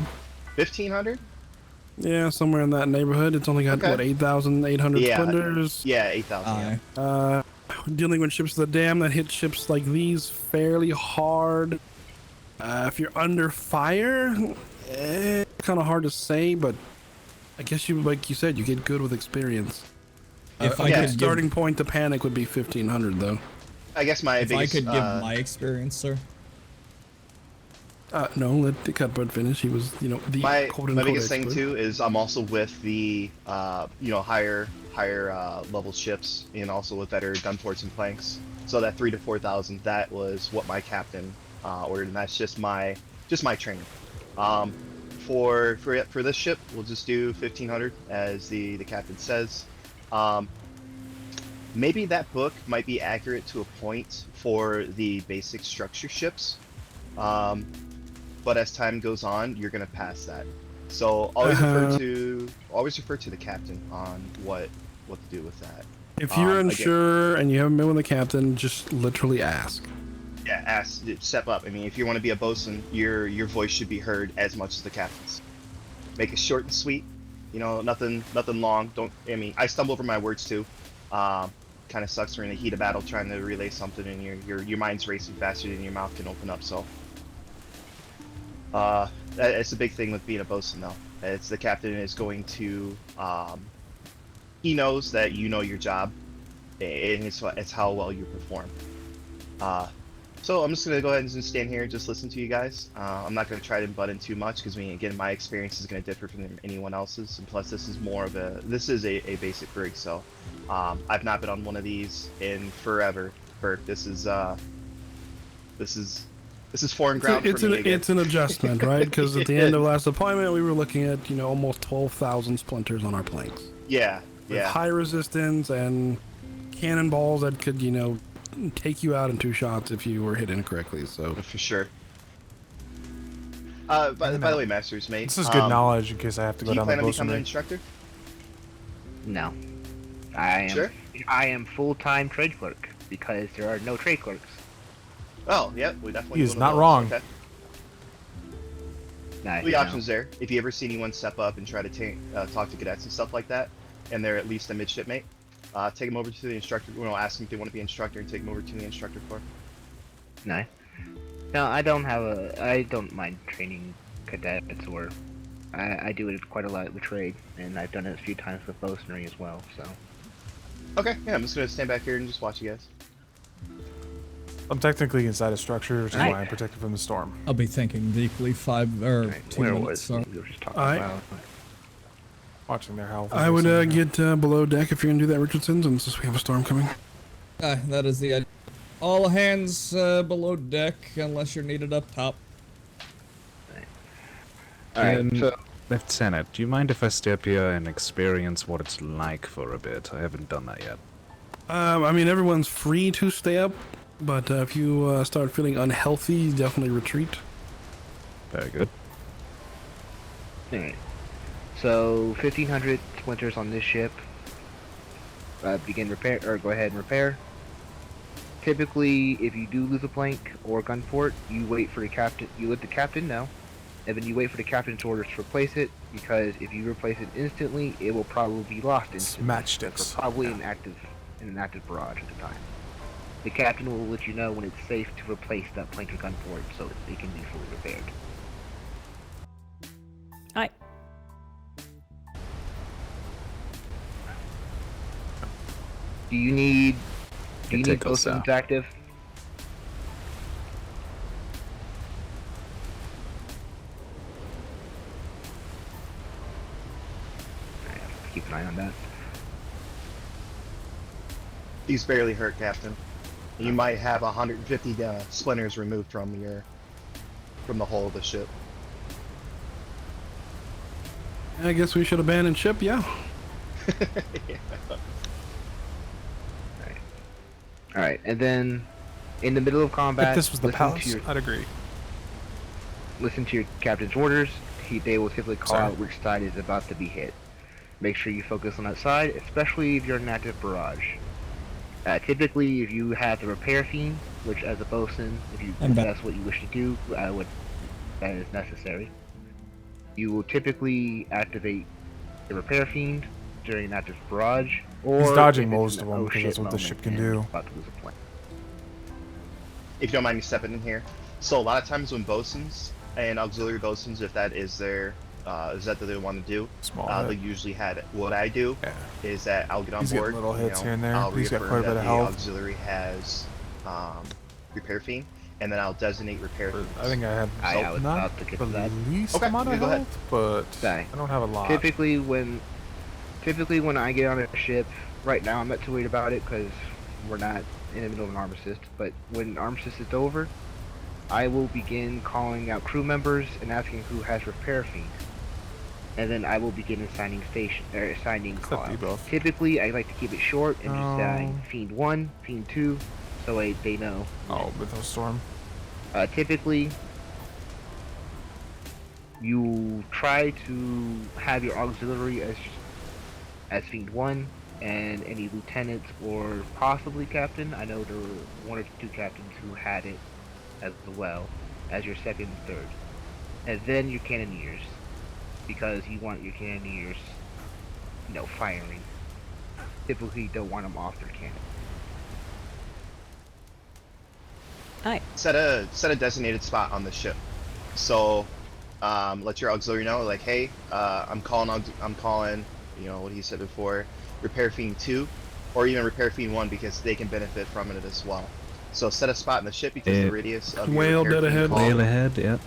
Speaker 9: 1,500?
Speaker 5: Yeah, somewhere in that neighborhood. It's only got
Speaker 9: Okay.
Speaker 5: what 8,800
Speaker 9: Yeah,
Speaker 5: splinters.
Speaker 9: Yeah, 8,000. Yeah.
Speaker 5: Dealing with ships of the dam that hit ships like these fairly hard. If you're under fire, kind of hard to say, but I guess you, like you said, you get good with experience.
Speaker 21: If I
Speaker 5: a
Speaker 21: could
Speaker 5: good starting point to panic would be 1,500, though.
Speaker 9: I guess my
Speaker 21: If
Speaker 9: biggest.
Speaker 21: I could give my experience, sir.
Speaker 5: No, let the Cuthbert finish. He was, the
Speaker 9: my
Speaker 5: quote-unquote
Speaker 9: biggest thing
Speaker 5: expert.
Speaker 9: too is I'm also with the higher level ships and also with better gun ports and planks. So that 3,000 to 4,000, that was what my captain ordered, and that's just my training. For this ship, we'll just do 1,500 as the captain says. Maybe that book might be accurate to a point for the basic structure ships, but as time goes on, you're gonna pass that. So always refer to the captain on what to do with that.
Speaker 5: If you're
Speaker 9: again,
Speaker 5: unsure and you haven't been with the captain, just literally ask.
Speaker 9: yeah, step up. I mean, if you want to be a bosun, your voice should be heard as much as the captain's. Make it short and sweet. Nothing long. I stumble over my words too. Kind of sucks. We're in the heat of battle trying to relay something, and your mind's racing faster than your mouth can open up. So, it's a big thing with being a bosun, though. It's the captain is going to. He knows that you know your job, and it's how well you perform. So I'm just gonna go ahead and stand here and just listen to you guys. I'm not gonna try to butt in too much because again, my experience is gonna differ from anyone else's, and plus this is a basic rig, so I've not been on one of these in forever. Burke, this is foreign ground for me.
Speaker 5: It's an adjustment, right? Because at the end of last deployment, we were looking at almost 12,000 splinters on our planks.
Speaker 9: Yeah,
Speaker 5: With high resistance and cannonballs that could take you out in 2 shots if you were hitting correctly. So
Speaker 9: for sure. By the way, Masters, mate.
Speaker 4: This is good knowledge in case I have to go
Speaker 9: do you
Speaker 4: down
Speaker 9: plan
Speaker 4: the
Speaker 9: on
Speaker 4: bosun
Speaker 9: becoming an
Speaker 4: rig.
Speaker 9: instructor?
Speaker 22: No. I am.
Speaker 9: Sure.
Speaker 22: I am full-time trade clerk because there are no trade clerks.
Speaker 9: Oh, yeah, we definitely.
Speaker 4: He is
Speaker 9: need one of
Speaker 4: not
Speaker 9: those.
Speaker 4: wrong.
Speaker 9: Okay.
Speaker 22: Nice.
Speaker 9: The options there. If you ever see anyone step up and try to talk to cadets and stuff like that, and they're at least a midshipmate, take them over to the instructor. Ask them if they want to be instructor and take them over to the instructor floor.
Speaker 22: No. No, I don't mind training cadets, or I do it quite a lot with trade, and I've done it a few times with bosunry as well, so.
Speaker 9: Okay, yeah, I'm just gonna stand back here and just watch you guys.
Speaker 4: I'm technically inside a structure, which is why I'm protected from the storm.
Speaker 21: I'll be thinking deeply 2 minutes. Sorry.
Speaker 4: Watching their health.
Speaker 5: I would get below deck if you're gonna do that, Richardson, since we have a storm coming.
Speaker 21: That is the idea. All hands below deck unless you're needed up top.
Speaker 16: Lieutenant, do you mind if I stay up here and experience what it's like for a bit? I haven't done that yet.
Speaker 5: I mean, everyone's free to stay up, but if you start feeling unhealthy, definitely retreat.
Speaker 16: Very good.
Speaker 22: Alright. So 1,500 splinters on this ship. Begin repair, or go ahead and repair. Typically, if you do lose a plank or gun port, you wait for the captain. You let the captain know, and then you wait for the captain's orders to replace it. Because if you replace it instantly, it will probably be lost instantly.
Speaker 4: Matchsticks.
Speaker 22: Probably in an active barrage at the time. The captain will let you know when it's safe to replace that plank or gun port, so that it can be fully repaired.
Speaker 7: Aye.
Speaker 22: Do you need bosuns active? Keep an eye on that.
Speaker 9: He's barely hurt, Captain. You might have 150 splinters removed from the hull of the ship.
Speaker 5: I guess we should abandon ship, yeah.
Speaker 9: Yeah.
Speaker 22: Alright, and then in the middle of combat,
Speaker 4: If this was the palace, I'd agree.
Speaker 22: Listen to your captain's orders. They will typically call out which side is about to be hit. Make sure you focus on that side, especially if you're in an active barrage. Typically, if you have the repair fiend, which as a bosun, if that's what you wish to do, that is necessary. You will typically activate the repair fiend during an active barrage, or
Speaker 4: he's dodging most of them because that's what the ship can do.
Speaker 9: If you don't mind me stepping in here. So a lot of times when bosuns and auxiliary bosuns, if that is their is that they want to do, they usually had what I do is that I'll get on board.
Speaker 4: Little hits here and there.
Speaker 9: I'll
Speaker 4: He's got
Speaker 9: reaffirm
Speaker 4: quite a bit
Speaker 9: that
Speaker 4: of
Speaker 9: the
Speaker 4: health.
Speaker 9: auxiliary has repair fiend, and then I'll designate repair fiend.
Speaker 4: I think I had not the least amount of health, but I don't have a lot.
Speaker 22: Typically when I get on a ship, right now I'm not too worried about it because we're not in the middle of an armistice, but when armistice is over, I will begin calling out crew members and asking who has repair fiend. And then I will begin assigning call-outs. Typically, I like to keep it short and just say Fiend 1, Fiend 2, so they know.
Speaker 4: Oh, Mythos Storm.
Speaker 22: Typically, you try to have your auxiliary as Fiend 1, and any lieutenants or possibly captain. I know there were 1 or 2 captains who had it as well as your second and third. And then your cannoneers, because you want your cannoneers, firing. Typically, you don't want them off their cannon.
Speaker 7: Alright.
Speaker 9: Set a designated spot on the ship. So, let your auxiliary know, like, hey, I'm calling, what he said before, Repair Fiend 2, or even Repair Fiend 1, because they can benefit from it as well. So set a spot in the ship because the radius of your repair fiend call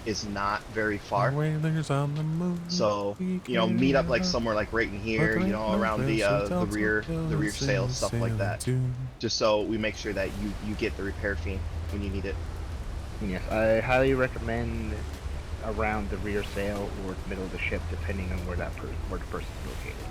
Speaker 9: is not very far.
Speaker 4: Whalers on the moon.
Speaker 9: So meet up like somewhere like right in here, around the rear sail, stuff like that. Just so we make sure that you get the repair fiend when you need it.
Speaker 22: Yes, I highly recommend around the rear sail or the middle of the ship, depending on where the person is located.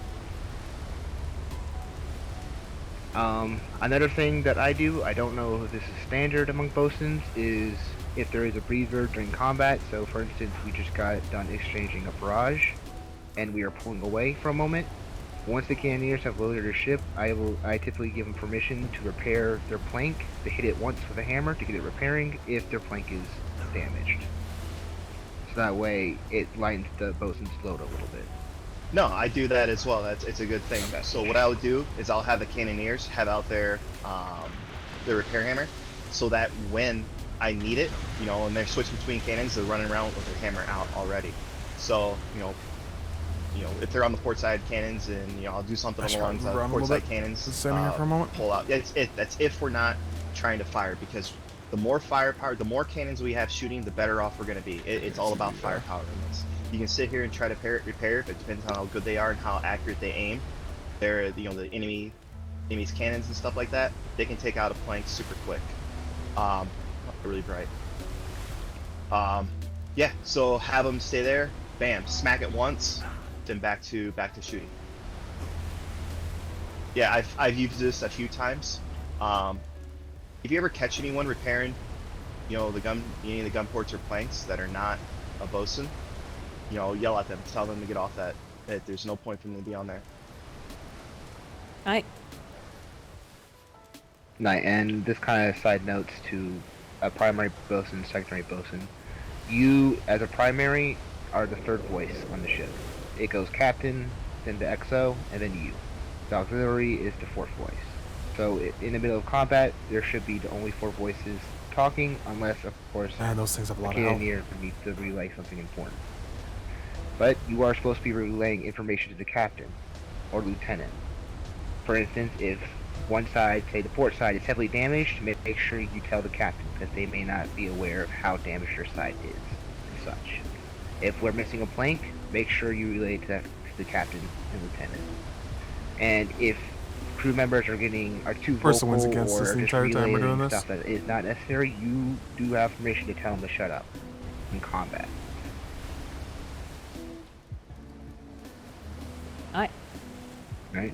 Speaker 22: Another thing that I do, I don't know if this is standard among bosuns, is if there is a breather during combat. So for instance, we just got done exchanging a barrage and we are pulling away for a moment. Once the cannoneers have loaded their ship, I typically give them permission to repair their plank, to hit it once with a hammer to get it repairing if their plank is damaged. So that way it lightens the bosun's load a little bit.
Speaker 9: No, I do that as well. It's a good thing. So what I would do is I'll have the cannoneers have out their repair hammer, so that when I need it, you know, when they're switching between cannons, they're running around with their hammer out already. So you know, if they're on the port side cannons, and I'll do something along the port side cannons.
Speaker 4: Just standing here for a moment.
Speaker 9: Pull out. That's if we're not trying to fire, because the more firepower, the more cannons we have shooting, the better off we're going to be. It's all about firepower in this. You can sit here and try to repair it, but it depends on how good they are and how accurate they aim. They're the enemy's cannons and stuff like that. They can take out a plank super quick. Really bright. Yeah. So have them stay there. Bam. Smack it once. Then back to shooting. Yeah, I've used this a few times. If you ever catch anyone repairing, any of the gun ports or planks that are not a bosun, yell at them, tell them to get off that. There's no point for them to be on there.
Speaker 7: Aye.
Speaker 22: Night, and this kind of side notes to a primary bosun, secondary bosun. You, as a primary, are the third voice on the ship. It goes captain, then the XO, and then you. The auxiliary is the fourth voice. So in the middle of combat, there should be the only 4 voices talking, unless, of course,
Speaker 4: those things have a lot
Speaker 22: the
Speaker 4: of help.
Speaker 22: cannoneer needs to relay something important. But you are supposed to be relaying information to the captain or lieutenant. For instance, if one side, say the port side, is heavily damaged, make sure you tell the captain, because they may not be aware of how damaged your side is and such. If we're missing a plank, make sure you relay it to the captain and lieutenant. And if crew members are too vocal
Speaker 4: wins against us
Speaker 22: or
Speaker 4: the
Speaker 22: just
Speaker 4: entire time we're
Speaker 22: relaying
Speaker 4: doing this.
Speaker 22: stuff that is not necessary, you do have permission to tell them to shut up in combat.
Speaker 7: Aye.
Speaker 22: Right?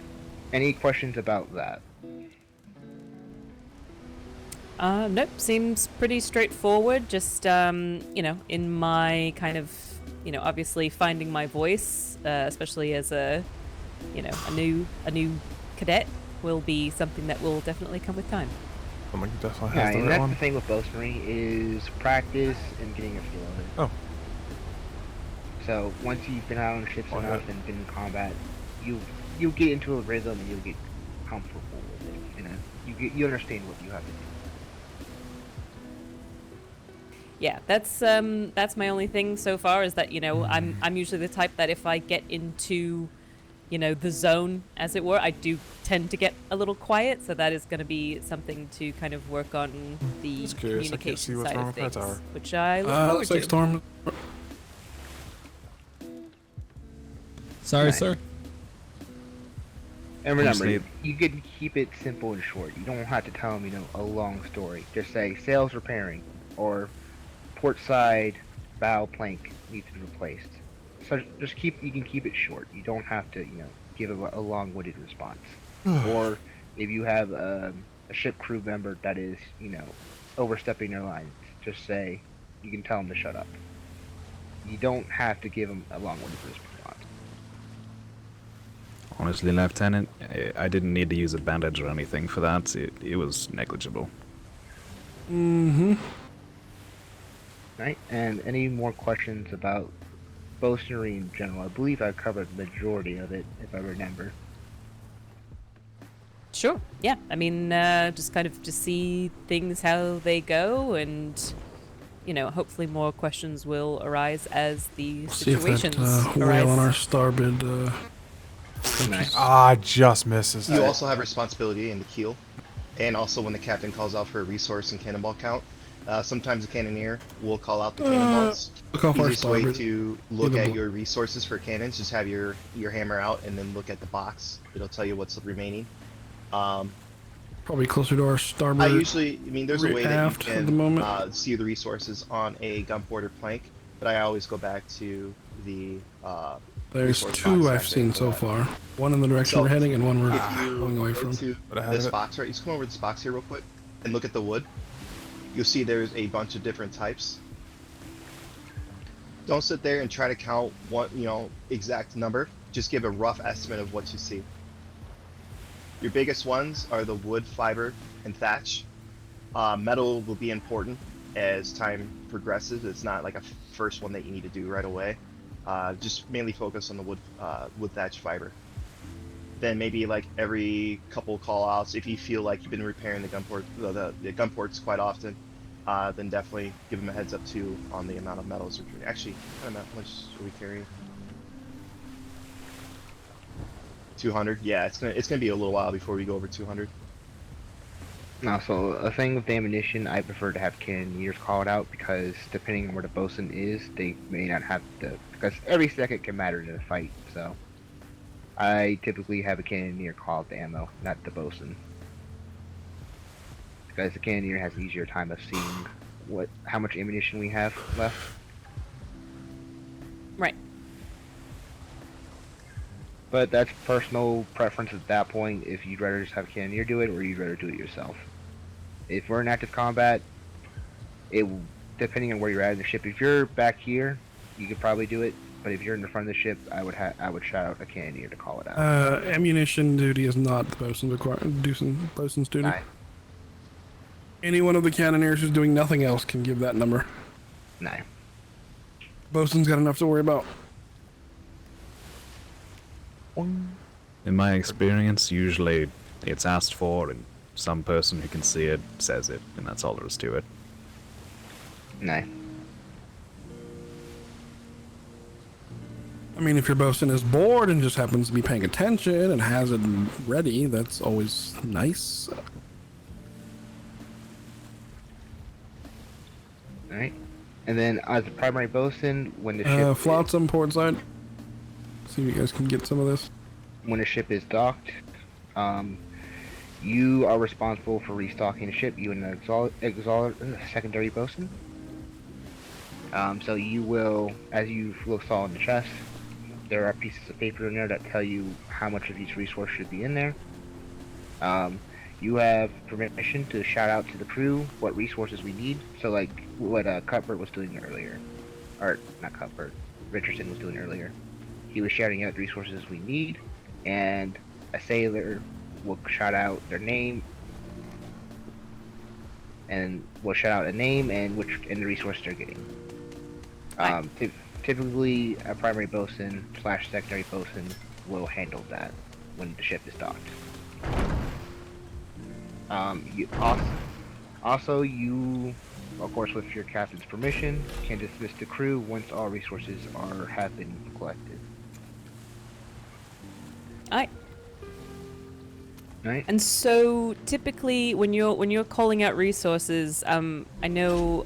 Speaker 22: Any questions about that?
Speaker 7: Nope, seems pretty straightforward. Just, in my kind of, obviously finding my voice, especially as a new cadet, will be something that will definitely come with time.
Speaker 22: Yeah, and that's the thing with bosunry is practice and getting a feel of it.
Speaker 4: Oh.
Speaker 22: So once you've been out on ships enough and been in combat, you'll get into a rhythm and you'll get comfortable with it. You understand what you have to do.
Speaker 7: Yeah, that's my only thing so far is that I'm usually the type that if I get into the zone, as it were, I do tend to get a little quiet, so that is going to be something to kind of work on the communication side of things, which I look forward to.
Speaker 5: Storm.
Speaker 21: Sorry, sir.
Speaker 22: And remember, you can keep it simple and short. You don't have to tell them, a long story. Just say, sails repairing, or port side bow plank needs to be replaced. So you can keep it short. You don't have to, give a long-winded response. Or if you have a ship crew member that is, overstepping their lines, just say, you can tell them to shut up. You don't have to give them a long-winded response.
Speaker 16: Honestly, Lieutenant, I didn't need to use a bandage or anything for that. It was negligible.
Speaker 22: Mm-hmm. Right, and any more questions about bosunry in general? I believe I covered the majority of it, if I remember.
Speaker 7: Sure. Yeah. I mean, just kind of to see things how they go, and hopefully more questions will arise as the situations
Speaker 5: See if that whale
Speaker 7: arise.
Speaker 5: on our starboard.
Speaker 22: Nice.
Speaker 4: Just misses.
Speaker 9: You also have responsibility in the keel, and also when the captain calls out for a resource and cannonball count. Sometimes the cannoneer will call out the cannonballs.
Speaker 5: Look off our
Speaker 9: Easiest way
Speaker 5: starboard.
Speaker 9: to look at your resources for cannons, just have your hammer out and then look at the box. It'll tell you what's remaining.
Speaker 5: Probably closer to our starboard.
Speaker 9: There's a way that you
Speaker 5: aft at the moment.
Speaker 9: can see the resources on a gun port or plank, but I always go back to the
Speaker 5: There's
Speaker 9: resource
Speaker 5: two
Speaker 9: box
Speaker 5: I've
Speaker 9: back
Speaker 5: seen
Speaker 9: there
Speaker 5: so
Speaker 9: for
Speaker 5: far. One in the direction we're heading, and one we're
Speaker 9: if you
Speaker 5: going away
Speaker 9: go
Speaker 5: from.
Speaker 9: to this box, right? You just come over to this box here real quick and look at the wood. You'll see there's a bunch of different types. Don't sit there and try to count one, exact number. Just give a rough estimate of what you see. Your biggest ones are the wood, fiber, and thatch. Metal will be important as time progresses. It's not like a first one that you need to do right away. Just mainly focus on the wood thatch fiber. Then maybe like every couple call outs, if you feel like you've been repairing the gun port, the gun ports quite often, then definitely give them a heads up too on the amount of metals. Actually, I don't know how much are we carrying. 200. Yeah, it's gonna be a little while before we go over 200.
Speaker 22: No, so a thing with the ammunition, I prefer to have cannoneers called out because depending on where the bosun is, they may not have to, because every second can matter in a fight. So I typically have a cannoneer call out the ammo, not the bosun, because the cannoneer has an easier time of seeing how much ammunition we have left.
Speaker 7: Right.
Speaker 22: But that's personal preference at that point, if you'd rather just have a cannoneer do it or you'd rather do it yourself. If we're in active combat, depending on where you're at in the ship, if you're back here, you could probably do it. But if you're in the front of the ship, I would shout out a cannoneer to call it out.
Speaker 5: Ammunition duty is not the bosun's duty.
Speaker 22: Aye.
Speaker 5: Any one of the cannoneers who's doing nothing else can give that number.
Speaker 22: No.
Speaker 5: Bosun's got enough to worry about.
Speaker 16: In my experience, usually it's asked for, and some person who can see it says it, and that's all there is to it.
Speaker 22: No.
Speaker 5: I mean, if your bosun is bored and just happens to be paying attention and has it ready, that's always nice.
Speaker 22: Alright. And then as a primary bosun, when the ship
Speaker 5: Flotsam port side. See if you guys can get some of this.
Speaker 22: When the ship is docked, you are responsible for restocking the ship, you and the secondary bosun. So you will, as you saw in the chest, there are pieces of paper in there that tell you how much of each resource should be in there. You have permission to shout out to the crew what resources we need. So like what Cuthbert was doing earlier. Or, not Cuthbert, Richardson was doing earlier. He was shouting out the resources we need, and a sailor will shout out their name, and will shout out a name and the resource they're getting. Typically, a primary bosun / secondary bosun will handle that when the ship is docked. You of course, with your captain's permission, can dismiss the crew once all resources have been collected.
Speaker 7: Alright.
Speaker 22: Right.
Speaker 7: And so typically when you're calling out resources, I know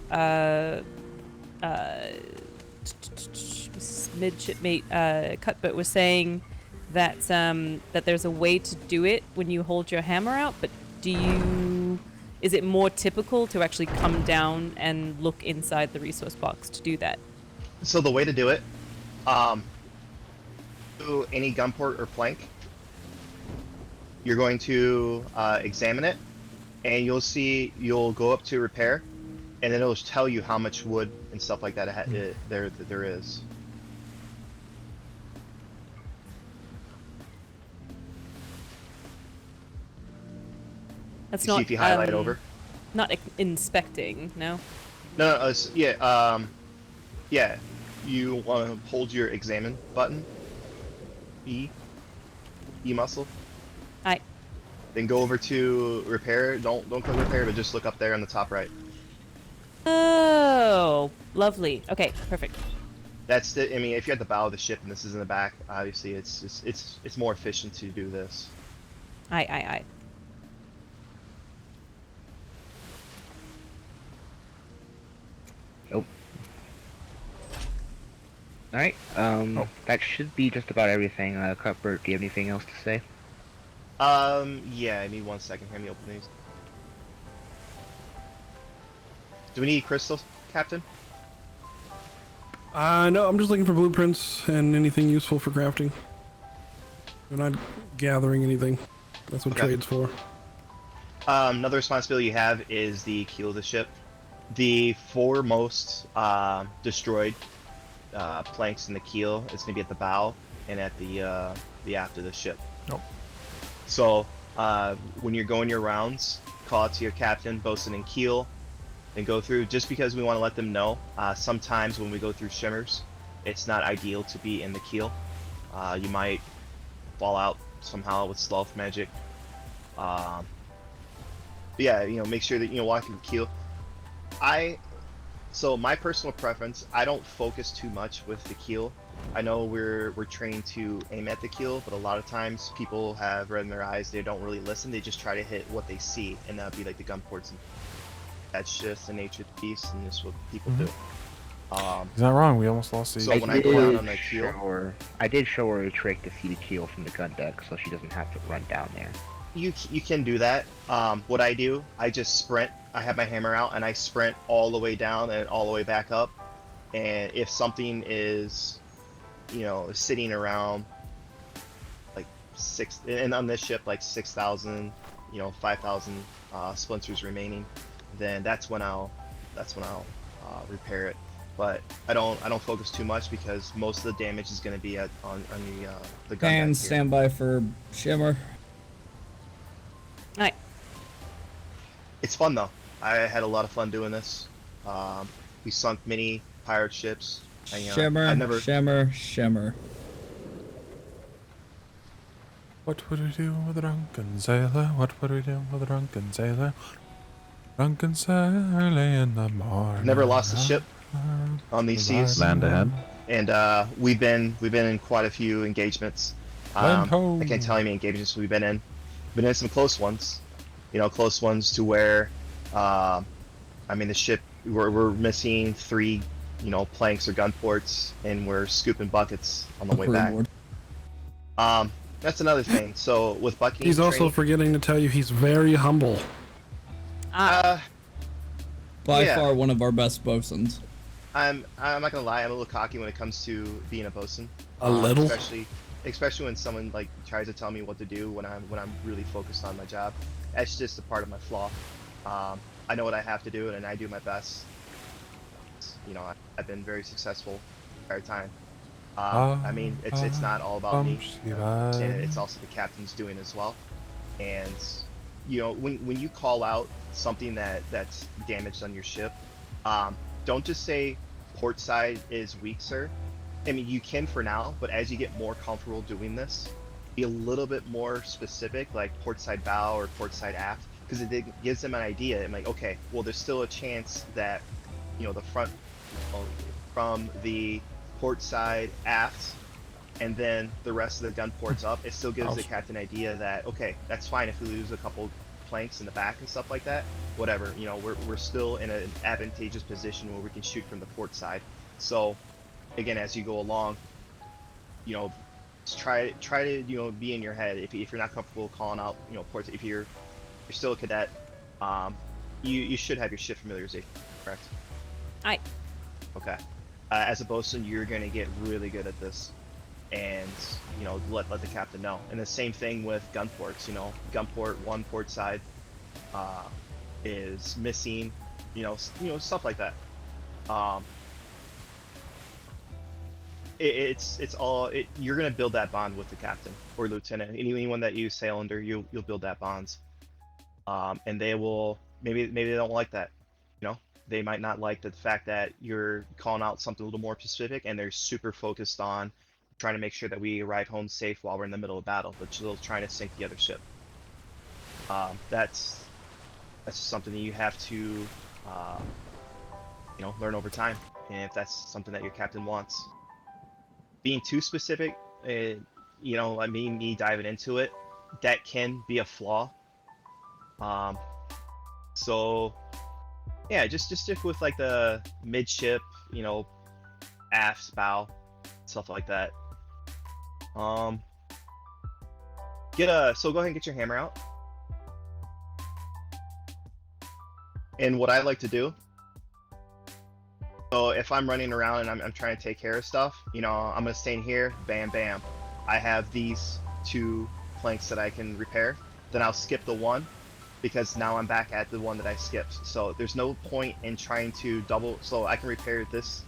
Speaker 7: midshipmate Cuthbert was saying that that there's a way to do it when you hold your hammer out, but is it more typical to actually come down and look inside the resource box to do that?
Speaker 9: So the way to do it, to any gun port or plank, you're going to examine it, and you'll go up to repair, and then it'll tell you how much wood and stuff like that there is.
Speaker 7: That's
Speaker 9: See
Speaker 7: not
Speaker 9: if you highlight over.
Speaker 7: Not inspecting, no.
Speaker 9: No, yeah. You want to hold your examine button, E muscle.
Speaker 7: Aye.
Speaker 9: Then go over to repair. Don't click repair, but just look up there on the top right.
Speaker 7: Oh, lovely. Okay, perfect.
Speaker 9: That's the. I mean, if you're at the bow of the ship and this is in the back, obviously it's more efficient to do this.
Speaker 7: Aye.
Speaker 22: Nope. Alright, that should be just about everything. Cuthbert, do you have anything else to say?
Speaker 9: Yeah, give me 1 second. Let me open these. Do we need crystals, Captain?
Speaker 5: No, I'm just looking for blueprints and anything useful for crafting. We're not gathering anything. That's what trade's for.
Speaker 9: Another responsibility you have is the keel of the ship. The four most destroyed planks in the keel is going to be at the bow and at the aft of the ship.
Speaker 4: Nope.
Speaker 9: So when you're going your rounds, call out to your captain, bosun, and keel, and go through. Just because we want to let them know, sometimes when we go through shimmers, it's not ideal to be in the keel. You might fall out somehow with stealth magic. But yeah, make sure that walking the keel. So my personal preference, I don't focus too much with the keel. I know we're trained to aim at the keel, but a lot of times people have red in their eyes. They don't really listen. They just try to hit what they see, and that'd be like the gun ports. And that's just the nature of the beast, and that's what people do.
Speaker 4: He's not wrong. We almost lost the.
Speaker 9: So when I go down on the keel,
Speaker 22: I did show her a trick to see the keel from the gun deck, so she doesn't have to run down there.
Speaker 9: you can do that. What I do, I just sprint. I have my hammer out and I sprint all the way down and all the way back up. And if something is, sitting around like 6, and on this ship like 6,000, 5,000 splinters remaining, then that's when I'll repair it. But I don't focus too much because most of the damage is going to be on the gun.
Speaker 21: And stand by for Shimmer.
Speaker 7: Alright.
Speaker 9: It's fun though. I had a lot of fun doing this. We sunk many pirate ships.
Speaker 21: Shimmer.
Speaker 4: What would we do with a drunken sailor? What would we do with a drunken sailor? Drunken sailor in the morning.
Speaker 9: Never lost a ship on these seas.
Speaker 16: Land ahead.
Speaker 9: And we've been in quite a few engagements. I can't tell you how many engagements we've been in. Been in some close ones. Close ones to where, the ship, we're missing 3, planks or gun ports, and we're scooping buckets on the way back. That's another thing. So with bucking,
Speaker 5: he's also forgetting to tell you he's very humble.
Speaker 21: By far one of our best bosuns.
Speaker 9: I'm not gonna lie, I'm a little cocky when it comes to being a bosun.
Speaker 5: A little?
Speaker 9: Especially when someone tries to tell me what to do when I'm really focused on my job. That's just a part of my flaw. I know what I have to do and I do my best. I've been very successful the entire time. It's not all about me. And it's also the captain's doing as well. And when you call out something that's damaged on your ship, don't just say port side is weak, sir. You can for now, but as you get more comfortable doing this, be a little bit more specific, like port side bow or port side aft, because it gives them an idea. I'm like, okay, well, there's still a chance that, the front from the port side aft, and then the rest of the gun ports up. It still gives the captain an idea that, okay, that's fine if we lose a couple planks in the back and stuff like that. Whatever, we're still in an advantageous position where we can shoot from the port side. So, again, as you go along, try to be in your head. If you're not comfortable calling out ports, if you're still a cadet, you should have your ship familiarization, correct?
Speaker 7: Aye.
Speaker 9: Okay. As a bosun, you're gonna get really good at this, and let the captain know. And the same thing with gun ports. Gun port 1 port side is missing. Stuff like that. You're gonna build that bond with the captain or lieutenant. Anyone that you sail under, you'll build that bonds. And they will maybe they don't like that. They might not like the fact that you're calling out something a little more specific, and they're super focused on trying to make sure that we arrive home safe while we're in the middle of battle, but still trying to sink the other ship. That's just something that you have to learn over time, and if that's something that your captain wants. Being too specific, me diving into it, that can be a flaw. So yeah, just stick with the midship, aft, bow, stuff like that. So go ahead and get your hammer out. And what I like to do, so if I'm running around and I'm trying to take care of stuff, I'm gonna stay in here, bam, bam. I have these 2 planks that I can repair. Then I'll skip the one, because now I'm back at the one that I skipped. So there's no point in trying to double. So I can repair this,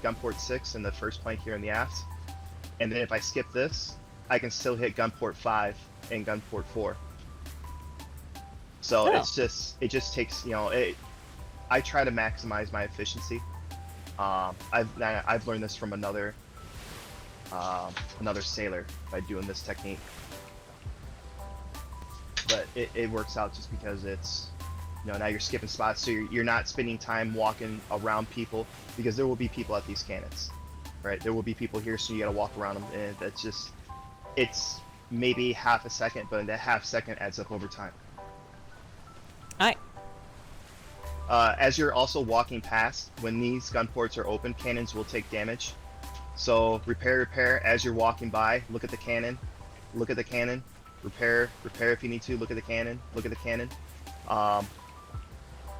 Speaker 9: gun port 6 and the first plank here in the aft. And then if I skip this, I can still hit gun port 5 and gun port 4. So it just takes, I try to maximize my efficiency. I've learned this from another another sailor by doing this technique. But it works out just because it's, you know, now you're skipping spots, so you're not spending time walking around people, because there will be people at these cannons, right? There will be people here, so you gotta walk around them, and that's just, it's maybe half a second, but that half second adds up over time.
Speaker 7: Alright.
Speaker 9: As you're also walking past, when these gun ports are open, cannons will take damage. So repair, as you're walking by, look at the cannon, repair if you need to, look at the cannon,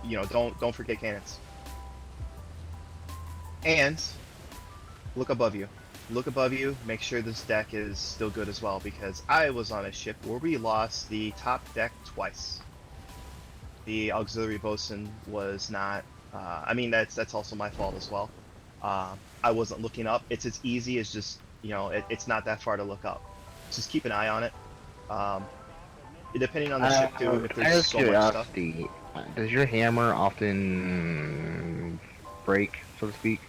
Speaker 9: you know, don't forget cannons. And look above you. Make sure this deck is still good as well, because I was on a ship where we lost the top deck twice. The auxiliary bosun was not, I mean, that's also my fault as well. I wasn't looking up. It's as easy as just, you know, it's not that far to look up. Just keep an eye on it. Depending on the ship too, if there's so much stuff.
Speaker 22: Does your hammer often break, so to speak?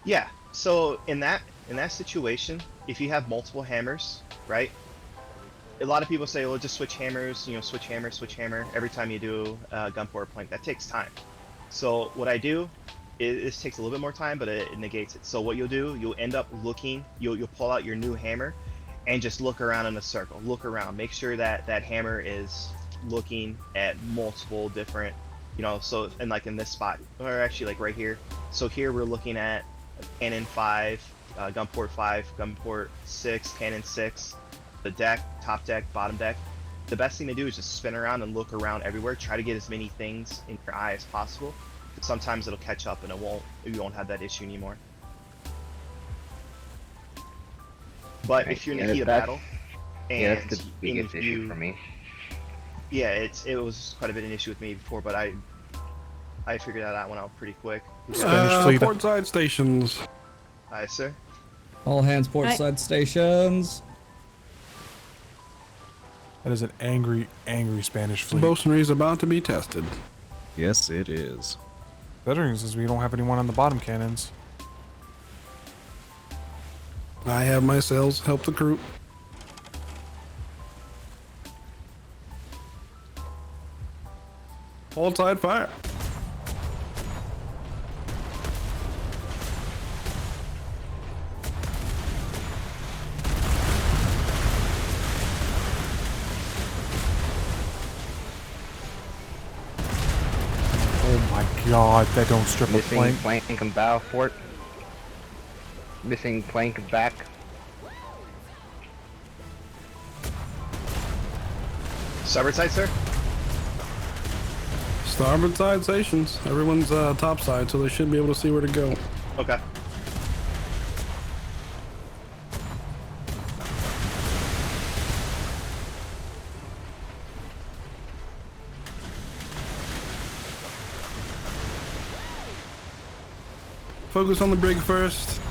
Speaker 9: Yeah. So in that situation, if you have multiple hammers, right? A lot of people say, well, just switch hammers, you know, switch hammer every time you do gun port plank. That takes time. So what I do, this takes a little bit more time, but it negates it. So what you'll do, you'll end up looking, you'll pull out your new hammer and just look around in a circle. Look around, make sure that that hammer is looking at multiple different, you know, so, and like in this spot, or actually like right here. So here we're looking at cannon 5, gun port 5, gun port 6, cannon 6, the deck, top deck, bottom deck. The best thing to do is just spin around and look around everywhere. Try to get as many things in your eye as possible. Sometimes it'll catch up and you won't have that issue anymore. But if you're in the heat of battle, and
Speaker 22: that's the biggest issue for me.
Speaker 9: Yeah, it was quite a bit of an issue with me before, but I figured that one out pretty quick.
Speaker 5: Port side stations.
Speaker 9: Aye, sir.
Speaker 21: All hands port side stations.
Speaker 4: That is an angry, angry Spanish fleet.
Speaker 5: Bosunry is about to be tested.
Speaker 16: Yes, it is.
Speaker 4: Better news is we don't have anyone on the bottom cannons.
Speaker 5: I have my sails help the crew. Hold side fire.
Speaker 4: Oh my god, that don't strip a
Speaker 22: Missing
Speaker 4: plank.
Speaker 22: plank and bow fort. Missing plank and back.
Speaker 9: Starboard side, sir?
Speaker 5: Starboard side stations. Everyone's top side, so they should be able to see where to go.
Speaker 9: Okay.
Speaker 5: Focus on the brig first.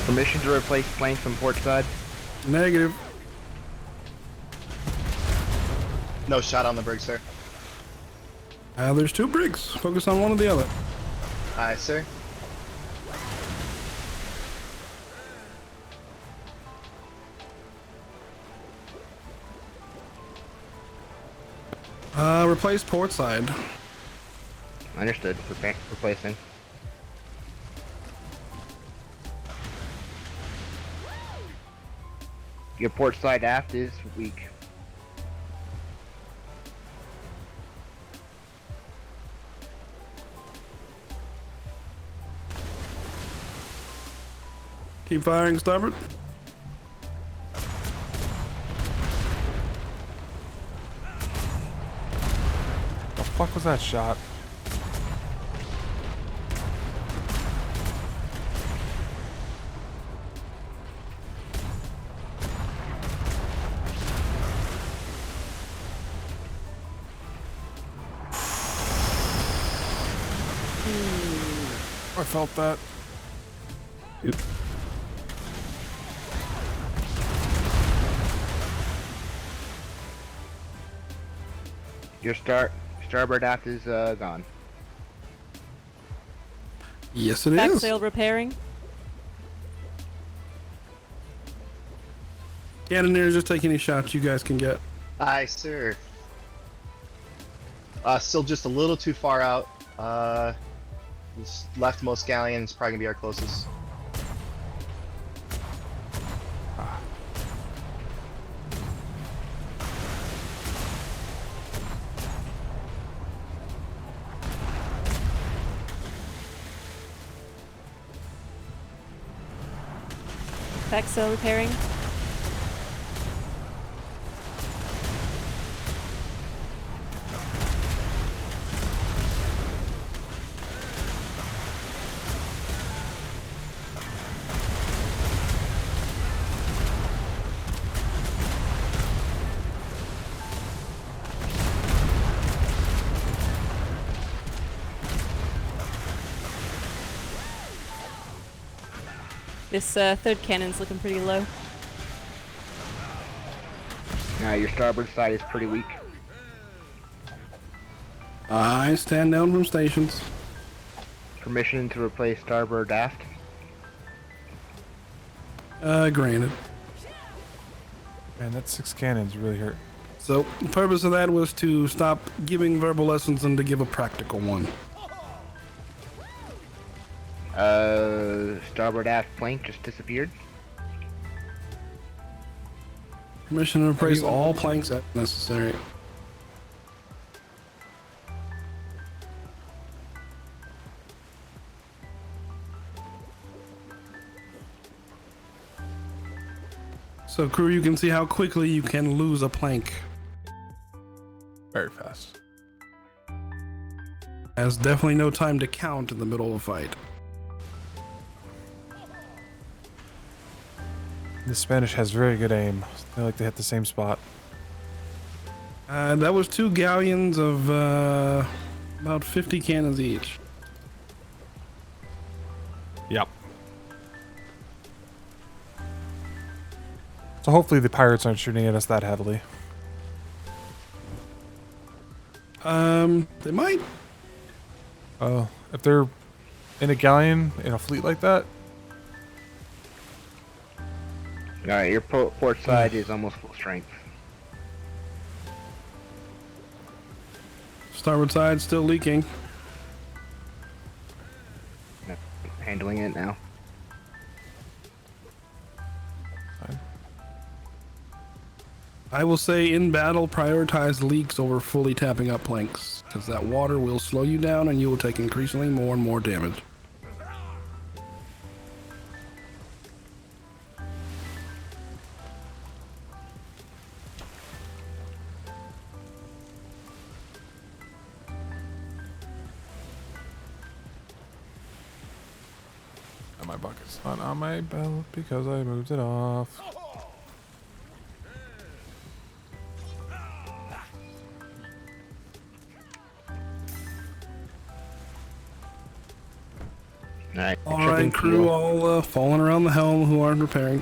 Speaker 22: Permission to replace planks on port side?
Speaker 5: Negative.
Speaker 9: No shot on the brig, sir.
Speaker 5: There's 2 brigs. Focus on one or the other.
Speaker 9: Aye, sir.
Speaker 5: Replace port side.
Speaker 22: Understood. Replacing. Your port side aft is weak.
Speaker 5: Keep firing, starboard.
Speaker 4: The fuck was that shot? I felt that.
Speaker 22: Your starboard aft is gone.
Speaker 5: Yes, it
Speaker 7: Back
Speaker 5: is.
Speaker 7: sail repairing.
Speaker 5: Cannoneers, just take any shots you guys can get.
Speaker 9: Aye, sir. Still just a little too far out. This leftmost galleon is probably gonna be our closest.
Speaker 7: Backcell repairing. This third cannon's looking pretty low.
Speaker 22: Your starboard side is pretty weak.
Speaker 5: I stand down from stations.
Speaker 22: Permission to replace starboard aft.
Speaker 5: Granted.
Speaker 4: Man, that 6 cannons really hurt.
Speaker 5: So the purpose of that was to stop giving verbal lessons and to give a practical one.
Speaker 22: Starboard aft plank just disappeared.
Speaker 5: Permission to replace all planks as necessary. So crew, you can see how quickly you can lose a plank.
Speaker 4: Very fast.
Speaker 5: There's definitely no time to count in the middle of a fight.
Speaker 4: The Spanish has very good aim. They like to hit the same spot.
Speaker 5: That was 2 galleons of about 50 cannons each.
Speaker 4: Yep. So hopefully the pirates aren't shooting at us that heavily.
Speaker 5: They might.
Speaker 4: Oh, if they're in a galleon in a fleet like that.
Speaker 22: Alright, your port side is almost full strength.
Speaker 5: Starboard side still leaking.
Speaker 22: Handling it now.
Speaker 5: I will say in battle, prioritize leaks over fully tapping up planks, because that water will slow you down and you will take increasingly more and more damage.
Speaker 4: My bucket's not on my belt because I moved it off.
Speaker 5: Alright, crew all falling around the helm who aren't repairing.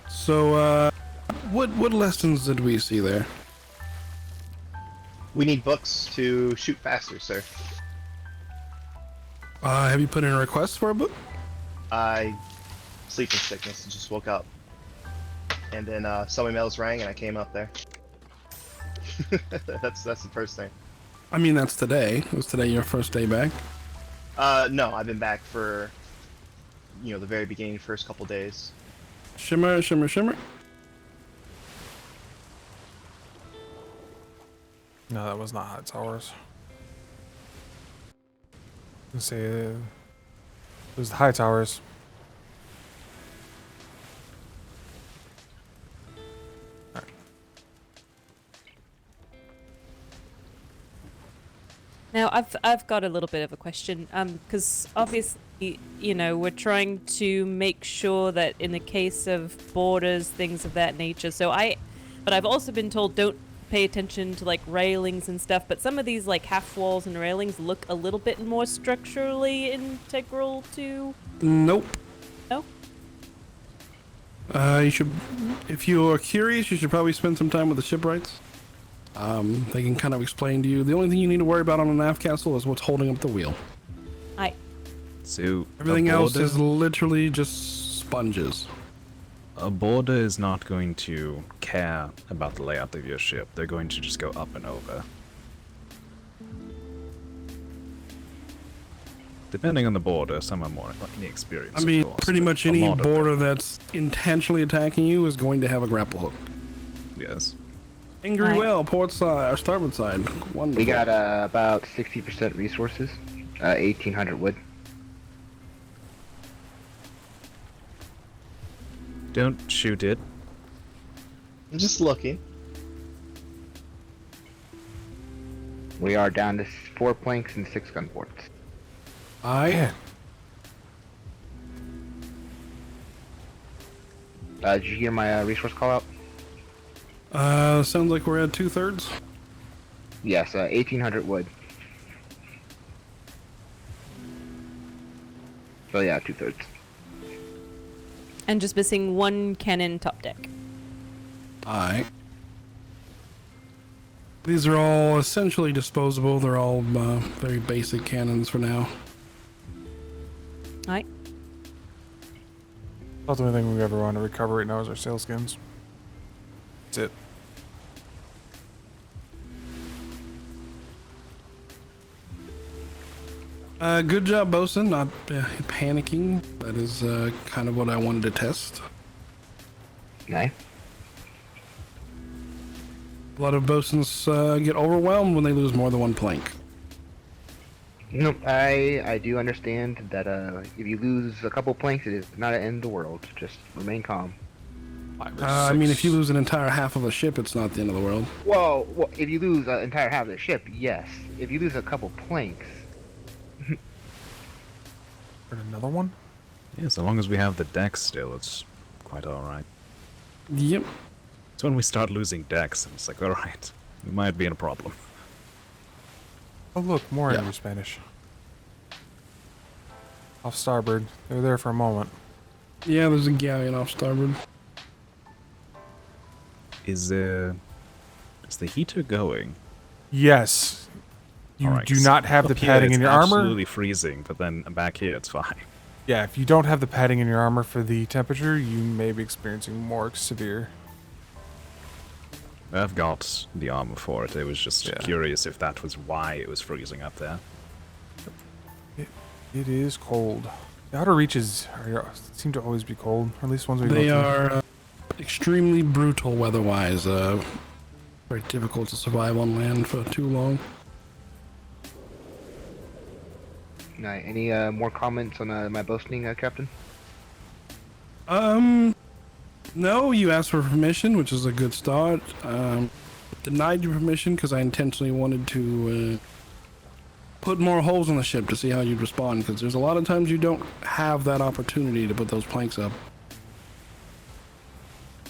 Speaker 5: So, what lessons did we see there?
Speaker 9: We need books to shoot faster, sir.
Speaker 5: Have you put in a request for a book?
Speaker 9: I sleeping sickness and just woke up. And then somebody bells rang and I came up there. that's the first thing.
Speaker 5: I mean, that's today. Was today your first day back?
Speaker 9: No, I've been back for, the very beginning, first couple days.
Speaker 5: Shimmer, shimmer, shimmer.
Speaker 4: No, that was not high towers. I was gonna say it was the high towers.
Speaker 7: Now, I've got a little bit of a question, because obviously, we're trying to make sure that in the case of borders, things of that nature. But I've also been told don't pay attention to like railings and stuff. But some of these like half walls and railings look a little bit more structurally integral to.
Speaker 5: Nope.
Speaker 7: No.
Speaker 5: You should, if you are curious, you should probably spend some time with the shipwrights. They can kind of explain to you. The only thing you need to worry about on an aft castle is what's holding up the wheel.
Speaker 7: Aye.
Speaker 16: So
Speaker 5: Everything else is literally just sponges.
Speaker 16: A boarder is not going to care about the layout of your ship. They're going to just go up and over. Depending on the boarder, some are more inexperienced.
Speaker 5: I mean,
Speaker 16: of course,
Speaker 5: pretty
Speaker 16: but
Speaker 5: much
Speaker 16: a
Speaker 5: any
Speaker 16: lot of them-
Speaker 5: boarder that's intentionally attacking you is going to have a grapple hook.
Speaker 16: Yes.
Speaker 5: Angry
Speaker 22: Right.
Speaker 5: whale, port side, or starboard side. Wonderful.
Speaker 22: We got about 60% resources, 1,800 wood.
Speaker 16: Don't shoot it.
Speaker 9: I'm just looking.
Speaker 22: We are down to 4 planks and 6 gun ports. Did you hear my resource call out?
Speaker 5: Sounds like we're at 2/3.
Speaker 22: Yes, 1,800 wood. So yeah, 2/3.
Speaker 7: And just missing one cannon top deck.
Speaker 5: Aye. These are all essentially disposable. They're all very basic cannons for now.
Speaker 7: Aye.
Speaker 4: That's the only thing we ever want to recover right now is our sail skins. That's it.
Speaker 5: Good job, bosun. Not panicking. That is kind of what I wanted to test.
Speaker 22: Nice.
Speaker 5: A lot of bosuns get overwhelmed when they lose more than one plank.
Speaker 22: Nope, I do understand that if you lose a couple planks, it is not an end of the world. Just remain calm.
Speaker 5: I mean, if you lose an entire half of a ship, it's not the end of the world.
Speaker 22: Well, if you lose an entire half of the ship, yes. If you lose a couple planks,
Speaker 4: Another one?
Speaker 16: Yeah, so long as we have the decks still, it's quite alright.
Speaker 5: Yep.
Speaker 16: It's when we start losing decks, and it's like, alright, we might be in a problem.
Speaker 4: Oh look, more angry Spanish. Off starboard. They were there for a moment.
Speaker 5: Yeah, there's a galleon off starboard.
Speaker 16: Is the heater going?
Speaker 4: Yes. You
Speaker 16: Alright,
Speaker 4: do
Speaker 16: so
Speaker 4: not have the
Speaker 16: up here
Speaker 4: padding in
Speaker 16: it's
Speaker 4: your armor.
Speaker 16: absolutely freezing, but then back here it's fine.
Speaker 4: Yeah, if you don't have the padding in your armor for the temperature, you may be experiencing more severe.
Speaker 16: I've got the armor for it. I was just curious if that was why it was freezing up there.
Speaker 4: It is cold. The outer reaches seem to always be cold, or at least ones we
Speaker 5: They
Speaker 4: go through.
Speaker 5: are extremely brutal weather-wise. Very difficult to survive on land for too long.
Speaker 22: Right. Any more comments on my boasting, Captain?
Speaker 5: No, you asked for permission, which is a good start. Denied you permission because I intentionally wanted to put more holes on the ship to see how you'd respond, because there's a lot of times you don't have that opportunity to put those planks up.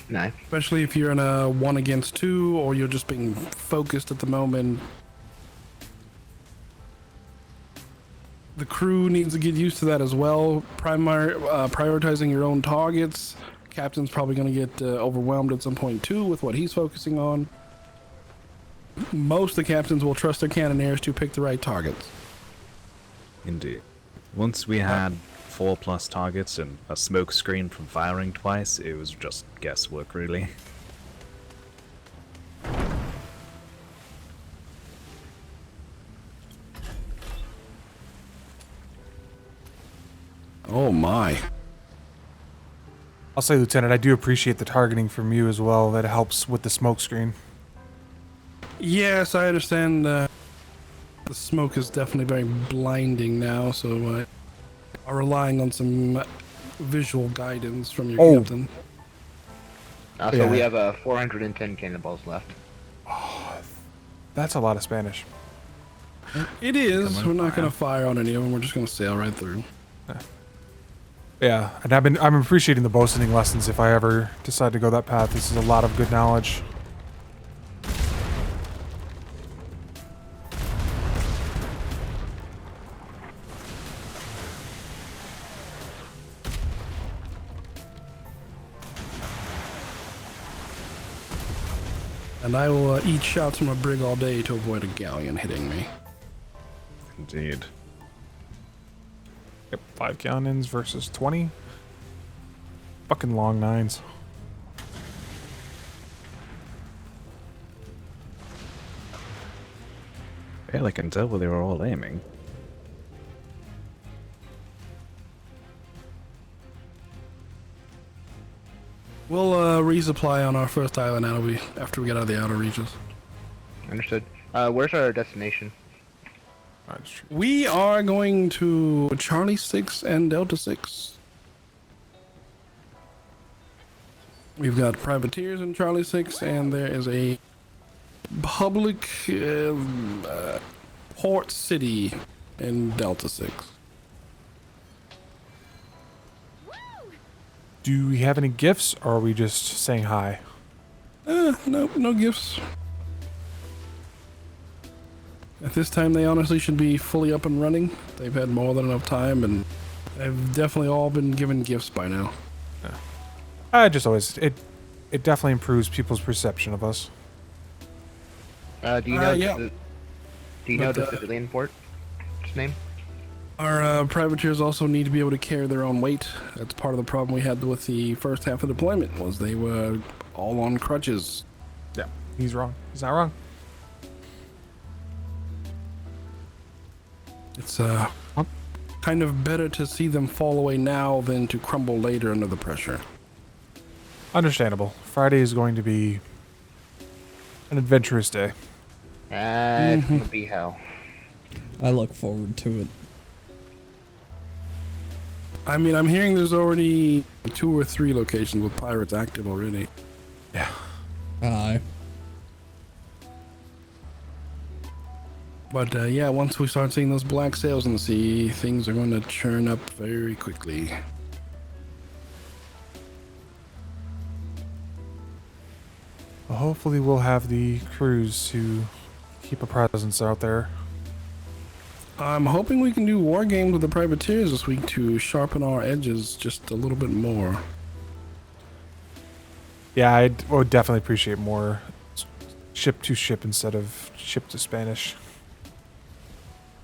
Speaker 22: Nice.
Speaker 5: Especially if you're in a 1 against 2 or you're just being focused at the moment. The crew needs to get used to that as well. Prioritizing your own targets. Captain's probably going to get overwhelmed at some point too with what he's focusing on. Most of the captains will trust their cannoneers to pick the right targets.
Speaker 16: Indeed. Once we had 4+ targets and a smoke screen from firing twice, it was just guesswork, really.
Speaker 5: Oh my.
Speaker 4: I'll say, Lieutenant, I do appreciate the targeting from you as well. That helps with the smoke screen.
Speaker 5: Yes, I understand. The smoke is definitely very blinding now, so are relying on some visual guidance from your captain.
Speaker 22: So we have 410 cannonballs left.
Speaker 4: That's a lot of Spanish.
Speaker 5: It is. We're not going to fire on any of them. We're just going to sail right through.
Speaker 4: Yeah, and I'm appreciating the bosuning lessons if I ever decide to go that path. This is a lot of good knowledge.
Speaker 5: And I will eat shots from a brig all day to avoid a galleon hitting me.
Speaker 16: Indeed.
Speaker 4: Yep, 5 cannons versus 20. Fucking long 9s.
Speaker 16: Yeah, I can tell where they were all aiming.
Speaker 5: We'll resupply on our first island after we get out of the outer reaches.
Speaker 22: Understood. Where's our destination?
Speaker 5: We are going to Charlie 6 and Delta 6. We've got privateers in Charlie 6, and there is a public port city in Delta 6.
Speaker 4: Do we have any gifts, or are we just saying hi?
Speaker 5: No gifts. At this time, they honestly should be fully up and running. They've had more than enough time, and they've definitely all been given gifts by now.
Speaker 4: Just always it definitely improves people's perception of us.
Speaker 22: Do you know
Speaker 5: yeah.
Speaker 22: do you know the civilian port's name?
Speaker 5: Our privateers also need to be able to carry their own weight. That's part of the problem we had with the first half of deployment, was they were all on crutches.
Speaker 4: Yeah, he's wrong. He's not wrong.
Speaker 5: It's kind of better to see them fall away now than to crumble later under the pressure.
Speaker 4: Understandable. Friday is going to be an adventurous day.
Speaker 22: It's gonna be hell.
Speaker 21: I look forward to it.
Speaker 5: I mean, I'm hearing there's already 2 or 3 locations with pirates active already.
Speaker 4: Yeah.
Speaker 21: Aye.
Speaker 5: But yeah, once we start seeing those black sails in the sea, things are going to churn up very quickly.
Speaker 4: Well, hopefully we'll have the crews to keep a presence out there.
Speaker 5: I'm hoping we can do war games with the privateers this week to sharpen our edges just a little bit more.
Speaker 4: Yeah, I would definitely appreciate more ship to ship instead of ship to Spanish.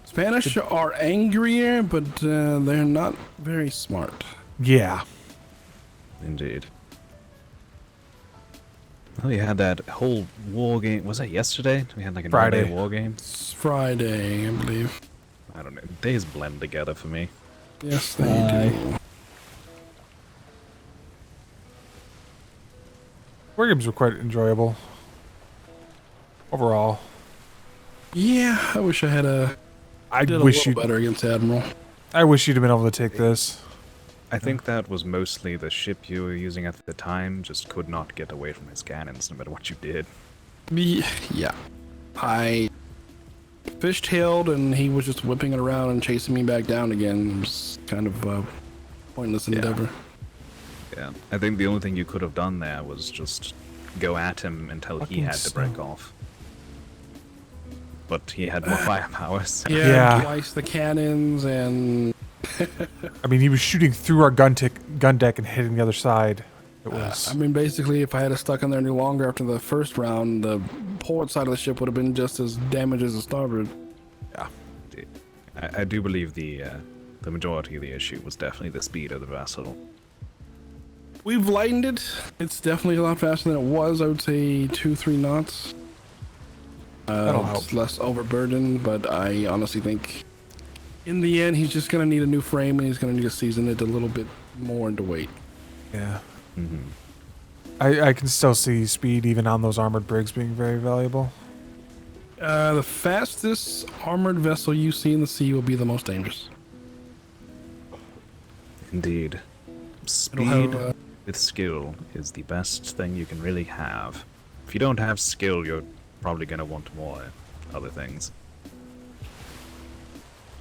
Speaker 5: Spanish are angrier, but they're not very smart.
Speaker 4: Yeah.
Speaker 16: Indeed. Well, we had that whole war game. Was that yesterday? We had like a
Speaker 4: Friday
Speaker 16: war game.
Speaker 5: It's Friday, I believe.
Speaker 16: I don't know. Days blend together for me.
Speaker 5: Yes, they do.
Speaker 4: War games were quite enjoyable. Overall.
Speaker 5: Yeah, I wish I had
Speaker 4: I
Speaker 5: did
Speaker 4: wish
Speaker 5: a
Speaker 4: you
Speaker 5: little better against Admiral.
Speaker 4: I wish you'd have been able to take this.
Speaker 16: I think that was mostly the ship you were using at the time just could not get away from his cannons no matter what you did.
Speaker 5: Yeah. I fishtailed and he was just whipping it around and chasing me back down again. It was kind of a pointless endeavor.
Speaker 16: Yeah, I think the only thing you could have done there was just go at him until he had to break off. But he had more firepower. So.
Speaker 5: Yeah, twice the cannons and...
Speaker 4: I mean, he was shooting through our gun deck and hitting the other side. It was.
Speaker 5: I mean, basically, if I had stuck in there any longer after the first round, the port side of the ship would have been just as damaged as the starboard.
Speaker 16: Yeah, I do believe the majority of the issue was definitely the speed of the vessel.
Speaker 5: We've lightened it. It's definitely a lot faster than it was. I would say 2-3 knots.
Speaker 4: That'll help.
Speaker 5: It's less overburdened, but I honestly think in the end he's just gonna need a new frame and he's gonna need to season it a little bit more into weight.
Speaker 4: Yeah. I can still see speed even on those armored brigs being very valuable.
Speaker 5: The fastest armored vessel you see in the sea will be the most dangerous.
Speaker 16: Indeed. Speed with skill is the best thing you can really have. If you don't have skill, you're probably going to want more other things.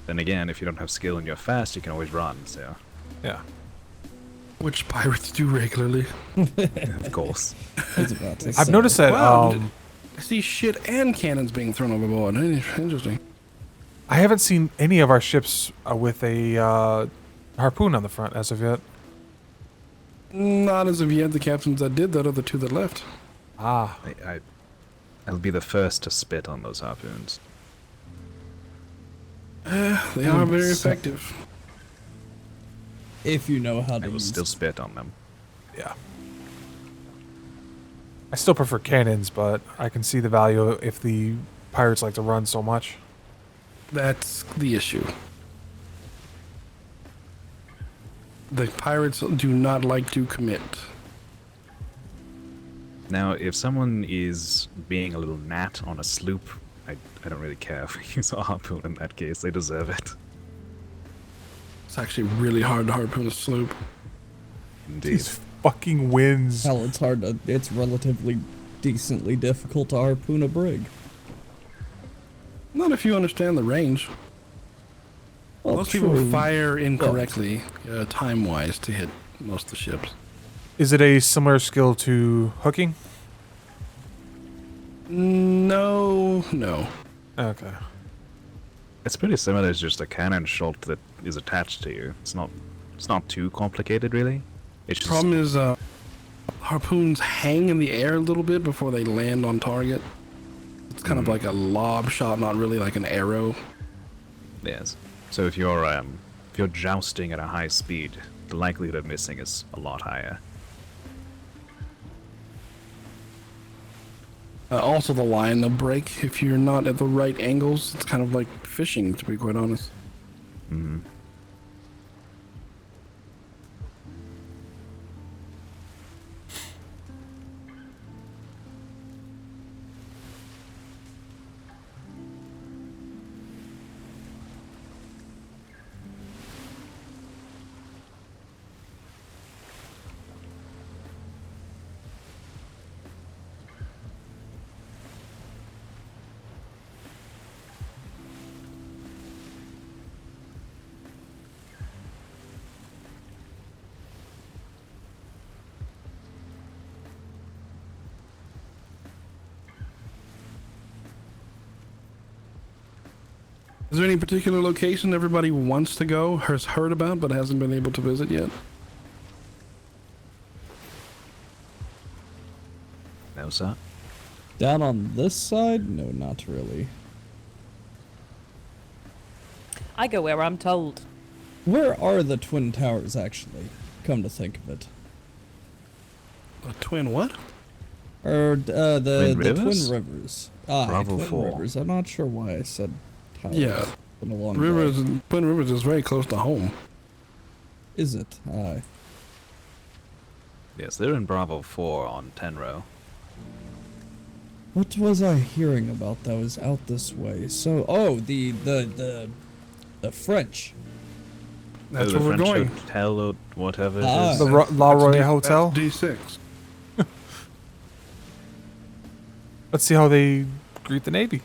Speaker 16: Then again, if you don't have skill and you're fast, you can always run, so...
Speaker 4: Yeah.
Speaker 5: Which pirates do regularly.
Speaker 16: Of course.
Speaker 4: I've noticed that...
Speaker 5: Wow, I see shit and cannons being thrown overboard. Interesting.
Speaker 4: I haven't seen any of our ships with a harpoon on the front as of yet.
Speaker 5: Not as of yet. The captains that did that are the 2 that left.
Speaker 4: Ah.
Speaker 16: I'll be the first to spit on those harpoons.
Speaker 5: They are very effective.
Speaker 21: If you know how to
Speaker 16: I will
Speaker 21: use
Speaker 16: still spit on them.
Speaker 4: Yeah. I still prefer cannons, but I can see the value if the pirates like to run so much.
Speaker 5: That's the issue. The pirates do not like to commit.
Speaker 16: Now, if someone is being a little gnat on a sloop, I don't really care if we use a harpoon in that case. They deserve it.
Speaker 5: It's actually really hard to harpoon a sloop.
Speaker 16: Indeed.
Speaker 4: These fucking winds.
Speaker 21: Hell, it's hard to. It's relatively decently difficult to harpoon a brig.
Speaker 5: Not if you understand the range.
Speaker 21: Well,
Speaker 5: most
Speaker 21: true,
Speaker 5: people fire incorrectly, time-wise, to hit most of the ships.
Speaker 4: Is it a similar skill to hooking?
Speaker 5: No.
Speaker 4: Okay.
Speaker 16: It's pretty similar. It's just a cannon shot that is attached to you. It's not too complicated, really. It's just...
Speaker 5: Problem is, harpoons hang in the air a little bit before they land on target. It's kind of like a lob shot, not really like an arrow.
Speaker 16: Yes. So if you're jousting at a high speed, the likelihood of missing is a lot higher.
Speaker 5: Also, the line they'll break if you're not at the right angles. It's kind of like fishing, to be quite honest.
Speaker 16: Mm-hmm.
Speaker 5: Is there any particular location everybody wants to go, has heard about, but hasn't been able to visit yet?
Speaker 16: No, sir.
Speaker 21: Down on this side? No, not really.
Speaker 7: I go where I'm told.
Speaker 21: Where are the Twin Towers, actually? Come to think of it.
Speaker 5: A twin what?
Speaker 21: Or, the
Speaker 16: Twin
Speaker 21: Twin Rivers. Ah,
Speaker 16: Bravo
Speaker 21: Twin
Speaker 16: 4.
Speaker 21: Rivers. I'm not sure why I said towers.
Speaker 5: Yeah.
Speaker 21: It's been a long
Speaker 5: Rivers,
Speaker 21: day.
Speaker 5: Twin Rivers is very close to home.
Speaker 21: Is it? Aye.
Speaker 16: Yes, they're in Bravo 4 on Tenro.
Speaker 21: What was I hearing about that was out this way? So, oh, the French.
Speaker 5: That's
Speaker 16: the
Speaker 5: where we're
Speaker 16: French
Speaker 5: going.
Speaker 16: Hotel or whatever it
Speaker 21: Ah.
Speaker 16: is.
Speaker 4: The La Roya Hotel?
Speaker 5: That's D6.
Speaker 4: Let's see how they greet the Navy.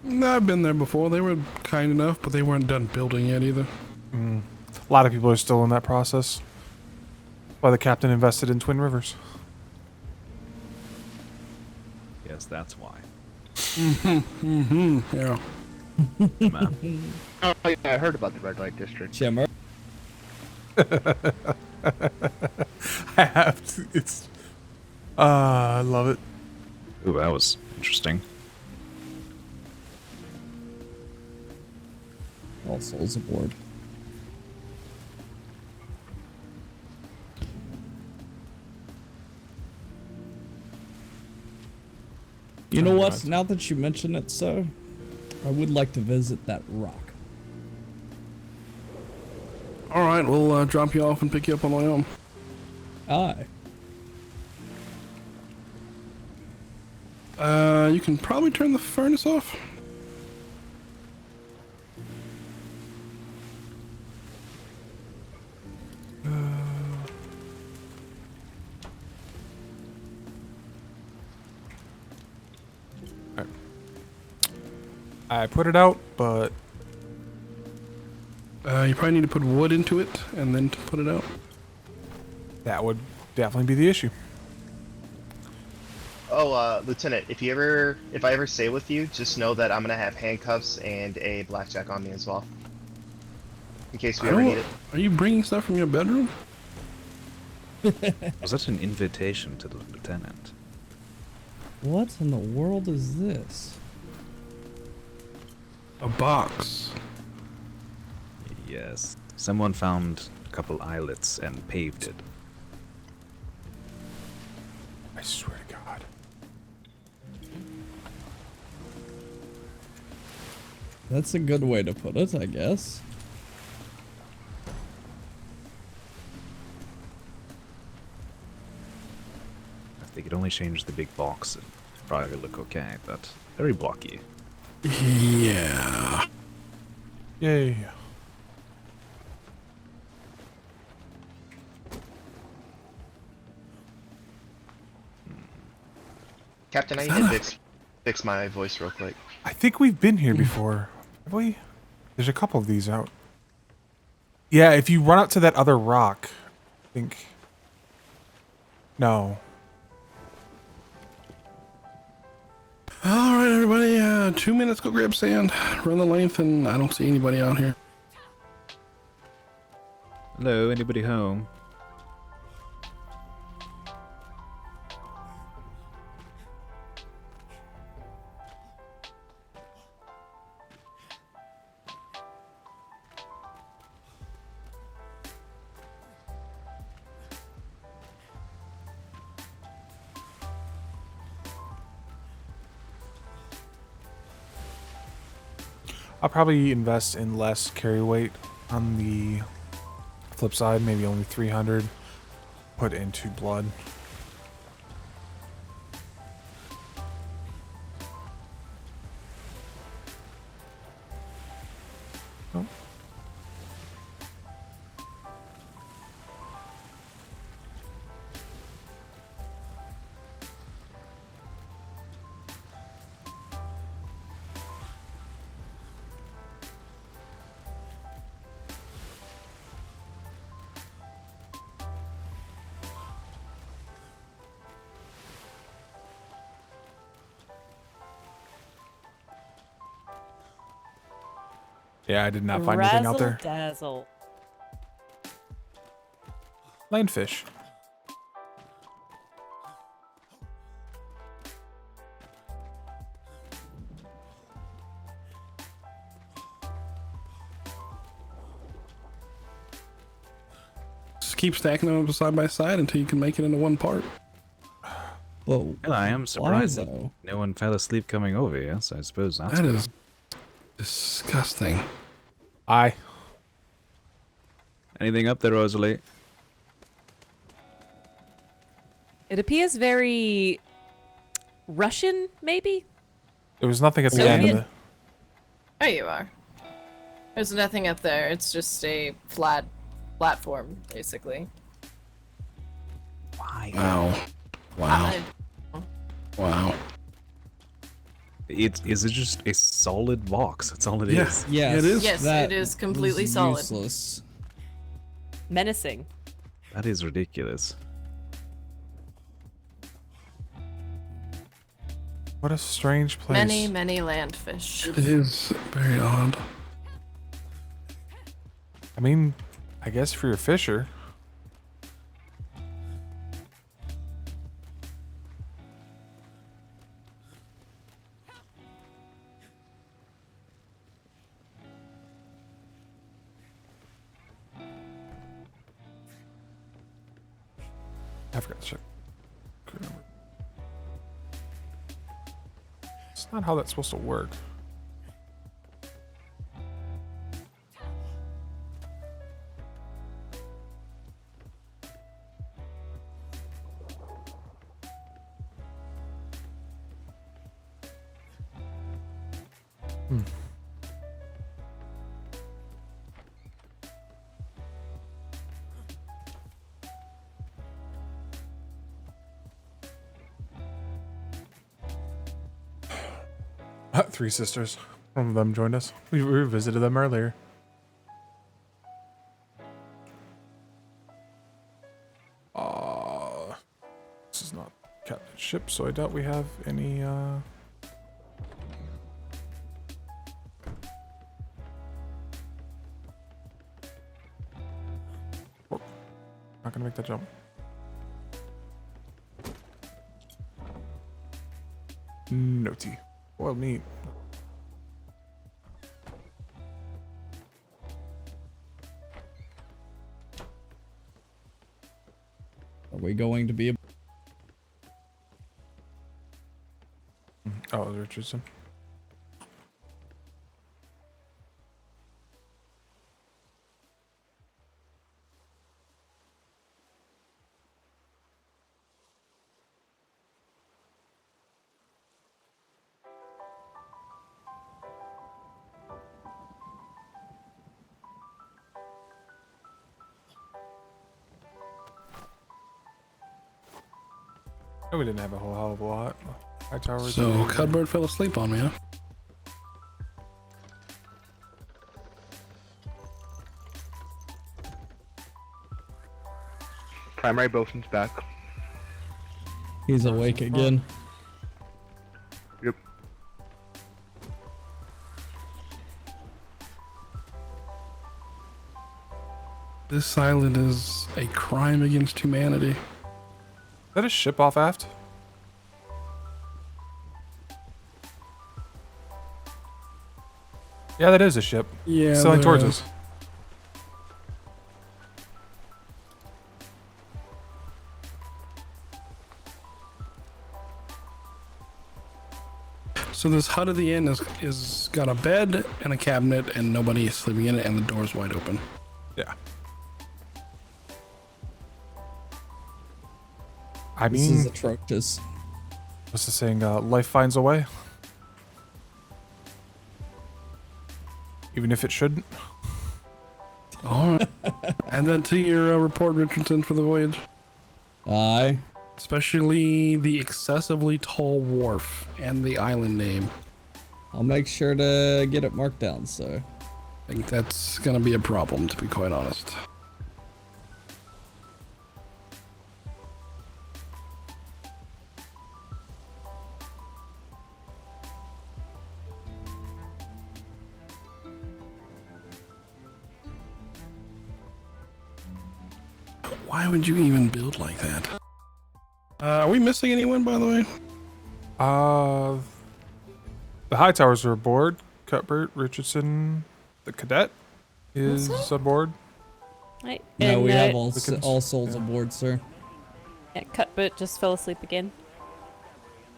Speaker 5: No, I've been there before. They were kind enough, but they weren't done building yet either.
Speaker 4: A lot of people are still in that process. Why the captain invested in Twin Rivers.
Speaker 16: Yes, that's why.
Speaker 5: Yeah.
Speaker 16: Man.
Speaker 22: Oh, yeah, I heard about the red light district.
Speaker 21: Shimmer.
Speaker 4: I have to. It's. I love it.
Speaker 16: Ooh, that was interesting.
Speaker 21: All souls aboard. You know what? Now that you mention it, so I would like to visit that rock.
Speaker 5: All right, we'll drop you off and pick you up on the way home.
Speaker 21: Aye.
Speaker 5: You can probably turn the furnace off.
Speaker 4: I put it out, but
Speaker 5: you probably need to put wood into it and then to put it out.
Speaker 4: that would definitely be the issue.
Speaker 9: Oh, Lieutenant, if I ever stay with you, just know that I'm gonna have handcuffs and a blackjack on me as well, in case we ever need it.
Speaker 5: Are you bringing stuff from your bedroom?
Speaker 16: Was that an invitation to the lieutenant?
Speaker 21: What in the world is this?
Speaker 5: A box.
Speaker 16: Yes. Someone found a couple islets and paved it.
Speaker 4: I swear to God.
Speaker 21: That's a good way to put it, I guess.
Speaker 16: If they could only change the big box, it'd probably look okay, but very blocky.
Speaker 5: Yeah.
Speaker 4: Yay.
Speaker 9: Captain, I need to fix my voice real quick.
Speaker 4: I think we've been here before. Have we? There's a couple of these out. Yeah, if you run up to that other rock, I think. No.
Speaker 5: All right, everybody. 2 minutes. Go grab sand. Run the length, and I don't see anybody out here.
Speaker 16: Hello, anybody home?
Speaker 4: I'll probably invest in less carry weight on the flip side, maybe only 300. Put into blood. Oh. Yeah, I did not find anything out there.
Speaker 7: Dazzle.
Speaker 4: Lionfish.
Speaker 5: Just keep stacking them up side by side until you can make it into one part.
Speaker 21: Whoa.
Speaker 16: Well, I am surprised that
Speaker 21: though?
Speaker 16: no one fell asleep coming over here, so I suppose that's
Speaker 5: That
Speaker 16: good.
Speaker 5: is disgusting.
Speaker 4: Aye.
Speaker 16: Anything up there, Rosalie?
Speaker 7: It appears very Russian, maybe?
Speaker 4: There was nothing at the end of
Speaker 7: Soviet?
Speaker 4: it.
Speaker 8: There you are. There's nothing up there. It's just a flat platform, basically.
Speaker 16: Why?
Speaker 5: Wow. Wow. Wow.
Speaker 16: Is it just a solid box? That's all it
Speaker 5: Yeah.
Speaker 16: is.
Speaker 21: Yes,
Speaker 5: It is.
Speaker 8: Yes,
Speaker 21: that
Speaker 8: it is completely
Speaker 21: was
Speaker 8: solid.
Speaker 21: Useless.
Speaker 7: Menacing.
Speaker 16: That is ridiculous.
Speaker 4: What a strange place.
Speaker 8: Many, many landfish.
Speaker 5: It is very odd.
Speaker 4: I mean, I guess for your fisher. I forgot to check. Couldn't remember. It's not how that's supposed to work. Hmm. Three sisters. One of them joined us. We visited them earlier. This is not captain's ship, so I doubt we have any. Oh, not gonna make that jump. No tea. Boiled meat.
Speaker 21: we going to be?
Speaker 4: Oh, Richardson. No, we didn't have a whole hell of a lot. High towers.
Speaker 5: So Cudbird fell asleep on me, huh?
Speaker 22: Primary bosun's back.
Speaker 21: He's awake again.
Speaker 22: Yep.
Speaker 5: This island is a crime against humanity.
Speaker 4: Is that a ship off aft? Yeah, that is a ship.
Speaker 5: Yeah,
Speaker 4: Sailing towards
Speaker 5: there
Speaker 4: us.
Speaker 5: So this hut at the end is got a bed and a cabinet, and nobody is sleeping in it, and the door's wide open.
Speaker 4: Yeah.
Speaker 21: This is atrocious.
Speaker 4: What's the saying? Life finds a way. Even if it shouldn't.
Speaker 5: All right. And then to your report, Richardson, for the voyage.
Speaker 21: Aye.
Speaker 5: Especially the excessively tall wharf and the island name.
Speaker 21: I'll make sure to get it marked down, so.
Speaker 5: I think that's going to be a problem, to be quite honest. Why would you even build like that? Are we missing anyone, by the way?
Speaker 4: The high towers are aboard. Cuthbert, Richardson, the cadet is aboard.
Speaker 7: Right.
Speaker 21: No,
Speaker 7: and,
Speaker 21: we have all souls aboard, sir.
Speaker 7: Yeah, Cuthbert just fell asleep again.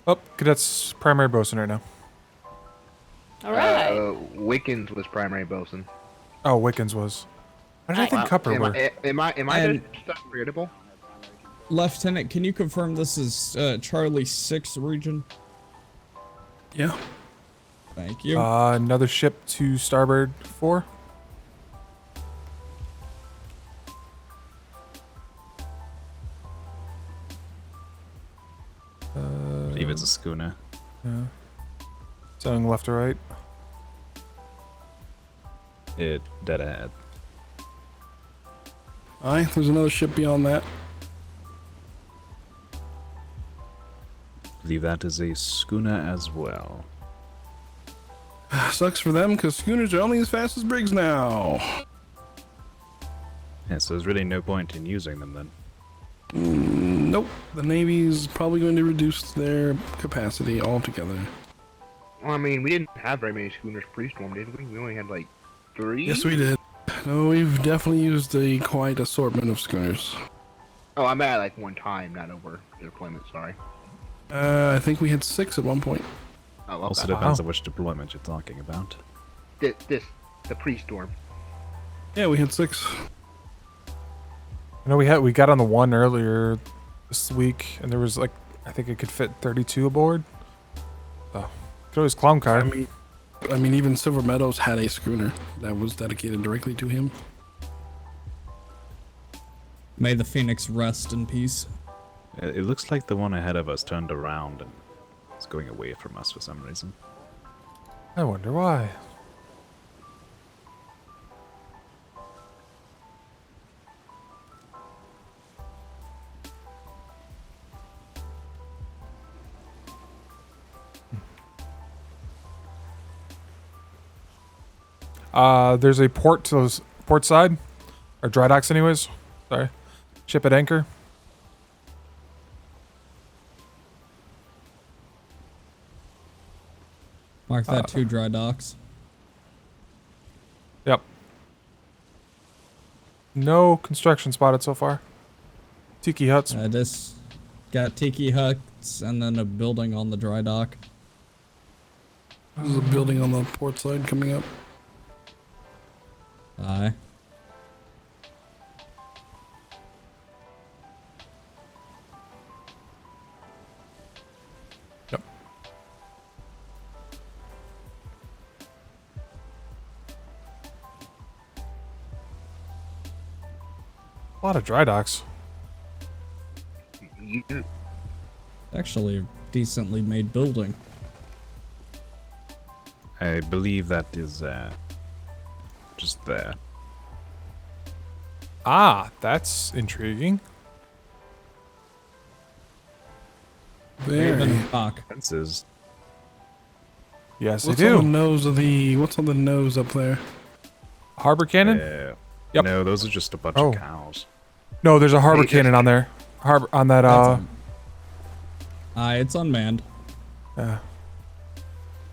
Speaker 4: Oh, cadet's primary bosun right now.
Speaker 7: All right.
Speaker 22: Wickens was primary bosun.
Speaker 4: Oh, Wickens was. Why did I think Cuthbert were?
Speaker 22: Am I
Speaker 21: And-
Speaker 22: just forgettable?
Speaker 21: Lieutenant, can you confirm this is Charlie 6 region?
Speaker 5: Yeah.
Speaker 21: Thank you.
Speaker 4: Another ship to starboard 4.
Speaker 16: I believe it's a schooner.
Speaker 4: Yeah. Sailing left to right.
Speaker 16: It dead ahead.
Speaker 5: Aye, there's another ship beyond that.
Speaker 16: I believe that is a schooner as well.
Speaker 5: Sucks for them, because schooners are only as fast as brigs now.
Speaker 16: Yeah, so there's really no point in using them then.
Speaker 5: Nope. The Navy's probably going to reduce their capacity altogether.
Speaker 22: Well, I mean, we didn't have very many schooners pre-storm, did we? We only had like 3?
Speaker 5: Yes, we did. No, we've definitely used a quite assortment of schooners.
Speaker 22: Oh, I'm at like one time, not over deployment, sorry.
Speaker 5: I think we had 6 at one point.
Speaker 22: Oh, okay.
Speaker 16: Also depends on which deployment you're talking about.
Speaker 22: The pre-storm.
Speaker 5: Yeah, we had 6.
Speaker 4: I know we got on the one earlier this week, and there was like I think it could fit 32 aboard. So could always clown car.
Speaker 5: I mean, even Silver Meadows had a schooner that was dedicated directly to him.
Speaker 21: May the Phoenix rest in peace.
Speaker 16: It looks like the one ahead of us turned around and is going away from us for some reason.
Speaker 4: I wonder why. There's a port to the port side, or dry docks anyways. Sorry. Ship at anchor.
Speaker 21: Mark that 2 dry docks.
Speaker 4: Yep. No construction spotted so far. Tiki huts.
Speaker 21: This got tiki huts and then a building on the dry dock.
Speaker 5: There's a building on the port side coming up.
Speaker 21: Aye.
Speaker 4: Yep. A lot of dry docks.
Speaker 21: Actually, a decently made building.
Speaker 16: I believe that is just there.
Speaker 4: Ah, that's intriguing.
Speaker 5: Very.
Speaker 16: Fences.
Speaker 4: Yes,
Speaker 5: What's
Speaker 4: I do.
Speaker 5: on the nose of the? What's on the nose up there?
Speaker 4: Harbor cannon? Yep.
Speaker 16: No, those are just a bunch
Speaker 4: Oh.
Speaker 16: of cows.
Speaker 4: No, there's a harbor cannon on there. Harbor on that.
Speaker 21: It's unmanned.
Speaker 4: Yeah.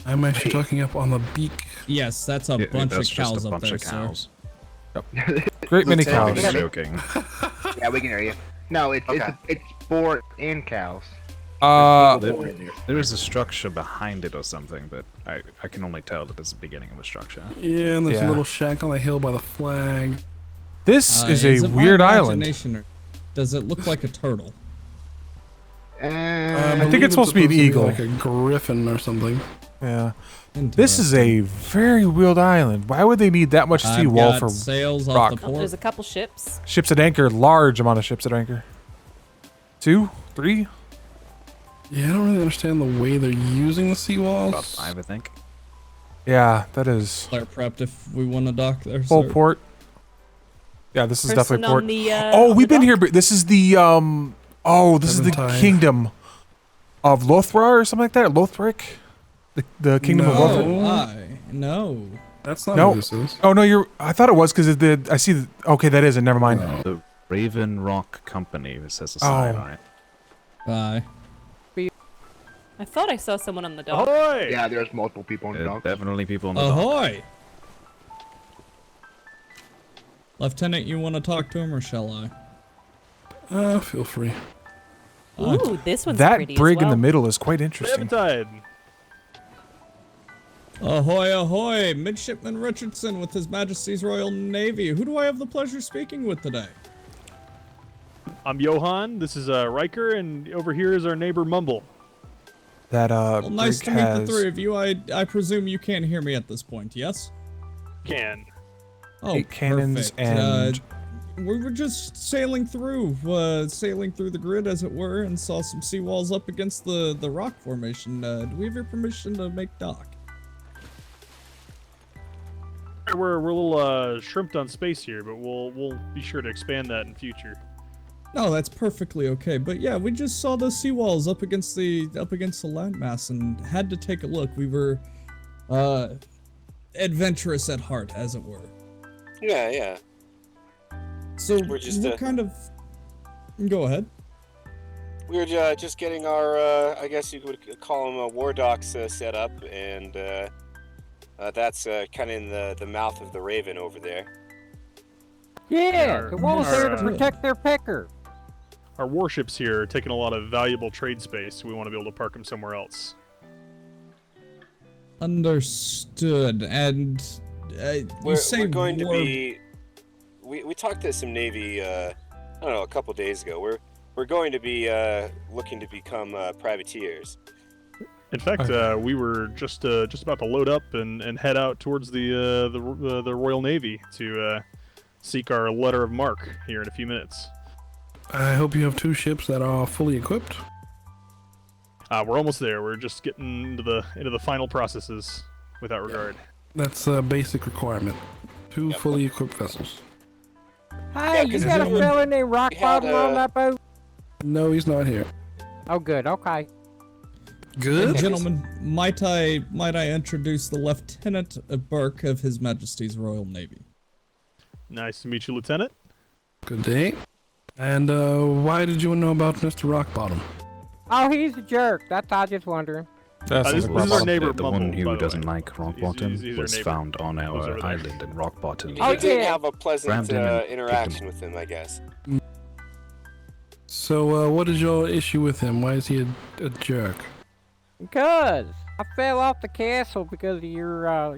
Speaker 5: I'm actually talking up on the beak.
Speaker 21: Yes, that's a bunch of cows up there, sir.
Speaker 4: Great many cows.
Speaker 16: I was joking.
Speaker 22: Yeah, we can hear you. No, it's boar and cows.
Speaker 16: There is a structure behind it or something, but I can only tell that it's the beginning of a structure.
Speaker 5: Yeah, and there's a little shack on the hill by the flag.
Speaker 4: This is
Speaker 21: it
Speaker 4: a
Speaker 21: my
Speaker 4: weird island.
Speaker 21: imagination, or does it look like a turtle?
Speaker 4: I think it's supposed to be an eagle.
Speaker 5: Like a griffin or something.
Speaker 4: Yeah. This is a very weird island. Why would they need that much
Speaker 21: I've
Speaker 4: seawall
Speaker 21: got
Speaker 4: for
Speaker 21: sails off
Speaker 4: rock?
Speaker 21: the port.
Speaker 7: There's a couple ships.
Speaker 4: Ships at anchor, large amount of ships at anchor. 2, 3.
Speaker 5: Yeah, I don't really understand the way they're using the seawalls.
Speaker 16: About 5, I think.
Speaker 4: Yeah, that is
Speaker 21: They're prepped if we want to dock there.
Speaker 4: full
Speaker 21: sir.
Speaker 4: port. Yeah, this is
Speaker 7: Person
Speaker 4: definitely
Speaker 7: on
Speaker 4: port.
Speaker 7: the,
Speaker 4: Oh,
Speaker 7: on
Speaker 4: we've
Speaker 7: the
Speaker 4: been
Speaker 7: dock?
Speaker 4: here. But this is the this is the
Speaker 5: Eventide.
Speaker 4: kingdom of Lothrar or something like that. Lothric, the kingdom of Lothric.
Speaker 21: No.
Speaker 5: That's not
Speaker 4: No.
Speaker 5: what this is.
Speaker 4: Oh no, you're. I thought it was because I see. Okay, that isn't. Never mind.
Speaker 16: The Raven Rock Company. This has a sign on it.
Speaker 21: Bye.
Speaker 7: I thought I saw someone on the dock.
Speaker 22: Yeah, there's multiple people on the dock.
Speaker 16: Definitely people on the dock.
Speaker 21: Ahoy! Lieutenant, you want to talk to him or shall I?
Speaker 5: Feel free.
Speaker 7: Ooh, this one's
Speaker 4: That
Speaker 7: pretty
Speaker 4: brig
Speaker 7: as well.
Speaker 4: in the middle is quite interesting.
Speaker 21: Ahoy, ahoy! Midshipman Richardson with His Majesty's Royal Navy. Who do I have the pleasure speaking with today?
Speaker 3: I'm Johan. This is Riker, and over here is our neighbor Mumble.
Speaker 4: That
Speaker 21: Well, nice to
Speaker 4: brig
Speaker 21: meet the
Speaker 4: has
Speaker 21: three of you. I presume you can't hear me at this point, yes?
Speaker 3: Can.
Speaker 21: Oh,
Speaker 4: 8 cannons
Speaker 21: perfect.
Speaker 4: and
Speaker 21: We were just sailing through the grid, as it were, and saw some seawalls up against the rock formation. Do we have your permission to make dock?
Speaker 3: We're a little shrimped on space here, but we'll be sure to expand that in future.
Speaker 21: No, that's perfectly okay. But yeah, we just saw the seawalls up against the landmass and had to take a look. We were adventurous at heart, as it were.
Speaker 10: Yeah, yeah.
Speaker 21: So
Speaker 10: We're just,
Speaker 21: what kind of? Go ahead.
Speaker 10: We're just getting our, I guess you could call them war docks set up, and that's kind of in the mouth of the Raven over there.
Speaker 3: Yeah,
Speaker 13: the wall's there to protect their pecker.
Speaker 3: Our warships here are taking a lot of valuable trade space. We want to be able to park them somewhere else.
Speaker 21: Understood. And you say
Speaker 10: we're going to
Speaker 21: war-
Speaker 10: be. We talked to some Navy, I don't know, a couple days ago. We're going to be looking to become privateers.
Speaker 3: In fact, we were just about to load up and head out towards the Royal Navy to seek our letter of marque here in a few minutes.
Speaker 5: I hope you have 2 ships that are fully equipped.
Speaker 3: We're almost there. We're just getting into the final processes with that regard.
Speaker 5: That's a basic requirement. 2 fully equipped vessels.
Speaker 13: Hey, you got a fella named Rock Bottom on that boat?
Speaker 5: No, he's not here.
Speaker 13: Oh, good. Okay.
Speaker 5: Good.
Speaker 21: Gentlemen, might I introduce the Lieutenant Burke of His Majesty's Royal Navy?
Speaker 3: Nice to meet you, Lieutenant.
Speaker 5: Good day. And why did you know about Mr. Rockbottom?
Speaker 13: Oh, he's a jerk. That's all just wondering.
Speaker 3: This is our neighbor,
Speaker 16: The
Speaker 3: Mumble,
Speaker 16: one
Speaker 3: by
Speaker 16: who
Speaker 3: the
Speaker 16: doesn't
Speaker 3: way.
Speaker 16: like rock bottom
Speaker 3: he's our
Speaker 16: was
Speaker 3: neighbor.
Speaker 16: found on
Speaker 3: Lives
Speaker 16: our
Speaker 3: over there.
Speaker 16: island in rock bottom.
Speaker 10: You did have a pleasant
Speaker 16: grabbed him and
Speaker 10: interaction with him, I guess.
Speaker 5: So, what is your issue with him? Why is he a jerk?
Speaker 13: Because I fell off the castle because of your I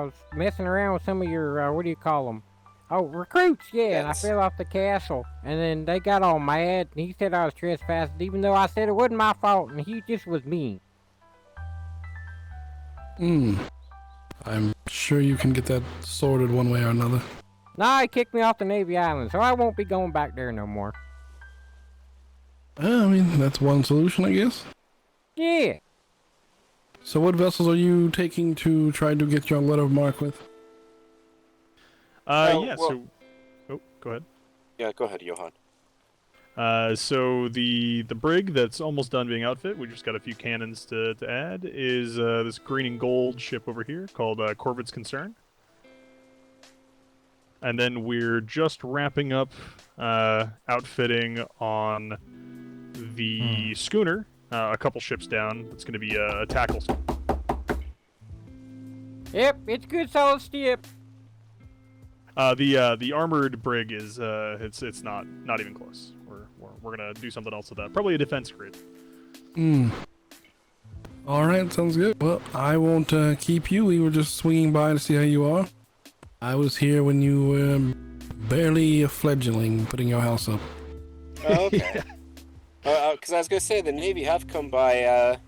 Speaker 13: was messing around with some of your, what do you call them? Oh, recruits, yeah, and I fell off the castle, and then they got all mad, and he said I was trespassing, even though I said it wasn't my fault, and he just was mean.
Speaker 5: I'm sure you can get that sorted one way or another.
Speaker 13: Nah, he kicked me off the Navy Island, so I won't be going back there no more.
Speaker 5: I mean, that's one solution, I guess.
Speaker 13: Yeah.
Speaker 5: So what vessels are you taking to try to get your letter of marque with?
Speaker 3: So... Oh, go ahead.
Speaker 10: Yeah, go ahead, Johan.
Speaker 3: So the brig that's almost done being outfit, we just got a few cannons to add, is this green and gold ship over here called Corbett's Concern. And then we're just wrapping up outfitting on the schooner, a couple ships down. It's going to be a tackle.
Speaker 13: Yep, it's good solid ship.
Speaker 3: The armored brig is it's not even close. We're gonna do something else with that. Probably a defense grid.
Speaker 5: All right, sounds good. Well, I won't keep you. We were just swinging by to see how you are. I was here when you were barely a fledgling, putting your house up.
Speaker 10: Oh, okay. Because I was gonna say the Navy have come by. I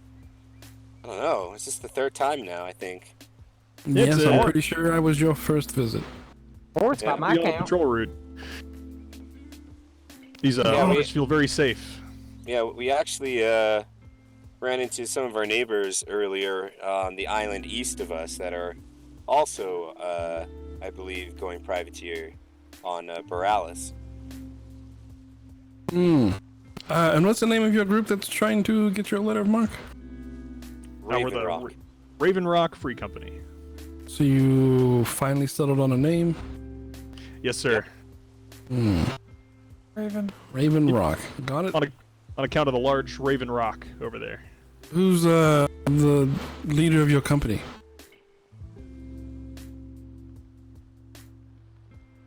Speaker 10: don't know. It's just the third time now, I think.
Speaker 5: Yes, I'm pretty sure I was your first visit.
Speaker 13: Fourth by my
Speaker 3: Be on the
Speaker 13: count.
Speaker 3: patrol route. These owners feel very safe.
Speaker 10: Yeah, we actually ran into some of our neighbors earlier on the island east of us that are also, I believe, going privateer on Borealis.
Speaker 5: And what's the name of your group that's trying to get your letter of marque?
Speaker 3: We're the Raven Rock Free Company.
Speaker 5: So you finally settled on a name?
Speaker 3: Yes, sir.
Speaker 5: Raven Rock. Got it?
Speaker 3: On account of the large Raven Rock over there.
Speaker 5: Who's the leader of your company?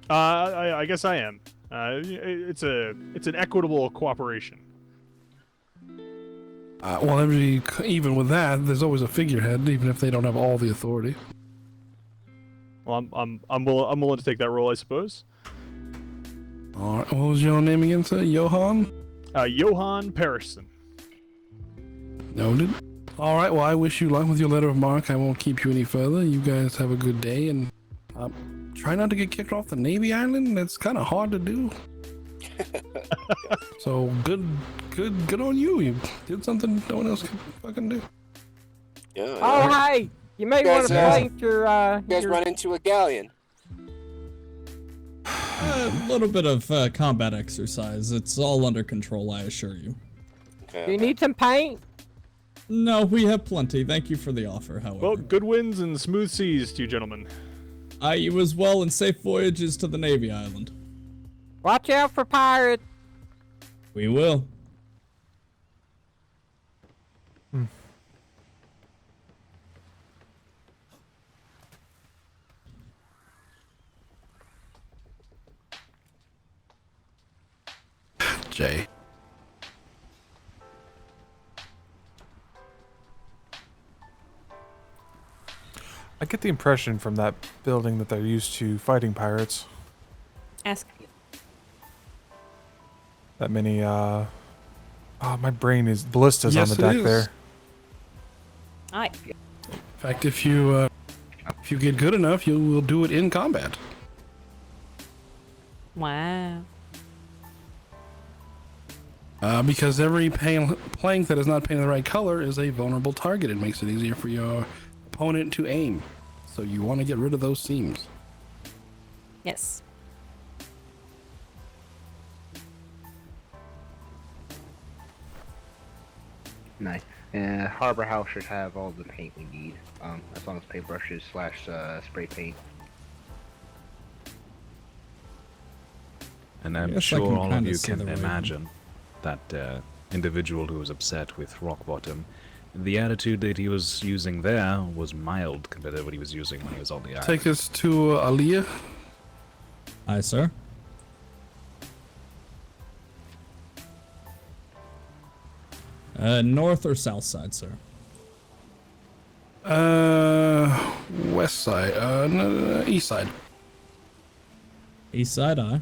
Speaker 3: I guess I am. It's an equitable cooperation.
Speaker 5: Well, even with that, there's always a figurehead, even if they don't have all the authority.
Speaker 3: Well, I'm willing to take that role, I suppose.
Speaker 5: All right, what was your name again, sir? Johan?
Speaker 3: Johan Persson.
Speaker 5: Noted. All right, well, I wish you luck with your letter of marque. I won't keep you any further. You guys have a good day, and try not to get kicked off the Navy Island. That's kind of hard to do. So good on you. You did something no one else could fucking do.
Speaker 10: Yeah.
Speaker 13: Oh, hey, you may want to place your.
Speaker 10: You guys run into a galleon.
Speaker 21: A little bit of combat exercise. It's all under control, I assure you.
Speaker 10: Okay.
Speaker 13: Do you need some paint?
Speaker 21: No, we have plenty. Thank you for the offer, however.
Speaker 3: Well, good winds and smooth seas to you gentlemen.
Speaker 21: You as well, and safe voyages to the Navy Island.
Speaker 13: Watch out for pirates.
Speaker 21: We will.
Speaker 5: Jay.
Speaker 4: I get the impression from that building that they're used to fighting pirates.
Speaker 7: Ask.
Speaker 4: That many, my brain is ballistas
Speaker 5: Yes,
Speaker 4: on the
Speaker 5: it
Speaker 4: deck
Speaker 5: is.
Speaker 4: there.
Speaker 5: In fact, if you get good enough, you will do it in combat.
Speaker 7: Wow.
Speaker 5: Because every plank that is not painted the right color is a vulnerable target. It makes it easier for your opponent to aim. So you want to get rid of those seams.
Speaker 7: Yes.
Speaker 22: Nice. Harbor House should have all the paint we need, as long as paintbrushes / spray paint.
Speaker 16: And I'm
Speaker 21: Yes, I
Speaker 16: sure
Speaker 21: can
Speaker 16: all of
Speaker 21: kinda
Speaker 16: you
Speaker 21: see
Speaker 16: can
Speaker 21: the Raven.
Speaker 16: imagine that individual who was upset with Rockbottom. The attitude that he was using there was mild compared to what he was using when he was on the island.
Speaker 5: Take us to Aliyah.
Speaker 21: Aye, sir. North or south side, sir?
Speaker 5: West side. No, east side.
Speaker 21: East side, aye.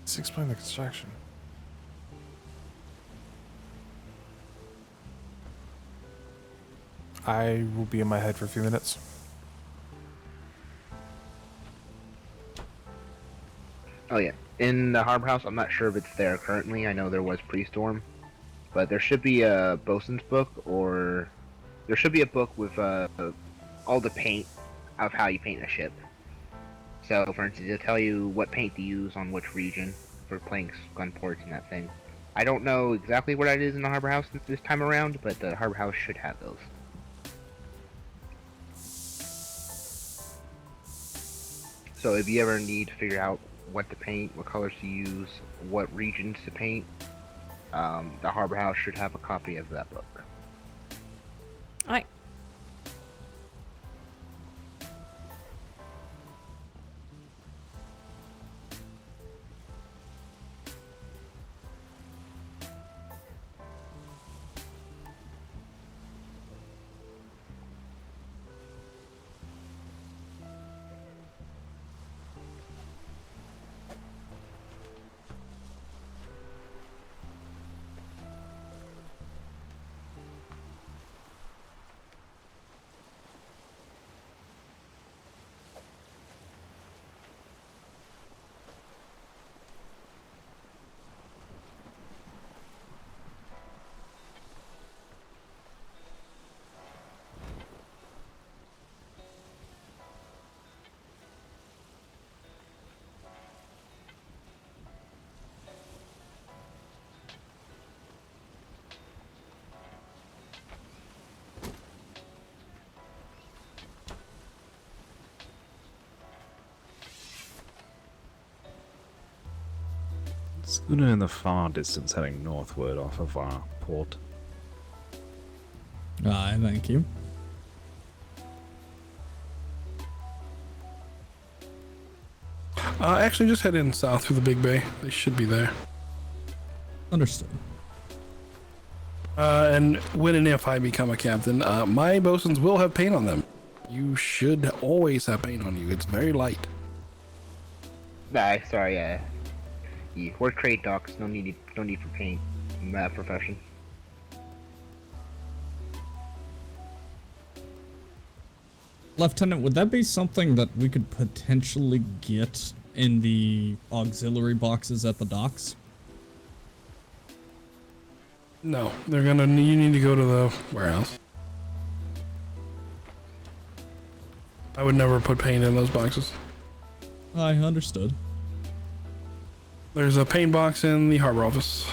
Speaker 4: Let's explain the construction. I will be in my head for a few minutes.
Speaker 22: Oh yeah, in the Harbor House, I'm not sure if it's there currently. I know there was pre-storm, but there should be a bosun's book, or there should be a book with all the paint of how you paint a ship. So, for instance, it'll tell you what paint to use on which region for planks, gun ports, and that thing. I don't know exactly what that is in the Harbor House this time around, but the Harbor House should have those. So if you ever need to figure out what to paint, what colors to use, what regions to paint, the Harbor House should have a copy of that book.
Speaker 7: Alright.
Speaker 16: Schooner in the far distance heading northward off of our port.
Speaker 21: Aye, thank you.
Speaker 5: Actually, just head in south through the Big Bay. They should be there.
Speaker 21: Understood.
Speaker 5: And when and if I become a captain, my bosuns will have paint on them. You should always have paint on you. It's very light.
Speaker 22: Nah, sorry, yeah, we're trade docs. No need for paint in that profession.
Speaker 21: Lieutenant, would that be something that we could potentially get in the auxiliary boxes at the docks?
Speaker 5: No, they're gonna. You need to go to the warehouse. I would never put paint in those boxes.
Speaker 21: I understood.
Speaker 5: There's a paint box in the harbor office.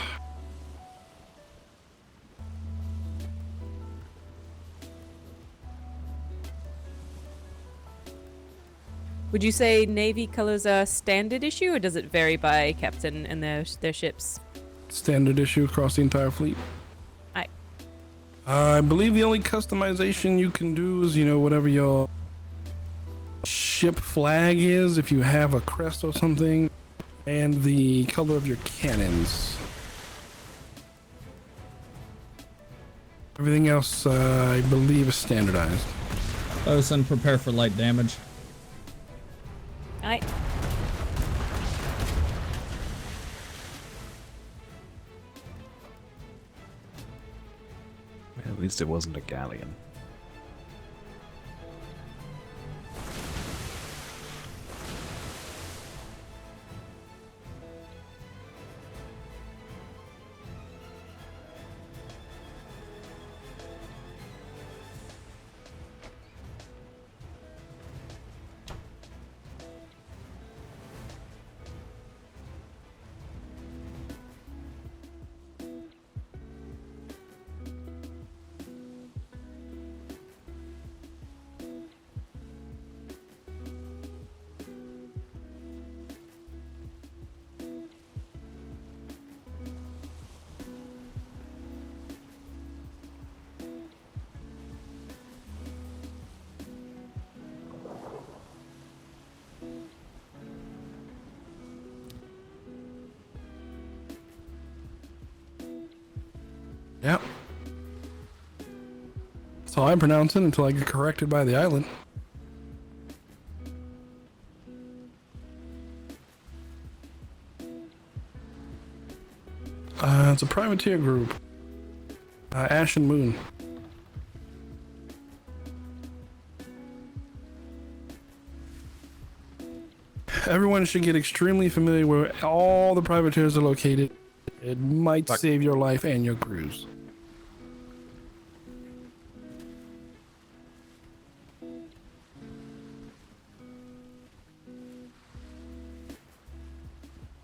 Speaker 7: Would you say Navy colors are standard issue, or does it vary by captain and their ships?
Speaker 5: Standard issue across the entire fleet.
Speaker 7: Aye.
Speaker 5: I believe the only customization you can do is, whatever your ship flag is, if you have a crest or something, and the color of your cannons. Everything else, I believe, is standardized.
Speaker 21: Bosun, prepare for light damage.
Speaker 7: Aye.
Speaker 16: At least it wasn't a galleon.
Speaker 5: Yep. That's how I pronounce it until I get corrected by the island. It's a privateer group. Ash and Moon. Everyone should get extremely familiar where all the privateers are located. It might save your life and your cruise.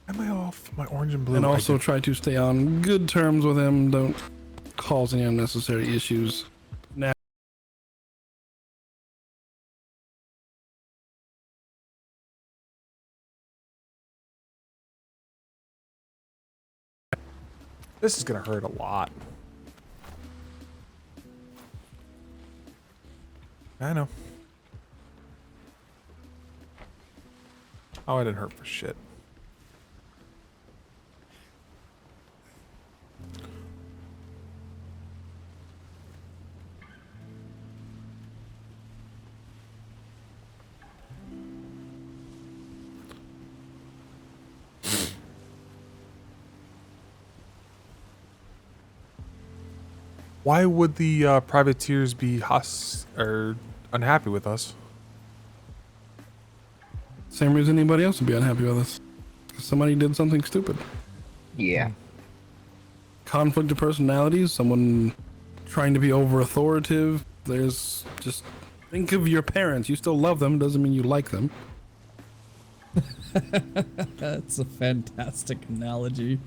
Speaker 4: Am I off my orange and blue?
Speaker 5: And also try to stay on good terms with them. Don't cause any unnecessary issues. Now,
Speaker 4: This is gonna hurt a lot. I know. Oh, I didn't hurt for shit. Why would the privateers be or unhappy with us?
Speaker 5: same reason anybody else would be unhappy with us. Somebody did something stupid.
Speaker 22: Yeah.
Speaker 5: Conflict of personalities, someone trying to be over authoritative. There's just think of your parents. You still love them, doesn't mean you like them.
Speaker 21: That's a fantastic analogy.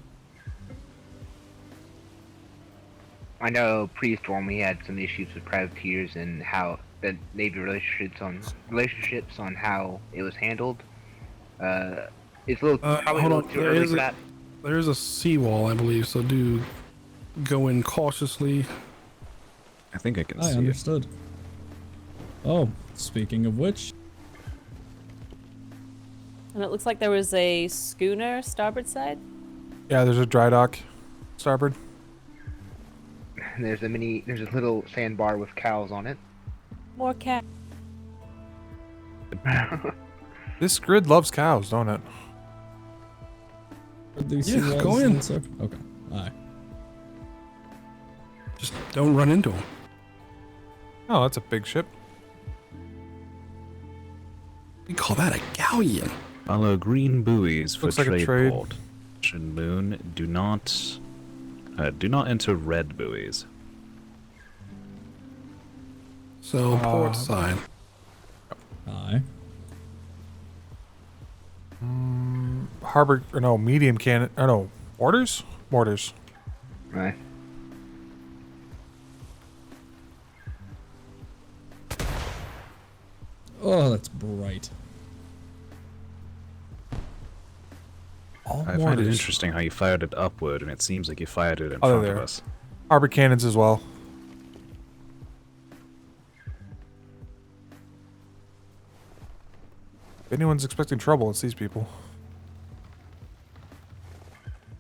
Speaker 22: I know pre-storm we had some issues with privateers and how the Navy relationships on how it was handled. It's a little probably
Speaker 5: hold
Speaker 22: a
Speaker 5: on.
Speaker 22: little too early for that.
Speaker 5: There is a seawall, I believe, so do go in cautiously.
Speaker 16: I think I can see
Speaker 21: understood. Oh, speaking of which.
Speaker 7: And it looks like there was a schooner starboard side.
Speaker 4: Yeah, there's a dry dock starboard.
Speaker 22: There's a little sandbar with cows on it.
Speaker 7: More cat.
Speaker 4: This grid loves cows, don't it?
Speaker 5: Yeah, go in.
Speaker 21: Okay. Alright.
Speaker 5: Just don't run into them.
Speaker 4: Oh, that's a big ship.
Speaker 5: We call that a galleon.
Speaker 16: Follow green buoys for
Speaker 4: Looks like a
Speaker 16: trade
Speaker 4: trade.
Speaker 16: port. And Moon, do not enter red buoys.
Speaker 5: So port side.
Speaker 21: Aye.
Speaker 4: Harbor, or no, medium cannon, or no, mortars? Mortars.
Speaker 22: Right.
Speaker 21: Oh, that's bright.
Speaker 16: I find it interesting how you fired it upward, and it seems like you fired it in
Speaker 4: Oh,
Speaker 16: front
Speaker 4: there.
Speaker 16: of us.
Speaker 4: Harbor cannons as well. If anyone's expecting trouble, it's these people.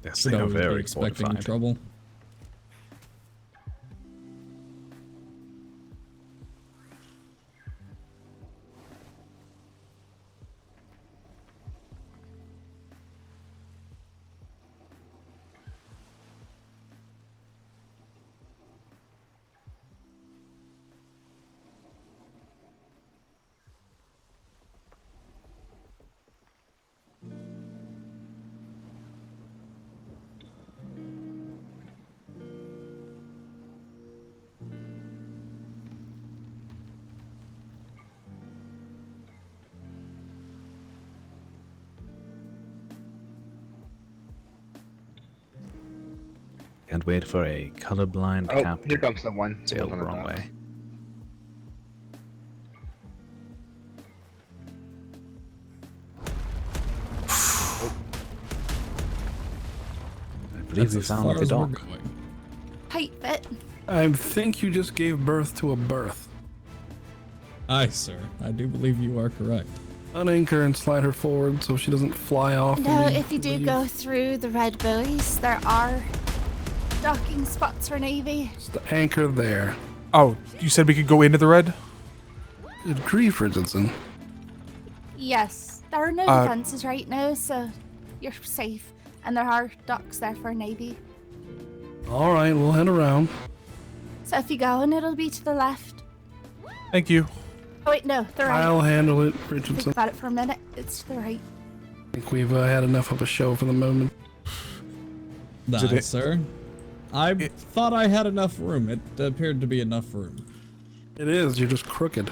Speaker 16: Yes,
Speaker 21: Should
Speaker 16: they are
Speaker 21: always be
Speaker 16: very
Speaker 21: expecting
Speaker 16: fortified.
Speaker 21: trouble.
Speaker 16: Can't wait for a colorblind
Speaker 22: Oh,
Speaker 16: captain.
Speaker 22: here comes someone.
Speaker 16: Sailed the
Speaker 22: Someone's on the
Speaker 16: wrong
Speaker 22: dock.
Speaker 16: way. I believe
Speaker 21: That's
Speaker 16: we
Speaker 21: as
Speaker 16: found
Speaker 21: far
Speaker 16: the
Speaker 21: as we're
Speaker 16: dock.
Speaker 21: going.
Speaker 1: Height fit.
Speaker 5: I think you just gave birth to a berth.
Speaker 21: Aye, sir. I do believe you are correct.
Speaker 5: Unanchor and slide her forward so she doesn't fly off.
Speaker 1: No,
Speaker 5: and
Speaker 1: if you do
Speaker 5: leave.
Speaker 1: go through the red buoys, there are docking spots for Navy.
Speaker 5: It's the anchor there.
Speaker 4: Oh, you said we could go into the red?
Speaker 5: Good grief, Richardson.
Speaker 1: Yes, there are no
Speaker 4: Uh,
Speaker 1: defenses right now, so you're safe. And there are docks there for Navy.
Speaker 5: All right, we'll head around.
Speaker 1: So if you go in, it'll be to the left.
Speaker 4: Thank you.
Speaker 1: Oh wait, no, the right.
Speaker 5: I'll handle it,
Speaker 1: Think
Speaker 5: Richardson.
Speaker 1: about it for a minute. It's to the right.
Speaker 5: I think we've had enough of a show for the moment.
Speaker 21: Nice, sir. I thought I had enough room. It appeared to be enough room.
Speaker 5: It is. You're just crooked.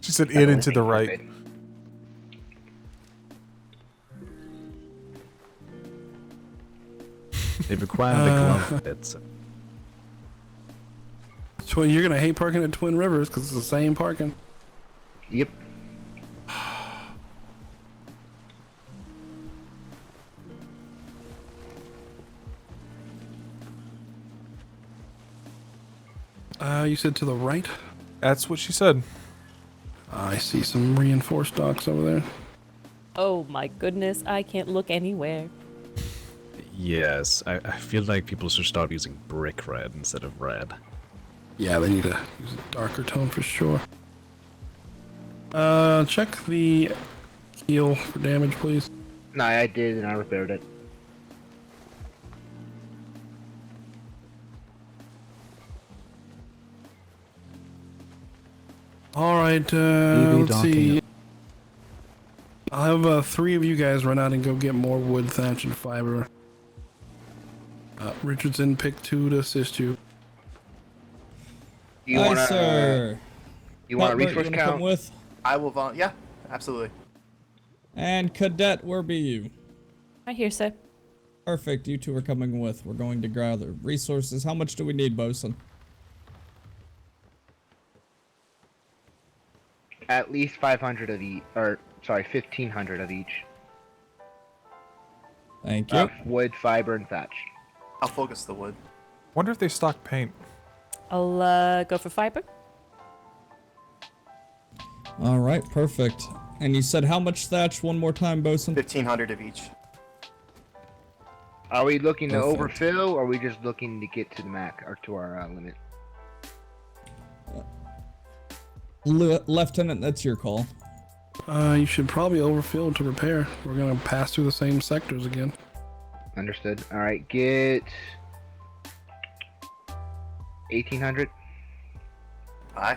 Speaker 4: She said in and to the right.
Speaker 16: They require the glove bits.
Speaker 5: So you're gonna hate parking at Twin Rivers because it's the same parking.
Speaker 22: Yep.
Speaker 5: You said to the right?
Speaker 4: That's what she said.
Speaker 5: I see some reinforced docks over there.
Speaker 7: Oh my goodness, I can't look anywhere.
Speaker 16: Yes, I feel like people should start using brick red instead of red.
Speaker 5: Yeah, they need to use a darker tone for sure. Check the keel for damage, please.
Speaker 22: No, I did and I repaired it.
Speaker 5: All right, let's see. I'll have 3 of you guys run out and go get more wood, thatch, and fiber. Richardson, pick 2 to assist you.
Speaker 22: You
Speaker 21: Hi,
Speaker 22: wanna,
Speaker 21: sir.
Speaker 22: You want a
Speaker 21: Butler,
Speaker 22: resource
Speaker 21: wanna
Speaker 22: count?
Speaker 21: come with?
Speaker 18: I will yeah, absolutely.
Speaker 21: And Cadet, where be you?
Speaker 7: Right here, sir.
Speaker 21: Perfect, you two are coming with. We're going to gather resources. How much do we need, Bosun?
Speaker 22: At least 500 of each, or sorry, 1,500 of each.
Speaker 21: Thank you.
Speaker 22: Wood, fiber, and thatch.
Speaker 18: I'll focus the wood.
Speaker 4: Wonder if they stock paint.
Speaker 7: I'll go for fiber.
Speaker 21: All right, perfect. And you said how much thatch one more time, Bosun?
Speaker 18: 1,500 of each.
Speaker 22: Are we looking to
Speaker 21: Perfect.
Speaker 22: overfill, or are we just looking to get to the max or to our limit?
Speaker 21: Lieutenant, that's your call.
Speaker 5: You should probably overfill to repair. We're gonna pass through the same sectors again.
Speaker 22: Understood. All right, get 1,800.
Speaker 18: Aye.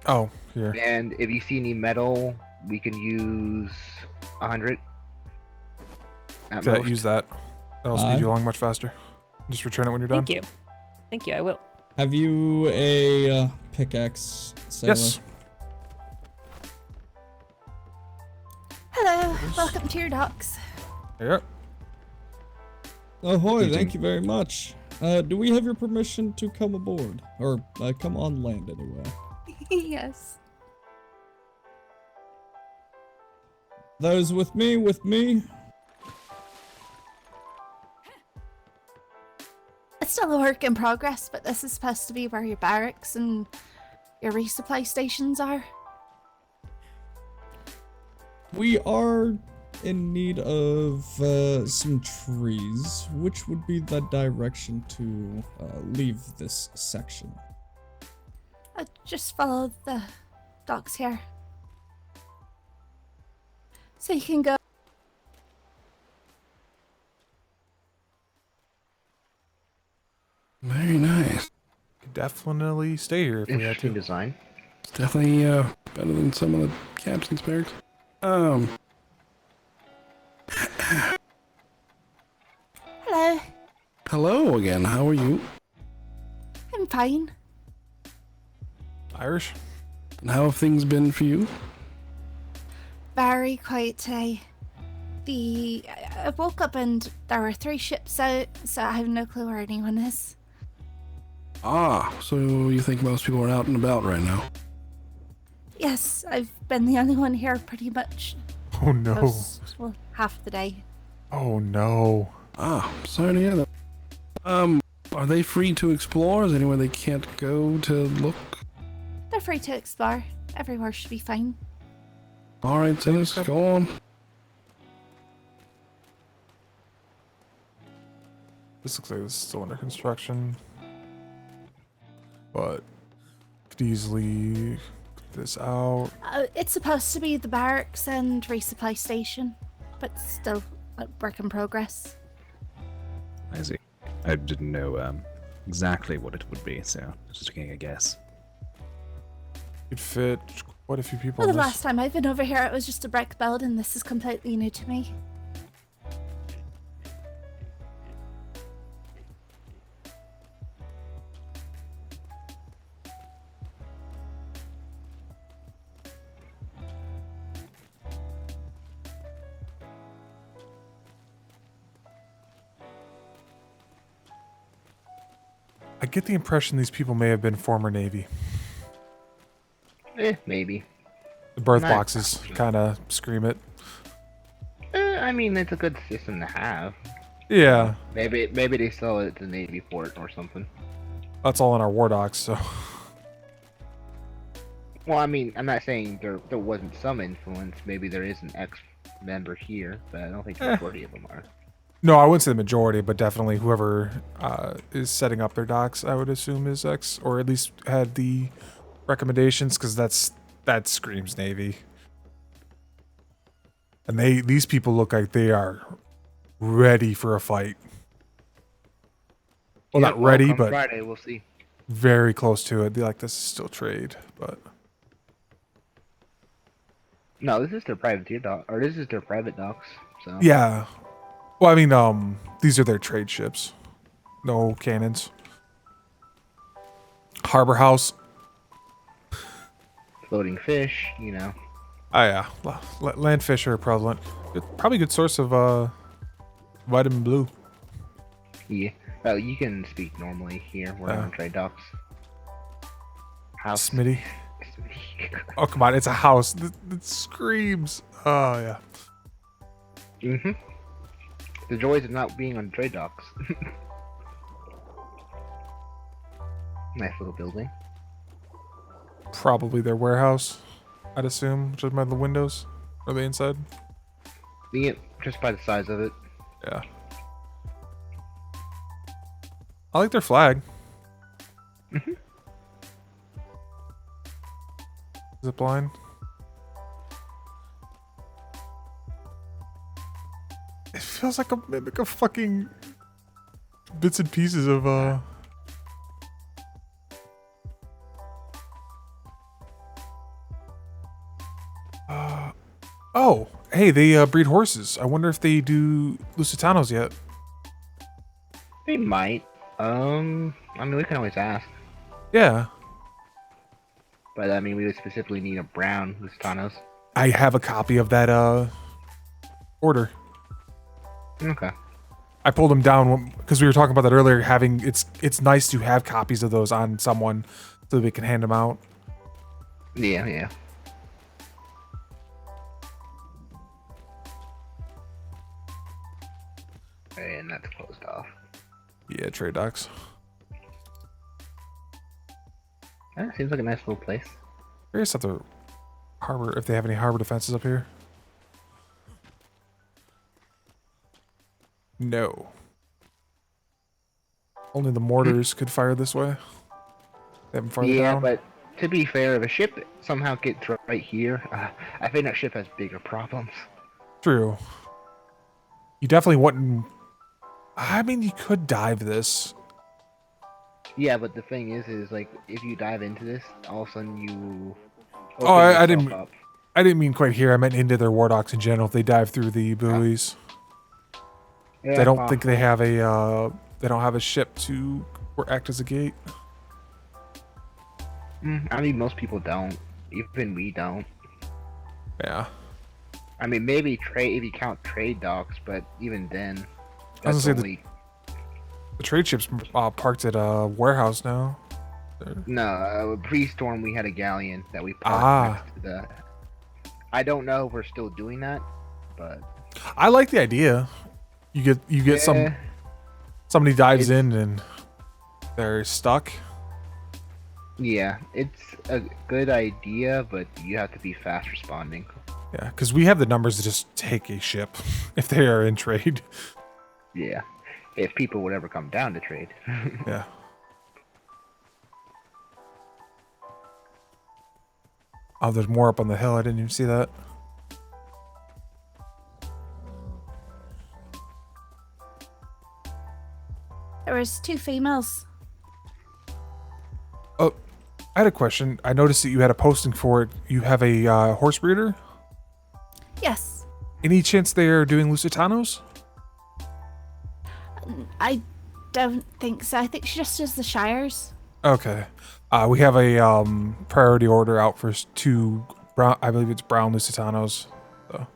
Speaker 4: Oh, here.
Speaker 22: And if you see any metal, we can use 100. At
Speaker 4: Okay,
Speaker 22: most.
Speaker 4: use that. That'll speed you along much faster. Just return it when you're done.
Speaker 7: Thank you. Thank you, I will.
Speaker 21: Have you a pickaxe, sailor?
Speaker 4: Yes.
Speaker 1: Hello, welcome to your docks.
Speaker 4: Yep.
Speaker 21: Ahoy, thank you very much. Do we have your permission to come aboard? Or come on land anyway?
Speaker 1: Yes.
Speaker 21: Those with me,
Speaker 1: It's still a work in progress, but this is supposed to be where your barracks and your resupply stations are.
Speaker 21: We are in need of some trees. Which would be the direction to leave this section?
Speaker 1: Just follow the docks here. So you can go.
Speaker 5: Very nice.
Speaker 4: Could definitely stay here if we had to.
Speaker 22: Interesting design.
Speaker 5: It's definitely better than some of the captain's barracks.
Speaker 1: Hello,
Speaker 5: Hello again. How are you?
Speaker 1: I'm fine.
Speaker 4: Irish?
Speaker 5: And how have things been for you?
Speaker 1: Very quiet today. I woke up and there were 3 ships out, so I have no clue where anyone is.
Speaker 5: Ah, so you think most people are out and about right now?
Speaker 1: Yes, I've been the only one here pretty much.
Speaker 4: Oh no.
Speaker 1: Well, half the day.
Speaker 4: Oh no.
Speaker 5: Ah, sorry to hear that. Are they free to explore? Is there anywhere they can't go to look?
Speaker 1: They're free to explore. Everywhere should be fine.
Speaker 5: All right, so let's go on.
Speaker 4: This looks like this is still under construction. But could easily put this out.
Speaker 1: It's supposed to be the barracks and resupply station, but still work in progress.
Speaker 16: I see. I didn't know exactly what it would be, so just taking a guess.
Speaker 4: Could fit quite a few people.
Speaker 1: Well,
Speaker 4: in
Speaker 1: the
Speaker 4: this.
Speaker 1: last time I've been over here, it was just a brick building. This is completely new to me.
Speaker 4: I get the impression these people may have been former Navy.
Speaker 22: Maybe.
Speaker 4: The birth
Speaker 22: Not-
Speaker 4: boxes kind of scream it.
Speaker 22: I mean, it's a good system to have.
Speaker 4: Yeah,
Speaker 22: Maybe they sell it to Navy port or something.
Speaker 4: that's all in our war docs, so.
Speaker 22: Well, I mean, I'm not saying there wasn't some influence. Maybe there is an ex-member here, but I don't think the majority of them are.
Speaker 4: No, I wouldn't say the majority, but definitely whoever is setting up their docs, I would assume is ex, or at least had the recommendations, because that screams Navy. And these people look like they are ready for a fight. Well,
Speaker 22: Yeah,
Speaker 4: not ready,
Speaker 22: come
Speaker 4: but
Speaker 22: Friday, we'll see.
Speaker 4: very close to it. They're like, this is still trade, but
Speaker 22: No, this is their privateer dock, or this is their private docks. So
Speaker 4: yeah. Well, I mean, these are their trade ships. No cannons. Harbor House.
Speaker 22: floating fish, you know.
Speaker 4: Oh yeah, land fish are prevalent. Probably a good source of vitamin blue.
Speaker 22: Yeah. Well, you can speak normally here. We're on trade docks. House.
Speaker 4: Smitty. Oh come on, it's a house. It screams. Oh yeah.
Speaker 22: Mhm. The joys of not being on trade docks. Nice little building.
Speaker 4: Probably their warehouse, I'd assume, just by the windows. Or the inside.
Speaker 22: Yeah, just by the size of it.
Speaker 4: Yeah. I like their flag.
Speaker 22: Mhm.
Speaker 4: Zip line. It feels like a mimic of fucking bits and pieces of oh, hey, they breed horses. I wonder if they do Lusitanos yet.
Speaker 22: They might. I mean, we can always ask.
Speaker 4: Yeah.
Speaker 22: But I mean, we would specifically need a brown Lusitanos.
Speaker 4: I have a copy of that order.
Speaker 22: Okay.
Speaker 4: I pulled them down because we were talking about that earlier. Having it's nice to have copies of those on someone so that we can hand them out.
Speaker 22: Yeah, yeah. And that's closed off.
Speaker 4: Yeah, trade docks.
Speaker 22: That seems like a nice little place.
Speaker 4: Curious if the harbor, if they have any harbor defenses up here. No. Only the mortars could fire this way. They have them farther
Speaker 22: Yeah,
Speaker 4: down.
Speaker 22: but to be fair, if a ship somehow gets right here, I think that ship has bigger problems.
Speaker 4: True. You definitely wouldn't. I mean, you could dive this.
Speaker 22: Yeah, but the thing is like if you dive into this, all of a sudden you.
Speaker 4: Oh, I
Speaker 22: open
Speaker 4: didn't.
Speaker 22: yourself up.
Speaker 4: I didn't mean quite here. I meant into their war docks in general. If they dive through the buoys,
Speaker 22: Yeah,
Speaker 4: they don't think they have a. They don't have a ship to act as a gate.
Speaker 22: I mean, most people don't. Even we don't.
Speaker 4: Yeah.
Speaker 22: I mean, maybe trade if you count trade docks, but even then,
Speaker 4: I was
Speaker 22: that's
Speaker 4: gonna say
Speaker 22: only.
Speaker 4: the trade ships parked at a warehouse now.
Speaker 22: No, pre-storm we had a galleon that we parked next to the. I don't know if we're still doing that, but
Speaker 4: I like the idea. You get
Speaker 22: Yeah.
Speaker 4: somebody dives in and they're stuck.
Speaker 22: yeah, it's a good idea, but you have to be fast responding.
Speaker 4: Yeah, because we have the numbers to just take a ship if they are in trade.
Speaker 22: Yeah, If people would ever come down to trade.
Speaker 4: Yeah. Oh, there's more up on the hill. I didn't even see that.
Speaker 1: There was 2 females.
Speaker 4: Oh, I had a question. I noticed that you had a posting for it. You have a horse breeder?
Speaker 1: Yes.
Speaker 4: Any chance they are doing Lusitanos?
Speaker 1: I don't think so. I think she just does the Shires.
Speaker 4: Okay. We have a priority order out for 2 brown, I believe it's brown Lusitanos. So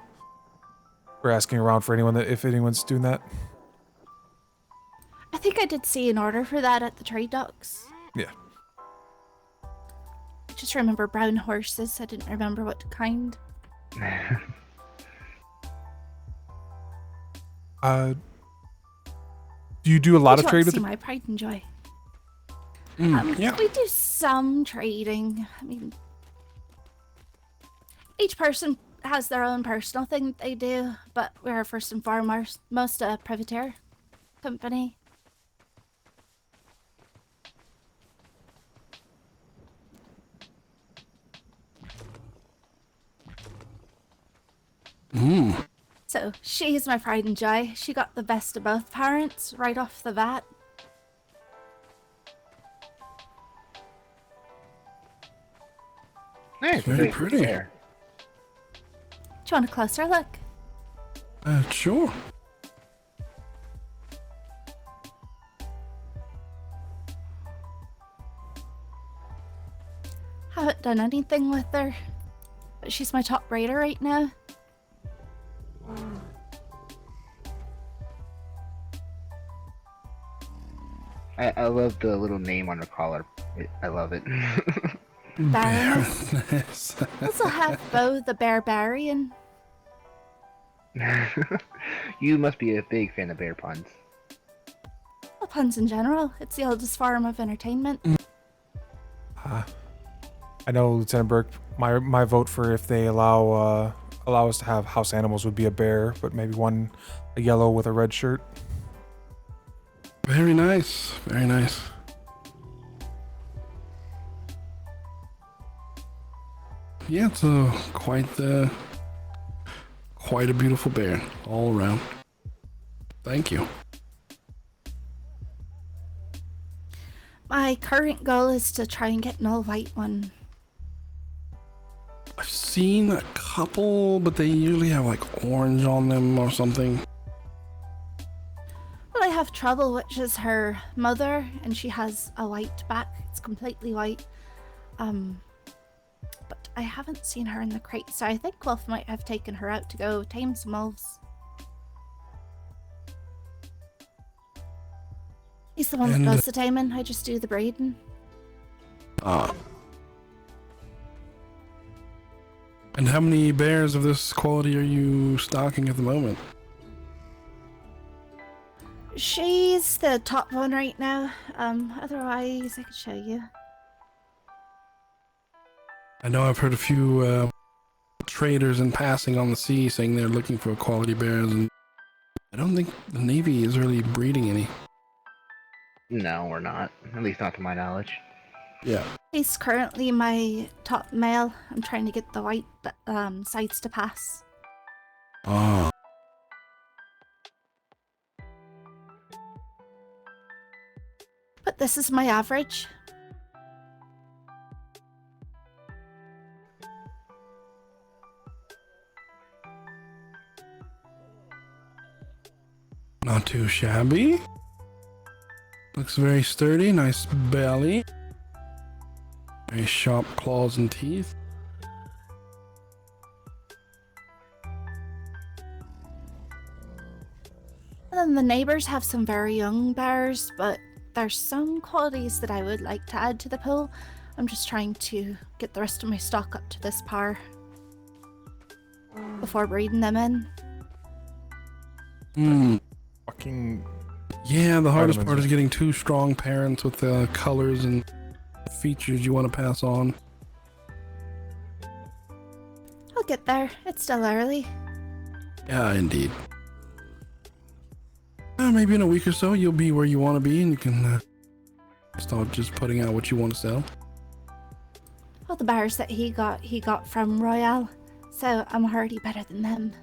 Speaker 4: we're asking around for anyone if anyone's doing that.
Speaker 1: I think I did see an order for that at the trade docks.
Speaker 4: Yeah.
Speaker 1: I just remember brown horses. I didn't remember what kind.
Speaker 4: Do you do a lot of trade with
Speaker 1: see
Speaker 4: the...
Speaker 1: my pride and joy.
Speaker 5: Yeah.
Speaker 1: We do some trading. I mean, each person has their own personal thing that they do, but we're first and foremost a privateer company. So she's my pride and joy. She got the best of both parents right off the bat.
Speaker 22: Yeah, it's
Speaker 5: Very pretty.
Speaker 22: fair.
Speaker 1: Do you want a closer look?
Speaker 5: Sure.
Speaker 1: Haven't done anything with her, but she's my top raider right now.
Speaker 22: I love the little name on her collar. I love it.
Speaker 1: Baroness. Also have Bo the Barbarian.
Speaker 22: You must be a big fan of bear puns.
Speaker 1: Well, puns in general. It's the oldest form of entertainment.
Speaker 4: I know, Lieutenant Burke, my vote for if they allow us to have house animals would be a bear, but maybe one a yellow with a red shirt.
Speaker 5: Very nice. Very nice. Yeah, it's quite a beautiful bear all around. Thank you.
Speaker 1: My current goal is to try and get an all-white one.
Speaker 5: I've seen a couple, but they usually have like orange on them or something.
Speaker 1: Well, I have trouble, which is her mother, and she has a white back. It's completely white. But I haven't seen her in the crate, so I think Wolf might have taken her out to go tame some wolves. He's the one that does the taming. I just do the breeding.
Speaker 5: And how many bears of this quality are you stocking at the moment?
Speaker 1: She's the top one right now. Otherwise, I could show you.
Speaker 5: I know I've heard a few traders in passing on the sea saying they're looking for quality bears, and I don't think the Navy is really breeding any.
Speaker 22: No, we're not. At least not to my knowledge.
Speaker 5: Yeah.
Speaker 1: He's currently my top male. I'm trying to get the white sides to pass.
Speaker 5: Ah.
Speaker 1: But this is my average.
Speaker 5: Not too shabby. Looks very sturdy, nice belly. Very sharp claws and teeth.
Speaker 1: And then the neighbors have some very young bears, but there's some qualities that I would like to add to the pool. I'm just trying to get the rest of my stock up to this par before breeding them in.
Speaker 4: Fucking...
Speaker 5: Yeah, the hardest part is getting 2 strong parents with the colors and features you want to pass on.
Speaker 1: I'll get there. It's still early.
Speaker 5: Yeah, indeed. maybe in a week or so, you'll be where you want to be, and you can start just putting out what you want to sell.
Speaker 1: All the bars that he got from Royale, so I'm already better than them.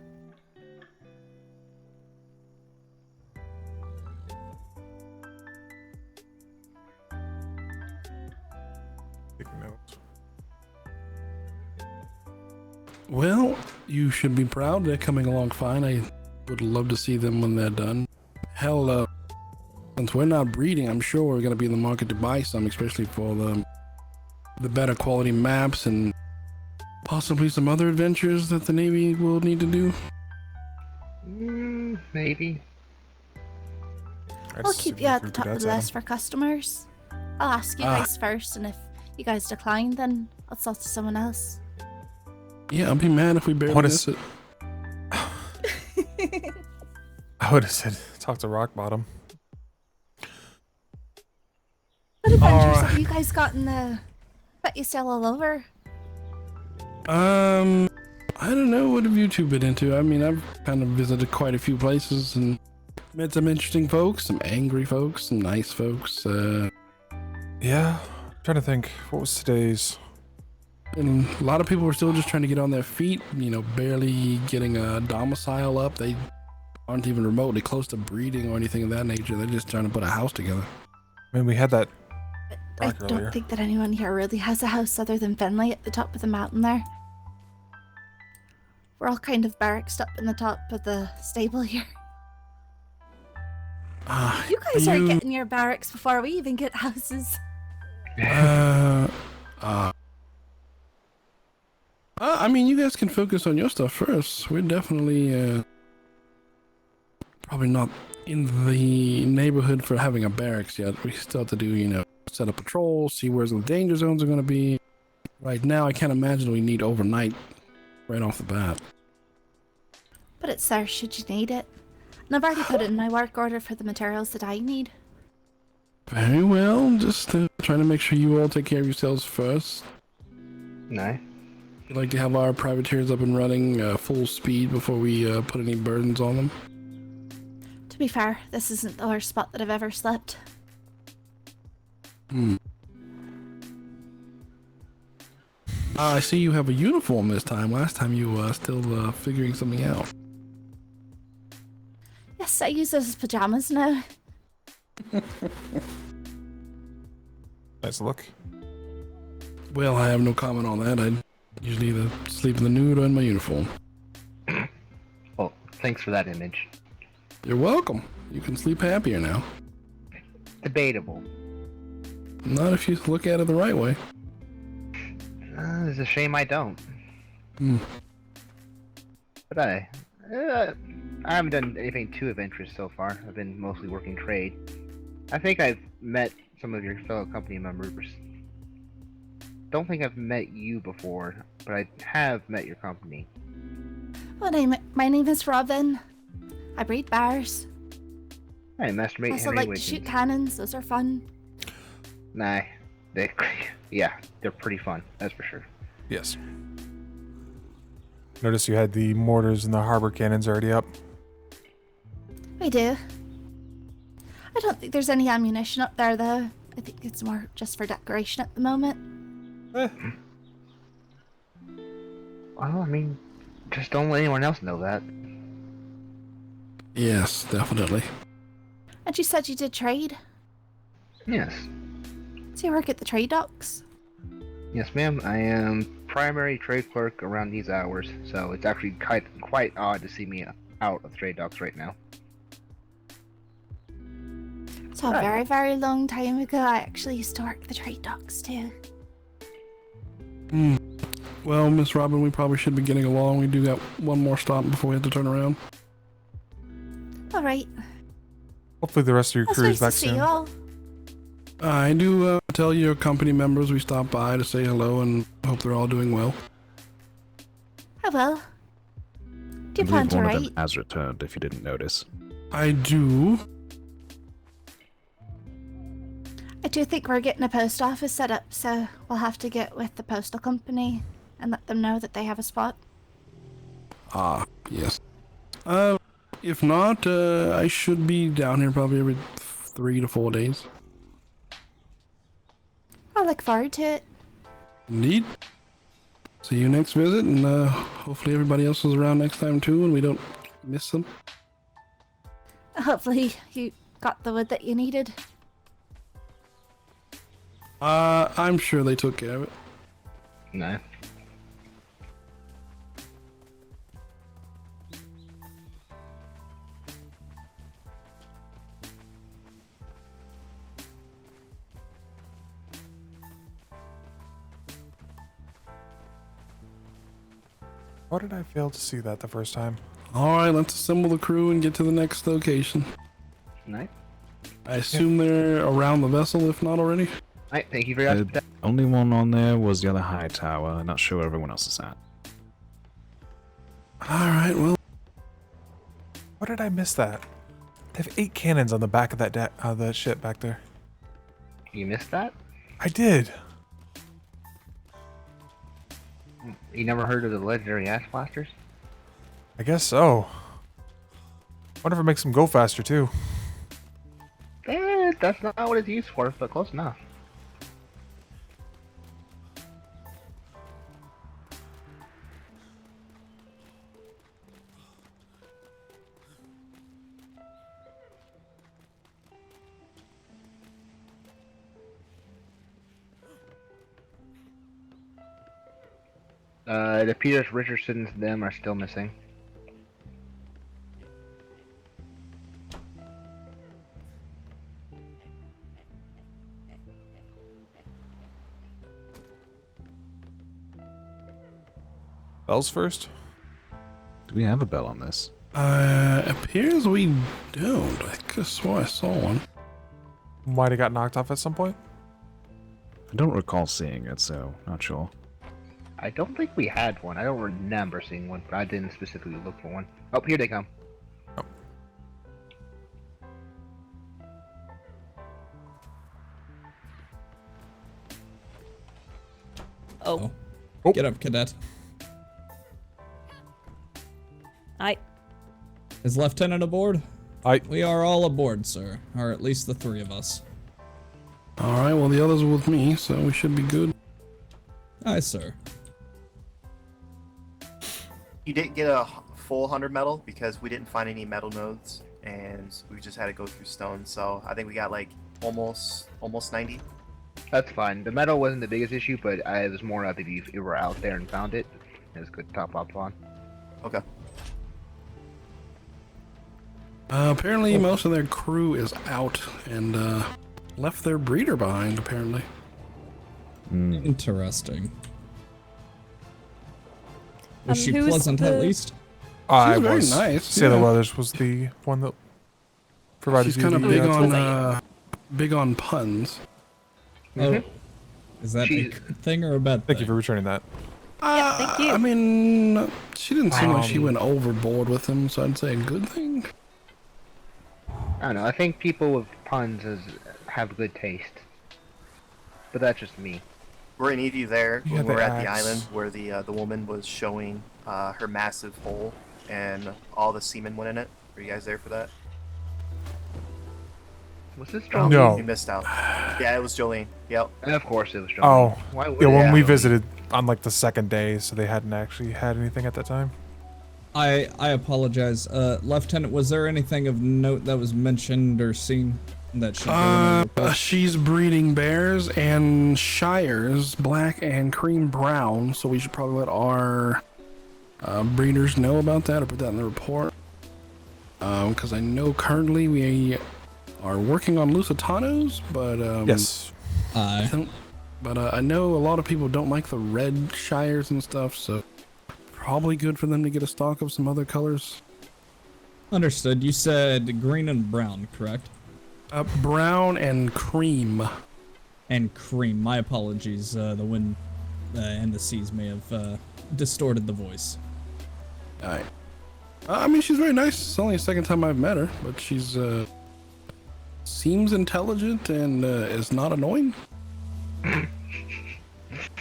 Speaker 4: Taking notes.
Speaker 5: Well, you should be proud. They're coming along fine. I would love to see them when they're done. Hell, since we're not breeding, I'm sure we're going to be in the market to buy some, especially for the better quality maps and possibly some other adventures that the Navy will need to do.
Speaker 22: Maybe.
Speaker 1: I'll keep you at the top of the list for customers. I'll ask you guys first, and if you guys decline, then I'll sell to someone else.
Speaker 5: Yeah, I'll be mad if we barely miss it.
Speaker 4: I would have said talk to Rock Bottom.
Speaker 1: What adventures have you guys gotten that you sell all over?
Speaker 5: I don't know. What have you two been into? I mean, I've kind of visited quite a few places and met some interesting folks, some angry folks, some nice folks.
Speaker 4: Yeah, I'm trying to think. What was today's?
Speaker 5: And a lot of people were still just trying to get on their feet, barely getting a domicile up. They aren't even remotely close to breeding or anything of that nature. They're just trying to put a house together.
Speaker 4: I mean, we had that
Speaker 1: I don't think that anyone here really has a house other than Finley at the top of the mountain there. We're all kind of barracked up in the top of the stable here. You guys are getting your barracks before we even get houses.
Speaker 5: I mean, you guys can focus on your stuff first. We're definitely probably not in the neighborhood for having a barracks yet. We still have to do, set up patrols, see where the danger zones are going to be. Right now, I can't imagine we need overnight right off the bat.
Speaker 1: But it's there should you need it. And I've already put in my work order for the materials that I need.
Speaker 5: Very well. Just trying to make sure you all take care of yourselves first.
Speaker 22: No.
Speaker 5: We'd like to have our privateers up and running full speed before we put any burdens on them.
Speaker 1: To be fair, this isn't the worst spot that I've ever slept.
Speaker 5: I see you have a uniform this time. Last time you were still figuring something out.
Speaker 1: Yes, I use those as pajamas now.
Speaker 4: Nice look.
Speaker 5: Well, I have no comment on that. I usually either sleep in the nude or in my uniform.
Speaker 22: Well, thanks for that image.
Speaker 5: You're welcome. You can sleep happier now.
Speaker 22: Debatable.
Speaker 5: Not if you look at it the right way.
Speaker 22: It's a shame I don't. But I haven't done anything too adventurous so far. I've been mostly working trade. I think I've met some of your fellow company members. Don't think I've met you before, but I have met your company.
Speaker 1: My name is Robin. I breed bears.
Speaker 22: I masturbate
Speaker 1: I also
Speaker 22: Henry
Speaker 1: like to
Speaker 22: Wiggins.
Speaker 1: shoot cannons. Those are fun.
Speaker 22: Nah, they're pretty fun. That's for sure.
Speaker 4: Yes. Notice you had the mortars and the harbor cannons already up.
Speaker 1: We do. I don't think there's any ammunition up there, though. I think it's more just for decoration at the moment.
Speaker 22: Well, I mean, just don't let anyone else know that.
Speaker 5: Yes, definitely.
Speaker 1: And you said you did trade?
Speaker 22: Yes.
Speaker 1: So you work at the trade docks?
Speaker 22: Yes, ma'am. I am primary trade clerk around these hours, so it's actually quite odd to see me out of trade docks right now.
Speaker 1: So a very, very long time ago, I actually used to work the trade docks too.
Speaker 5: Well, Miss Robin, we probably should be getting along. We do got one more stop before we have to turn around.
Speaker 1: All right.
Speaker 4: Hopefully the rest of your
Speaker 1: It's
Speaker 4: crew
Speaker 1: nice
Speaker 4: is back
Speaker 1: to see
Speaker 4: soon.
Speaker 1: you all.
Speaker 5: I do tell your company members we stopped by to say hello and hope they're all doing well.
Speaker 1: I will. Do you
Speaker 16: I
Speaker 1: plan
Speaker 16: believe
Speaker 1: to
Speaker 16: one of
Speaker 1: write?
Speaker 16: them has returned, if you didn't notice.
Speaker 5: I do.
Speaker 1: I do think we're getting a post office set up, so we'll have to get with the postal company and let them know that they have a spot.
Speaker 5: Ah, yes. If not, I should be down here probably every 3 to 4 days.
Speaker 1: I look forward to it.
Speaker 5: Indeed. See you next visit, and hopefully everybody else is around next time too, and we don't miss them.
Speaker 1: Hopefully you got the wood that you needed.
Speaker 5: I'm sure they took care of it.
Speaker 22: No.
Speaker 4: Why did I fail to see that the first time?
Speaker 5: All right, let's assemble the crew and get to the next location.
Speaker 22: Nice.
Speaker 5: I assume they're around the vessel, if not already.
Speaker 22: Alright, thank you for your
Speaker 16: The only one on there was the other high tower. Not sure where everyone else is at.
Speaker 5: All right, well.
Speaker 4: Why did I miss that? They have 8 cannons on the back of that the ship back there.
Speaker 22: You missed that?
Speaker 4: I did.
Speaker 22: You never heard of the legendary ash blasters?
Speaker 4: I guess so. Wonder if it makes them go faster too.
Speaker 22: That's not what it's used for, but close enough. It appears Richardson and them are still missing.
Speaker 4: Bells first?
Speaker 16: Do we have a bell on this?
Speaker 5: Appears we don't. I could have swore I saw one.
Speaker 4: Might have got knocked off at some point?
Speaker 16: I don't recall seeing it, so not sure.
Speaker 22: I don't think we had one. I don't remember seeing one, but I didn't specifically look for one. Oh, here they come.
Speaker 7: Oh.
Speaker 21: Get up, cadet.
Speaker 7: Aye.
Speaker 21: Is Lieutenant aboard?
Speaker 4: Aye.
Speaker 21: We are all aboard, sir. Or at least the 3 of us.
Speaker 5: All right, well, the others are with me, so we should be good.
Speaker 21: Aye, sir.
Speaker 18: You didn't get a full 100 metal because we didn't find any metal nodes, and we just had to go through stone. So I think we got like almost 90.
Speaker 22: That's fine. The metal wasn't the biggest issue, but it was more of if you were out there and found it. It was good to top up on.
Speaker 18: Okay.
Speaker 5: Apparently, most of their crew is out and left their breeder behind, apparently.
Speaker 21: Interesting. Was she
Speaker 7: who's
Speaker 21: pleasant at
Speaker 7: the-
Speaker 21: least?
Speaker 4: I
Speaker 5: She's very
Speaker 4: was.
Speaker 5: nice,
Speaker 4: Sailor
Speaker 5: yeah.
Speaker 4: Weathers was the one that provided
Speaker 5: She's
Speaker 4: you
Speaker 5: kind of
Speaker 4: the,
Speaker 5: big on puns.
Speaker 21: Oh. Is that a
Speaker 5: She's-
Speaker 21: good thing or a bad thing?
Speaker 4: Thank you for returning that.
Speaker 7: Thank you.
Speaker 5: I mean, she didn't seem like she went overboard with him, so I'd say a good thing.
Speaker 22: I don't know. I think people with puns have good taste, but that's just me.
Speaker 18: Were any of you there
Speaker 4: Yeah,
Speaker 18: when we
Speaker 4: the
Speaker 18: were at the
Speaker 4: axe.
Speaker 18: island where the woman was showing her massive hole and all the semen went in it? Were you guys there for that?
Speaker 22: Was this
Speaker 4: No.
Speaker 22: Jolene?
Speaker 18: You missed out. Yeah, it was Jolene. Yep.
Speaker 22: And of course it was Jolene.
Speaker 4: Oh,
Speaker 22: Why would
Speaker 4: yeah.
Speaker 22: it
Speaker 4: When
Speaker 22: be
Speaker 4: we
Speaker 22: Jolene?
Speaker 4: visited on like the second day, so they hadn't actually had anything at that time.
Speaker 21: I apologize. Lieutenant, was there anything of note that was mentioned or seen that she
Speaker 5: She's breeding bears and shires, black and cream brown, so we should probably let our breeders know about that or put that in the report. Because I know currently we are working on Lusitanos, but
Speaker 4: Yes.
Speaker 5: I know a lot of people don't like the red shires and stuff, so probably good for them to get a stock of some other colors.
Speaker 21: Understood. You said green and brown, correct?
Speaker 5: Brown and cream.
Speaker 21: And cream. My apologies. The wind and the seas may have distorted the voice.
Speaker 5: Alright. I mean, she's very nice. It's only the second time I've met her, but she's seems intelligent and is not annoying.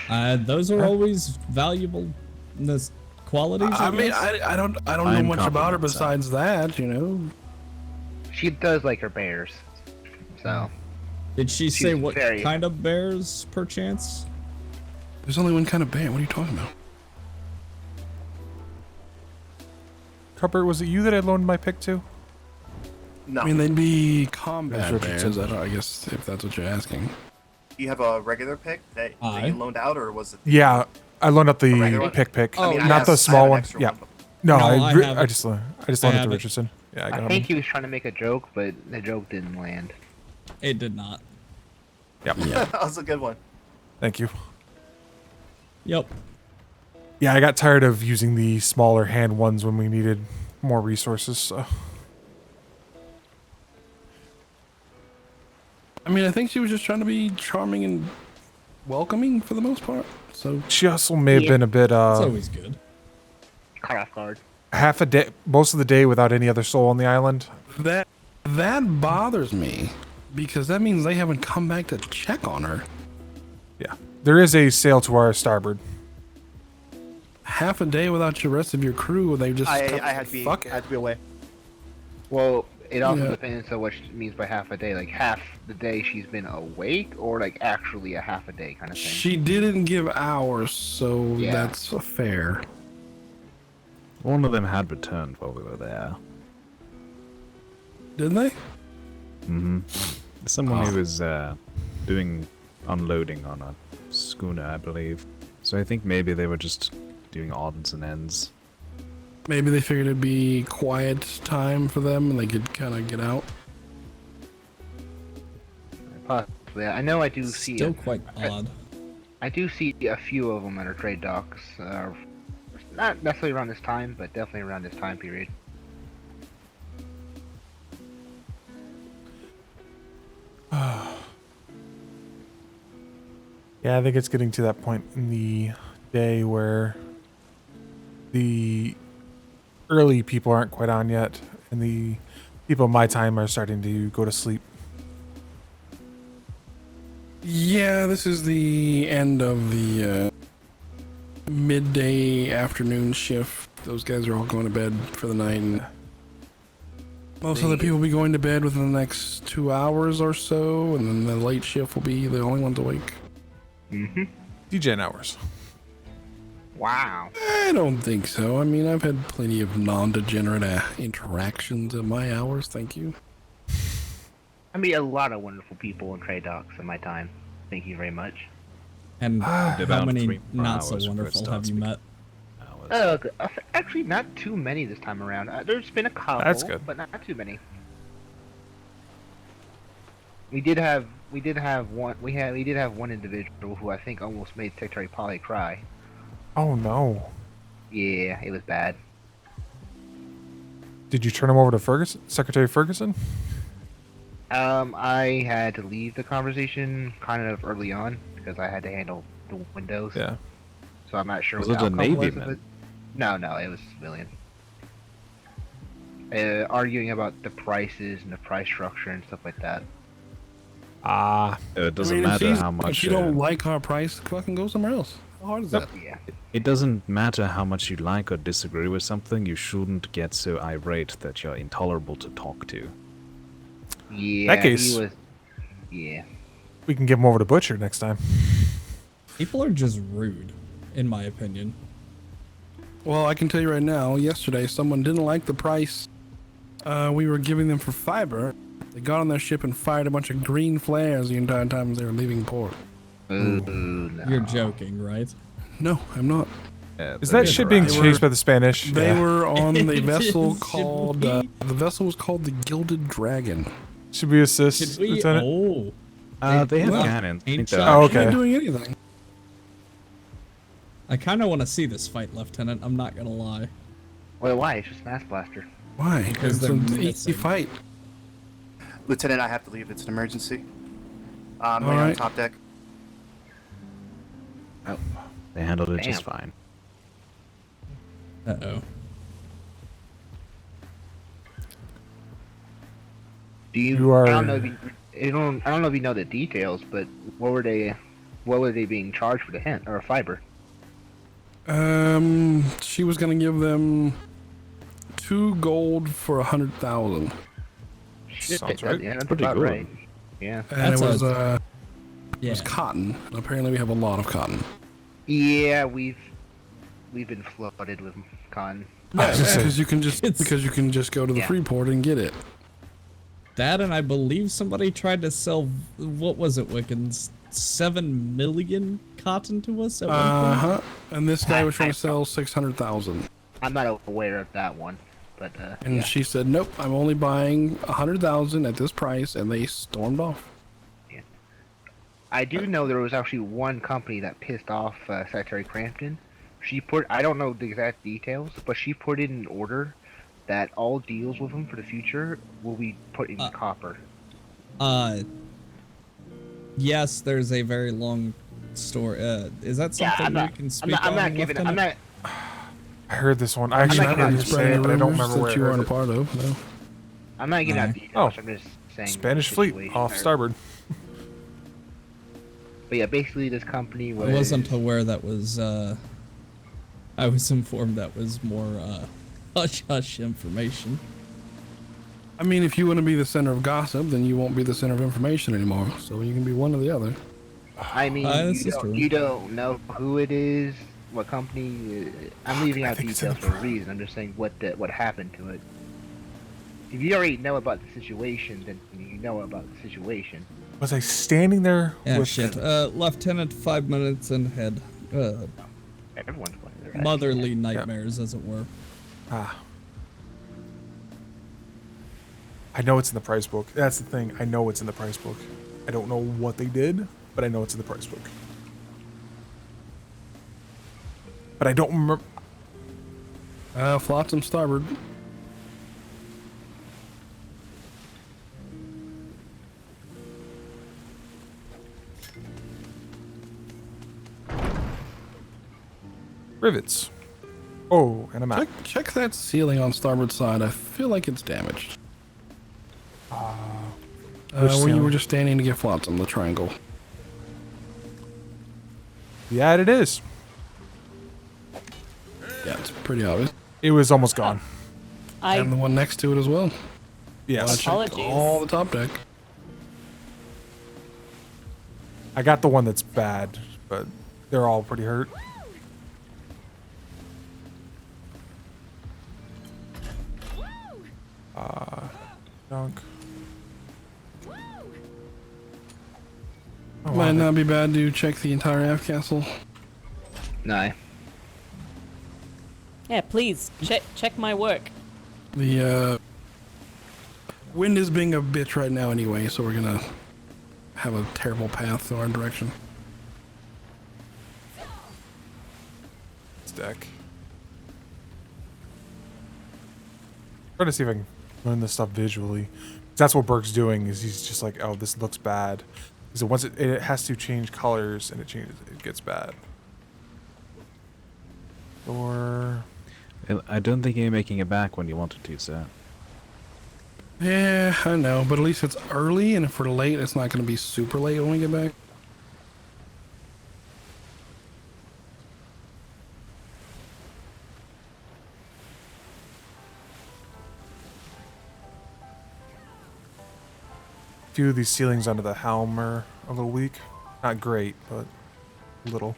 Speaker 21: Those are always valuable qualities?
Speaker 5: I mean,
Speaker 21: guess?
Speaker 5: I don't know much about her besides that, you know.
Speaker 22: She does like her bears. So.
Speaker 21: Did she
Speaker 22: she's
Speaker 21: say what
Speaker 22: very-
Speaker 21: kind of bears, perchance?
Speaker 5: There's only one kind of bear. What are you talking about?
Speaker 4: Cupper, was it you that I loaned my pick to?
Speaker 18: No.
Speaker 5: I mean, they'd be combat
Speaker 4: There's
Speaker 5: bears.
Speaker 4: Richardson.
Speaker 5: I guess if that's what you're asking.
Speaker 18: Do you have a regular pick that you loaned out, or was it?
Speaker 4: Yeah, I loaned up the
Speaker 18: regular one?
Speaker 4: pick.
Speaker 18: I mean, I
Speaker 4: not
Speaker 18: have-
Speaker 4: the
Speaker 18: I have
Speaker 4: small
Speaker 18: an
Speaker 4: one.
Speaker 18: extra
Speaker 4: Yeah.
Speaker 18: one,
Speaker 4: No,
Speaker 21: No,
Speaker 4: I
Speaker 21: have it.
Speaker 4: just loaned
Speaker 21: I
Speaker 4: it
Speaker 21: have
Speaker 4: to
Speaker 21: it.
Speaker 4: Richardson. Yeah, I got
Speaker 22: I
Speaker 4: him.
Speaker 22: think he was trying to make a joke, but the joke didn't land.
Speaker 21: It did not.
Speaker 4: Yep.
Speaker 18: that was a good one.
Speaker 4: Thank you.
Speaker 21: Yep.
Speaker 4: Yeah, I got tired of using the smaller hand ones when we needed more resources. So.
Speaker 5: I mean, I think she was just trying to be charming and welcoming for the most part. So
Speaker 4: She also may have been a bit
Speaker 21: It's always good.
Speaker 22: Caught off guard.
Speaker 4: half a day, most of the day without any other soul on the island.
Speaker 5: that bothers me because that means they haven't come back to check on her.
Speaker 4: Yeah, there is a sail to our starboard.
Speaker 5: Half a day without the rest of your crew, they just
Speaker 18: I had to be
Speaker 5: fuck it.
Speaker 18: I had to be away.
Speaker 22: Well, it also
Speaker 5: Yeah.
Speaker 22: depends on what she means by half a day. Like half the day she's been awake, or like actually a half a day kind of thing.
Speaker 5: She didn't give hours, so
Speaker 22: Yeah.
Speaker 5: that's fair.
Speaker 16: One of them had returned while we were there.
Speaker 5: Didn't they?
Speaker 16: Mm-hmm. Someone who was doing unloading on a schooner, I believe. So I think maybe they were just doing odds and ends.
Speaker 5: Maybe they figured it'd be quiet time for them and they could kind of get out.
Speaker 22: Possibly. I know I do see.
Speaker 21: Still quite odd.
Speaker 22: I do see a few of them at our trade docks. Not necessarily around this time, but definitely around this time period.
Speaker 4: Yeah, I think it's getting to that point in the day where the early people aren't quite on yet, and the people of my time are starting to go to sleep.
Speaker 5: Yeah, this is the end of the midday afternoon shift. Those guys are all going to bed for the night. And most other people will be going to bed within the next 2 hours or so, and then the late shift will be the only ones awake.
Speaker 22: Mm-hmm.
Speaker 4: DJ hours.
Speaker 22: Wow.
Speaker 5: I don't think so. I mean, I've had plenty of non-degenerate interactions at my hours, thank you.
Speaker 22: I meet a lot of wonderful people in trade docks in my time. Thank you very much.
Speaker 21: And how
Speaker 16: About
Speaker 21: many
Speaker 16: 3 more
Speaker 21: not so
Speaker 16: hours before it
Speaker 21: wonderful
Speaker 16: starts
Speaker 21: have you met?
Speaker 22: Actually, not too many this time around. There's been a couple,
Speaker 4: That's good.
Speaker 22: but not too many. We did have one individual who I think almost made Secretary Polly cry.
Speaker 4: Oh no.
Speaker 22: Yeah, it was bad.
Speaker 4: Did you turn him over to Ferguson, Secretary Ferguson?
Speaker 22: I had to leave the conversation kind of early on because I had to handle the windows.
Speaker 4: Yeah.
Speaker 22: So I'm not sure
Speaker 16: Was
Speaker 22: what
Speaker 16: it
Speaker 22: the
Speaker 16: a
Speaker 22: outcome
Speaker 16: Navy
Speaker 22: was of
Speaker 16: man?
Speaker 22: it. No, it was civilian. Arguing about the prices and the price structure and stuff like that.
Speaker 16: It doesn't
Speaker 5: I mean,
Speaker 16: matter how
Speaker 5: If
Speaker 16: much.
Speaker 5: you don't like our price, fucking go somewhere else. How hard is that?
Speaker 22: Yeah.
Speaker 16: It doesn't matter how much you like or disagree with something. You shouldn't get so irate that you're intolerable to talk to.
Speaker 22: Yeah.
Speaker 4: That case-
Speaker 22: He was. Yeah.
Speaker 4: We can give him over to Butcher next time.
Speaker 21: People are just rude, in my opinion.
Speaker 5: Well, I can tell you right now, yesterday someone didn't like the price we were giving them for fiber. They got on their ship and fired a bunch of green flares the entire time they were leaving port.
Speaker 22: No.
Speaker 21: You're joking, right?
Speaker 5: No, I'm not.
Speaker 4: Is that ship being
Speaker 5: They
Speaker 4: chased
Speaker 5: were-
Speaker 4: by the Spanish?
Speaker 5: They
Speaker 4: Yeah.
Speaker 5: were on the vessel
Speaker 21: Should
Speaker 5: called.
Speaker 21: we-
Speaker 5: The vessel was called the Gilded Dragon.
Speaker 4: Should we assist,
Speaker 21: Should we?
Speaker 4: Lieutenant?
Speaker 21: Oh,
Speaker 16: They have
Speaker 5: Well,
Speaker 16: cannons. I
Speaker 21: ain't
Speaker 16: think
Speaker 21: shot.
Speaker 16: they're
Speaker 4: Oh,
Speaker 5: Not
Speaker 4: okay.
Speaker 5: doing anything.
Speaker 21: I kind of want to see this fight, Lieutenant. I'm not gonna lie.
Speaker 22: Well, why? It's just Mass Blaster.
Speaker 5: Why?
Speaker 21: Because
Speaker 5: It's
Speaker 21: they're
Speaker 5: an easy
Speaker 21: missing.
Speaker 5: fight.
Speaker 18: Lieutenant, I have to leave. It's an emergency. I'm
Speaker 5: All
Speaker 18: on
Speaker 5: right.
Speaker 18: top deck.
Speaker 16: They handled it just
Speaker 22: Damn.
Speaker 16: fine.
Speaker 21: Uh-oh.
Speaker 22: Do you?
Speaker 4: You are-
Speaker 22: I don't know if you. I don't know if you know the details, but what were they being charged for the hint or fiber?
Speaker 5: She was gonna give them 2 gold for 100,000.
Speaker 4: Sounds right.
Speaker 22: Yeah, that's
Speaker 16: Pretty
Speaker 22: about
Speaker 16: good.
Speaker 22: right. Yeah.
Speaker 5: And
Speaker 21: That's
Speaker 5: it was
Speaker 21: a-
Speaker 5: it was cotton. And apparently we have a lot of cotton.
Speaker 22: Yeah, we've been flooded with cotton.
Speaker 5: Because you can just go to the
Speaker 22: Yeah.
Speaker 5: free port and get it.
Speaker 21: That, and I believe somebody tried to sell, what was it, Wickens? 7 million cotton to us at one point?
Speaker 5: And this guy was trying to sell 600,000.
Speaker 22: I'm not aware of that one, but
Speaker 5: And
Speaker 22: yeah.
Speaker 5: she said, "Nope, I'm only buying 100,000 at this price," and they stormed off.
Speaker 22: I do know there was actually one company that pissed off Secretary Crampton. I don't know the exact details, but she put in an order that all deals with them for the future will be put in copper.
Speaker 21: Yes, there's a very long story. Is that something we can speak on? Lieutenant?
Speaker 4: I heard this one. I actually heard you say it, but I don't remember where
Speaker 5: you
Speaker 4: I
Speaker 5: aren't
Speaker 4: heard
Speaker 5: a part of. No.
Speaker 22: I'm not giving out details. I'm just saying.
Speaker 4: Spanish
Speaker 22: the
Speaker 4: fleet
Speaker 22: situation
Speaker 4: off
Speaker 22: there.
Speaker 4: starboard.
Speaker 22: But yeah, basically this company was.
Speaker 21: I wasn't aware that was, I was informed that was more, hush-hush information.
Speaker 5: I mean, if you want to be the center of gossip, then you won't be the center of information anymore. So you can be one or the other.
Speaker 22: I mean, you don't know who it is, what company. I'm leaving out details for a reason. I'm just saying what happened to it. If you already know about the situation, then you know about the situation.
Speaker 4: Was I standing there?
Speaker 21: Yeah,
Speaker 4: with
Speaker 21: shit. Lieutenant, 5 minutes and head.
Speaker 22: Everyone's going there.
Speaker 21: Motherly nightmares, as it were.
Speaker 4: I know it's in the price book. That's the thing. I know it's in the price book. I don't know what they did, but I know it's in the price book. But I don't remember.
Speaker 5: Flotsam starboard.
Speaker 4: Rivets. Oh, and a map.
Speaker 5: Check that ceiling on starboard side. I feel like it's damaged. Where you
Speaker 4: ceiling?
Speaker 5: were just standing to get Flotsam, the triangle.
Speaker 4: Yeah, it is.
Speaker 5: Yeah, it's pretty obvious.
Speaker 4: It was almost gone.
Speaker 5: And the one next to it as well.
Speaker 4: Yes.
Speaker 5: I checked
Speaker 7: Apologies.
Speaker 5: all the top deck.
Speaker 4: I got the one that's bad, but they're all pretty hurt. Dunk. Oh,
Speaker 5: Might not be bad to check the entire aft castle.
Speaker 22: No.
Speaker 7: Yeah, please check my work.
Speaker 5: The wind is being a bitch right now anyway, so we're gonna have a terrible path in our direction.
Speaker 4: Deck. Trying to see if I can learn this stuff visually. That's what Burke's doing. Is he's just like, oh, this looks bad. Because once it has to change colors and it gets bad. Or
Speaker 16: I don't think you're making it back when you wanted to, sir.
Speaker 5: Yeah, I know, but at least it's early, and if we're late, it's not going to be super late when we get back.
Speaker 4: a few of these ceilings under the helm are a little weak. Not great, but a little.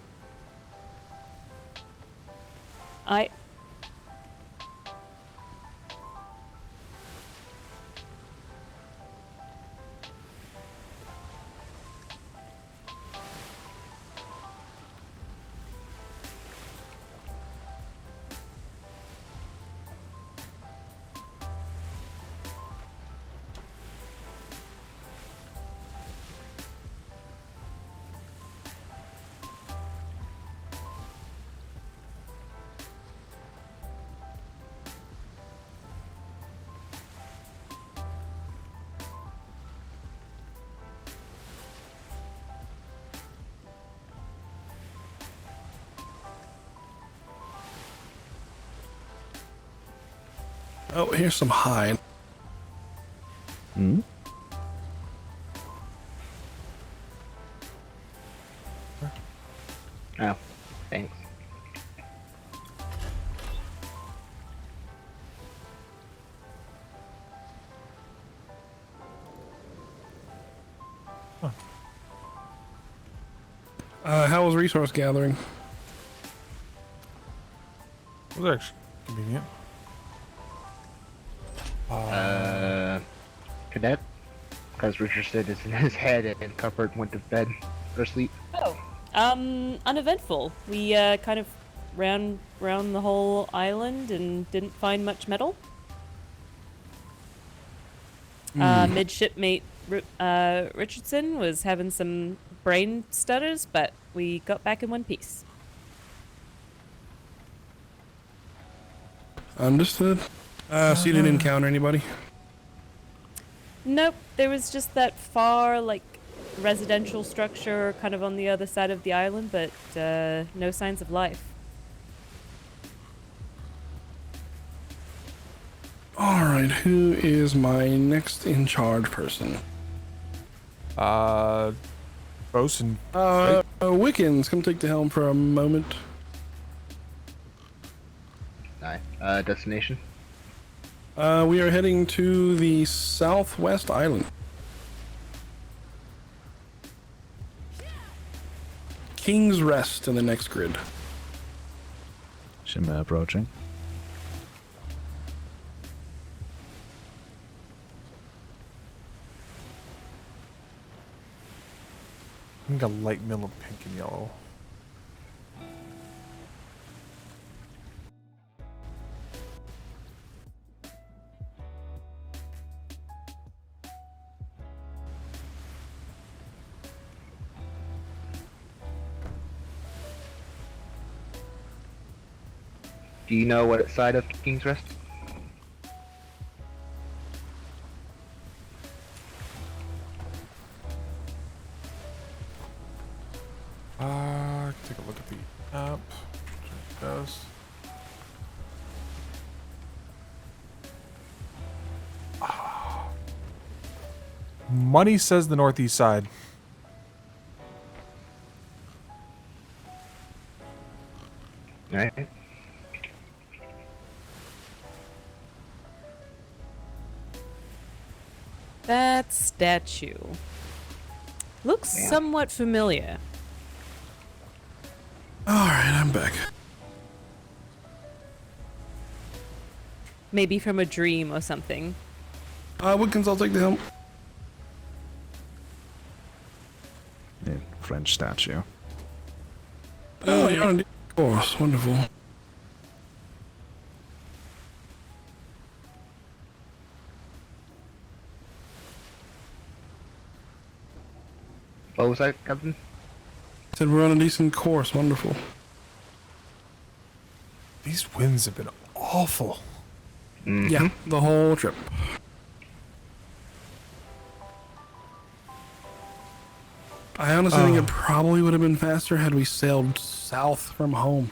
Speaker 5: Oh, here's some hide.
Speaker 16: Hmm?
Speaker 22: Oh, thanks.
Speaker 5: How was resource gathering?
Speaker 4: It was actually convenient.
Speaker 22: Cadet? Because Richard said it's in his head and Comfort went to bed or sleep.
Speaker 7: Oh. Uneventful. We kind of ran around the whole island and didn't find much metal. Midshipmate Richardson was having some brain stutters, but we got back in one piece.
Speaker 5: Understood. So you didn't encounter anybody?
Speaker 7: Nope, there was just that far, like, residential structure kind of on the other side of the island, but no signs of life.
Speaker 5: Alright, who is my next in charge person?
Speaker 4: Bosun.
Speaker 5: Wickens, come take the helm for a moment.
Speaker 22: Aye. Destination?
Speaker 5: We are heading to the southwest island. King's Rest in the next grid.
Speaker 16: Shimmer approaching.
Speaker 4: I think a light mill of pink and yellow.
Speaker 22: Do you know what side of King's Rest?
Speaker 4: Take a look at the app. Check it does. Money says the northeast side.
Speaker 22: Alright.
Speaker 7: That statue looks somewhat familiar.
Speaker 5: Alright, I'm back.
Speaker 7: Maybe from a dream or something.
Speaker 5: Wickens, I'll take the helm.
Speaker 16: Yeah, French statue.
Speaker 5: Oh, you're on a course. Wonderful.
Speaker 22: What was that, Captain?
Speaker 5: Said we're on a decent course. Wonderful.
Speaker 4: These winds have been awful.
Speaker 5: Yeah, the whole trip. I honestly think it probably would have been faster had we sailed south from home.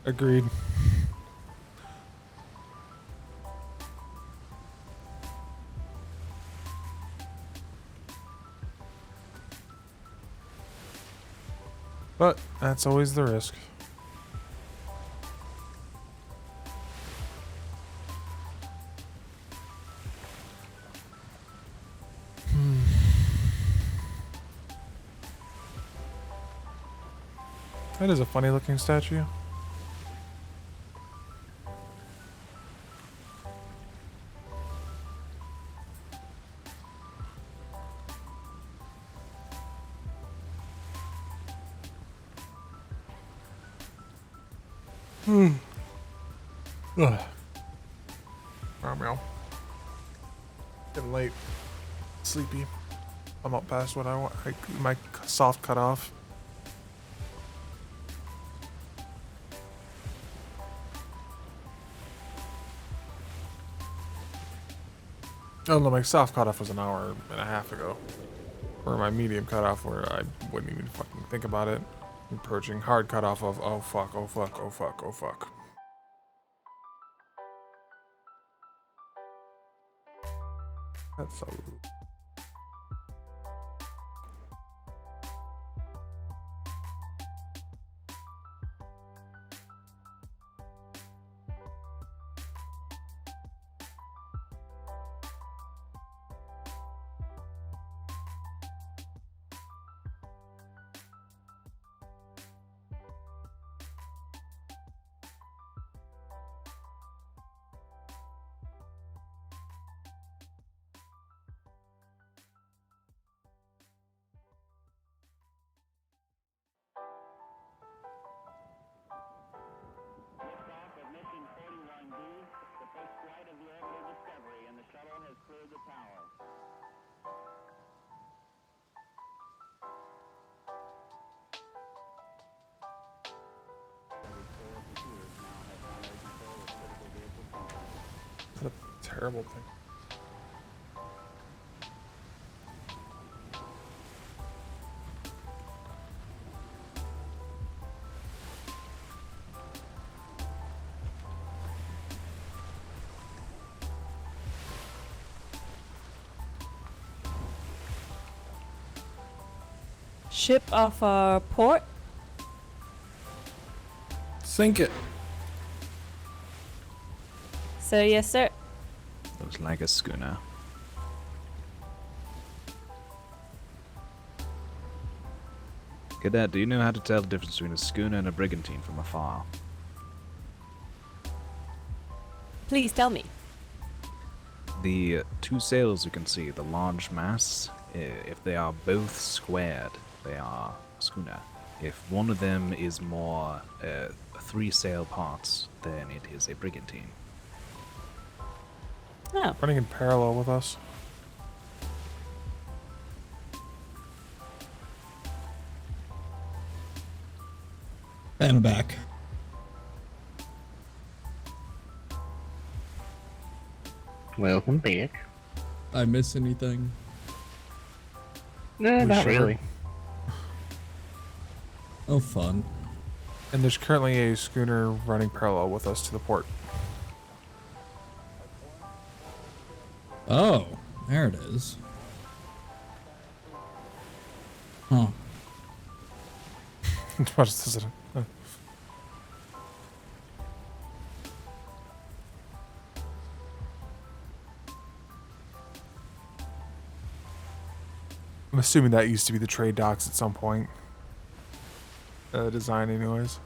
Speaker 4: Agreed. But that's always the risk. That is a funny looking statue. Ugh. Meow meow. Getting late. Sleepy. I'm up past what I want. My soft cut off. Oh no, my soft cutoff was an hour and a half ago. Or my medium cutoff where I wouldn't even fucking think about it. Approaching hard cutoff of oh fuck, oh fuck, oh fuck, oh fuck. That's so rude. terrible thing.
Speaker 7: Ship off our port.
Speaker 5: Sink it.
Speaker 7: So yes, sir.
Speaker 16: Looks like a schooner. Cadet, do you know how to tell the difference between a schooner and a brigantine from afar?
Speaker 7: Please tell me.
Speaker 16: The two sails you can see, the large masts, if they are both squared, they are a schooner. If one of them is more three sail parts, then it is a brigantine.
Speaker 7: Oh.
Speaker 4: Running in parallel with us.
Speaker 21: And back.
Speaker 22: Welcome back.
Speaker 21: I miss anything?
Speaker 22: No, not really.
Speaker 21: Oh, fun.
Speaker 4: And there's currently a schooner running parallel with us to the port.
Speaker 21: Oh, there it is. Huh.
Speaker 4: What is it? I'm assuming that used to be the trade docks at some point. Design anyways.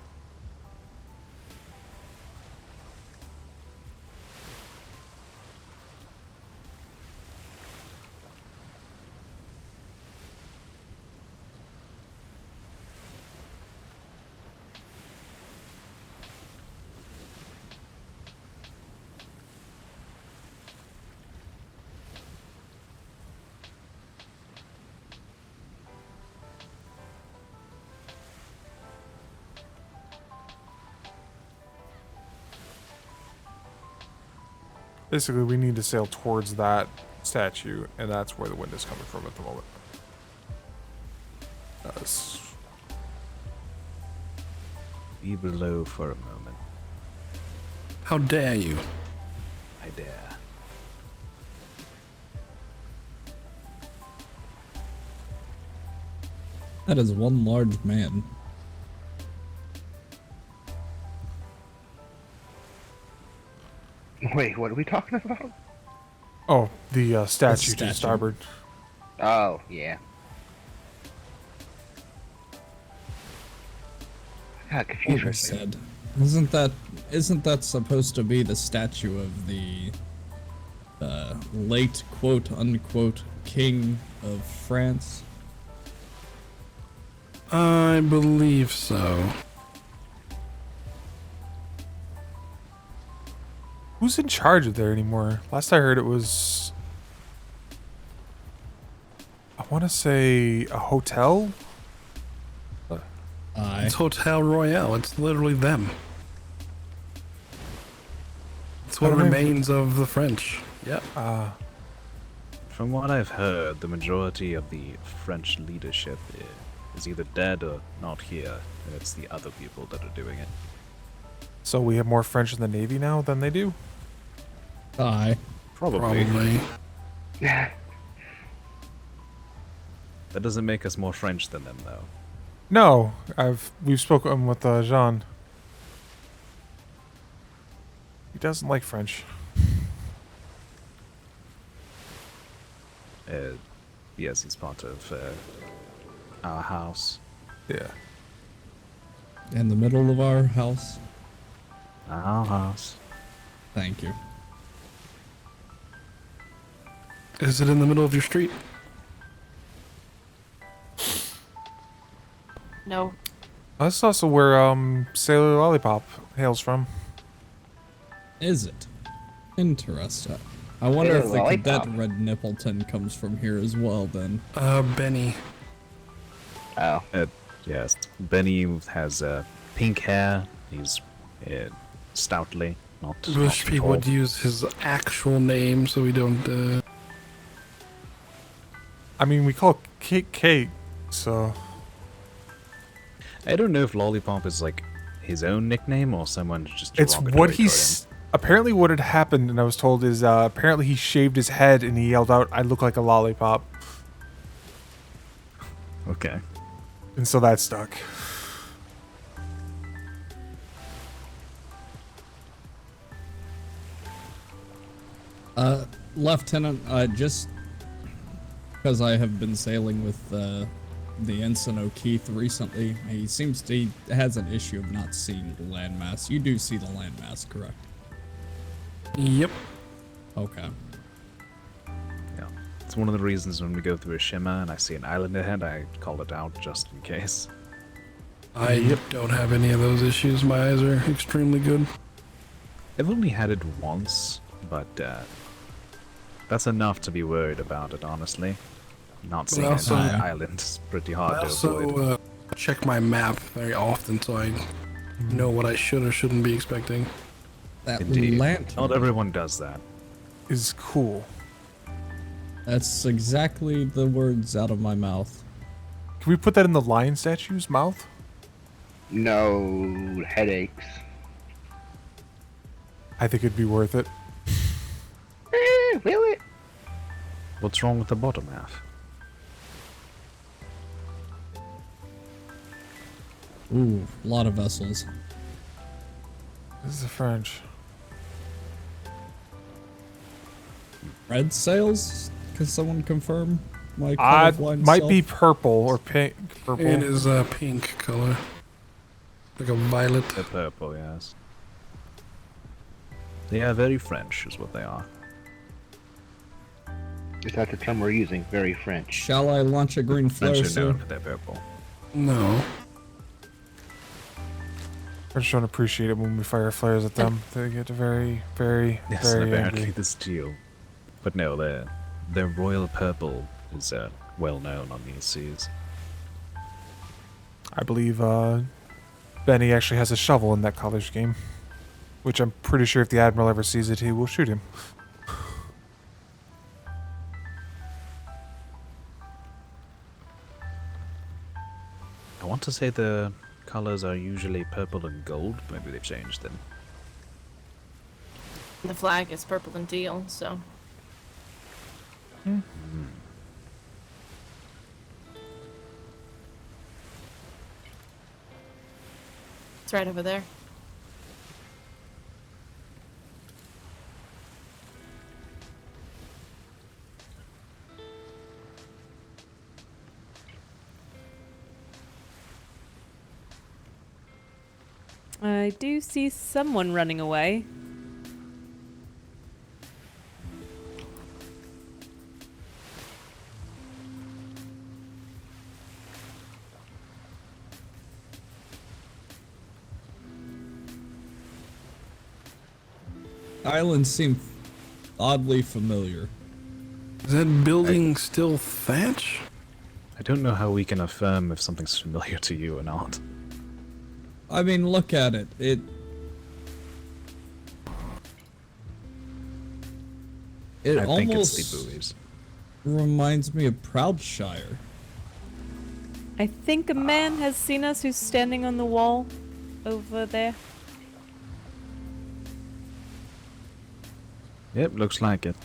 Speaker 4: Basically, we need to sail towards that statue, and that's where the wind is coming from at the moment.
Speaker 16: Be below for a moment.
Speaker 5: How dare you?
Speaker 16: I dare.
Speaker 21: That is one large man.
Speaker 22: Wait, what are we talking about?
Speaker 4: Oh, the statue to
Speaker 21: statue.
Speaker 4: starboard.
Speaker 22: Oh, yeah. Got confused for a second.
Speaker 21: Said. Isn't that supposed to be the statue of the late quote unquote king of France?
Speaker 5: I believe so.
Speaker 4: Who's in charge of there anymore? Last I heard it was... I want to say a hotel?
Speaker 5: It's Hotel Royale. It's literally them. It's what remains of the French. Yep.
Speaker 16: From what I've heard, the majority of the French leadership is either dead or not here, and it's the other people that are doing it.
Speaker 4: So we have more French in the Navy now than they do?
Speaker 21: Aye.
Speaker 16: Probably. That doesn't make us more French than them, though.
Speaker 4: No, we've spoken with Jean. He doesn't like French.
Speaker 16: Yes, he's part of our house.
Speaker 4: Yeah.
Speaker 21: In the middle of our house?
Speaker 16: Our house.
Speaker 21: Thank you.
Speaker 5: Is it in the middle of your street?
Speaker 8: No.
Speaker 4: That's also where Sailor Lollipop hails from.
Speaker 21: Is it? Interesting. I wonder
Speaker 22: Sailor
Speaker 21: if the
Speaker 22: Lollipop.
Speaker 21: cadet Red Nippleton comes from here as well, then.
Speaker 5: Benny.
Speaker 22: Oh.
Speaker 16: Yes. Benny has pink hair. He's stoutly. Not.
Speaker 5: Wish
Speaker 16: not
Speaker 5: people would
Speaker 16: control.
Speaker 5: use his actual name so we don't.
Speaker 4: I mean, we call cake, so.
Speaker 16: I don't know if Lollipop is like his own nickname or someone just.
Speaker 4: It's what
Speaker 16: derogatory
Speaker 4: he's. Apparently, what had happened, and I was told, is apparently he shaved his head and he yelled out, "I look like a lollipop."
Speaker 16: toward him. Okay.
Speaker 4: And so that stuck.
Speaker 21: Lieutenant, just because I have been sailing with the ensign O'Keefe recently, he has an issue of not seeing the landmass. You do see the landmass, correct?
Speaker 5: Yep.
Speaker 21: Okay.
Speaker 16: Yeah. It's one of the reasons when we go through a shimmer and I see an island ahead, I call it out just in case.
Speaker 5: I don't have any of those issues. My eyes are extremely good.
Speaker 16: I've only had it once, but that's enough to be worried about it, honestly. Not seeing an island is pretty hard to avoid.
Speaker 5: I also check my map very often so I know what I should or shouldn't be expecting.
Speaker 21: That
Speaker 16: Indeed.
Speaker 21: lantern.
Speaker 16: Not everyone does that.
Speaker 4: Is cool.
Speaker 21: That's exactly the words out of my mouth.
Speaker 4: Can we put that in the lion statue's mouth?
Speaker 22: No headaches.
Speaker 4: I think it'd be worth it.
Speaker 22: Will it?
Speaker 16: What's wrong with the bottom half?
Speaker 21: Ooh, a lot of vessels.
Speaker 4: This is the French.
Speaker 21: Red sails? Can someone confirm? My colorblind
Speaker 4: Might
Speaker 21: self?
Speaker 4: be purple or pink. Purple.
Speaker 5: It is a pink color. Like a violet.
Speaker 16: They're purple, yes. They are very French, is what they are.
Speaker 22: Is that the term we're using? Very French.
Speaker 21: Shall I launch a green flare,
Speaker 16: French are
Speaker 21: sir?
Speaker 16: known for their purple.
Speaker 5: No.
Speaker 4: French don't appreciate it when we fire flares at them. They get very, very,
Speaker 16: Yes,
Speaker 4: very
Speaker 16: and apparently
Speaker 4: angry.
Speaker 16: the steel. But no, their royal purple is well known on these seas.
Speaker 4: I believe Benny actually has a shovel in that color scheme. Which I'm pretty sure if the Admiral ever sees it, he will shoot him.
Speaker 16: I want to say the colors are usually purple and gold. Maybe they've changed them.
Speaker 8: The flag is purple and teal, so. It's right over there.
Speaker 7: I do see someone running away.
Speaker 21: Islands seem oddly familiar.
Speaker 5: Is that building still thatch?
Speaker 16: I don't know how we can affirm if something's familiar to you or not.
Speaker 21: I mean, look at it. It
Speaker 16: I think it's
Speaker 21: almost
Speaker 16: the buoys.
Speaker 21: reminds me of Proudshire.
Speaker 7: I think a man has seen us who's standing on the wall over there.
Speaker 16: Yep, looks like it.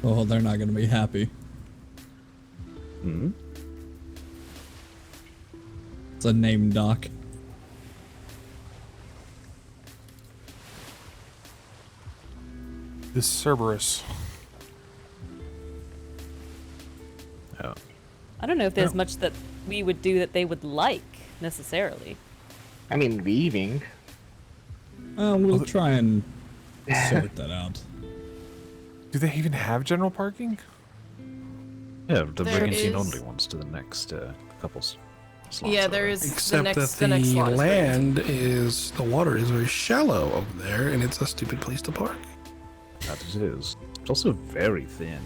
Speaker 21: Oh, they're not gonna be happy.
Speaker 16: Hmm?
Speaker 21: It's a name doc.
Speaker 4: The Cerberus.
Speaker 16: Oh.
Speaker 7: I don't know if there's much that we would do that they would like, necessarily.
Speaker 22: I mean, leaving.
Speaker 21: We'll try and sort that out.
Speaker 4: Do they even have general parking?
Speaker 16: Yeah, the
Speaker 8: There
Speaker 16: brigantine
Speaker 8: is-
Speaker 16: only wants to the next couples.
Speaker 8: Yeah, there is
Speaker 5: Except
Speaker 8: the
Speaker 5: that
Speaker 8: next
Speaker 5: the
Speaker 8: lot is very
Speaker 5: land is the water is very shallow over there, and it's a stupid place to park.
Speaker 16: That it is. It's also very thin.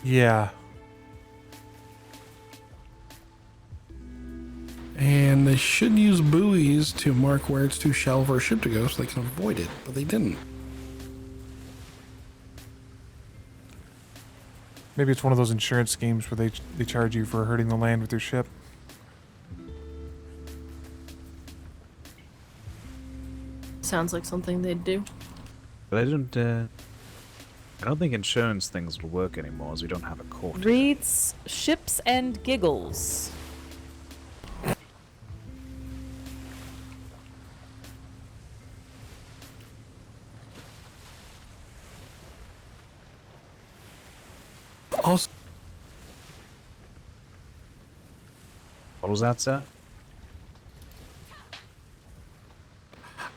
Speaker 4: Yeah.
Speaker 5: And they should use buoys to mark where it's too shallow for a ship to go so they can avoid it, but they didn't.
Speaker 4: Maybe it's one of those insurance schemes where they charge you for hurting the land with your ship.
Speaker 8: Sounds like something they'd do.
Speaker 16: But I don't think insurance things will work anymore as we don't have a court.
Speaker 7: Reads Ships and Giggles.
Speaker 5: Also,
Speaker 16: what was that, sir?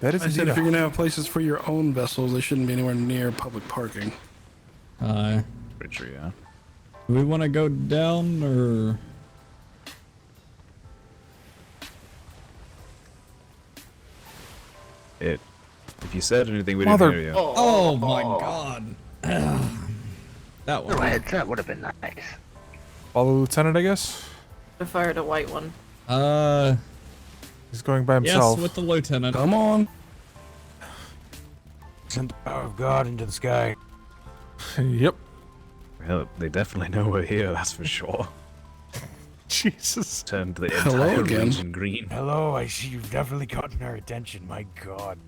Speaker 4: That is
Speaker 5: I said if you're gonna have places for your own vessels, they shouldn't be anywhere near public parking.
Speaker 16: Pretty true, yeah.
Speaker 12: Do we want to go down or?
Speaker 16: If you said anything, we didn't hear you.
Speaker 12: Oh my god. That one.
Speaker 22: That would have been nice.
Speaker 4: Follow the lieutenant, I guess.
Speaker 8: I fired a white one.
Speaker 4: He's going by himself.
Speaker 12: Yes, with the lieutenant.
Speaker 5: Come on.
Speaker 2: Send the power of God into the sky.
Speaker 4: Yep.
Speaker 16: Well, they definitely know we're here, that's for sure.
Speaker 4: Jesus.
Speaker 16: Turned the
Speaker 5: Hello
Speaker 16: entire
Speaker 5: again.
Speaker 16: region green.
Speaker 2: Hello, I see you've definitely gotten our attention, my God.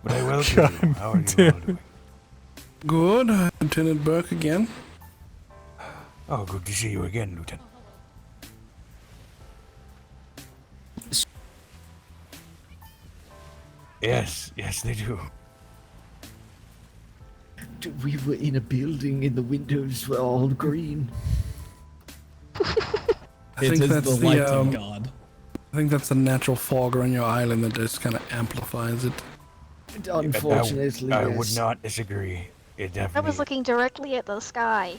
Speaker 2: But I welcome you. How are you all doing?
Speaker 5: Good, Lieutenant Burke again.
Speaker 2: Oh, good to see you again, Lieutenant. Yes, they do.
Speaker 6: We were in a building and the windows were all green.
Speaker 5: I think that's
Speaker 12: the light of God.
Speaker 5: I think that's the natural fog around your island that just kind of amplifies it.
Speaker 6: Unfortunately,
Speaker 2: I would
Speaker 6: yes.
Speaker 2: not disagree. It
Speaker 23: I
Speaker 2: definitely.
Speaker 23: was looking directly at the sky.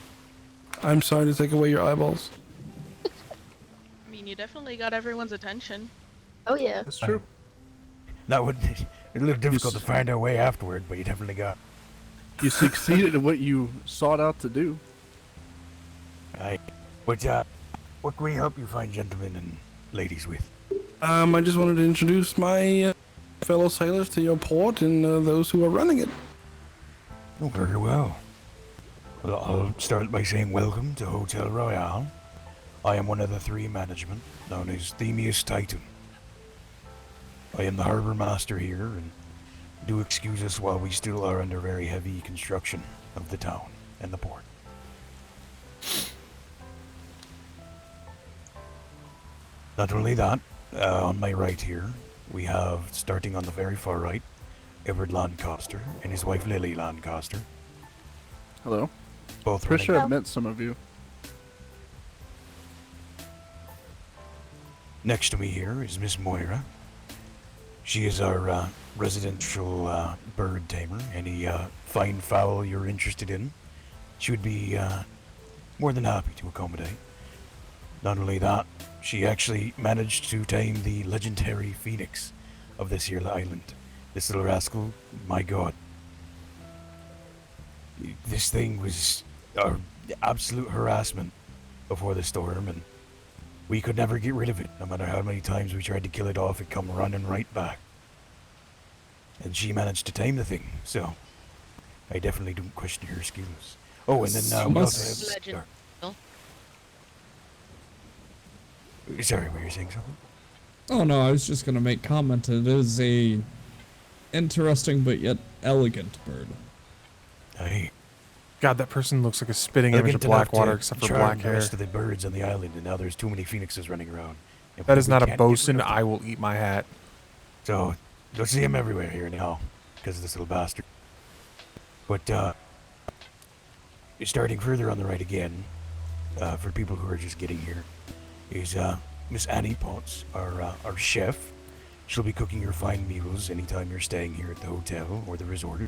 Speaker 5: I'm sorry to take away your eyeballs.
Speaker 24: I mean, you definitely got everyone's attention.
Speaker 23: Oh yeah.
Speaker 2: That's true. That would be a little difficult to find our way afterward, but you definitely got.
Speaker 25: You succeeded in what you sought out to do.
Speaker 2: Right. What can we help you find, gentlemen and ladies, with?
Speaker 5: I just wanted to introduce my fellow sailors to your port and those who are running it.
Speaker 2: Oh, very well. Well, I'll start by saying welcome to Hotel Royale. I am one of the three management, known as Themius Titan. I am the harbor master here, and do excuse us while we still are under very heavy construction of the town and the port. Not only that, on my right here, we have, starting on the very far right, Edward Lancaster and his wife Lily Lancaster.
Speaker 25: Hello.
Speaker 2: Both
Speaker 25: Pretty sure
Speaker 2: running-
Speaker 25: I've met some of you.
Speaker 2: Next to me here is Miss Moira. She is our residential bird tamer. Any fine fowl you're interested in, she would be more than happy to accommodate. Not only that, she actually managed to tame the legendary phoenix of this here island. This little rascal, my god. This thing was our absolute harassment before the storm, and we could never get rid of it. No matter how many times we tried to kill it off, it come running right back. And she managed to tame the thing, so I definitely don't question her skills. Oh, and then we also have... Sorry, were you saying something?
Speaker 12: Oh no, I was just gonna make comment. It is a interesting but yet elegant bird.
Speaker 2: Hey.
Speaker 4: God, that person looks like a spitting image of Blackwater, except for black
Speaker 2: The
Speaker 4: hair.
Speaker 2: rest of the birds on the island, and now there's too many phoenixes running around. And
Speaker 4: That is
Speaker 2: we
Speaker 4: not a
Speaker 2: can't get rid
Speaker 4: bosun.
Speaker 2: of them.
Speaker 4: I will eat my hat.
Speaker 2: So, you'll see him everywhere here now, because of this little bastard. But, you're starting further on the right again, for people who are just getting here, is, Miss Annie Potts, our chef. She'll be cooking your fine meals anytime you're staying here at the hotel or the resort.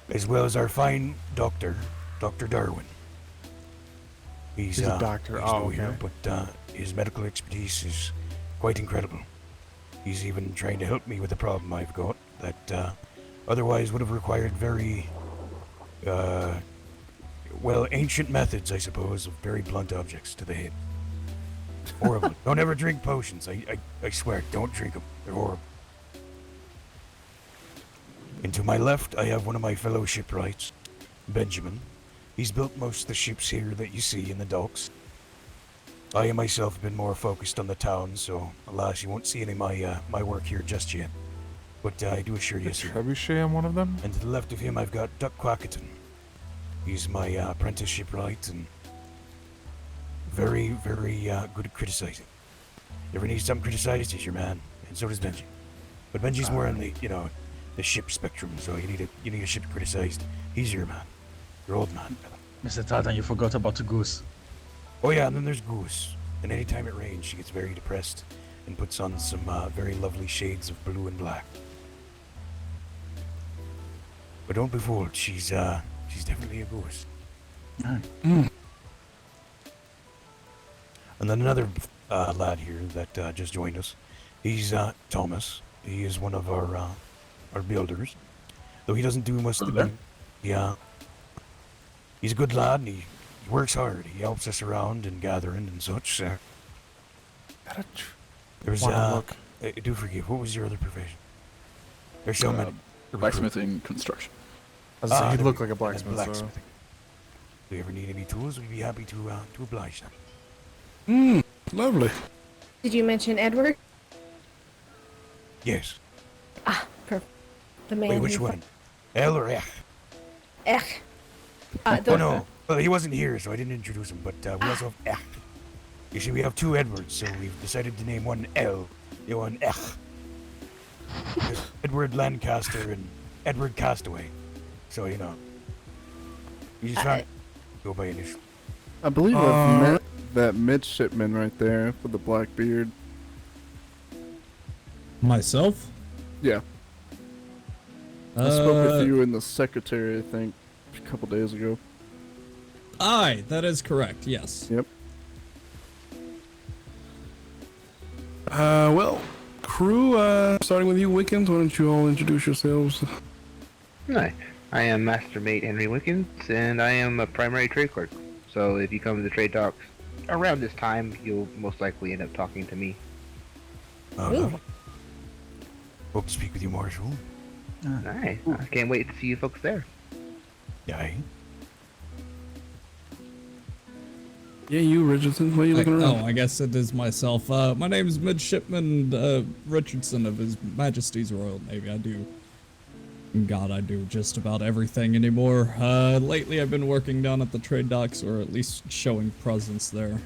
Speaker 2: As well as our fine doctor, Dr. Darwin. He's
Speaker 4: a doctor.
Speaker 2: He's
Speaker 4: Oh,
Speaker 2: new
Speaker 4: okay.
Speaker 2: here, but his medical expertise is quite incredible. He's even trying to help me with a problem I've got that otherwise would have required very, well, ancient methods, I suppose, of very blunt objects to the head. Horrible. Don't ever drink potions. I swear, don't drink them. They're horrible. And to my left, I have one of my fellow shipwrights, Benjamin. He's built most of the ships here that you see in the docks. I myself have been more focused on the town, so alas, you won't see any of my work here just yet. But I do assure you, sir.
Speaker 4: Trebuchet, I'm one of them.
Speaker 2: And to the left of him, I've got Duck Quackerton. He's my apprentice shipwright and very, very good at criticizing. You ever need something criticized, he's your man, and so does Benji. But Benji's more in the, the ship spectrum, so you need a ship criticized. He's your man. Your old man.
Speaker 11: Mr. Tartan, you forgot about the goose.
Speaker 2: Oh yeah, and then there's Goose. And anytime it rains, she gets very depressed and puts on some very lovely shades of blue and black. But don't be fooled, she's definitely a goose. And then another lad here that just joined us. He's Thomas. He is one of our builders. Though he doesn't do most of the... Yeah. He's a good lad and he works hard. He helps us around and gathering and such. There's do forgive. What was your other profession? There's so many.
Speaker 14: Blacksmithing, construction.
Speaker 4: I was saying, he
Speaker 2: there
Speaker 4: looked
Speaker 2: we
Speaker 4: like a
Speaker 2: go.
Speaker 4: blacksmith.
Speaker 2: Blacksmithing. If you ever need any tools, we'd be happy to oblige them.
Speaker 5: Lovely.
Speaker 15: Did you mention Edward?
Speaker 2: Yes.
Speaker 15: Perfect. The man.
Speaker 2: Wait, which
Speaker 15: who
Speaker 2: one? L or Ech?
Speaker 15: Ech.
Speaker 2: Oh no. Well, he wasn't here, so I didn't introduce him. But we also have Ech. You see, we have two Edwards, so we've decided to name one L, the one Ech. There's Edward Lancaster and Edward Castaway. So you just can't go by initial.
Speaker 14: I believe I've met that midshipman right there with the black beard.
Speaker 12: Myself?
Speaker 14: Yeah. I spoke with you and the secretary, I think, a couple days ago.
Speaker 12: Aye, that is correct, yes.
Speaker 14: Yep.
Speaker 5: Well, crew, starting with you, Wickens, why don't you all introduce yourselves?
Speaker 22: Hi, I am Master Mate Henry Wickens, and I am a primary trade clerk. So if you come to the trade docks around this time, you'll most likely end up talking to me.
Speaker 2: Lovely. Hope to speak with you more soon.
Speaker 22: Nice. I can't wait to see you folks there.
Speaker 2: Yeah.
Speaker 5: Yeah, you, Richardson. What are you looking around?
Speaker 12: Oh, I guess it is myself. My name is Midshipman Richardson of His Majesty's Royal Navy. I do just about everything anymore. Lately I've been working down at the trade docks, or at least showing presence there.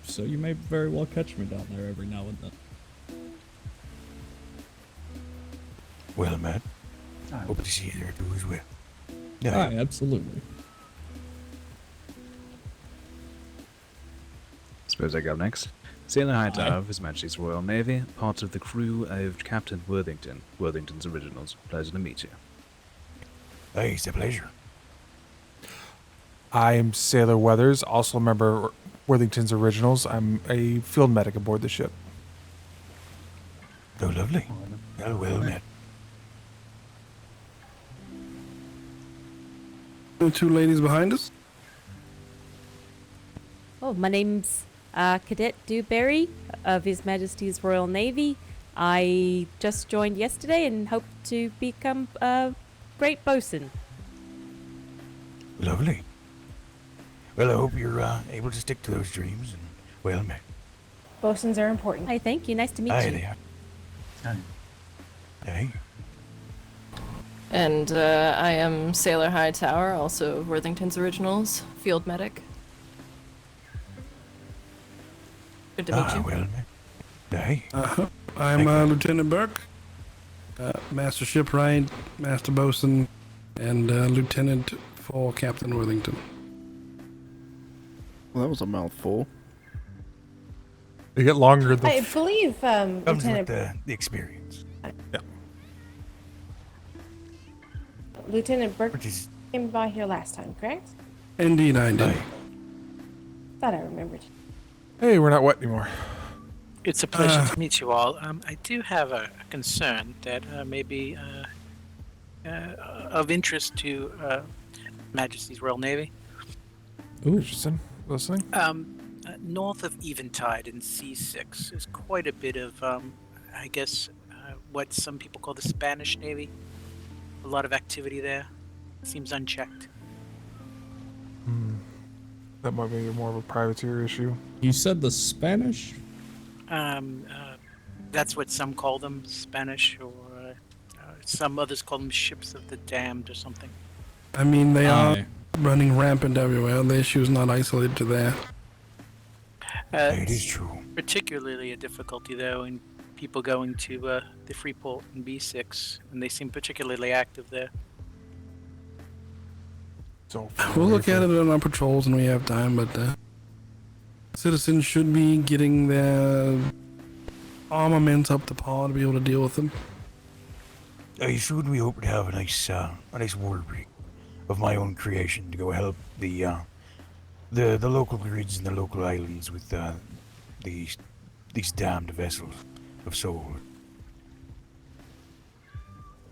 Speaker 12: So you may very well catch me down there every now and then.
Speaker 2: Well, Matt. Hope to see you there too as well.
Speaker 12: Aye, absolutely.
Speaker 16: Suppose I go next. Sailor Hightower of His Majesty's Royal Navy, part of the crew of Captain Worthington, Worthington's Originals. Pleasure to meet you.
Speaker 2: Hey, it's a pleasure.
Speaker 4: I'm Sailor Weathers, also a member of Worthington's Originals. I'm a field medic aboard the ship.
Speaker 2: Oh, lovely. Well met.
Speaker 5: The two ladies behind us?
Speaker 7: Oh, my name's Cadet Dewberry of His Majesty's Royal Navy. I just joined yesterday and hope to become a great bosun.
Speaker 2: Lovely. Well, I hope you're able to stick to those dreams and well met.
Speaker 15: Bosuns are important.
Speaker 7: Hi, thank you. Nice to meet
Speaker 2: Aye,
Speaker 7: you.
Speaker 2: they are. Hey.
Speaker 8: And I am Sailor Hightower, also Worthington's Originals, field medic. Good to meet you.
Speaker 2: Well met. Hey.
Speaker 5: I'm Lieutenant Burke, Master Shipwright, Master Bosun, and Lieutenant for Captain Worthington.
Speaker 14: Well, that was a mouthful.
Speaker 4: They get longer.
Speaker 15: I believe
Speaker 2: Comes
Speaker 15: Lieutenant
Speaker 2: with the experience. Yeah.
Speaker 15: Lieutenant Burke came by here last time, correct?
Speaker 5: Indeed, I did.
Speaker 15: Thought I remembered.
Speaker 4: Hey, we're not wet anymore.
Speaker 9: It's a pleasure to meet you all. I do have a concern that may be of interest to Majesty's Royal Navy.
Speaker 4: Ooh, interesting. Listening.
Speaker 9: North of Eventide in C6 is quite a bit of, I guess, what some people call the Spanish Navy. A lot of activity there. Seems unchecked.
Speaker 4: That might be more of a privateer issue.
Speaker 12: You said the Spanish?
Speaker 9: That's what some call them, Spanish, or some others call them ships of the damned or something.
Speaker 5: I mean, they are running rampant everywhere. The issue is not isolated to there.
Speaker 2: It is true.
Speaker 9: Particularly a difficulty, though, in people going to the Freeport in B6, and they seem particularly active there.
Speaker 4: So
Speaker 5: we'll look at it on our patrols when we have time, but citizens should be getting their armaments up to par to be able to deal with them.
Speaker 2: Soon we hope to have a nice war break of my own creation to go help the local grids and the local islands with these damned vessels of soul.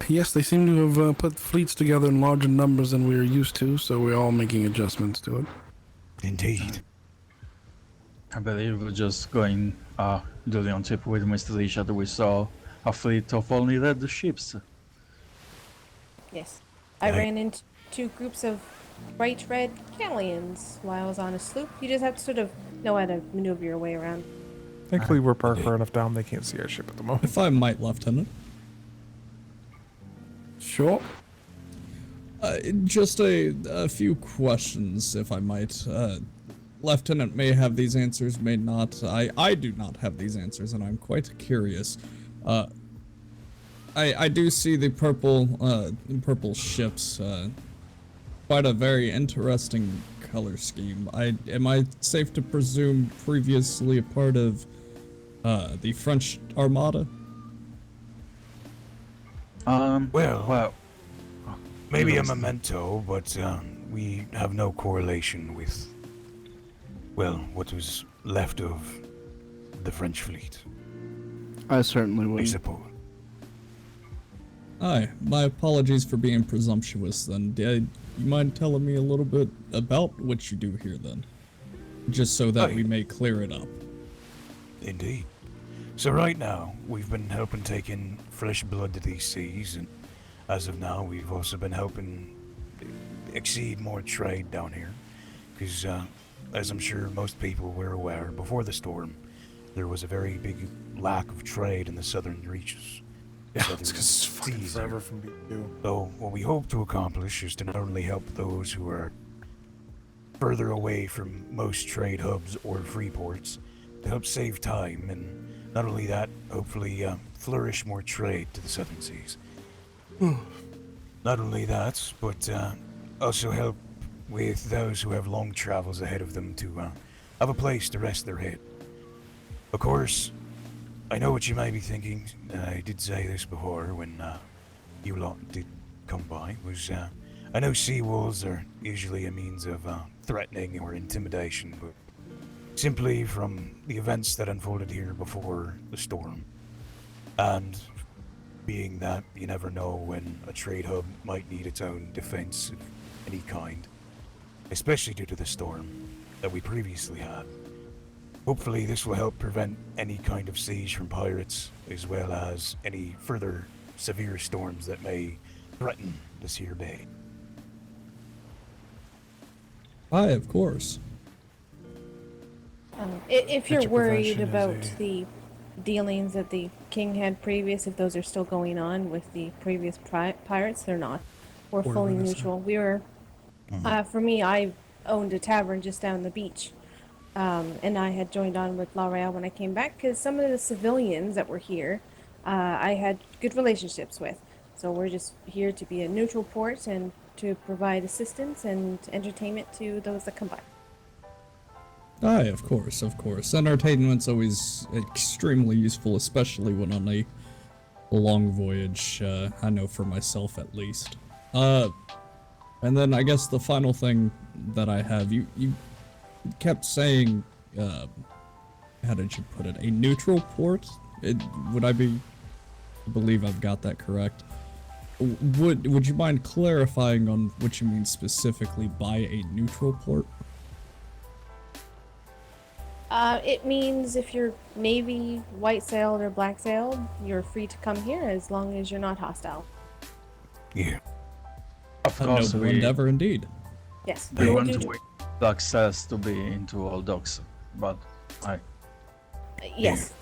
Speaker 5: Yes, they seem to have put fleets together in larger numbers than we are used to, so we're all making adjustments to it.
Speaker 2: Indeed.
Speaker 11: I believe we're just going duly on trip with Mr. Lisha that we saw a fleet of only red ships.
Speaker 15: Yes. I ran into 2 groups of bright red galleons while I was on a sloop. You just have to sort of know how to maneuver your way around.
Speaker 4: Thankfully, we're parked far enough down they can't see our ship at the moment.
Speaker 12: If I might, Lieutenant.
Speaker 5: Sure.
Speaker 12: Just a few questions, if I might. Lieutenant may have these answers, may not. I do not have these answers, and I'm quite curious. I do see the purple ships. Quite a very interesting color scheme. Am I safe to presume previously a part of the French Armada?
Speaker 2: Well, maybe a memento, but we have no correlation with, well, what was left of the French fleet.
Speaker 14: I certainly would.
Speaker 2: I suppose.
Speaker 12: Aye, my apologies for being presumptuous then. You mind telling me a little bit about what you do here then? Just so that we may clear it up.
Speaker 2: Indeed. So right now, we've been helping take in fresh blood to these seas, and as of now, we've also been helping exceed more trade down here. Because, as I'm sure most people were aware, before the storm, there was a very big lack of trade in the southern reaches.
Speaker 4: Yeah, it's because it's fucking forever from being due.
Speaker 2: So, what we hope to accomplish is to not only help those who are further away from most trade hubs or free ports, to help save time, and not only that, hopefully flourish more trade to the southern seas. Not only that, but also help with those who have long travels ahead of them to have a place to rest their head. Of course, I know what you might be thinking. I did say this before when you lot did come by. I know sea wolves are usually a means of threatening or intimidation, but simply from the events that unfolded here before the storm, and being that you never know when a trade hub might need its own defense of any kind, especially due to the storm that we previously had. Hopefully this will help prevent any kind of siege from pirates, as well as any further severe storms that may threaten this here bay.
Speaker 12: Aye, of course.
Speaker 15: If you're
Speaker 4: Picture
Speaker 15: worried
Speaker 4: prevention
Speaker 15: about
Speaker 4: is
Speaker 15: the dealings that the king had previous, if those are still going on with the previous pirates, they're not. We're fully neutral. We were, for me, I owned a tavern just down the beach. And I had joined on with L'Oreal when I came back because some of the civilians that were here, I had good relationships with. So we're just here to be a neutral port and to provide assistance and entertainment to those that come by.
Speaker 12: Aye, of course, of course. Entertainment's always extremely useful, especially when on a long voyage, I know for myself at least. And then I guess the final thing that I have, you kept saying, how did you put it? A neutral port? Would I believe I've got that correct. Would you mind clarifying on what you mean specifically by a neutral port?
Speaker 15: It means if you're Navy, white sailed, or black sailed, you're free to come here as long as you're not hostile.
Speaker 2: Yeah.
Speaker 11: Of
Speaker 12: A
Speaker 11: course,
Speaker 12: noble
Speaker 11: we
Speaker 12: endeavor indeed.
Speaker 15: Yes.
Speaker 11: we
Speaker 15: we're
Speaker 11: want
Speaker 15: neutral.
Speaker 11: access to be into all docks, but
Speaker 15: Yes.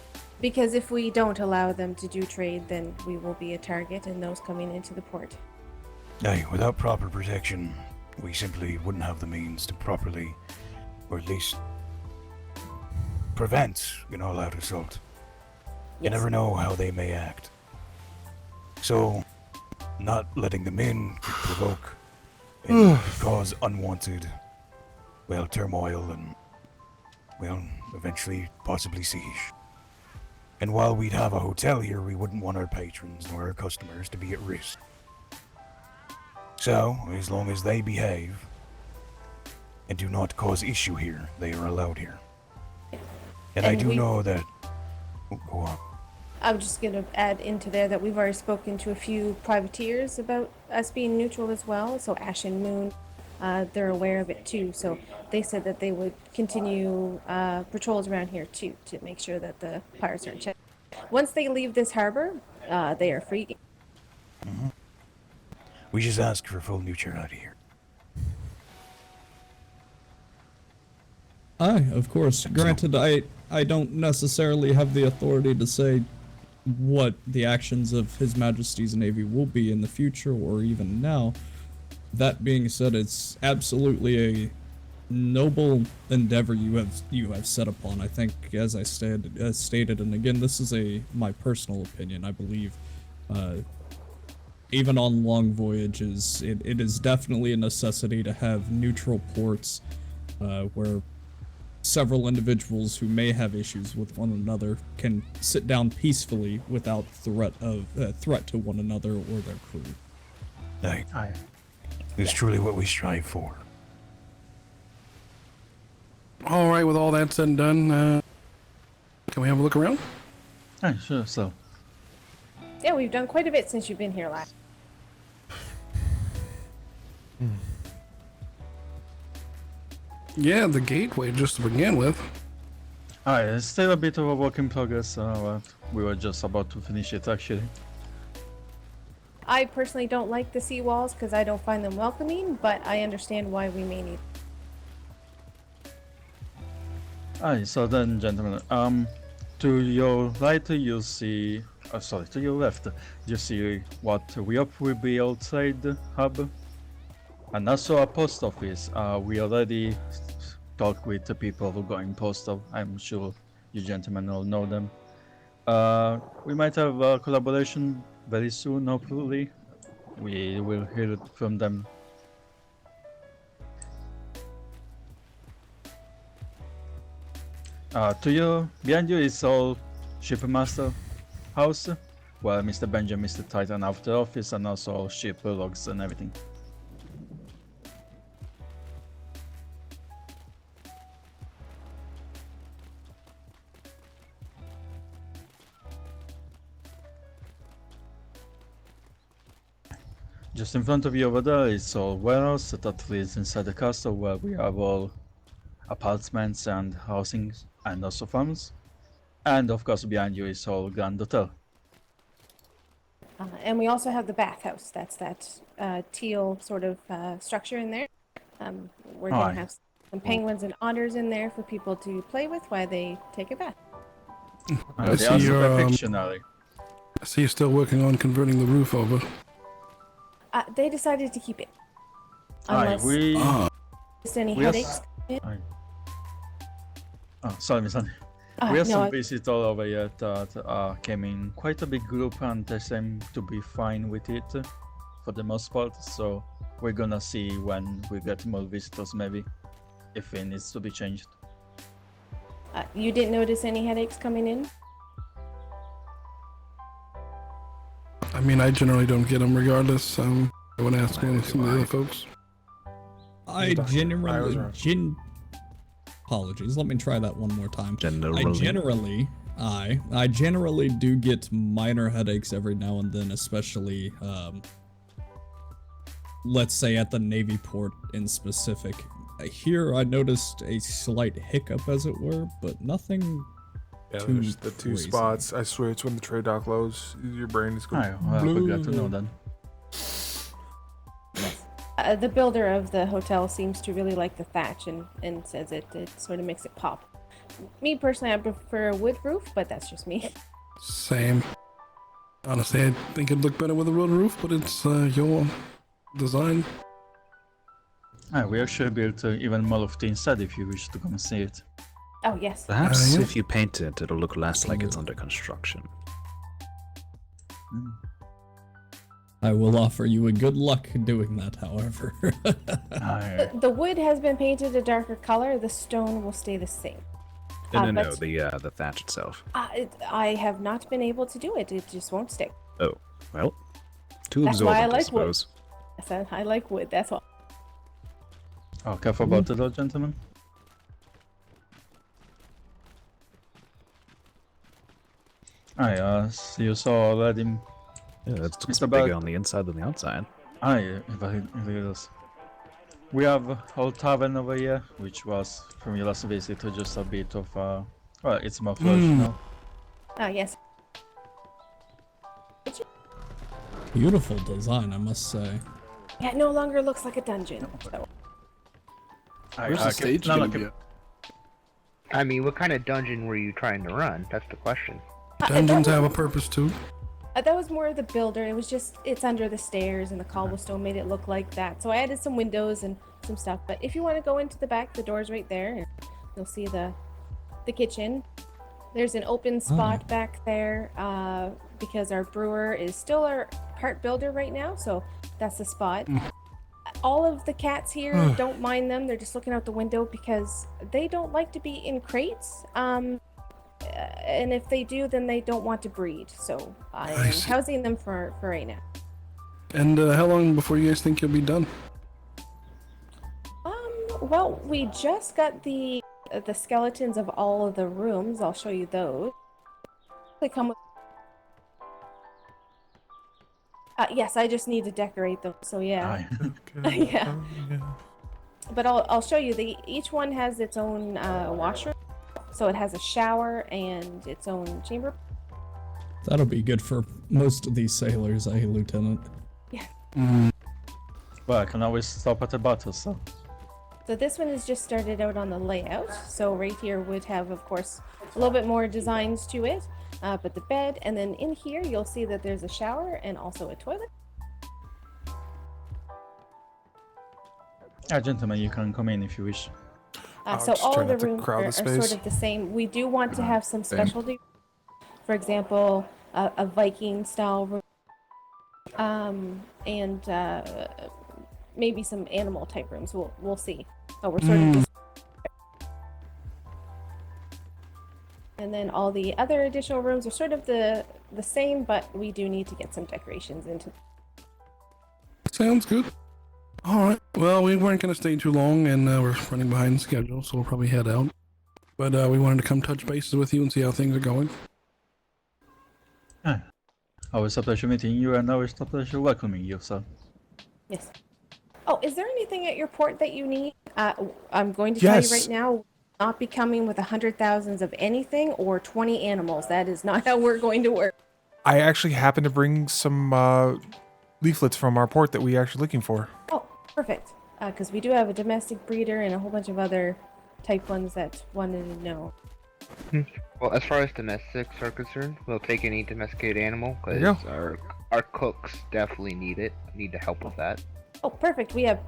Speaker 15: Because if we don't allow them to do trade, then we will be a target and those coming into the port.
Speaker 2: Aye, without proper protection, we simply wouldn't have the means to properly, or at least prevent, all-out assault. You
Speaker 15: Yes.
Speaker 2: never know how they may act. So, not letting them in could provoke and cause unwanted, turmoil and, eventually possibly siege. And while we'd have a hotel here, we wouldn't want our patrons nor our customers to be at risk. So, as long as they behave and do not cause issue here, they are allowed here. And I do know that... Oh, go on.
Speaker 15: I'm just going to add into there that we've already spoken to a few privateers about us being neutral as well. So Ash and Moon, they're aware of it too. So they said that they would continue patrols around here too to make sure that the pirates are in check. Once they leave this harbor, they are free.
Speaker 2: Mm-hmm. We just ask for full neutrality here.
Speaker 12: Aye, of course. Granted, I don't necessarily have the authority to say what the actions of His Majesty's Navy will be in the future or even now. That being said, it's absolutely a noble endeavor you have set upon. I think, as I stated, and again, this is my personal opinion. I believe, even on long voyages, it is definitely a necessity to have neutral ports, where several individuals who may have issues with one another can sit down peacefully without threat to one another or their crew.
Speaker 2: Aye. It's truly what we strive for.
Speaker 5: All right, with all that said and done, can we have a look around?
Speaker 11: Aye, sure, so.
Speaker 15: Yeah, we've done quite a bit since you've been here last.
Speaker 5: Yeah, the gateway just to begin with.
Speaker 11: Alright, it's still a bit of a work in progress. We were just about to finish it actually.
Speaker 15: I personally don't like the seawalls because I don't find them welcoming, but I understand why we may need.
Speaker 11: Alright, so then, gentlemen, to your right you see, to your left, you see what we hope will be outside the hub, and also a post office. We already talked with the people who going postal. I'm sure you gentlemen all know them. We might have a collaboration very soon, hopefully. We will hear it from them. Behind you is all shipmaster house, where Mr. Benjamin, Mr. Titan have the office, and also all ship logs and everything. Just in front of you over there is all warehouse that leads inside the castle, where we have all apartments and housings and also farms. And of course behind you is all Grand Hotel.
Speaker 15: And we also have the bathhouse. That's that teal sort of structure in there. We're going to have some penguins and otters in there for people to play with while they take a bath.
Speaker 5: I see you're still working on converting the roof over.
Speaker 15: They decided to keep it.
Speaker 11: Aye,
Speaker 15: Unless just any headaches.
Speaker 11: Sorry, Miss Annie. We have some visitors all over here that came in quite a big group and they seem to be fine with it for the most part. So we're gonna see when we get more visitors, maybe, if it needs to be changed.
Speaker 15: You didn't notice any headaches coming in?
Speaker 5: I mean, I generally don't get them regardless. I want to ask one of some of the other folks.
Speaker 12: Apologies. Let me try that one more time.
Speaker 16: Generally.
Speaker 12: I generally do get minor headaches every now and then, especially, let's say at the Navy port in specific. Here I noticed a slight hiccup, as it were, but nothing
Speaker 4: Yeah,
Speaker 12: too
Speaker 4: there's the two
Speaker 12: crazy.
Speaker 4: spots. I swear it's when the trade dock lows. Your brain is going.
Speaker 11: Well, we got to know then.
Speaker 15: The builder of the hotel seems to really like the thatch and says it sort of makes it pop. Me personally, I prefer a wood roof, but that's just me.
Speaker 5: Same. Honestly, I think it'd look better with a wood roof, but it's your design.
Speaker 11: We actually built even more of the inside if you wish to come and see it.
Speaker 15: Oh, yes.
Speaker 16: Perhaps
Speaker 5: yeah.
Speaker 16: if you paint it, it'll look less like it's under construction.
Speaker 12: I will offer you a good luck doing that, however.
Speaker 15: The wood has been painted a darker color. The stone will stay the same.
Speaker 16: No,
Speaker 15: but
Speaker 16: the thatch itself.
Speaker 15: I have not been able to do it. It just won't stick.
Speaker 16: Oh, well, too
Speaker 15: That's why I
Speaker 16: absorbent, I
Speaker 15: like wood.
Speaker 16: suppose.
Speaker 15: I said I like wood. That's all.
Speaker 11: Oh, careful about the door, gentlemen. So you saw already.
Speaker 16: Yeah, it's
Speaker 11: It's
Speaker 16: bigger
Speaker 11: about-
Speaker 16: on the inside than the outside.
Speaker 11: It is. We have Old Tavern over here, which was from your last visit just a bit of well, it's more flush now.
Speaker 15: Yes.
Speaker 12: Beautiful design, I must say.
Speaker 15: Yeah, it no longer looks like a dungeon. So.
Speaker 14: Where's the stage
Speaker 11: no,
Speaker 14: gonna
Speaker 11: no,
Speaker 14: be at?
Speaker 22: I mean, what kind of dungeon were you trying to run? That's the question.
Speaker 5: Dungeons have a purpose too.
Speaker 15: That was more of the builder. It was just, it's under the stairs and the cobblestone made it look like that. So I added some windows and some stuff. But if you want to go into the back, the door's right there. And you'll see the kitchen. There's an open spot back there because our brewer is still our part builder right now. So that's the spot. All of the cats here don't mind them. They're just looking out the window because they don't like to be in crates. And if they do, then they don't want to breed. So I'm housing them for right now.
Speaker 5: And how long before you guys think you'll be done?
Speaker 15: Well, we just got the skeletons of all of the rooms. I'll show you those. They come with. Yes, I just need to decorate them. So yeah. Yeah. But I'll show you. Each one has its own washroom. So it has a shower and its own chamber.
Speaker 12: That'll be good for most of these sailors, Lieutenant?
Speaker 15: Yeah.
Speaker 11: Well, I can always stop at the bottle, so.
Speaker 15: So this one is just started out on the layout. So right here would have, of course, a little bit more designs to it. But the bed, and then in here you'll see that there's a shower and also a toilet.
Speaker 11: Gentlemen, you can come in if you wish.
Speaker 15: So all of the rooms are sort of the same. We do want to have some specialty. For example, a Viking style room. And maybe some animal type rooms. We'll see. So we're sort of just. And then all the other additional rooms are sort of the same, but we do need to get some decorations into.
Speaker 5: Sounds good. All right. Well, we weren't going to stay too long, and we're running behind schedule, so we'll probably head out. But we wanted to come touch bases with you and see how things are going.
Speaker 11: Always a pleasure meeting you, and always a pleasure welcoming you, so.
Speaker 15: Yes. Oh, is there anything at your port that you need? I'm going to tell you right now, not be coming with 100,000s of anything or 20 animals. That is not how we're going to work.
Speaker 4: I actually happen to bring some leaflets from our port that we actually looking for.
Speaker 15: Oh, perfect. Because we do have a domestic breeder and a whole bunch of other type ones that wanted to know.
Speaker 22: Well, as far as domestics are concerned, we'll take any domesticated animal
Speaker 4: There you
Speaker 22: because our cooks definitely need the help with that.
Speaker 15: Oh, perfect. We have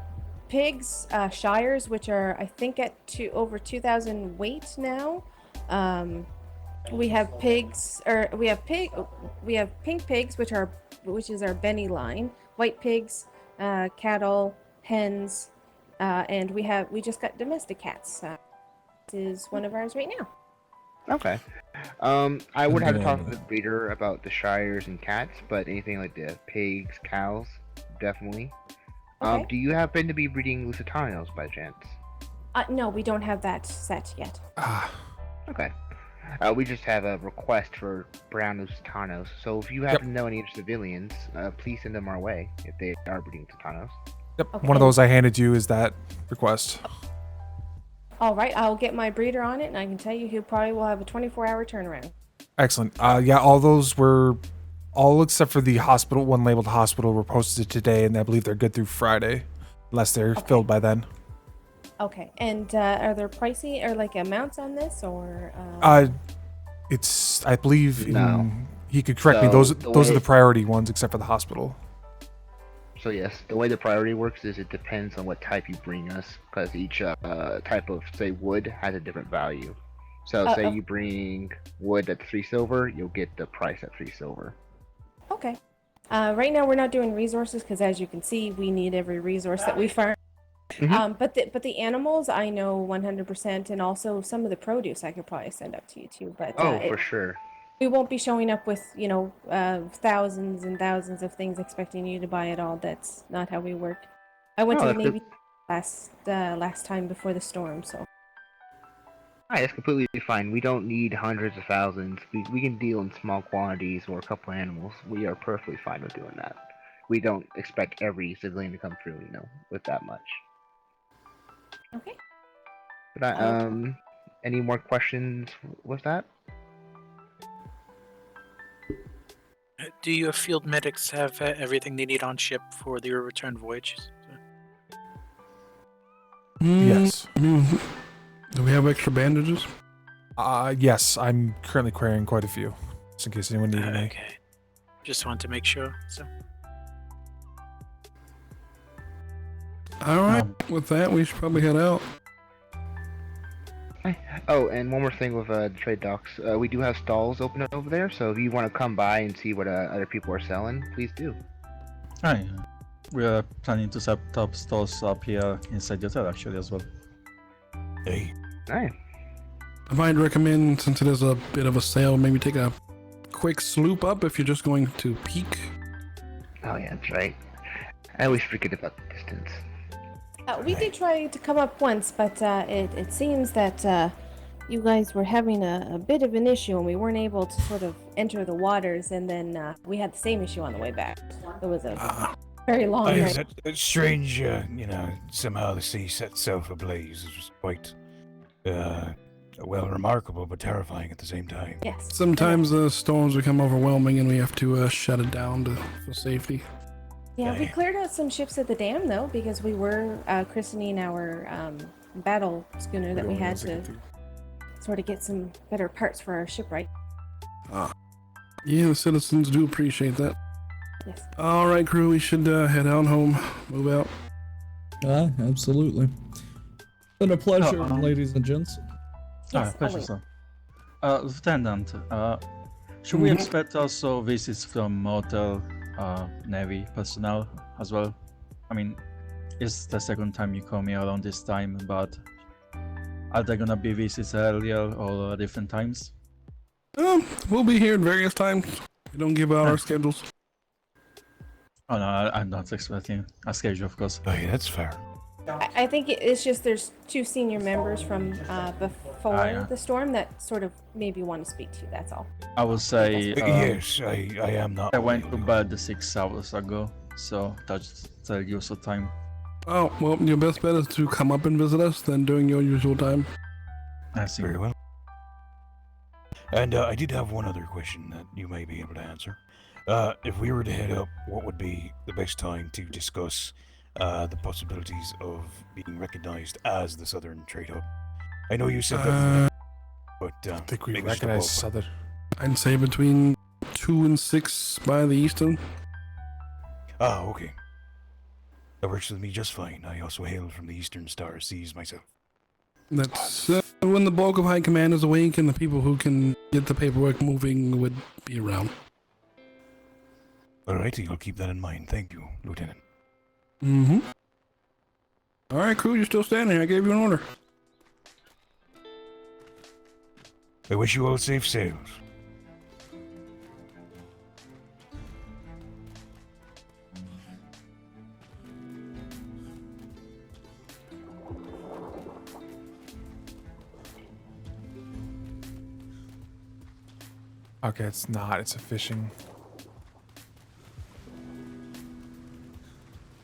Speaker 15: pigs, shires, which are I think at over 2,000 weight now. We have pigs, or we have pink pigs, which is our Benny line. White pigs, cattle, hens, and we just got domestic cats. This is one of ours right now.
Speaker 22: Okay. I would have to talk to the breeder about the shires and cats, but anything like the pigs, cows, definitely.
Speaker 15: Okay.
Speaker 22: Do you happen to be breeding Lusitanos by chance?
Speaker 15: No, we don't have that set yet.
Speaker 22: Okay. We just have a request for Brownus Tanos. So if you happen to know any civilians, please send them our way if they are breeding Tanos.
Speaker 4: Yep.
Speaker 15: Okay.
Speaker 4: One of those I handed you is that request.
Speaker 15: All right, I'll get my breeder on it, and I can tell you he probably will have a 24-hour turnaround.
Speaker 4: Excellent. Yeah, all those were, all except for the hospital, one labeled hospital, were posted today, and I believe they're good through Friday, unless they're filled by then.
Speaker 15: Okay, and are there pricey or like amounts on this, or?
Speaker 4: It's, I believe,
Speaker 22: No.
Speaker 4: he could correct me.
Speaker 22: So,
Speaker 4: Those
Speaker 22: the
Speaker 4: are
Speaker 22: way-
Speaker 4: the priority ones, except for the hospital.
Speaker 22: So yes, the way the priority works is it depends on what type you bring us, because each type of, say, wood has a different value. So say you bring wood at 3 silver, you'll get the price at 3 silver.
Speaker 15: Okay. Right now we're not doing resources because, as you can see, we need every resource that we farm. But the animals I know 100%, and also some of the produce I could probably send up to you too. But
Speaker 22: For sure.
Speaker 15: we won't be showing up with thousands and thousands of things expecting you to buy it all. That's not how we work. I went to the Navy last time before the storm, so.
Speaker 22: Alright, that's completely fine. We don't need hundreds of thousands. We can deal in small quantities or a couple animals. We are perfectly fine with doing that. We don't expect every civilian to come through, with that much.
Speaker 15: Okay.
Speaker 22: But any more questions with that?
Speaker 9: Do your field medics have everything they need on ship for their return voyages?
Speaker 4: Yes.
Speaker 5: Do we have extra bandages?
Speaker 4: Yes, I'm currently carrying quite a few, just in case anyone needed any.
Speaker 9: Okay. Just want to make sure. So.
Speaker 5: All right. With that, we should probably head out.
Speaker 22: Oh, and one more thing with the trade docks. We do have stalls open over there, so if you want to come by and see what other people are selling, please do.
Speaker 11: Hi. We are planning to set up stores up here inside the hotel actually as well.
Speaker 2: Hey.
Speaker 22: Hi.
Speaker 5: I might recommend, since it is a bit of a sale, maybe take a quick sloop up if you're just going to peek.
Speaker 22: Oh yeah, that's right. I always forget about the distance.
Speaker 15: We did try to come up once, but it seems that you guys were having a bit of an issue, and we weren't able to sort of enter the waters, and then we had the same issue on the way back. It was a very long
Speaker 2: Yes,
Speaker 15: night.
Speaker 2: it's strange, somehow the sea set itself ablaze. It was quite, well, remarkable, but terrifying at the same time.
Speaker 15: Yes.
Speaker 5: Sometimes the storms become overwhelming, and we have to shut it down for safety.
Speaker 15: Yeah, we cleared out some ships at the dam, though, because we were christening our battle schooner that we had to sort of get some better parts for our shipwright.
Speaker 5: Yeah, the citizens do appreciate that.
Speaker 15: Yes.
Speaker 5: All right, crew, we should head out home. Move out.
Speaker 12: Absolutely. Been a pleasure, ladies and gents.
Speaker 11: Pleasure, sir. Lieutenant, should we expect also visits from hotel Navy personnel as well? I mean, it's the second time you come here around this time, but are there gonna be visits earlier or different times?
Speaker 5: We'll be here at various times. We don't give out our schedules.
Speaker 11: Oh no, I'm not expecting a schedule, of course.
Speaker 2: Oh yeah, that's fair.
Speaker 15: I think it's just there's two senior members from before the storm that sort of maybe want to speak to you. That's all.
Speaker 11: I will say
Speaker 2: yes, I am not.
Speaker 11: I went to bed 6 hours ago, so that's the usual time.
Speaker 5: Oh, well, your best bet is to come up and visit us than during your usual time.
Speaker 11: I see.
Speaker 2: Very well. And I did have one other question that you may be able to answer. If we were to head up, what would be the best time to discuss the possibilities of being recognized as the Southern Trade Hub? I know you said that, but
Speaker 4: I think we
Speaker 2: maybe just a
Speaker 4: recognize
Speaker 2: ballpark.
Speaker 4: Southern.
Speaker 5: I'd say between 2 and 6 by the Eastern.
Speaker 2: Ah, okay. That works with me just fine. I also hail from the Eastern Star Seas myself.
Speaker 5: That's when the bulk of High Command is awake and the people who can get the paperwork moving would be around.
Speaker 2: Alrighty, I'll keep that in mind. Thank you, Lieutenant.
Speaker 5: Mm-hmm. All right, crew, you're still standing here. I gave you an order.
Speaker 2: I wish you all safe sails.
Speaker 4: Okay, it's not. It's a fishing.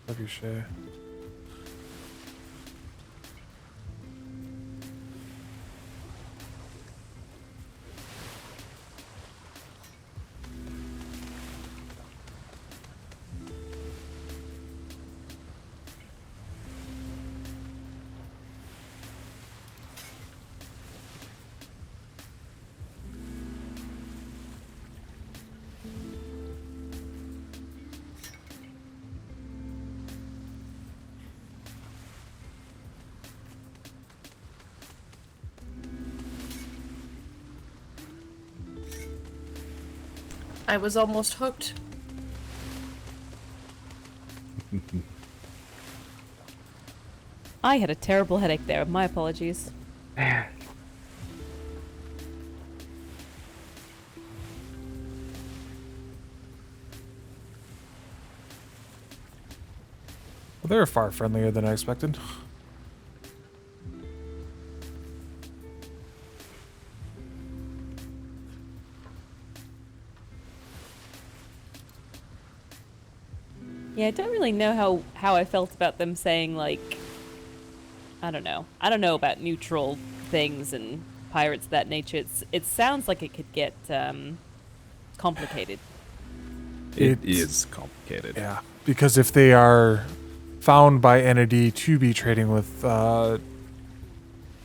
Speaker 4: Trebuchet.
Speaker 8: I was almost hooked.
Speaker 7: I had a terrible headache there. My apologies.
Speaker 4: Well, they're far friendlier than I expected.
Speaker 7: Yeah, I don't really know how I felt about them saying, like, I don't know. I don't know about neutral things and pirates of that nature. It sounds like it could get complicated.
Speaker 16: It is complicated.
Speaker 4: Yeah, because if they are found by entity to be trading with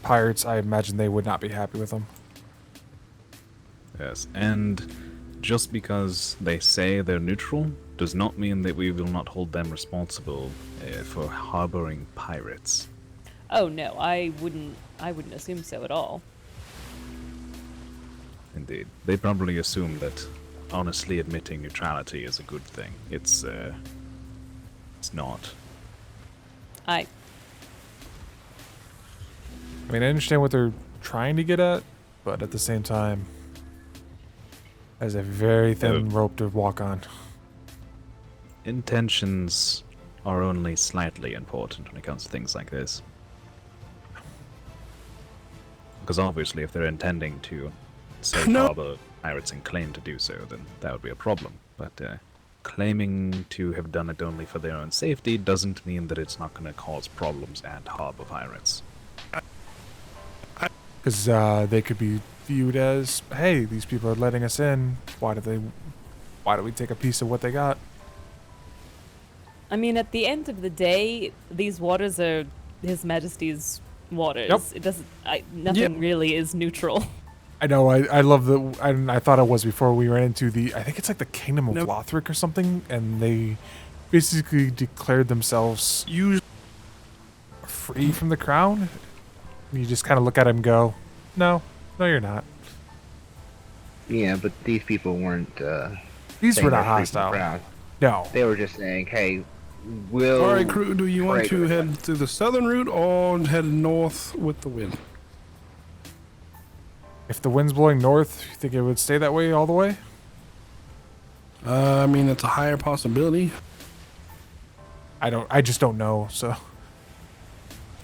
Speaker 4: pirates, I imagine they would not be happy with them.
Speaker 16: Yes, and just because they say they're neutral does not mean that we will not hold them responsible for harboring pirates.
Speaker 7: Oh no, I wouldn't assume so at all.
Speaker 16: Indeed. They probably assume that honestly admitting neutrality is a good thing. It's not.
Speaker 4: I mean, I understand what they're trying to get at, but at the same time, there's a very thin rope to walk on.
Speaker 16: Intentions are only slightly important when it comes to things like this. Because obviously if they're intending to safe harbor pirates and claim to do so, then that would be a problem. But claiming to have done it only for their own safety doesn't mean that it's not going to cause problems and harbor pirates.
Speaker 4: Because they could be viewed as, hey, these people are letting us in. Why do we take a piece of what they got?
Speaker 7: I mean, at the end of the day, these waters are His Majesty's waters.
Speaker 4: Yep.
Speaker 7: It doesn't. Nothing really is neutral.
Speaker 4: I know. I love the. I thought it was before we ran into the. I think it's like the Kingdom of Lothric or something, and they basically declared themselves free from the crown. And you just kind of look at them and go, no, you're not.
Speaker 22: Yeah, but these people weren't.
Speaker 4: These
Speaker 22: saying
Speaker 4: were not
Speaker 22: they're free from the
Speaker 4: hostile.
Speaker 22: crown.
Speaker 4: No.
Speaker 22: They were just saying, hey, we'll.
Speaker 5: Alright, crew, do you want
Speaker 22: trade
Speaker 5: to
Speaker 22: with
Speaker 5: head through the southern route or head north with the wind?
Speaker 4: If the wind's blowing north, you think it would stay that way all the way?
Speaker 5: I mean, it's a higher possibility.
Speaker 4: I just don't know, so.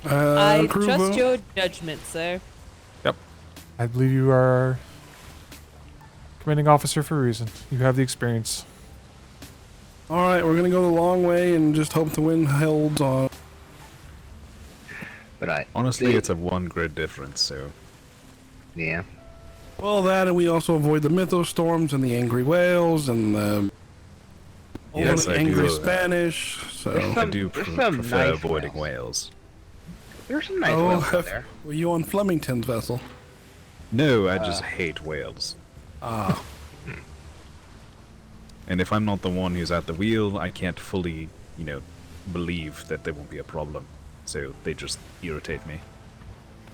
Speaker 7: I
Speaker 5: crew
Speaker 7: trust
Speaker 5: vote?
Speaker 7: your judgment, sir.
Speaker 4: Yep. I believe you are commanding officer for a reason. You have the experience.
Speaker 5: Alright, we're gonna go the long way and just hope the wind holds on.
Speaker 22: But
Speaker 16: honestly, it's a 1 grid difference, so.
Speaker 22: Yeah.
Speaker 5: Well, that and we also avoid the mythos storms and the angry whales and the
Speaker 16: Yes, I
Speaker 5: angry
Speaker 16: do.
Speaker 5: Spanish. So
Speaker 16: I do
Speaker 22: there's some
Speaker 16: prefer
Speaker 22: nice
Speaker 16: avoiding whales.
Speaker 22: There's some nice whales out there.
Speaker 5: Were you on Flemington's vessel?
Speaker 16: No, I just hate whales.
Speaker 5: Ah.
Speaker 16: And if I'm not the one who's at the wheel, I can't fully, believe that there won't be a problem. So they just irritate me.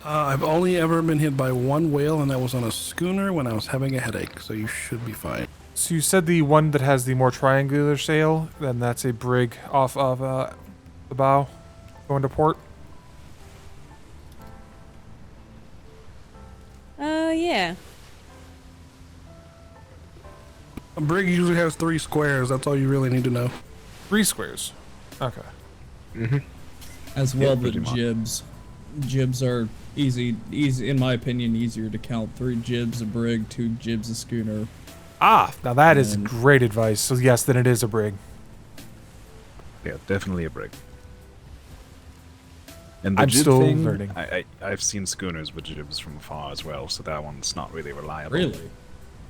Speaker 5: I've only ever been hit by one whale, and that was on a schooner when I was having a headache, so you should be fine.
Speaker 4: So you said the one that has the more triangular sail, then that's a brig off of the bow going to port?
Speaker 7: Yeah.
Speaker 5: A brig usually has 3 squares. That's all you really need to know.
Speaker 4: 3 squares. Okay.
Speaker 22: Mm-hmm.
Speaker 12: As well, the
Speaker 16: pretty much.
Speaker 12: jibs. Jibs are easy, in my opinion, easier to count. 3 jibs a brig, 2 jibs a schooner.
Speaker 4: Ah, now that is
Speaker 21: And-
Speaker 4: great advice. So yes, then it is a brig.
Speaker 16: Yeah, definitely a brig. And the
Speaker 4: I'm
Speaker 16: jib
Speaker 4: still
Speaker 16: thing,
Speaker 4: learning.
Speaker 16: I've seen schooners with jibs from afar as well, so that one's not really reliable.
Speaker 21: Really?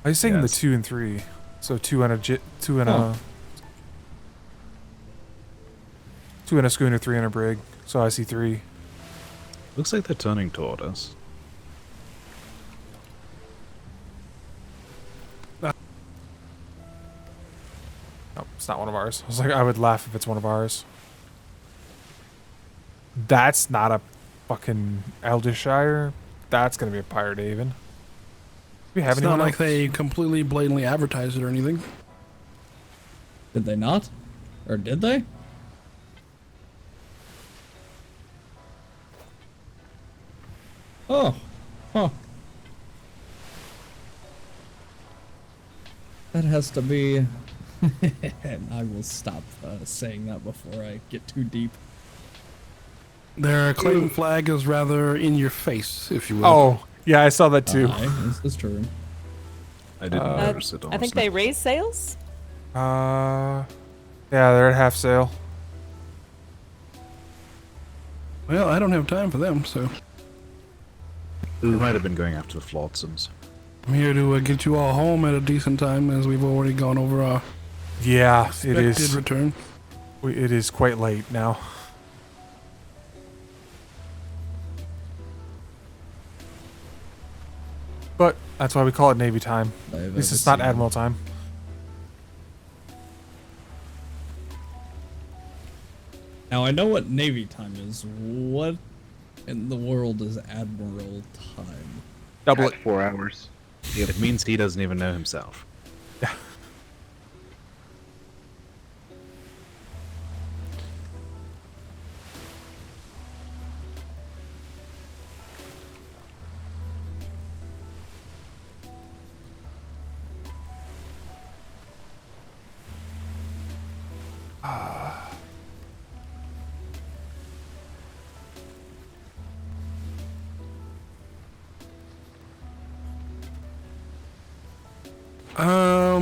Speaker 4: I was saying the
Speaker 16: Yes.
Speaker 4: 2 and 3. So 2 and a schooner, 3 and a brig. So I see 3.
Speaker 16: Looks like they're turning toward us.
Speaker 4: No, it's not one of ours. I was like, I would laugh if it's one of ours. That's not a fucking Eldershire. That's gonna be a Pirate Haven. Do we have
Speaker 5: It's
Speaker 4: anyone
Speaker 5: not like
Speaker 4: else?
Speaker 5: they completely blatantly advertised it or anything.
Speaker 21: Did they not? Or did they? Oh. Huh. That has to be... and I will stop saying that before I get too deep.
Speaker 5: Their claim flag is rather in your face, if you will.
Speaker 4: Oh, yeah, I saw that too.
Speaker 21: This is true.
Speaker 16: I didn't notice it, honestly.
Speaker 7: I think they raise sails.
Speaker 4: Yeah, they're at half sail.
Speaker 5: Well, I don't have time for them, so
Speaker 16: They might have been going after the flotsams.
Speaker 5: I'm here to get you all home at a decent time, as we've already gone over our
Speaker 4: Yeah, it
Speaker 5: expected
Speaker 4: is.
Speaker 5: return.
Speaker 4: It is quite late now. But that's why we call it Navy time. At least it's not Admiral time.
Speaker 21: Now I know what Navy time is. What in the world is Admiral time?
Speaker 4: Double
Speaker 22: it. 4 hours.
Speaker 16: It means he doesn't even know himself.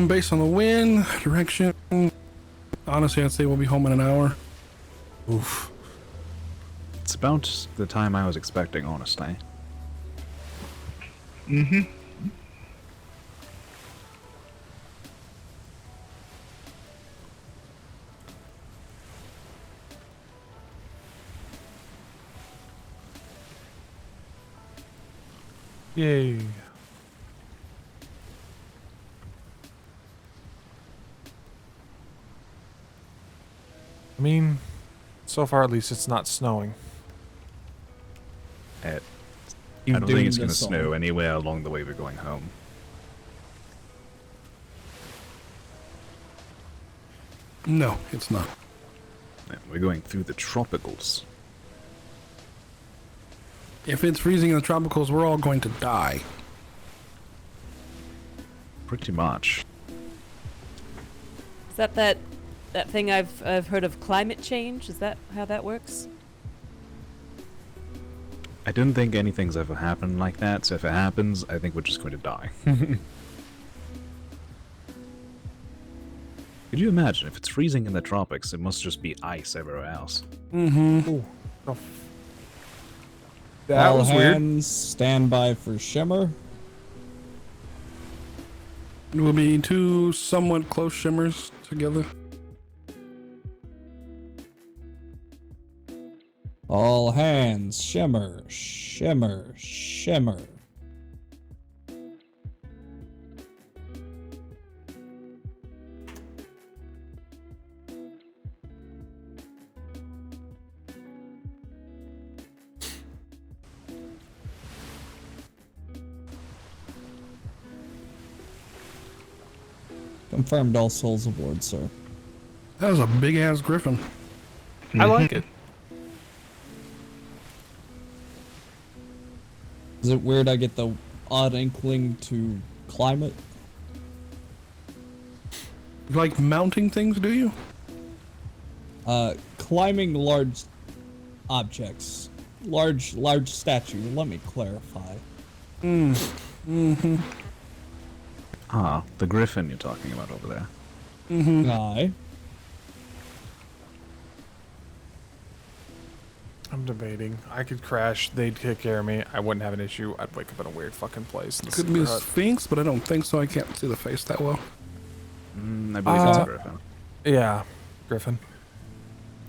Speaker 5: Based on the wind, direction, honestly, I'd say we'll be home in an hour.
Speaker 4: Oof.
Speaker 16: It's about the time I was expecting, honestly.
Speaker 22: Mm-hmm.
Speaker 4: Yay. I mean, so far at least it's not snowing.
Speaker 16: I
Speaker 21: You've
Speaker 16: don't think it's
Speaker 21: doomed
Speaker 16: going to
Speaker 21: us all.
Speaker 16: snow anywhere along the way we're going home.
Speaker 5: No, it's not.
Speaker 16: And we're going through the tropicals.
Speaker 5: If it's freezing in the tropicals, we're all going to die.
Speaker 16: Pretty much.
Speaker 7: Is that thing I've heard of, climate change? Is that how that works?
Speaker 16: I don't think anything's ever happened like that, so if it happens, I think we're just going to die. Could you imagine, if it's freezing in the tropics, it must just be ice everywhere else.
Speaker 5: Mm-hmm.
Speaker 4: Ooh. Oh. That
Speaker 21: All
Speaker 4: was weird.
Speaker 21: hands, stand by for shimmer.
Speaker 5: It will be two somewhat close shimmers together.
Speaker 21: All hands, shimmer, shimmer, shimmer. Confirmed all souls aboard, sir.
Speaker 5: That was a big ass griffin.
Speaker 4: I like it.
Speaker 21: Is it weird I get the odd inkling to climate?
Speaker 5: You like mounting things, do you?
Speaker 21: Climbing large objects. Large statue. Let me clarify.
Speaker 5: Mm-hmm.
Speaker 16: Ah, the griffin you're talking about over there.
Speaker 5: Mm-hmm.
Speaker 21: Aye.
Speaker 4: I'm debating. I could crash. They'd take care of me. I wouldn't have an issue. I'd wake up in a weird fucking place. In the
Speaker 5: Could be a
Speaker 4: sleeper hut.
Speaker 5: sphinx, but I don't think so. I can't see the face that well.
Speaker 16: I believe it's a griffin.
Speaker 4: Yeah, griffin.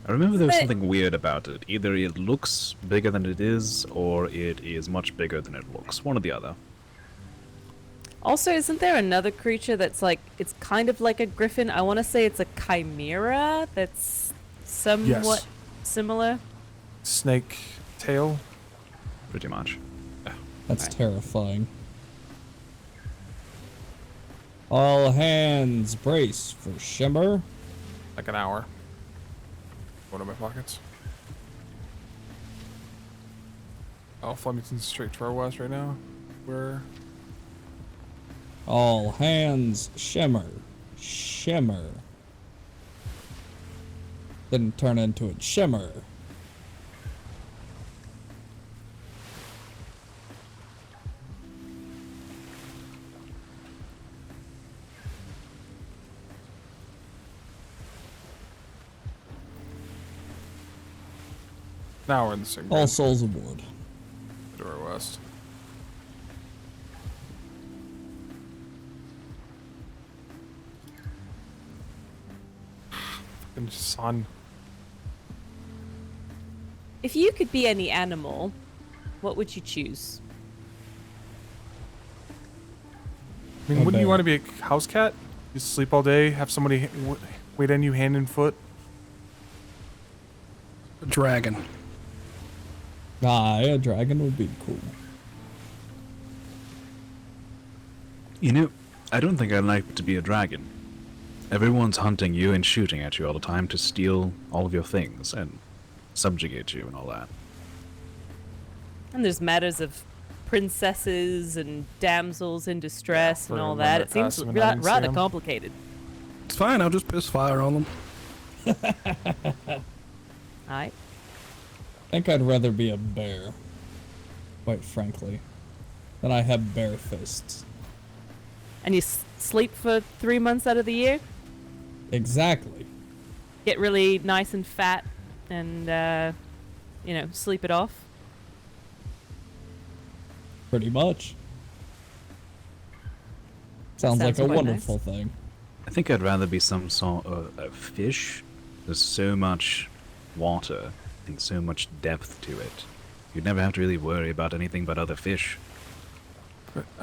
Speaker 16: I remember there was something weird about it. Either it looks bigger than it is, or it is much bigger than it looks. One or the other.
Speaker 7: Also, isn't there another creature that's like, it's kind of like a griffin? I want to say it's a chimera that's somewhat similar.
Speaker 4: Snake tail.
Speaker 16: Pretty much.
Speaker 21: That's terrifying. All hands brace for shimmer.
Speaker 4: Like an hour. One of my pockets. Oh, Flemington's straight to our west right now. We're
Speaker 21: All hands shimmer. Shimmer. Didn't turn into a shimmer.
Speaker 4: now we're in the same.
Speaker 21: All souls aboard.
Speaker 4: To our west. Fucking sun.
Speaker 7: If you could be any animal, what would you choose?
Speaker 4: I mean, wouldn't you want to be a house cat? You sleep all day, have somebody wait on you hand and foot.
Speaker 5: A dragon.
Speaker 21: Aye, a dragon would be cool.
Speaker 16: You know, I don't think I'd like to be a dragon. Everyone's hunting you and shooting at you all the time to steal all of your things and subjugate you and all that.
Speaker 7: And there's matters of princesses and damsels in distress and all that. It seems rather complicated.
Speaker 5: It's fine. I'll just piss fire on them.
Speaker 7: Alright.
Speaker 21: I think I'd rather be a bear, quite frankly, than I have bare fists.
Speaker 7: And you sleep for 3 months out of the year?
Speaker 21: Exactly.
Speaker 7: Get really nice and fat and, sleep it off?
Speaker 21: Pretty much. Sounds like a
Speaker 7: quite
Speaker 21: wonderful thing.
Speaker 16: I think I'd rather be some sort of fish. There's so much water and so much depth to it. You'd never have to really worry about anything but other fish.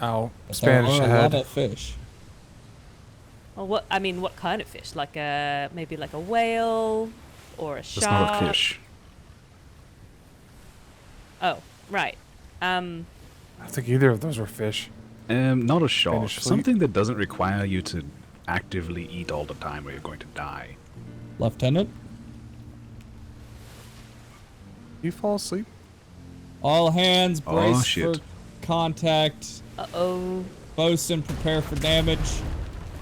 Speaker 4: Ow.
Speaker 21: But
Speaker 4: Spanish
Speaker 21: there are a
Speaker 4: ahead.
Speaker 21: lot of fish.
Speaker 7: Well, what kind of fish? Like maybe like a whale or a shark?
Speaker 16: That's not a fish.
Speaker 7: Oh, right.
Speaker 4: I don't think either of those were fish.
Speaker 16: Not a shark.
Speaker 4: Spanish fleet.
Speaker 16: Something that doesn't require you to actively eat all the time or you're going to die.
Speaker 21: Lieutenant?
Speaker 4: You fall asleep?
Speaker 21: All hands brace
Speaker 16: Oh, shit.
Speaker 21: for contact.
Speaker 7: Uh-oh.
Speaker 21: Bosun, prepare for damage.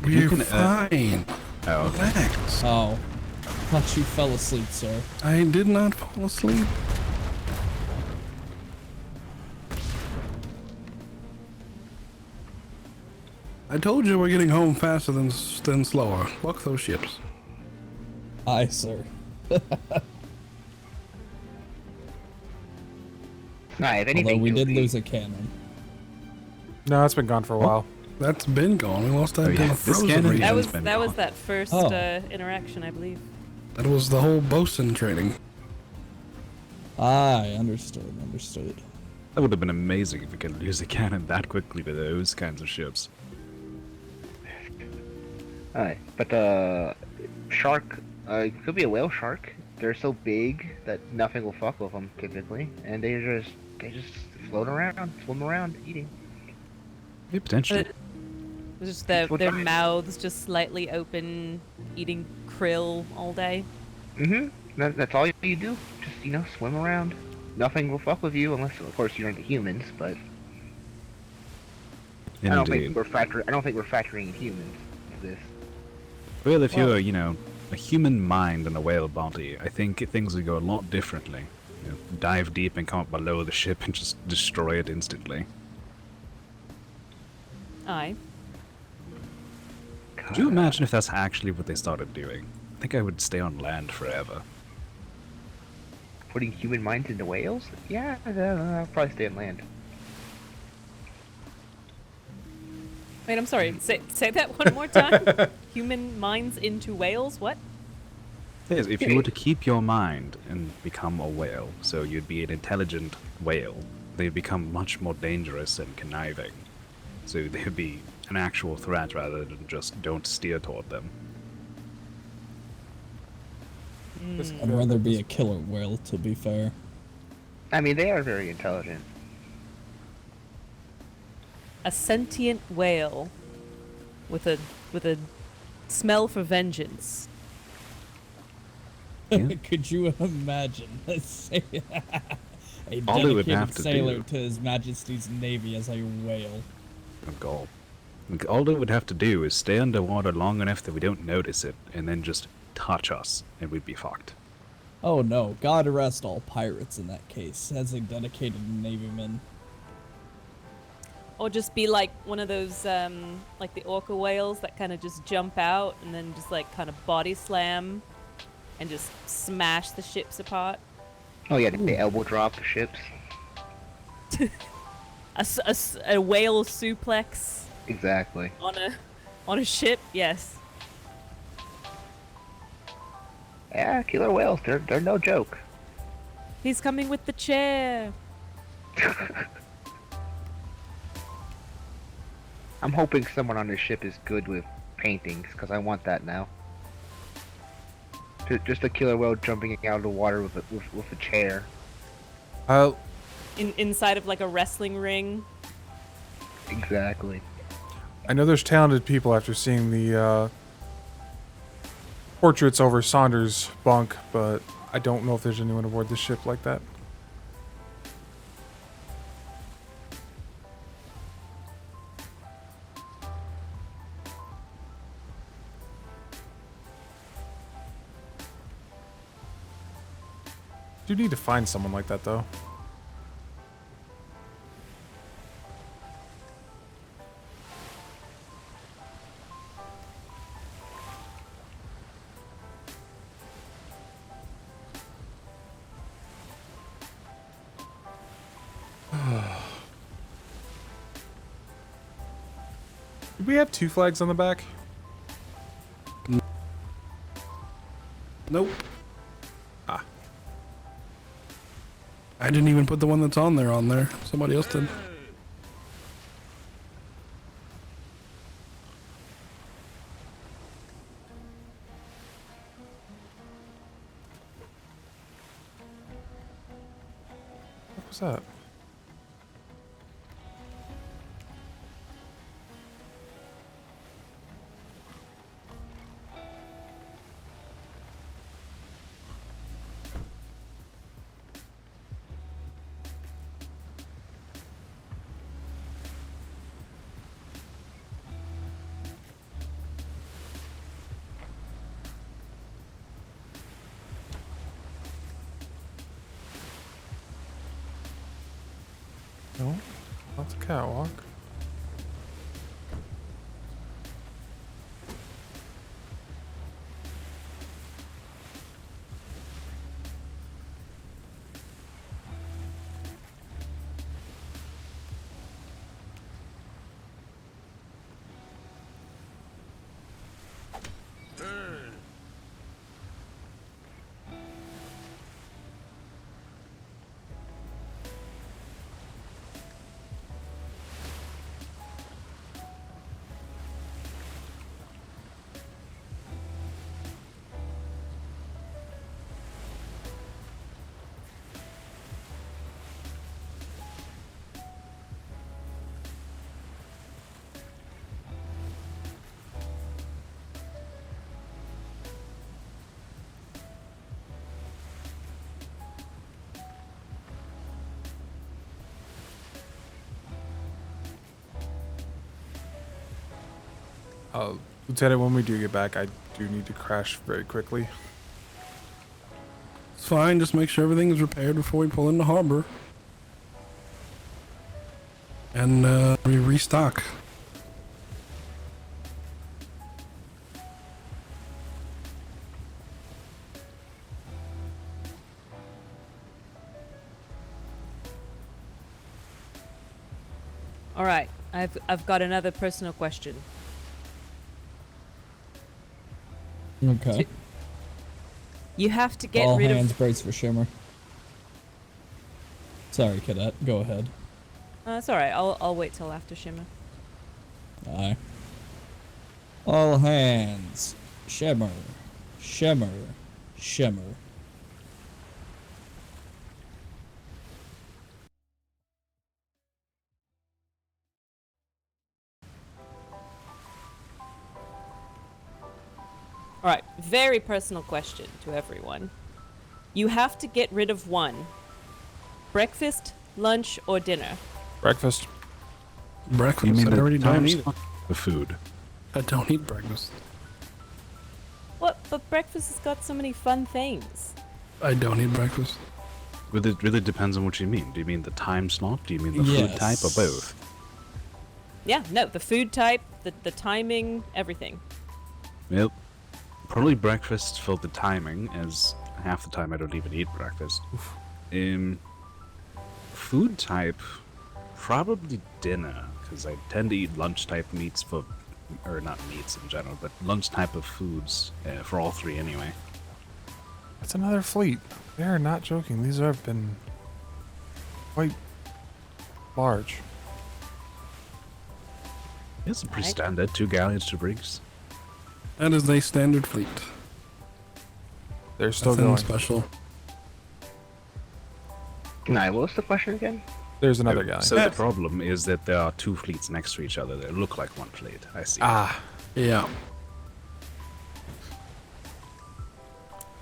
Speaker 5: We're
Speaker 16: can,
Speaker 5: fine.
Speaker 16: Oh,
Speaker 5: Relax.
Speaker 21: Oh. Thought you fell asleep, sir.
Speaker 5: I did not fall asleep. I told you we're getting home faster than slower. Fuck those ships.
Speaker 21: Aye, sir.
Speaker 22: Nah, if anything,
Speaker 21: Although we
Speaker 22: you'll
Speaker 21: did
Speaker 22: be-
Speaker 21: lose a cannon.
Speaker 4: No, it's been gone for a while.
Speaker 5: That's been gone. We lost that
Speaker 16: Oh, yeah.
Speaker 5: damn
Speaker 16: This
Speaker 5: frozen
Speaker 16: cannon-
Speaker 5: region.
Speaker 7: That was that first
Speaker 21: Oh.
Speaker 7: interaction, I believe.
Speaker 5: That was the whole bosun training.
Speaker 21: Aye, understood, understood.
Speaker 16: that would have been amazing if we could lose a cannon that quickly to those kinds of ships.
Speaker 22: Alright, but shark, it could be a whale shark. They're so big that nothing will fuck with them typically, and they just float around, swim around, eating.
Speaker 16: Yeah, potentially.
Speaker 7: Just
Speaker 22: What
Speaker 7: their
Speaker 22: time?
Speaker 7: mouths just slightly open, eating krill all day.
Speaker 22: That's all you do. Just swim around. Nothing will fuck with you unless, of course, you're into humans. But I don't think we're factoring in humans to this.
Speaker 16: Well, if you're, a human mind and a whale body, I think things would go a lot differently. Dive deep and come up below the ship and just destroy it instantly.
Speaker 7: Aye.
Speaker 16: Could you imagine if that's actually what they started doing? I think I would stay on land forever.
Speaker 22: Putting human minds into whales? Yeah, I'll probably stay on land.
Speaker 7: Wait, I'm sorry. Say that one more time. Human minds into whales? What?
Speaker 16: Yes, if you were to keep your mind and become a whale, so you'd be an intelligent whale, they'd become much more dangerous and conniving. So they'd be an actual threat rather than just don't steer toward them.
Speaker 12: I'd rather be a killer whale, to be fair.
Speaker 22: I mean, they are very intelligent.
Speaker 7: A sentient whale with a smell for vengeance.
Speaker 12: Could you imagine a
Speaker 16: All they would have
Speaker 12: dedicated
Speaker 16: to
Speaker 12: sailor
Speaker 16: do-
Speaker 12: to His Majesty's Navy as a whale?
Speaker 16: Oh god. Like, all they would have to do is stay underwater long enough that we don't notice it, and then just touch us, and we'd be fucked.
Speaker 12: Oh no, God arrest all pirates in that case, as a dedicated navyman.
Speaker 7: Or just be like one of those, like the orca whales that kind of just jump out and then just like kind of body slam and just smash the ships apart.
Speaker 22: Oh yeah, they elbow drop the ships.
Speaker 7: A whale suplex
Speaker 22: Exactly.
Speaker 7: on a ship, yes.
Speaker 22: Yeah, killer whales, they're no joke.
Speaker 7: He's coming with the chair.
Speaker 22: I'm hoping someone on this ship is good with paintings, because I want that now. Just a killer whale jumping out of the water with a chair.
Speaker 7: Inside of like a wrestling ring.
Speaker 22: Exactly.
Speaker 4: I know there's talented people after seeing the portraits over Saunders' bunk, but I don't know if there's anyone aboard the ship like that. Do need to find someone like that though. Did we have 2 flags on the back?
Speaker 5: Nope.
Speaker 4: Ah.
Speaker 5: I didn't even put the one that's on there. Somebody else did.
Speaker 4: What was that? No, not the catwalk. Lieutenant, when we do get back, I do need to crash very quickly.
Speaker 5: It's fine, just make sure everything is repaired before we pull into harbor. And we restock.
Speaker 7: All right, I've got another personal question.
Speaker 12: Okay.
Speaker 7: You have to get
Speaker 12: All
Speaker 7: rid
Speaker 12: hands
Speaker 7: of.
Speaker 12: brace for Shimmer. Sorry, cadet. Go ahead.
Speaker 7: It's all right. I'll wait till after Shimmer.
Speaker 12: Aye. All hands. Shimmer. Shimmer. Shimmer.
Speaker 7: All right, very personal question to everyone. You have to get rid of one. Breakfast, lunch, or dinner.
Speaker 4: Breakfast.
Speaker 5: Breakfast.
Speaker 3: You mean
Speaker 5: I
Speaker 3: the
Speaker 5: already don't
Speaker 3: time
Speaker 5: eat it.
Speaker 3: slot? The food.
Speaker 5: I don't eat breakfast.
Speaker 7: What? But breakfast has got so many fun things.
Speaker 5: I don't eat breakfast.
Speaker 3: But it really depends on what you mean. Do you mean the time slot? Do you mean the food type, or both?
Speaker 7: Yeah, no, the food type, the timing, everything.
Speaker 3: Well, probably breakfast for the timing, as half the time I don't even eat breakfast. Food type, probably dinner, because I tend to eat lunch type meats for, or not meats in general, but lunch type of foods for all three anyway.
Speaker 4: That's another fleet. They are not joking. These have been quite large.
Speaker 3: It's pretty standard, 2 galleons, 2 brigs.
Speaker 5: That is a standard fleet.
Speaker 4: They're still
Speaker 5: Nothing
Speaker 4: going.
Speaker 5: special.
Speaker 22: Nah, what was the question again?
Speaker 4: There's another galleon.
Speaker 3: So the problem is that there are 2 fleets next to each other that look like one fleet. I see.
Speaker 4: Ah.
Speaker 5: Yeah.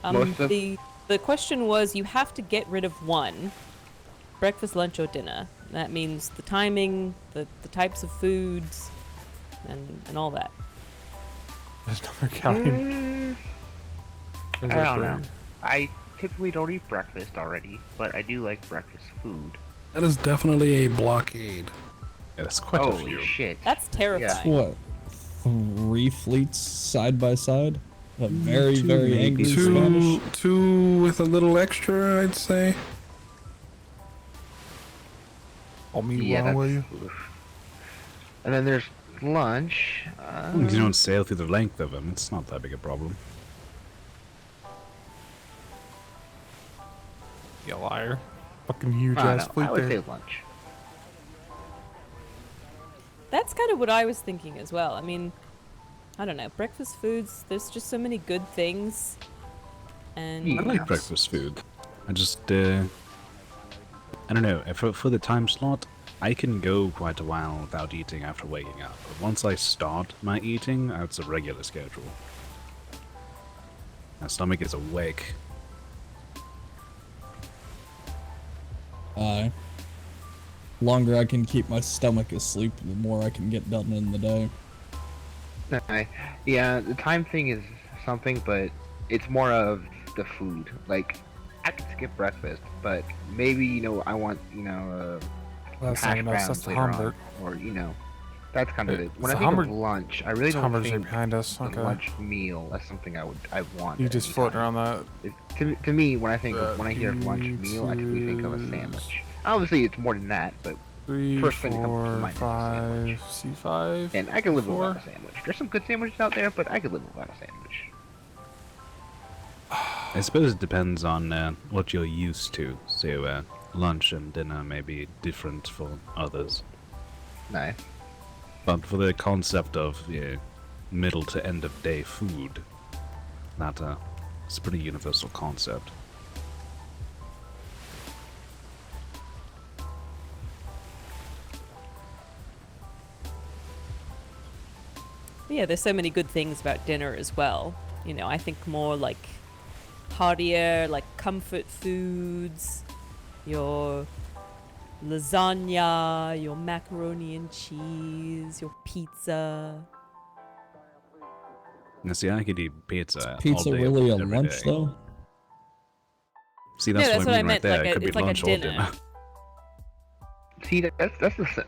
Speaker 7: The question was, you have to get rid of one. Breakfast, lunch, or dinner. That means the timing, the types of foods, and all that.
Speaker 4: There's another galleon.
Speaker 22: I don't know. I typically don't eat breakfast already, but I do like breakfast food.
Speaker 5: That is definitely a blockade.
Speaker 3: Yeah, that's quite
Speaker 22: a
Speaker 3: few.
Speaker 22: Shit.
Speaker 7: That's terrifying.
Speaker 12: What? 3 fleets side by side? A very, very angry Spanish?
Speaker 5: Two with a little extra, I'd say.
Speaker 4: Oh, me
Speaker 22: Yeah,
Speaker 4: will you?
Speaker 22: And then there's lunch.
Speaker 3: As long as you don't sail through the length of them, it's not that big a problem.
Speaker 4: You liar. Fucking huge
Speaker 22: I
Speaker 4: ass
Speaker 22: don't know.
Speaker 4: fleet
Speaker 22: I would
Speaker 4: there.
Speaker 22: say lunch.
Speaker 7: That's kind of what I was thinking as well. I mean, I don't know. Breakfast foods, there's just so many good things. And
Speaker 3: I like breakfast food. I just, I don't know. For the time slot, I can go quite a while without eating after waking up. But once I start my eating, it's a regular schedule. My stomach is awake.
Speaker 12: Aye. Longer I can keep my stomach asleep, the more I can get done in the day.
Speaker 22: Yeah, the time thing is something, but it's more of the food. Like, I could skip breakfast, but maybe, I want,
Speaker 4: That's
Speaker 22: hash
Speaker 4: not enough.
Speaker 22: browns
Speaker 4: That's the
Speaker 22: later on,
Speaker 4: Humbert.
Speaker 22: or, that's kind of it. When I
Speaker 4: the
Speaker 22: think
Speaker 4: Humbert-
Speaker 22: of lunch, I really don't
Speaker 4: Humbers are
Speaker 22: think
Speaker 4: behind us.
Speaker 22: the
Speaker 4: Okay.
Speaker 22: lunch meal. That's something I want.
Speaker 4: You
Speaker 22: at
Speaker 4: just
Speaker 22: any
Speaker 4: float
Speaker 22: time.
Speaker 4: around that.
Speaker 22: To me, when I hear lunch meal, I typically think of a sandwich. Obviously, it's more than that, but
Speaker 4: 3,
Speaker 22: first thing that comes to
Speaker 4: 4,
Speaker 22: mind is a
Speaker 4: 5, C5.
Speaker 22: and I can live
Speaker 4: 4.
Speaker 22: without a sandwich. There's some good sandwiches out there, but I could live without a sandwich.
Speaker 3: I suppose it depends on what you're used to. So, lunch and dinner may be different for others.
Speaker 22: Nice.
Speaker 3: But for the concept of middle to end of day food, it's a pretty universal concept.
Speaker 7: yeah, there's so many good things about dinner as well. I think more like heartier, like comfort foods, your lasagna, your macaroni and cheese, your pizza.
Speaker 3: Now, see, I could eat pizza.
Speaker 12: Pizza
Speaker 3: all day,
Speaker 12: really a
Speaker 3: every
Speaker 12: lunch,
Speaker 3: day.
Speaker 12: though?
Speaker 3: See, that's,
Speaker 7: that's
Speaker 3: what I mean right
Speaker 7: meant,
Speaker 3: there.
Speaker 7: like
Speaker 3: It could be
Speaker 7: it's like a
Speaker 3: lunch or
Speaker 7: dinner.
Speaker 3: dinner.
Speaker 22: See,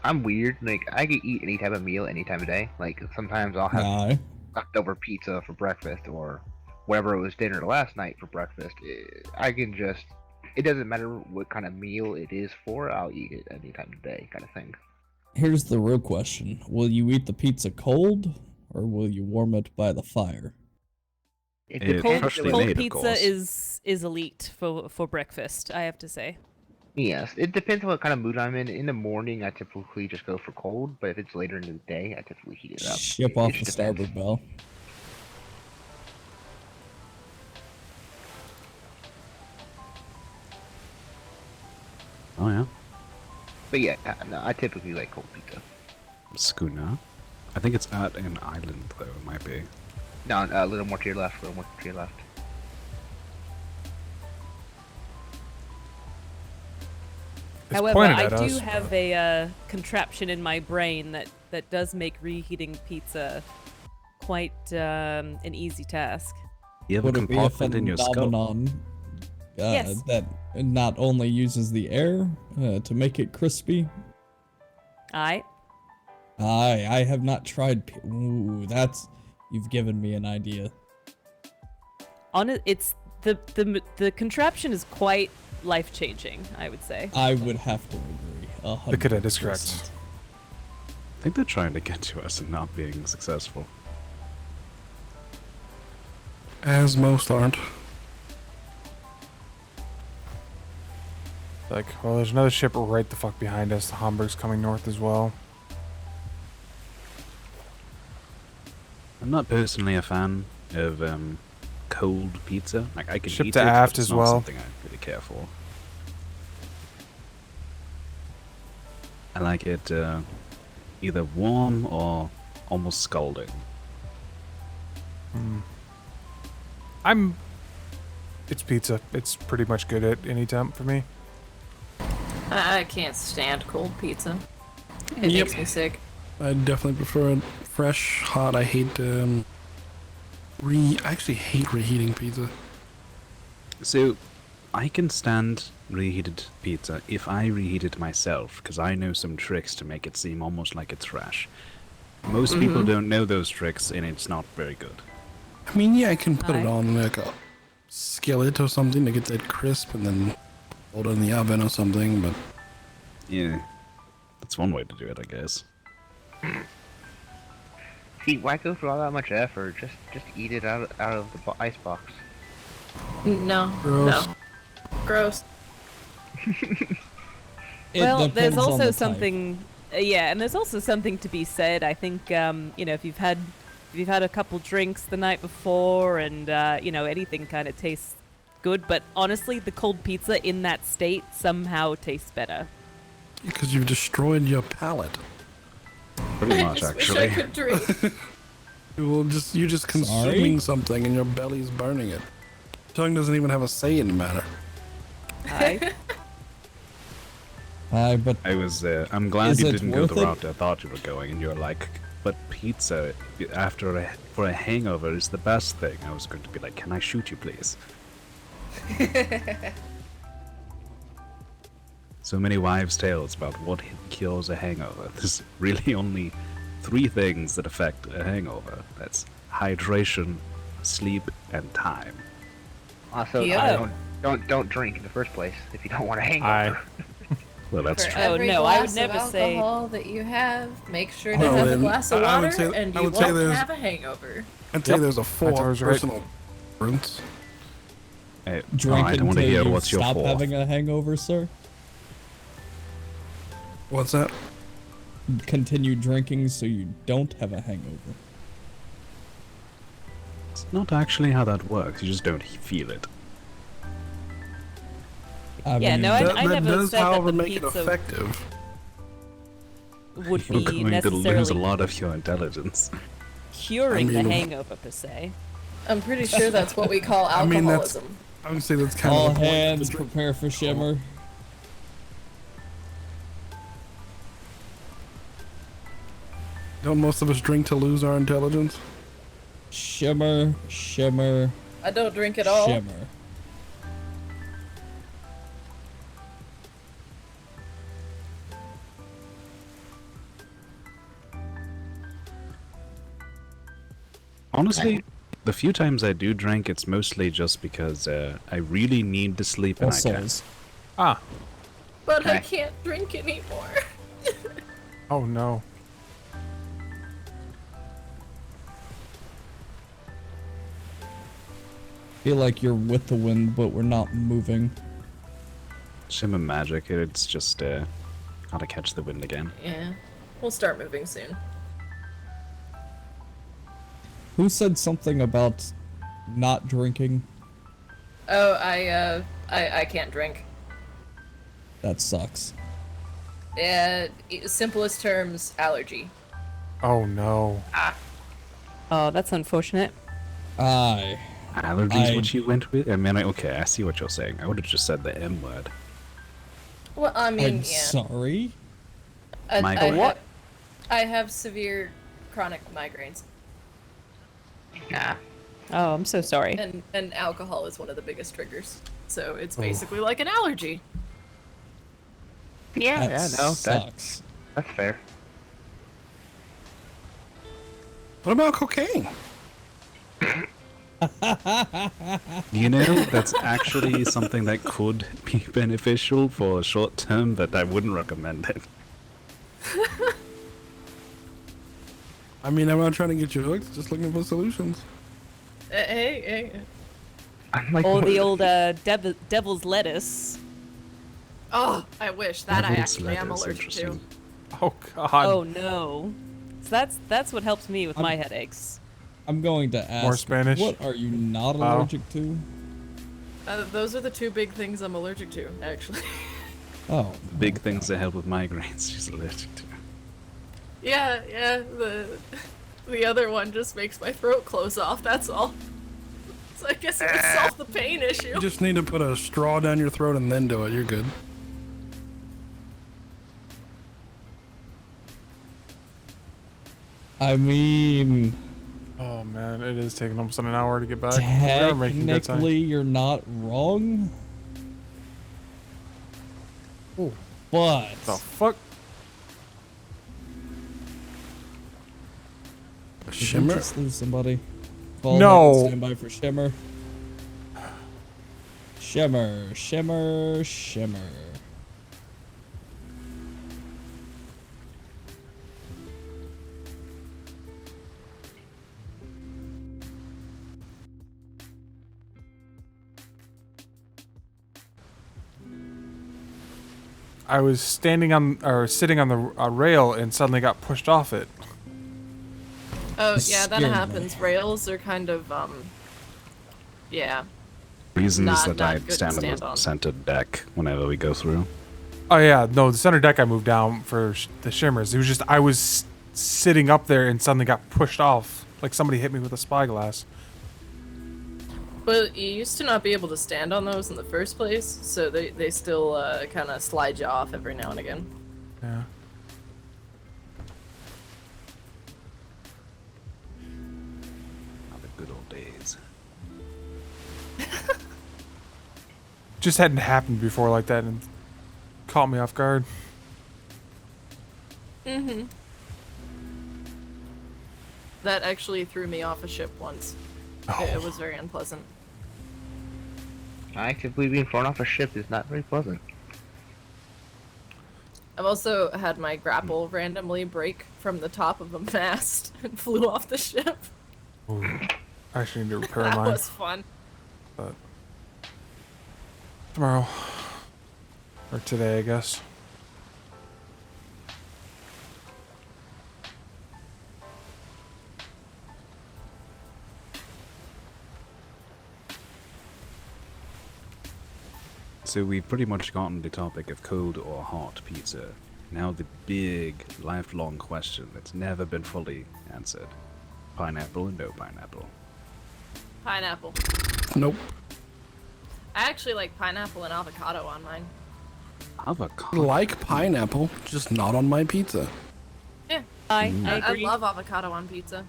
Speaker 22: I'm weird. Like, I could eat any type of meal any time of day. Like, sometimes I'll have
Speaker 12: Aye.
Speaker 22: leftover pizza for breakfast, or whatever it was dinner last night for breakfast. I can just, it doesn't matter what kind of meal it is for, I'll eat it any time of day, kind of thing.
Speaker 12: Here's the real question. Will you eat the pizza cold, or will you warm it by the fire?
Speaker 7: Cold pizza is elite for breakfast, I have to say.
Speaker 22: Yes, it depends on what kind of mood I'm in. In the morning, I typically just go for cold, but if it's later in the day, I typically heat it up.
Speaker 12: Ship off the starboard bell.
Speaker 16: Oh yeah.
Speaker 22: But yeah, no, I typically like cold pizza.
Speaker 16: Schooner. I think it's at an island though. It might be.
Speaker 22: No, a little more to your left. A little more to your left.
Speaker 7: However, I do have a contraption in my brain that does make reheating pizza quite an easy task.
Speaker 16: You have a
Speaker 12: Would it be a
Speaker 16: compartment in your skull.
Speaker 12: phenomenon
Speaker 7: Yes.
Speaker 12: that not only uses the air to make it crispy?
Speaker 7: I
Speaker 12: have not tried. Ooh, you've given me an idea.
Speaker 7: It's the contraption is quite life-changing, I would say.
Speaker 12: I would have to agree.
Speaker 4: The cadet is correct.
Speaker 16: I think they're trying to get to us and not being successful.
Speaker 5: As most aren't.
Speaker 4: Like, well, there's another ship right the fuck behind us. The Hamburg's coming north as well.
Speaker 16: I'm not personally a fan of cold pizza. Like I can
Speaker 4: Ship
Speaker 16: eat
Speaker 4: to
Speaker 16: it,
Speaker 4: aft
Speaker 16: but it's
Speaker 4: as
Speaker 16: not
Speaker 4: well.
Speaker 16: something I really care for. I like it either warm or almost scalding.
Speaker 4: It's pizza. It's pretty much good at any temp for me.
Speaker 8: I can't stand cold pizza. It makes me sick.
Speaker 5: I definitely prefer it fresh, hot. I hate I actually hate reheating pizza.
Speaker 16: So, I can stand reheated pizza if I reheat it myself, because I know some tricks to make it seem almost like it's fresh. Most people don't know those tricks, and it's not very good.
Speaker 5: I mean, yeah, I can put it on like a skillet or something to get that crisp, and then hold it in the oven or something. But
Speaker 16: yeah, that's one way to do it, I guess.
Speaker 22: See, why go through all that much effort? Just eat it out of the ice box.
Speaker 8: No.
Speaker 5: Gross.
Speaker 8: No. Gross.
Speaker 7: Well, there's
Speaker 12: depends on
Speaker 7: also
Speaker 12: the type.
Speaker 7: something, and there's also something to be said. I think, if you've had a couple drinks the night before, and anything kind of tastes good. But honestly, the cold pizza in that state somehow tastes better.
Speaker 5: because you've destroyed your palate.
Speaker 16: Pretty much, actually.
Speaker 8: Wish I could drink.
Speaker 5: You're just consuming something and your belly's burning it. Tongue doesn't even have a say in the matter.
Speaker 12: But
Speaker 16: I'm glad
Speaker 12: is
Speaker 16: you
Speaker 12: it
Speaker 16: didn't go the
Speaker 12: worth it?
Speaker 16: route I thought you were going, and you're like, but pizza for a hangover is the best thing. I was going to be like, can I shoot you, please? So many wives' tales about what cures a hangover. There's really only 3 things that affect a hangover. That's hydration, sleep, and time.
Speaker 22: Also,
Speaker 8: Yeah.
Speaker 22: don't drink in the first place if you don't want a hangover.
Speaker 16: Well, that's
Speaker 8: For
Speaker 16: true.
Speaker 8: every
Speaker 7: no, I would
Speaker 8: glass
Speaker 7: never
Speaker 8: of
Speaker 7: say-
Speaker 8: alcohol that you have, make sure to
Speaker 5: Well,
Speaker 8: have a
Speaker 5: then,
Speaker 8: glass of
Speaker 5: I would
Speaker 8: water,
Speaker 5: say-
Speaker 8: and
Speaker 5: I
Speaker 8: you
Speaker 5: would say
Speaker 8: won't
Speaker 5: there's-
Speaker 8: have a hangover.
Speaker 5: I'd say there's a fourth
Speaker 4: Tara's right.
Speaker 5: personal preference.
Speaker 16: Hey,
Speaker 12: Drink
Speaker 16: I don't want to
Speaker 12: until
Speaker 16: hear
Speaker 12: you
Speaker 16: what's your
Speaker 12: stop
Speaker 16: fourth.
Speaker 12: having a hangover, sir.
Speaker 5: What's that?
Speaker 12: Continue drinking so you don't have a hangover.
Speaker 16: It's not actually how that works. You just don't feel it.
Speaker 12: I
Speaker 7: Yeah,
Speaker 12: mean,
Speaker 7: no, I
Speaker 5: that
Speaker 7: never
Speaker 5: does,
Speaker 7: said that
Speaker 5: however,
Speaker 7: the
Speaker 5: make it
Speaker 7: pizza
Speaker 5: effective.
Speaker 7: would
Speaker 16: You're
Speaker 7: be
Speaker 16: going to
Speaker 7: necessarily
Speaker 16: lose a lot of your intelligence.
Speaker 7: curing
Speaker 5: I
Speaker 7: the
Speaker 5: mean-
Speaker 7: hangover per se.
Speaker 8: I'm pretty sure that's what we call
Speaker 5: I mean, that's-
Speaker 8: alcoholism.
Speaker 5: I would say that's kind
Speaker 12: all
Speaker 5: of the point.
Speaker 12: hands prepare for shimmer.
Speaker 5: Don't most of us drink to lose our intelligence?
Speaker 12: Shimmer, shimmer,
Speaker 8: I don't drink at all.
Speaker 12: shimmer.
Speaker 16: Honestly, the few times I do drink, it's mostly just because I really need to sleep and I can't.
Speaker 12: Muscles.
Speaker 4: Ah,
Speaker 8: But I can't drink anymore.
Speaker 4: Oh no.
Speaker 12: Feel like you're with the wind, but we're not moving.
Speaker 3: Shimmer magic, it's just how to catch the wind again.
Speaker 8: Yeah. We'll start moving soon.
Speaker 12: Who said something about not drinking?
Speaker 8: Oh, I can't drink.
Speaker 12: That sucks.
Speaker 8: Simplest terms, allergy.
Speaker 4: Oh no.
Speaker 7: Oh, that's unfortunate.
Speaker 12: Aye.
Speaker 3: Allergies, what you went with? I mean, okay, I see what you're saying. I would have just said the M word.
Speaker 8: Well, I mean,
Speaker 12: I'm
Speaker 8: yeah.
Speaker 12: sorry.
Speaker 8: I have severe chronic migraines.
Speaker 22: Nah.
Speaker 7: Oh, I'm so sorry.
Speaker 8: And alcohol is one of the biggest triggers. So it's basically like an allergy.
Speaker 22: Yeah,
Speaker 12: That
Speaker 22: no,
Speaker 12: sucks.
Speaker 22: that's fair.
Speaker 5: What about cocaine?
Speaker 3: You know, that's actually something that could be beneficial for a short term, but I wouldn't recommend it.
Speaker 5: I mean, I'm not trying to get you hooked, just looking for solutions.
Speaker 8: Hey.
Speaker 7: Or the old devil's lettuce.
Speaker 8: Oh, I wish that I
Speaker 3: Devil's
Speaker 8: actually am
Speaker 3: lettuce,
Speaker 8: allergic to.
Speaker 3: interesting.
Speaker 4: Oh god.
Speaker 7: Oh no. So that's what helps me with my headaches.
Speaker 12: I'm going to ask.
Speaker 4: More Spanish?
Speaker 12: What are you not
Speaker 4: Wow.
Speaker 12: allergic to?
Speaker 8: Those are the two big things I'm allergic to, actually.
Speaker 12: Oh.
Speaker 3: Big things that help with migraines she's allergic to.
Speaker 8: Yeah. The other one just makes my throat close off. That's all. So I guess it would solve the pain issue.
Speaker 5: You just need to put a straw down your throat and then do it. You're good.
Speaker 12: I mean,
Speaker 4: Oh man, it is taking almost an hour to get back. We are making good time.
Speaker 12: technically, you're not wrong.
Speaker 4: Ooh.
Speaker 12: But
Speaker 4: The fuck?
Speaker 12: did we
Speaker 5: Shimmer?
Speaker 12: just lose somebody. Call
Speaker 4: No.
Speaker 12: back and stand by for Shimmer. Shimmer.
Speaker 4: I was standing on or sitting on the rail and suddenly got pushed off it.
Speaker 8: Oh, yeah, that
Speaker 12: Scared me.
Speaker 8: happens. Rails are kind of, yeah.
Speaker 3: Reason is
Speaker 8: Not
Speaker 3: that I
Speaker 8: good to
Speaker 3: stand on
Speaker 8: stand
Speaker 3: the
Speaker 8: on.
Speaker 3: center deck whenever we go through.
Speaker 4: Oh yeah, no, the center deck I moved down for the shimmers. It was just I was sitting up there and suddenly got pushed off, like somebody hit me with a spyglass.
Speaker 8: Well, you used to not be able to stand on those in the first place, so they still kind of slide you off every now and again.
Speaker 4: Yeah.
Speaker 3: The good old days.
Speaker 4: Just hadn't happened before like that and caught me off guard.
Speaker 8: Mm-hmm. That actually threw me off a ship once. It was very unpleasant.
Speaker 22: Actively being thrown off a ship is not very pleasant.
Speaker 8: I've also had my grapple randomly break from the top of a mast and flew off the ship.
Speaker 4: Ooh. I actually need to repair
Speaker 8: That
Speaker 4: mine.
Speaker 8: was fun.
Speaker 4: But tomorrow. Or today, I guess.
Speaker 3: So we've pretty much gotten the topic of cold or hot pizza. Now the big, lifelong question that's never been fully answered. Pineapple or no pineapple?
Speaker 8: Pineapple.
Speaker 5: Nope.
Speaker 8: I actually like pineapple and avocado on mine.
Speaker 3: Avocado?
Speaker 5: Like pineapple, just not on my pizza.
Speaker 8: Yeah.
Speaker 7: I
Speaker 8: I
Speaker 7: agree.
Speaker 8: love avocado on pizza.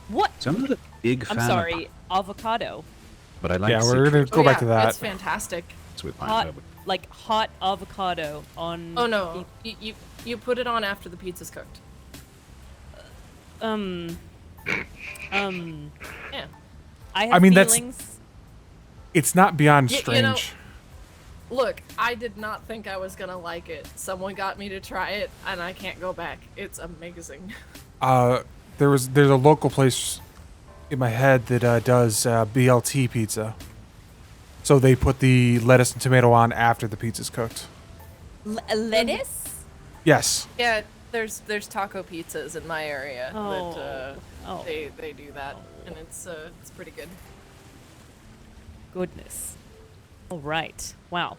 Speaker 7: What?
Speaker 3: So I'm not a big fan
Speaker 7: I'm
Speaker 3: of
Speaker 7: sorry, avocado.
Speaker 3: but I like
Speaker 4: Yeah, we're gonna
Speaker 3: citrus.
Speaker 4: go back to that.
Speaker 8: It's fantastic.
Speaker 3: It's with
Speaker 7: Hot,
Speaker 3: pineapple.
Speaker 7: like hot avocado on.
Speaker 8: Oh no, you put it on after the pizza's cooked.
Speaker 7: Yeah.
Speaker 8: Yeah.
Speaker 7: I have
Speaker 4: I mean, that's-
Speaker 7: feelings.
Speaker 4: It's not beyond
Speaker 8: You
Speaker 4: strange.
Speaker 8: know, Look, I did not think I was gonna like it. Someone got me to try it, and I can't go back. It's amazing.
Speaker 4: There's a local place in my head that does BLT pizza. So they put the lettuce and tomato on after the pizza's cooked.
Speaker 7: Lettuce?
Speaker 4: Yes.
Speaker 8: Yeah, there's taco pizzas in my area that they do that, and it's pretty good.
Speaker 7: Goodness. All right. Wow.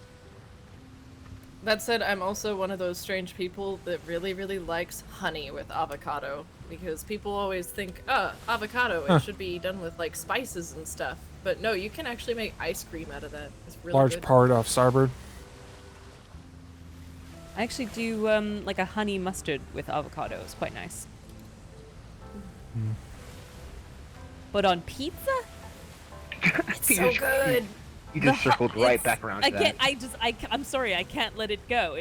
Speaker 8: That said, I'm also one of those strange people that really, really likes honey with avocado, because people always think, avocado,
Speaker 4: Huh.
Speaker 8: it should be done with like spices and stuff. But no, you can actually make ice cream out of that. It's really
Speaker 4: Large
Speaker 8: good.
Speaker 4: part of starboard.
Speaker 7: I actually do like a honey mustard with avocado. It's quite nice.
Speaker 4: Mm.
Speaker 7: But on pizza? It's
Speaker 22: You
Speaker 7: so
Speaker 22: just-
Speaker 7: good.
Speaker 22: You just circled right
Speaker 7: It's-
Speaker 22: back around to
Speaker 7: I
Speaker 22: that.
Speaker 7: can't. I'm sorry. I can't let it go.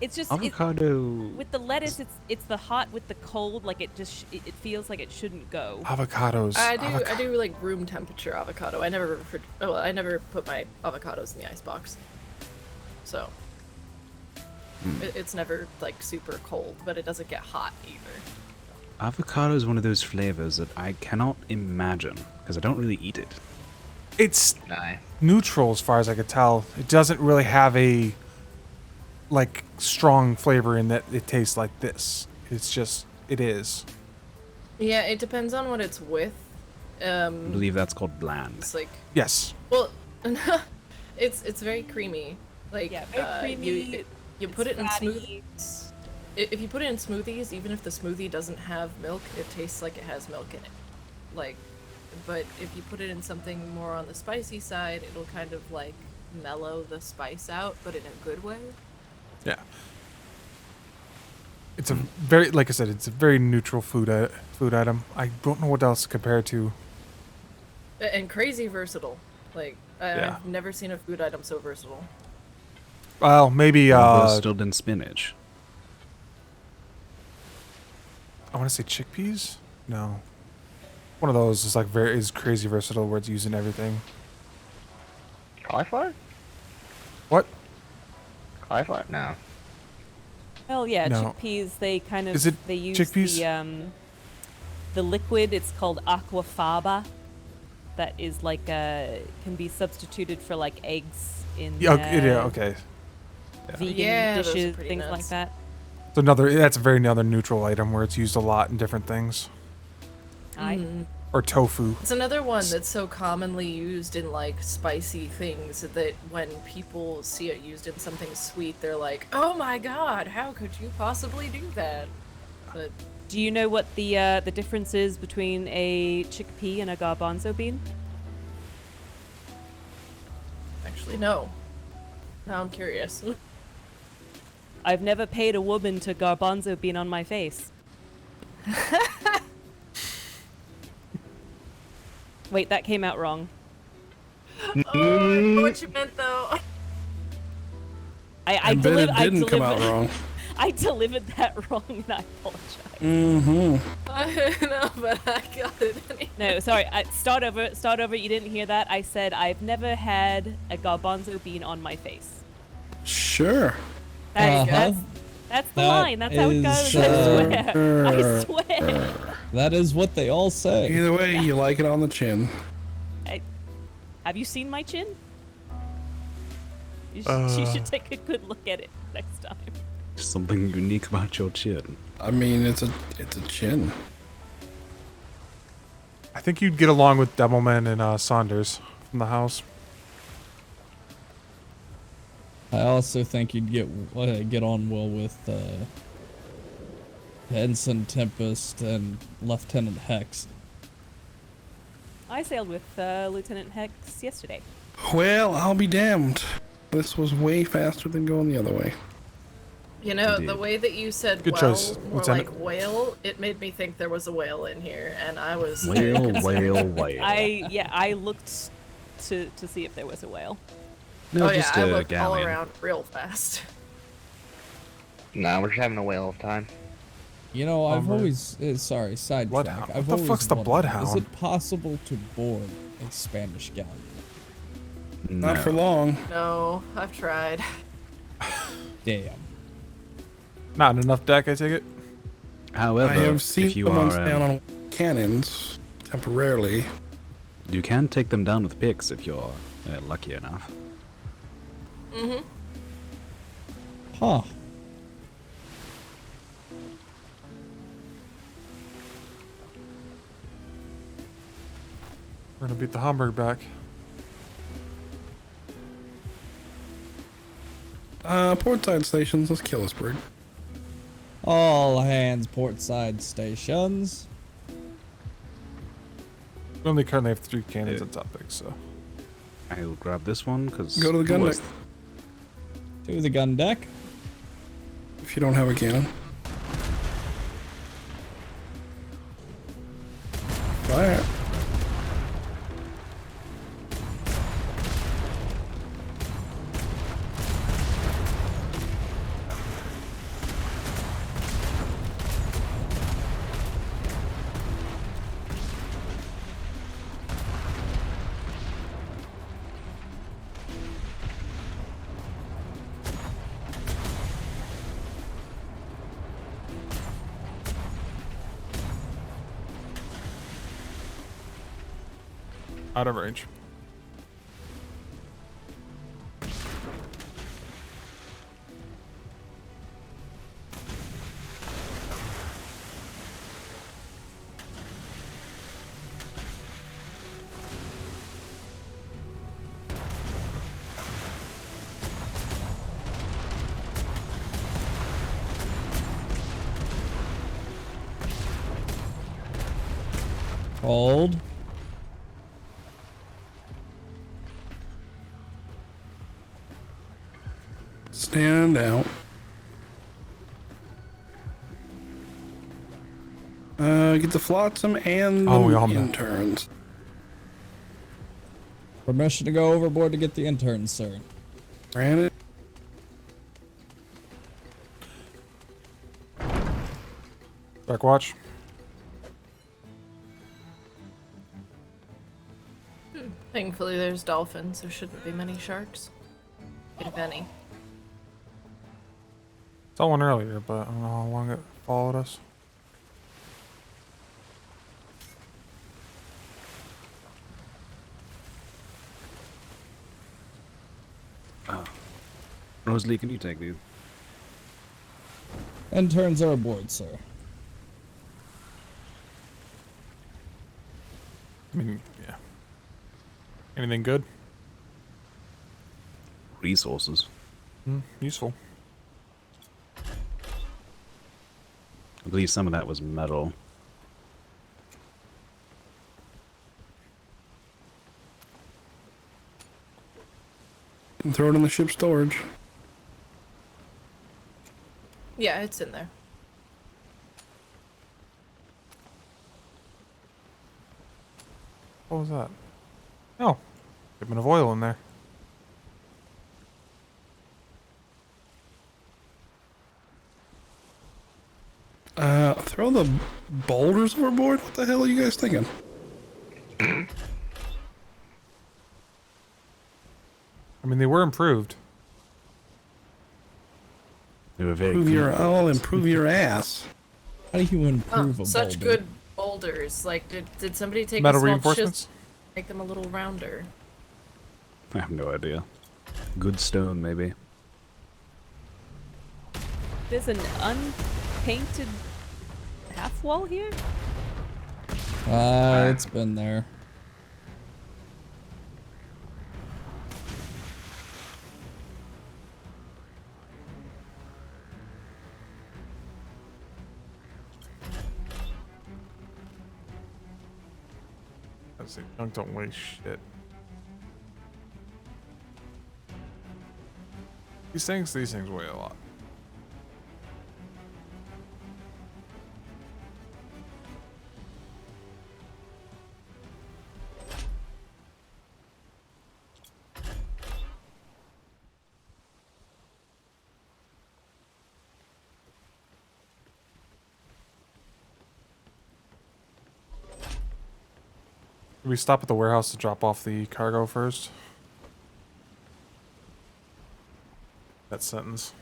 Speaker 7: It's just
Speaker 3: Avocado.
Speaker 7: with the lettuce. It's the hot with the cold. Like it just it feels like it shouldn't go.
Speaker 4: Avocados.
Speaker 8: I do like room temperature avocado. I never put my avocados in the icebox. So it's never like super cold, but it doesn't get hot either.
Speaker 3: Avocado is one of those flavors that I cannot imagine because I don't really eat it.
Speaker 4: It's neutral as far as I could tell. It doesn't really have a like strong flavor in that it tastes like this. It's just it is.
Speaker 8: Yeah, it depends on what it's with.
Speaker 3: I believe that's called bland.
Speaker 8: It's like
Speaker 4: Yes.
Speaker 8: well, it's very creamy. Like
Speaker 7: Yeah, very creamy,
Speaker 8: you put it in
Speaker 7: fatty.
Speaker 8: smoothies. If you put it in smoothies, even if the smoothie doesn't have milk, it tastes like it has milk in it. Like, but if you put it in something more on the spicy side, it'll kind of like mellow the spice out, but in a good way.
Speaker 4: Yeah. It's a very, like I said, it's a very neutral food item. I don't know what else to compare it to.
Speaker 8: And crazy versatile. Like,
Speaker 4: Yeah.
Speaker 8: I've never seen a food item so versatile.
Speaker 4: Well, maybe
Speaker 3: roasted in spinach.
Speaker 4: I want to say chickpeas. No. One of those is like is crazy versatile where it's used in everything.
Speaker 22: Cauliflower?
Speaker 4: What?
Speaker 22: Cauliflower? No.
Speaker 7: Well, yeah,
Speaker 4: No.
Speaker 7: chickpeas. They kind of
Speaker 4: Is it
Speaker 7: they use
Speaker 4: chickpeas?
Speaker 7: the liquid. It's called aquafaba. That is like can be substituted for like eggs in
Speaker 4: Yeah, okay.
Speaker 7: vegan
Speaker 8: Yeah, those are
Speaker 7: dishes,
Speaker 8: pretty
Speaker 7: things like
Speaker 8: nuts.
Speaker 7: that.
Speaker 4: So that's a very another neutral item where it's used a lot in different things. Or tofu.
Speaker 8: It's another one that's so commonly used in like spicy things that when people see it used in something sweet, they're like, "Oh my god, how could you possibly do that?" But
Speaker 7: Do you know what the difference is between a chickpea and a garbanzo bean?
Speaker 8: actually, no. Now I'm curious.
Speaker 7: I've never paid a woman to garbanzo bean on my face. Wait, that came out wrong.
Speaker 8: Oh, I know what you meant though.
Speaker 5: I bet it didn't come out wrong.
Speaker 7: I delivered that wrong, and I apologize.
Speaker 5: Mm-hmm.
Speaker 8: I know, but I got it anyway.
Speaker 7: No, sorry. Start over. Start over. You didn't hear that. I said I've never had a garbanzo bean on my face.
Speaker 5: Sure.
Speaker 7: That's the
Speaker 21: That
Speaker 7: line. That's how it
Speaker 21: is,
Speaker 7: goes. I swear. I swear.
Speaker 21: That is what they all say.
Speaker 5: Either way, you like it on the chin.
Speaker 7: Have you seen my chin? You should take a good look at it next time.
Speaker 3: Something unique about your chin.
Speaker 5: I mean, it's a chin.
Speaker 4: I think you'd get along with Devilman and Saunders from the house.
Speaker 21: I also think you'd get on well with Ensign Tempest and Lieutenant Hex.
Speaker 7: I sailed with Lieutenant Hex yesterday.
Speaker 5: Well, I'll be damned. This was way faster than going the other way.
Speaker 8: You know,
Speaker 3: Indeed.
Speaker 8: the way that you said
Speaker 4: Good
Speaker 8: well,
Speaker 4: choice,
Speaker 8: more
Speaker 4: Lieutenant.
Speaker 8: like whale, it made me think there was a whale in here, and I was
Speaker 3: Whale.
Speaker 7: I looked to see if there was a whale.
Speaker 3: No,
Speaker 8: oh yeah,
Speaker 3: just
Speaker 8: I
Speaker 3: a
Speaker 8: looked all
Speaker 3: galleon.
Speaker 8: around real fast.
Speaker 22: Nah, we're just having a whale of time.
Speaker 21: You know, I've always sorry, sidetrack.
Speaker 4: Bloodhound.
Speaker 21: I've
Speaker 4: What the
Speaker 21: always
Speaker 4: fuck's the
Speaker 21: wondered, Is
Speaker 4: Bloodhound?
Speaker 21: it possible to board a Spanish galleon?
Speaker 5: Not for long.
Speaker 8: No, I've tried.
Speaker 21: Damn.
Speaker 4: Not enough deck, I take it.
Speaker 3: However,
Speaker 5: I have seen
Speaker 3: if you
Speaker 5: someone
Speaker 3: are,
Speaker 5: stand on cannons temporarily.
Speaker 3: you can take them down with picks if you're lucky enough.
Speaker 8: Mm-hmm.
Speaker 21: Huh.
Speaker 4: We're gonna beat the Hamburg back.
Speaker 5: Portside stations. Let's kill this bird.
Speaker 21: All hands portside stations.
Speaker 4: We only currently have 3 cannons on topic, so.
Speaker 3: I'll grab this one because
Speaker 5: Go to the gun deck.
Speaker 21: To the gun deck.
Speaker 5: If you don't have a cannon. Fire.
Speaker 4: Out of range.
Speaker 21: Hold.
Speaker 5: Stand out. Get the flotsam and
Speaker 4: Oh, we
Speaker 5: the
Speaker 4: all know.
Speaker 5: interns.
Speaker 21: Permission to go overboard to get the interns, sir.
Speaker 5: Granted.
Speaker 4: Back watch.
Speaker 8: Thankfully, there's dolphins. There shouldn't be many sharks, if any.
Speaker 4: Saw one earlier, but I don't know how long it followed us.
Speaker 3: Rosalie, can you take these?
Speaker 21: Interns are aboard, sir.
Speaker 4: I mean, yeah. Anything good?
Speaker 3: Resources.
Speaker 4: Useful.
Speaker 3: I believe some of that was metal.
Speaker 5: And throw it in the ship storage.
Speaker 8: Yeah, it's in there.
Speaker 4: What was that? Oh, shipment of oil in there.
Speaker 5: Throw the boulders overboard? What the hell are you guys thinking?
Speaker 4: I mean, they were improved.
Speaker 3: They were very
Speaker 5: Improve your ass.
Speaker 21: How do you improve a
Speaker 8: Such
Speaker 21: boulder?
Speaker 8: good boulders. Like, did somebody take
Speaker 4: Metal
Speaker 8: a small
Speaker 4: reinforcements?
Speaker 8: chisel, make them a little rounder?
Speaker 3: I have no idea. Good stone, maybe.
Speaker 7: There's an unpainted half wall here?
Speaker 21: It's been there.
Speaker 4: Let's see. Don't waste shit. These things weigh a lot. Did we stop at the warehouse to drop off the cargo first? that sentence.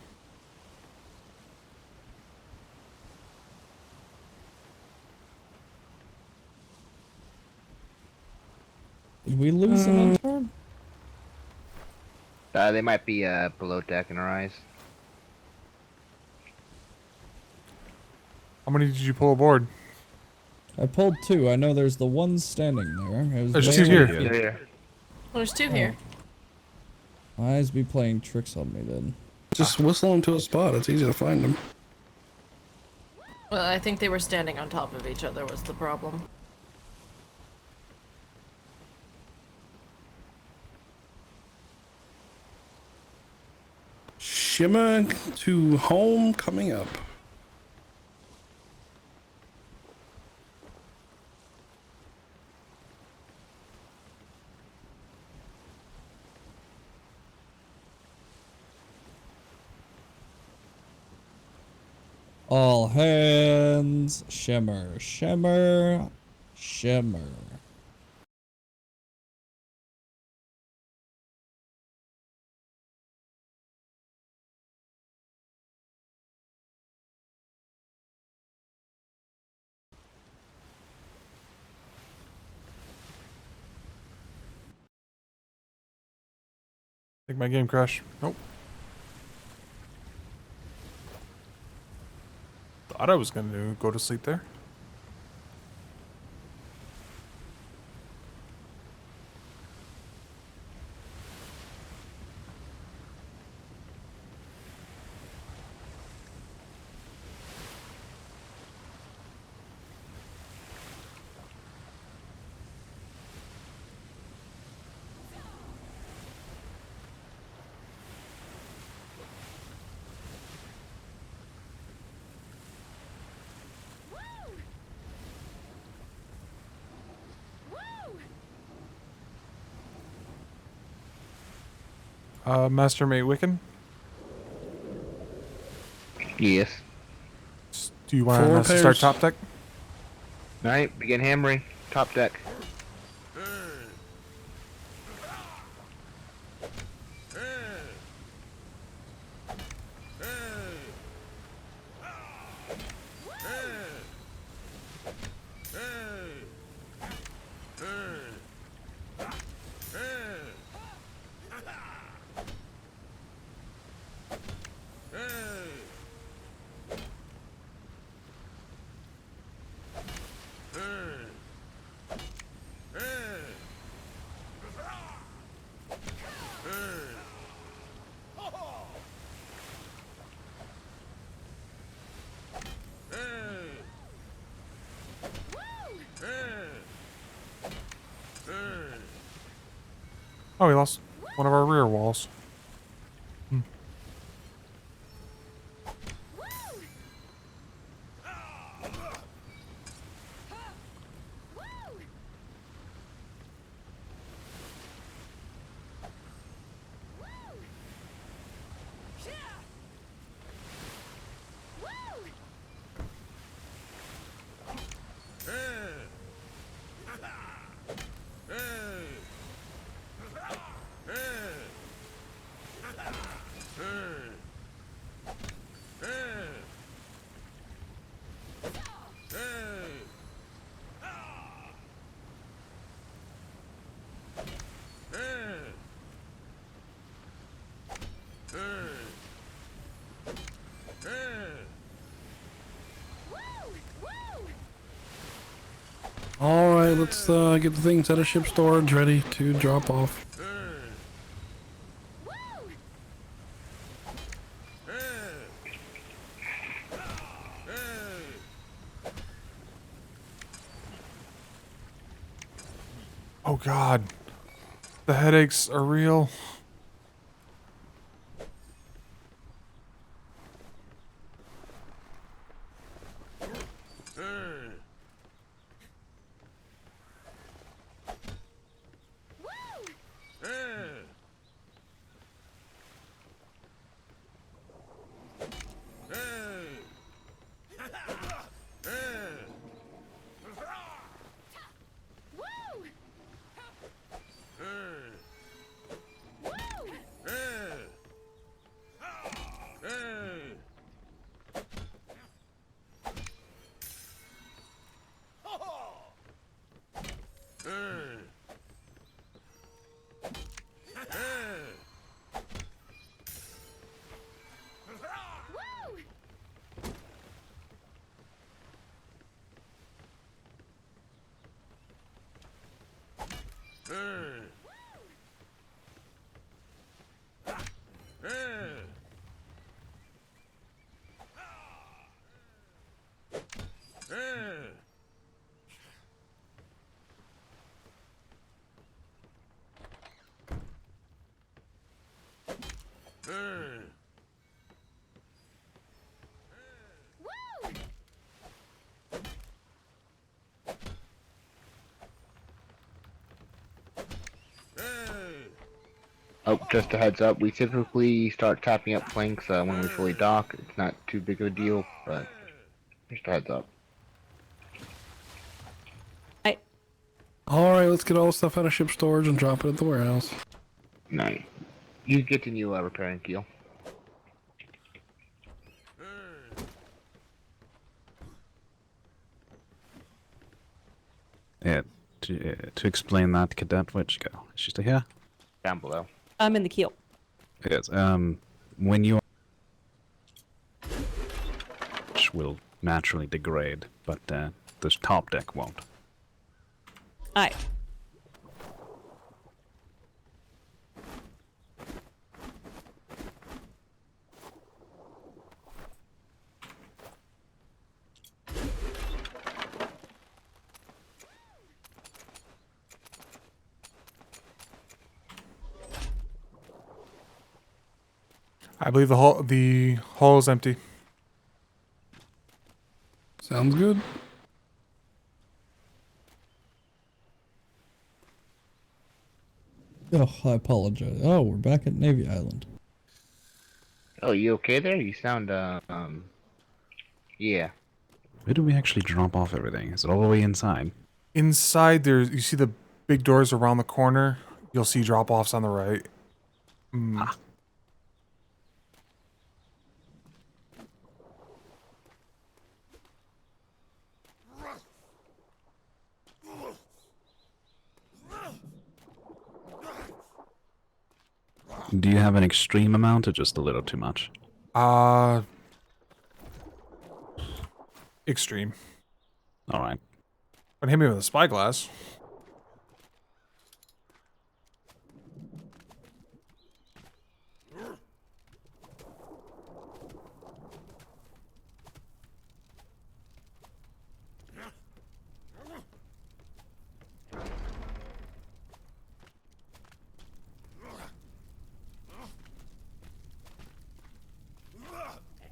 Speaker 21: Did we lose an intern?
Speaker 22: They might be below deck in our eyes.
Speaker 4: How many did you pull aboard?
Speaker 21: I pulled 2. I know there's the one standing there. It was
Speaker 4: There's
Speaker 21: way
Speaker 4: 2 here.
Speaker 21: over
Speaker 22: Here.
Speaker 8: Well, there's 2 here.
Speaker 21: Eyes be playing tricks on me then.
Speaker 5: Just whistle them to a spot. It's easy to find them.
Speaker 8: Well, I think they were standing on top of each other was the problem.
Speaker 5: Shimmer to home coming up.
Speaker 21: All hands, shimmer, shimmer, shimmer.
Speaker 4: I think my game crashed. Nope. Thought I was gonna go to sleep there. Master Mate Wiccan?
Speaker 22: Yes.
Speaker 4: Do you want us to start top deck?
Speaker 22: Alright, begin hammering. Top deck.
Speaker 4: Oh, we lost one of our rear walls.
Speaker 5: Alright, let's get the things out of ship storage ready to drop off.
Speaker 4: Oh god. The headaches are real.
Speaker 22: Oh, just a heads up. We typically start tapping up flanks when we fully dock. It's not too big of a deal, but just a heads up.
Speaker 5: All right, let's get all the stuff out of ship storage and drop it at the warehouse.
Speaker 22: Nice. You continue repairing keel.
Speaker 3: Yeah, to explain that, Cadet, where'd she go? Is she still here?
Speaker 22: Down below.
Speaker 7: I'm in the keel.
Speaker 3: Yes. When you which will naturally degrade, but this top deck won't.
Speaker 7: Aye.
Speaker 4: I believe the hull is empty.
Speaker 5: Sounds good.
Speaker 12: Oh, I apologize. Oh, we're back at Navy Island.
Speaker 22: Oh, you okay there? You sound yeah.
Speaker 3: Where do we actually drop off everything? Is it all the way inside?
Speaker 4: Inside you see the big doors around the corner. You'll see drop-offs on the right.
Speaker 3: Ah. Do you have an extreme amount or just a little too much?
Speaker 4: Extreme.
Speaker 3: Alright.
Speaker 4: But hit me with a spyglass.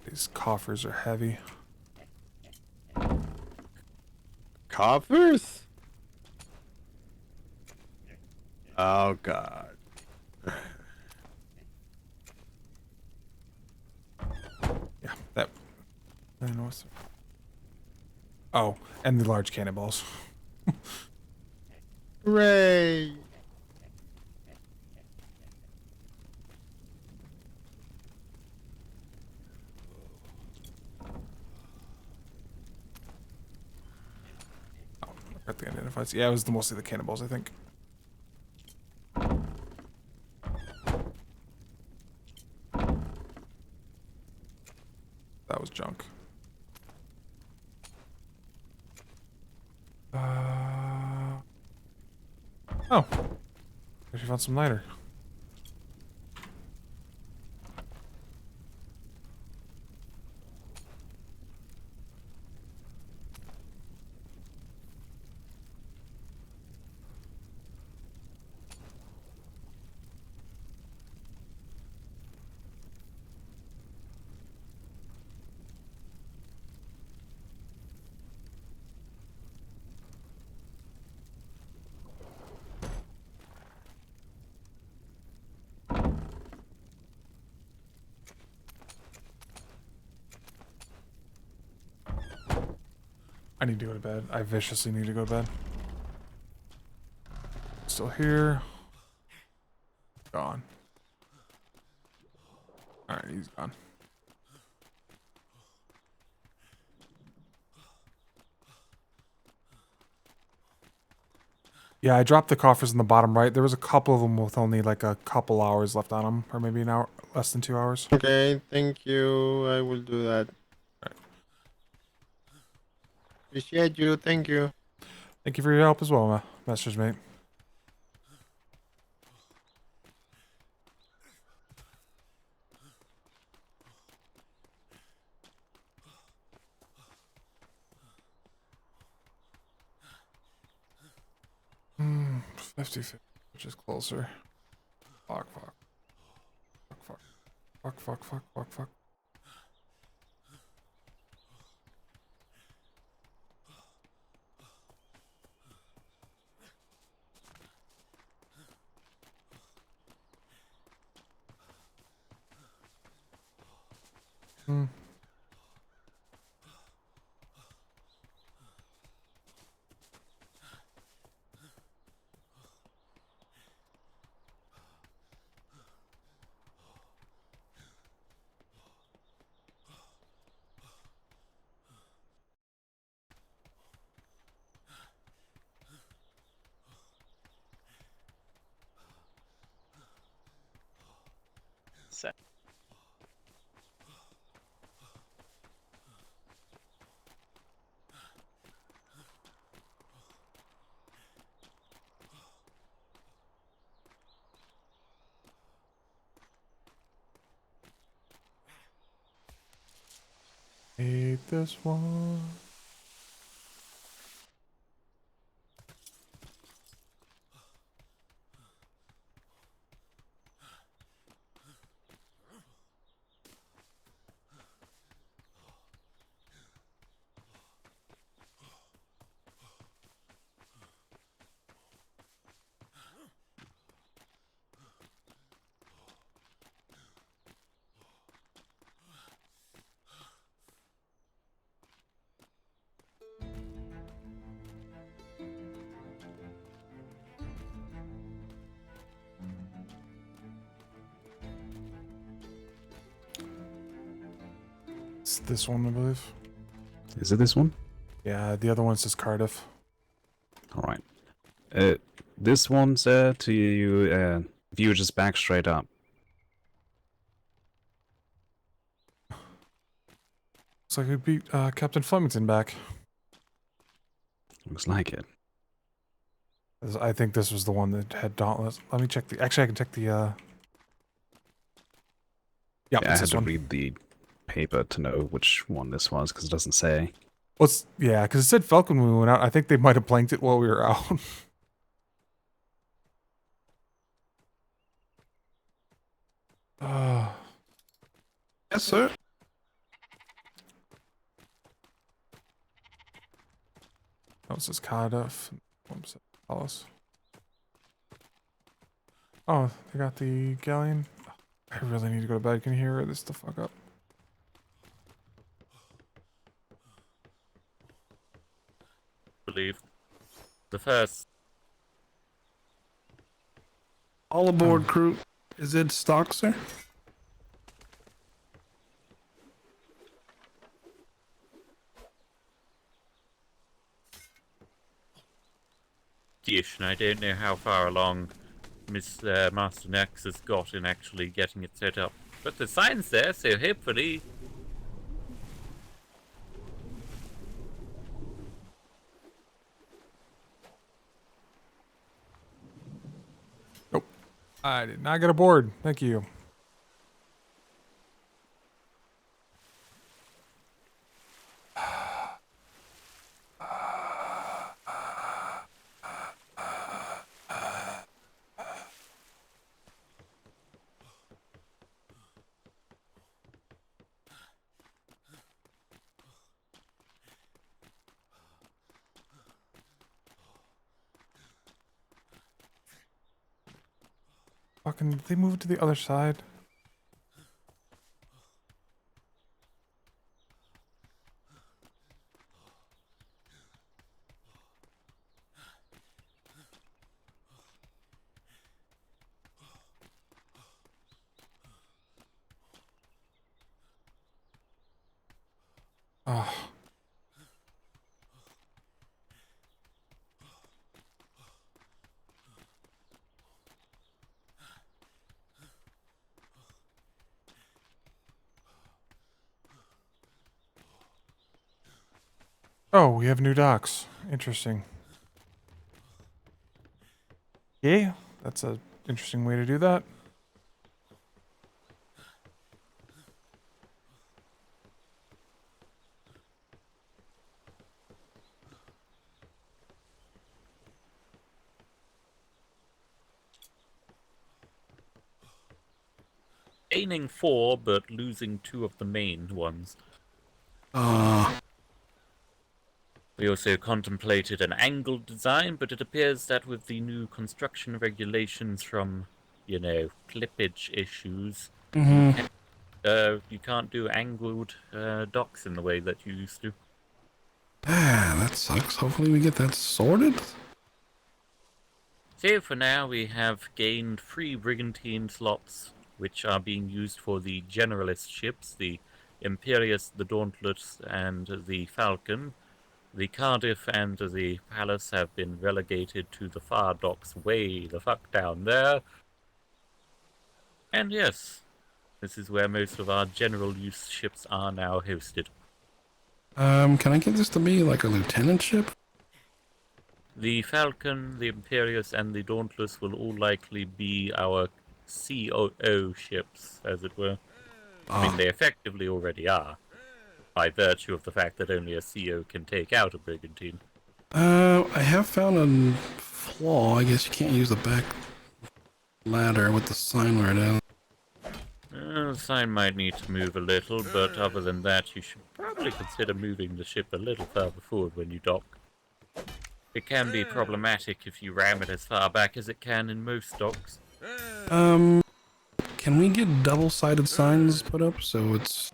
Speaker 4: These coffers are heavy.
Speaker 10: Coffers? Oh god.
Speaker 4: Yeah, that. I don't know what's. Oh, and the large cannonballs.
Speaker 10: Hooray!
Speaker 4: Got the identifieds. Yeah, it was mostly the cannonballs, I think. That was junk. Oh. Actually found some lighter. I need to go to bed. I viciously need to go to bed. Still here. Gone. Alright, he's gone. Yeah, I dropped the coffers in the bottom right. There was a couple of them with only like a couple hours left on them, or maybe an hour, less than 2 hours.
Speaker 10: Okay, thank you. I will do that. Appreciate you. Thank you.
Speaker 4: Thank you for your help as well, Master's Mate. Hmm, 50-50, which is closer. Fuck. Fuck. Hmm.
Speaker 1: Set.
Speaker 4: Hate this one. It's this one, I believe.
Speaker 3: Is it this one?
Speaker 4: Yeah, the other one says Cardiff.
Speaker 3: Alright. This one, sir, to you, if you just back straight up.
Speaker 4: Looks like we beat Captain Flemington back.
Speaker 3: Looks like it.
Speaker 4: I think this was the one that had Dauntless. Let me check the. Actually, I can check the. Yeah,
Speaker 3: Yeah, I
Speaker 4: it's
Speaker 3: had
Speaker 4: this
Speaker 3: to
Speaker 4: one.
Speaker 3: read the paper to know which one this was, because it doesn't say.
Speaker 4: Yeah, because it said Falcon when we went out. I think they might have blanked it while we were out.
Speaker 5: Yes, sir.
Speaker 4: Oh, it says Cardiff. Palace. Oh, they got the galleon. I really need to go to bed. Can you hear this the fuck up?
Speaker 13: Believe the first.
Speaker 5: All aboard, crew. Is it stock, sir?
Speaker 13: Dish, and I don't know how far along Miss Master Nex has got in actually getting it set up. But the sign's there, so hopefully.
Speaker 4: Nope. I did not get aboard. Thank you. Fucking, did they move it to the other side? Oh. Oh, we have new docks. Interesting. Yeah, that's a interesting way to do that.
Speaker 13: Gaining 4, but losing 2 of the main ones. We also contemplated an angled design, but it appears that with the new construction regulations from, clippage issues, You can't do angled docks in the way that you used to.
Speaker 5: Ah, that sucks. Hopefully we get that sorted.
Speaker 13: So for now, we have gained 3 brigantine slots, which are being used for the generalist ships, the Imperius, the Dauntless, and the Falcon. The Cardiff and the Palace have been relegated to the far docks way the fuck down there. And yes, this is where most of our general use ships are now hosted.
Speaker 5: Can I get this to be like a lieutenant ship?
Speaker 13: The Falcon, the Imperius, and the Dauntless will all likely be our COO ships, as it were. I mean, they effectively already are, by virtue of the fact that only a CO can take out a brigantine.
Speaker 5: I have found a flaw. I guess you can't use the back ladder with the sign where it is.
Speaker 13: The sign might need to move a little, but other than that, you should probably consider moving the ship a little further forward when you dock. It can be problematic if you ram it as far back as it can in most docks.
Speaker 5: Can we get double-sided signs put up so it's...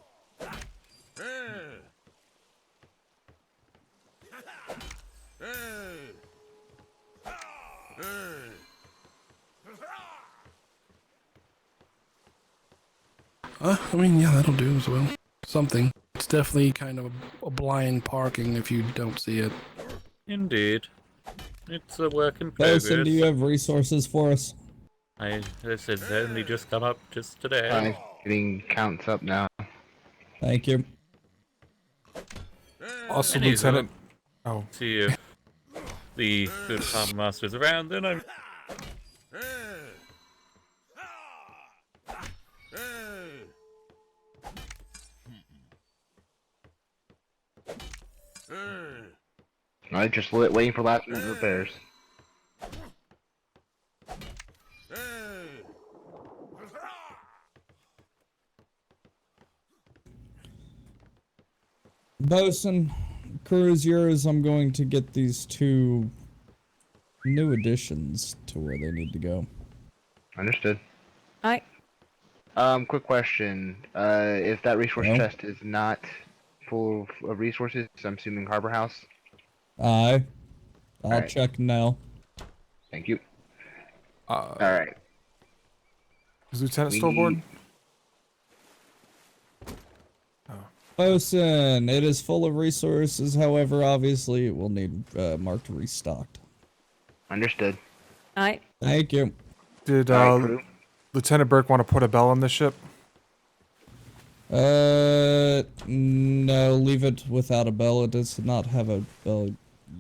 Speaker 5: I mean, yeah, that'll do as well. Something. It's definitely kind of a blind parking if you don't see it.
Speaker 13: Indeed. It's a work in progress.
Speaker 21: Bosun, do you have resources for us?
Speaker 13: This has only just come up just today.
Speaker 22: I'm getting counts up now.
Speaker 21: Thank you.
Speaker 4: Also,
Speaker 13: Anywho,
Speaker 4: Lieutenant. Oh.
Speaker 13: See if the good harbour master's around, then I'm.
Speaker 22: Alright, just waiting for last minute repairs.
Speaker 12: Bosun, crew is yours. I'm going to get these 2 new additions to where they need to go.
Speaker 22: Understood.
Speaker 7: Aye.
Speaker 22: Quick question. If that resource
Speaker 12: No.
Speaker 22: chest is not full of resources, I'm assuming Harbor House.
Speaker 12: Aye. I'll
Speaker 22: Alright.
Speaker 12: check now.
Speaker 22: Thank you. Alright.
Speaker 4: Is Lieutenant
Speaker 22: We
Speaker 4: still aboard?
Speaker 22: need-
Speaker 12: Bosun, it is full of resources. However, obviously, it will need marked restocked.
Speaker 22: Understood.
Speaker 7: Aye.
Speaker 12: Thank you.
Speaker 4: Did
Speaker 22: Alright, crew.
Speaker 4: Lieutenant Burke want to put a bell on this ship?
Speaker 12: No, leave it without a bell. It does not have a bell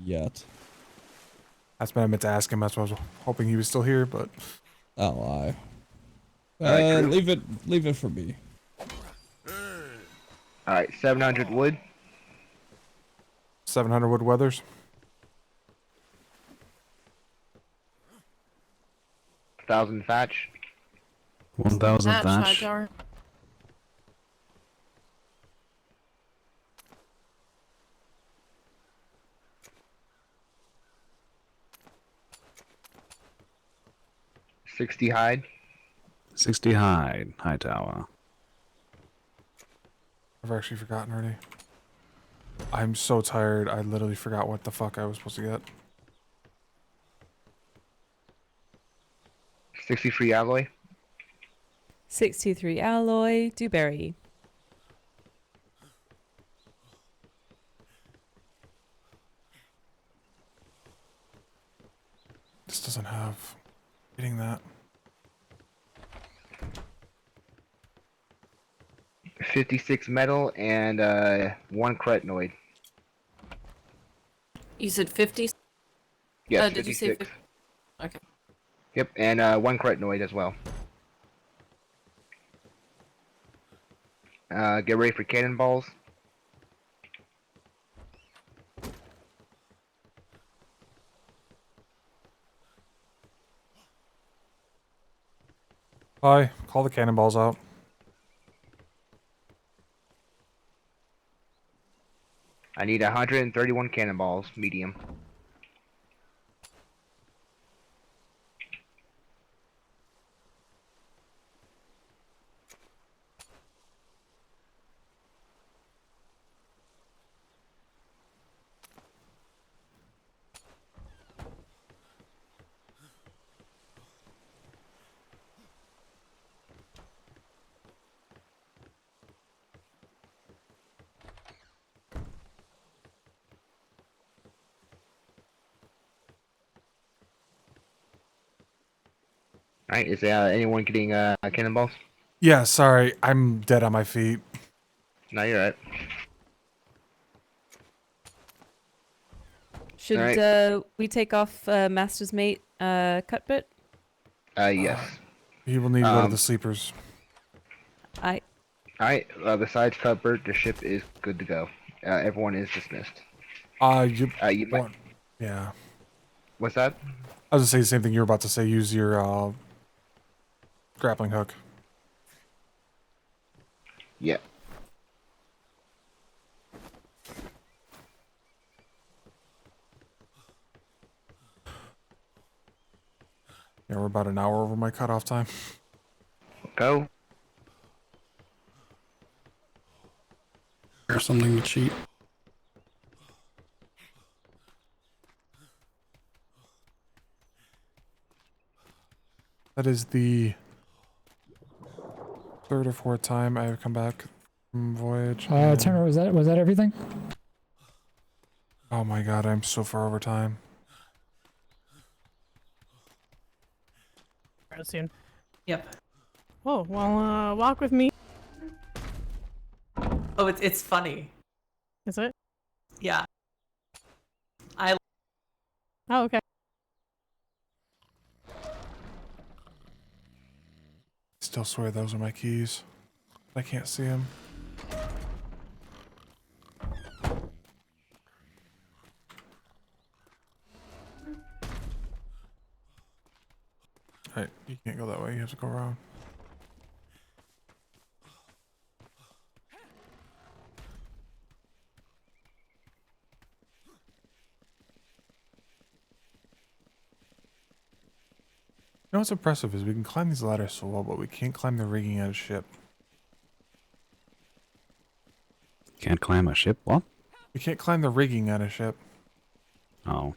Speaker 12: yet.
Speaker 4: That's what I meant to ask him. That's why I was hoping he was still here, but...
Speaker 12: Oh, aye.
Speaker 22: Alright, crew.
Speaker 12: Leave it for me.
Speaker 22: Alright, 700 wood.
Speaker 4: 700 wood weathers.
Speaker 22: 1,000 thatch.
Speaker 3: 1,000
Speaker 8: Thatch,
Speaker 3: thatch.
Speaker 8: Hightower.
Speaker 22: $60 hide.
Speaker 3: 60 hide, high tower.
Speaker 4: I've actually forgotten already. I'm so tired. I literally forgot what the fuck I was supposed to get.
Speaker 22: 63 alloy.
Speaker 7: 623 alloy, dewberry.
Speaker 4: This doesn't have... Getting that.
Speaker 22: 56 metal and 1 cretinoid.
Speaker 8: You said 50?
Speaker 22: Yes,
Speaker 8: Did you say
Speaker 22: 56.
Speaker 8: 50? Okay.
Speaker 22: Yep, and 1 cretinoid as well. Get ready for cannonballs.
Speaker 4: Hi, call the cannonballs out.
Speaker 22: I need 131 cannonballs, medium. Alright, is anyone getting cannonballs?
Speaker 4: Yeah, sorry, I'm dead on my feet.
Speaker 22: No, you're right.
Speaker 7: Should
Speaker 22: Alright.
Speaker 7: we take off Master's Mate Cuthbert?
Speaker 22: Yes.
Speaker 4: He will need to go to the sleepers.
Speaker 22: Alright, besides Cuthbert, the ship is good to go. Everyone is dismissed.
Speaker 4: You
Speaker 22: might...
Speaker 4: Yeah.
Speaker 22: What's that?
Speaker 4: I was gonna say the same thing you were about to say. Use your grappling hook.
Speaker 22: Yeah.
Speaker 4: Yeah, we're about an hour over my cutoff time.
Speaker 22: Go.
Speaker 5: Or something to cheat.
Speaker 4: That is the third or fourth time I have come back from voyage.
Speaker 6: Turner, was that everything?
Speaker 4: Oh my god, I'm so far over time.
Speaker 17: Soon. Yep. Oh, well, walk with me.
Speaker 18: Oh, it's funny.
Speaker 17: Is it?
Speaker 18: Yeah.
Speaker 17: Oh, okay.
Speaker 4: Still swear those are my keys. I can't see them. Alright, you can't go that way, you have to go around. You know what's impressive is we can climb these ladders so well, but we can't climb the rigging on a ship.
Speaker 3: Can't climb a ship? What?
Speaker 4: We can't climb the rigging on a ship.
Speaker 3: Oh.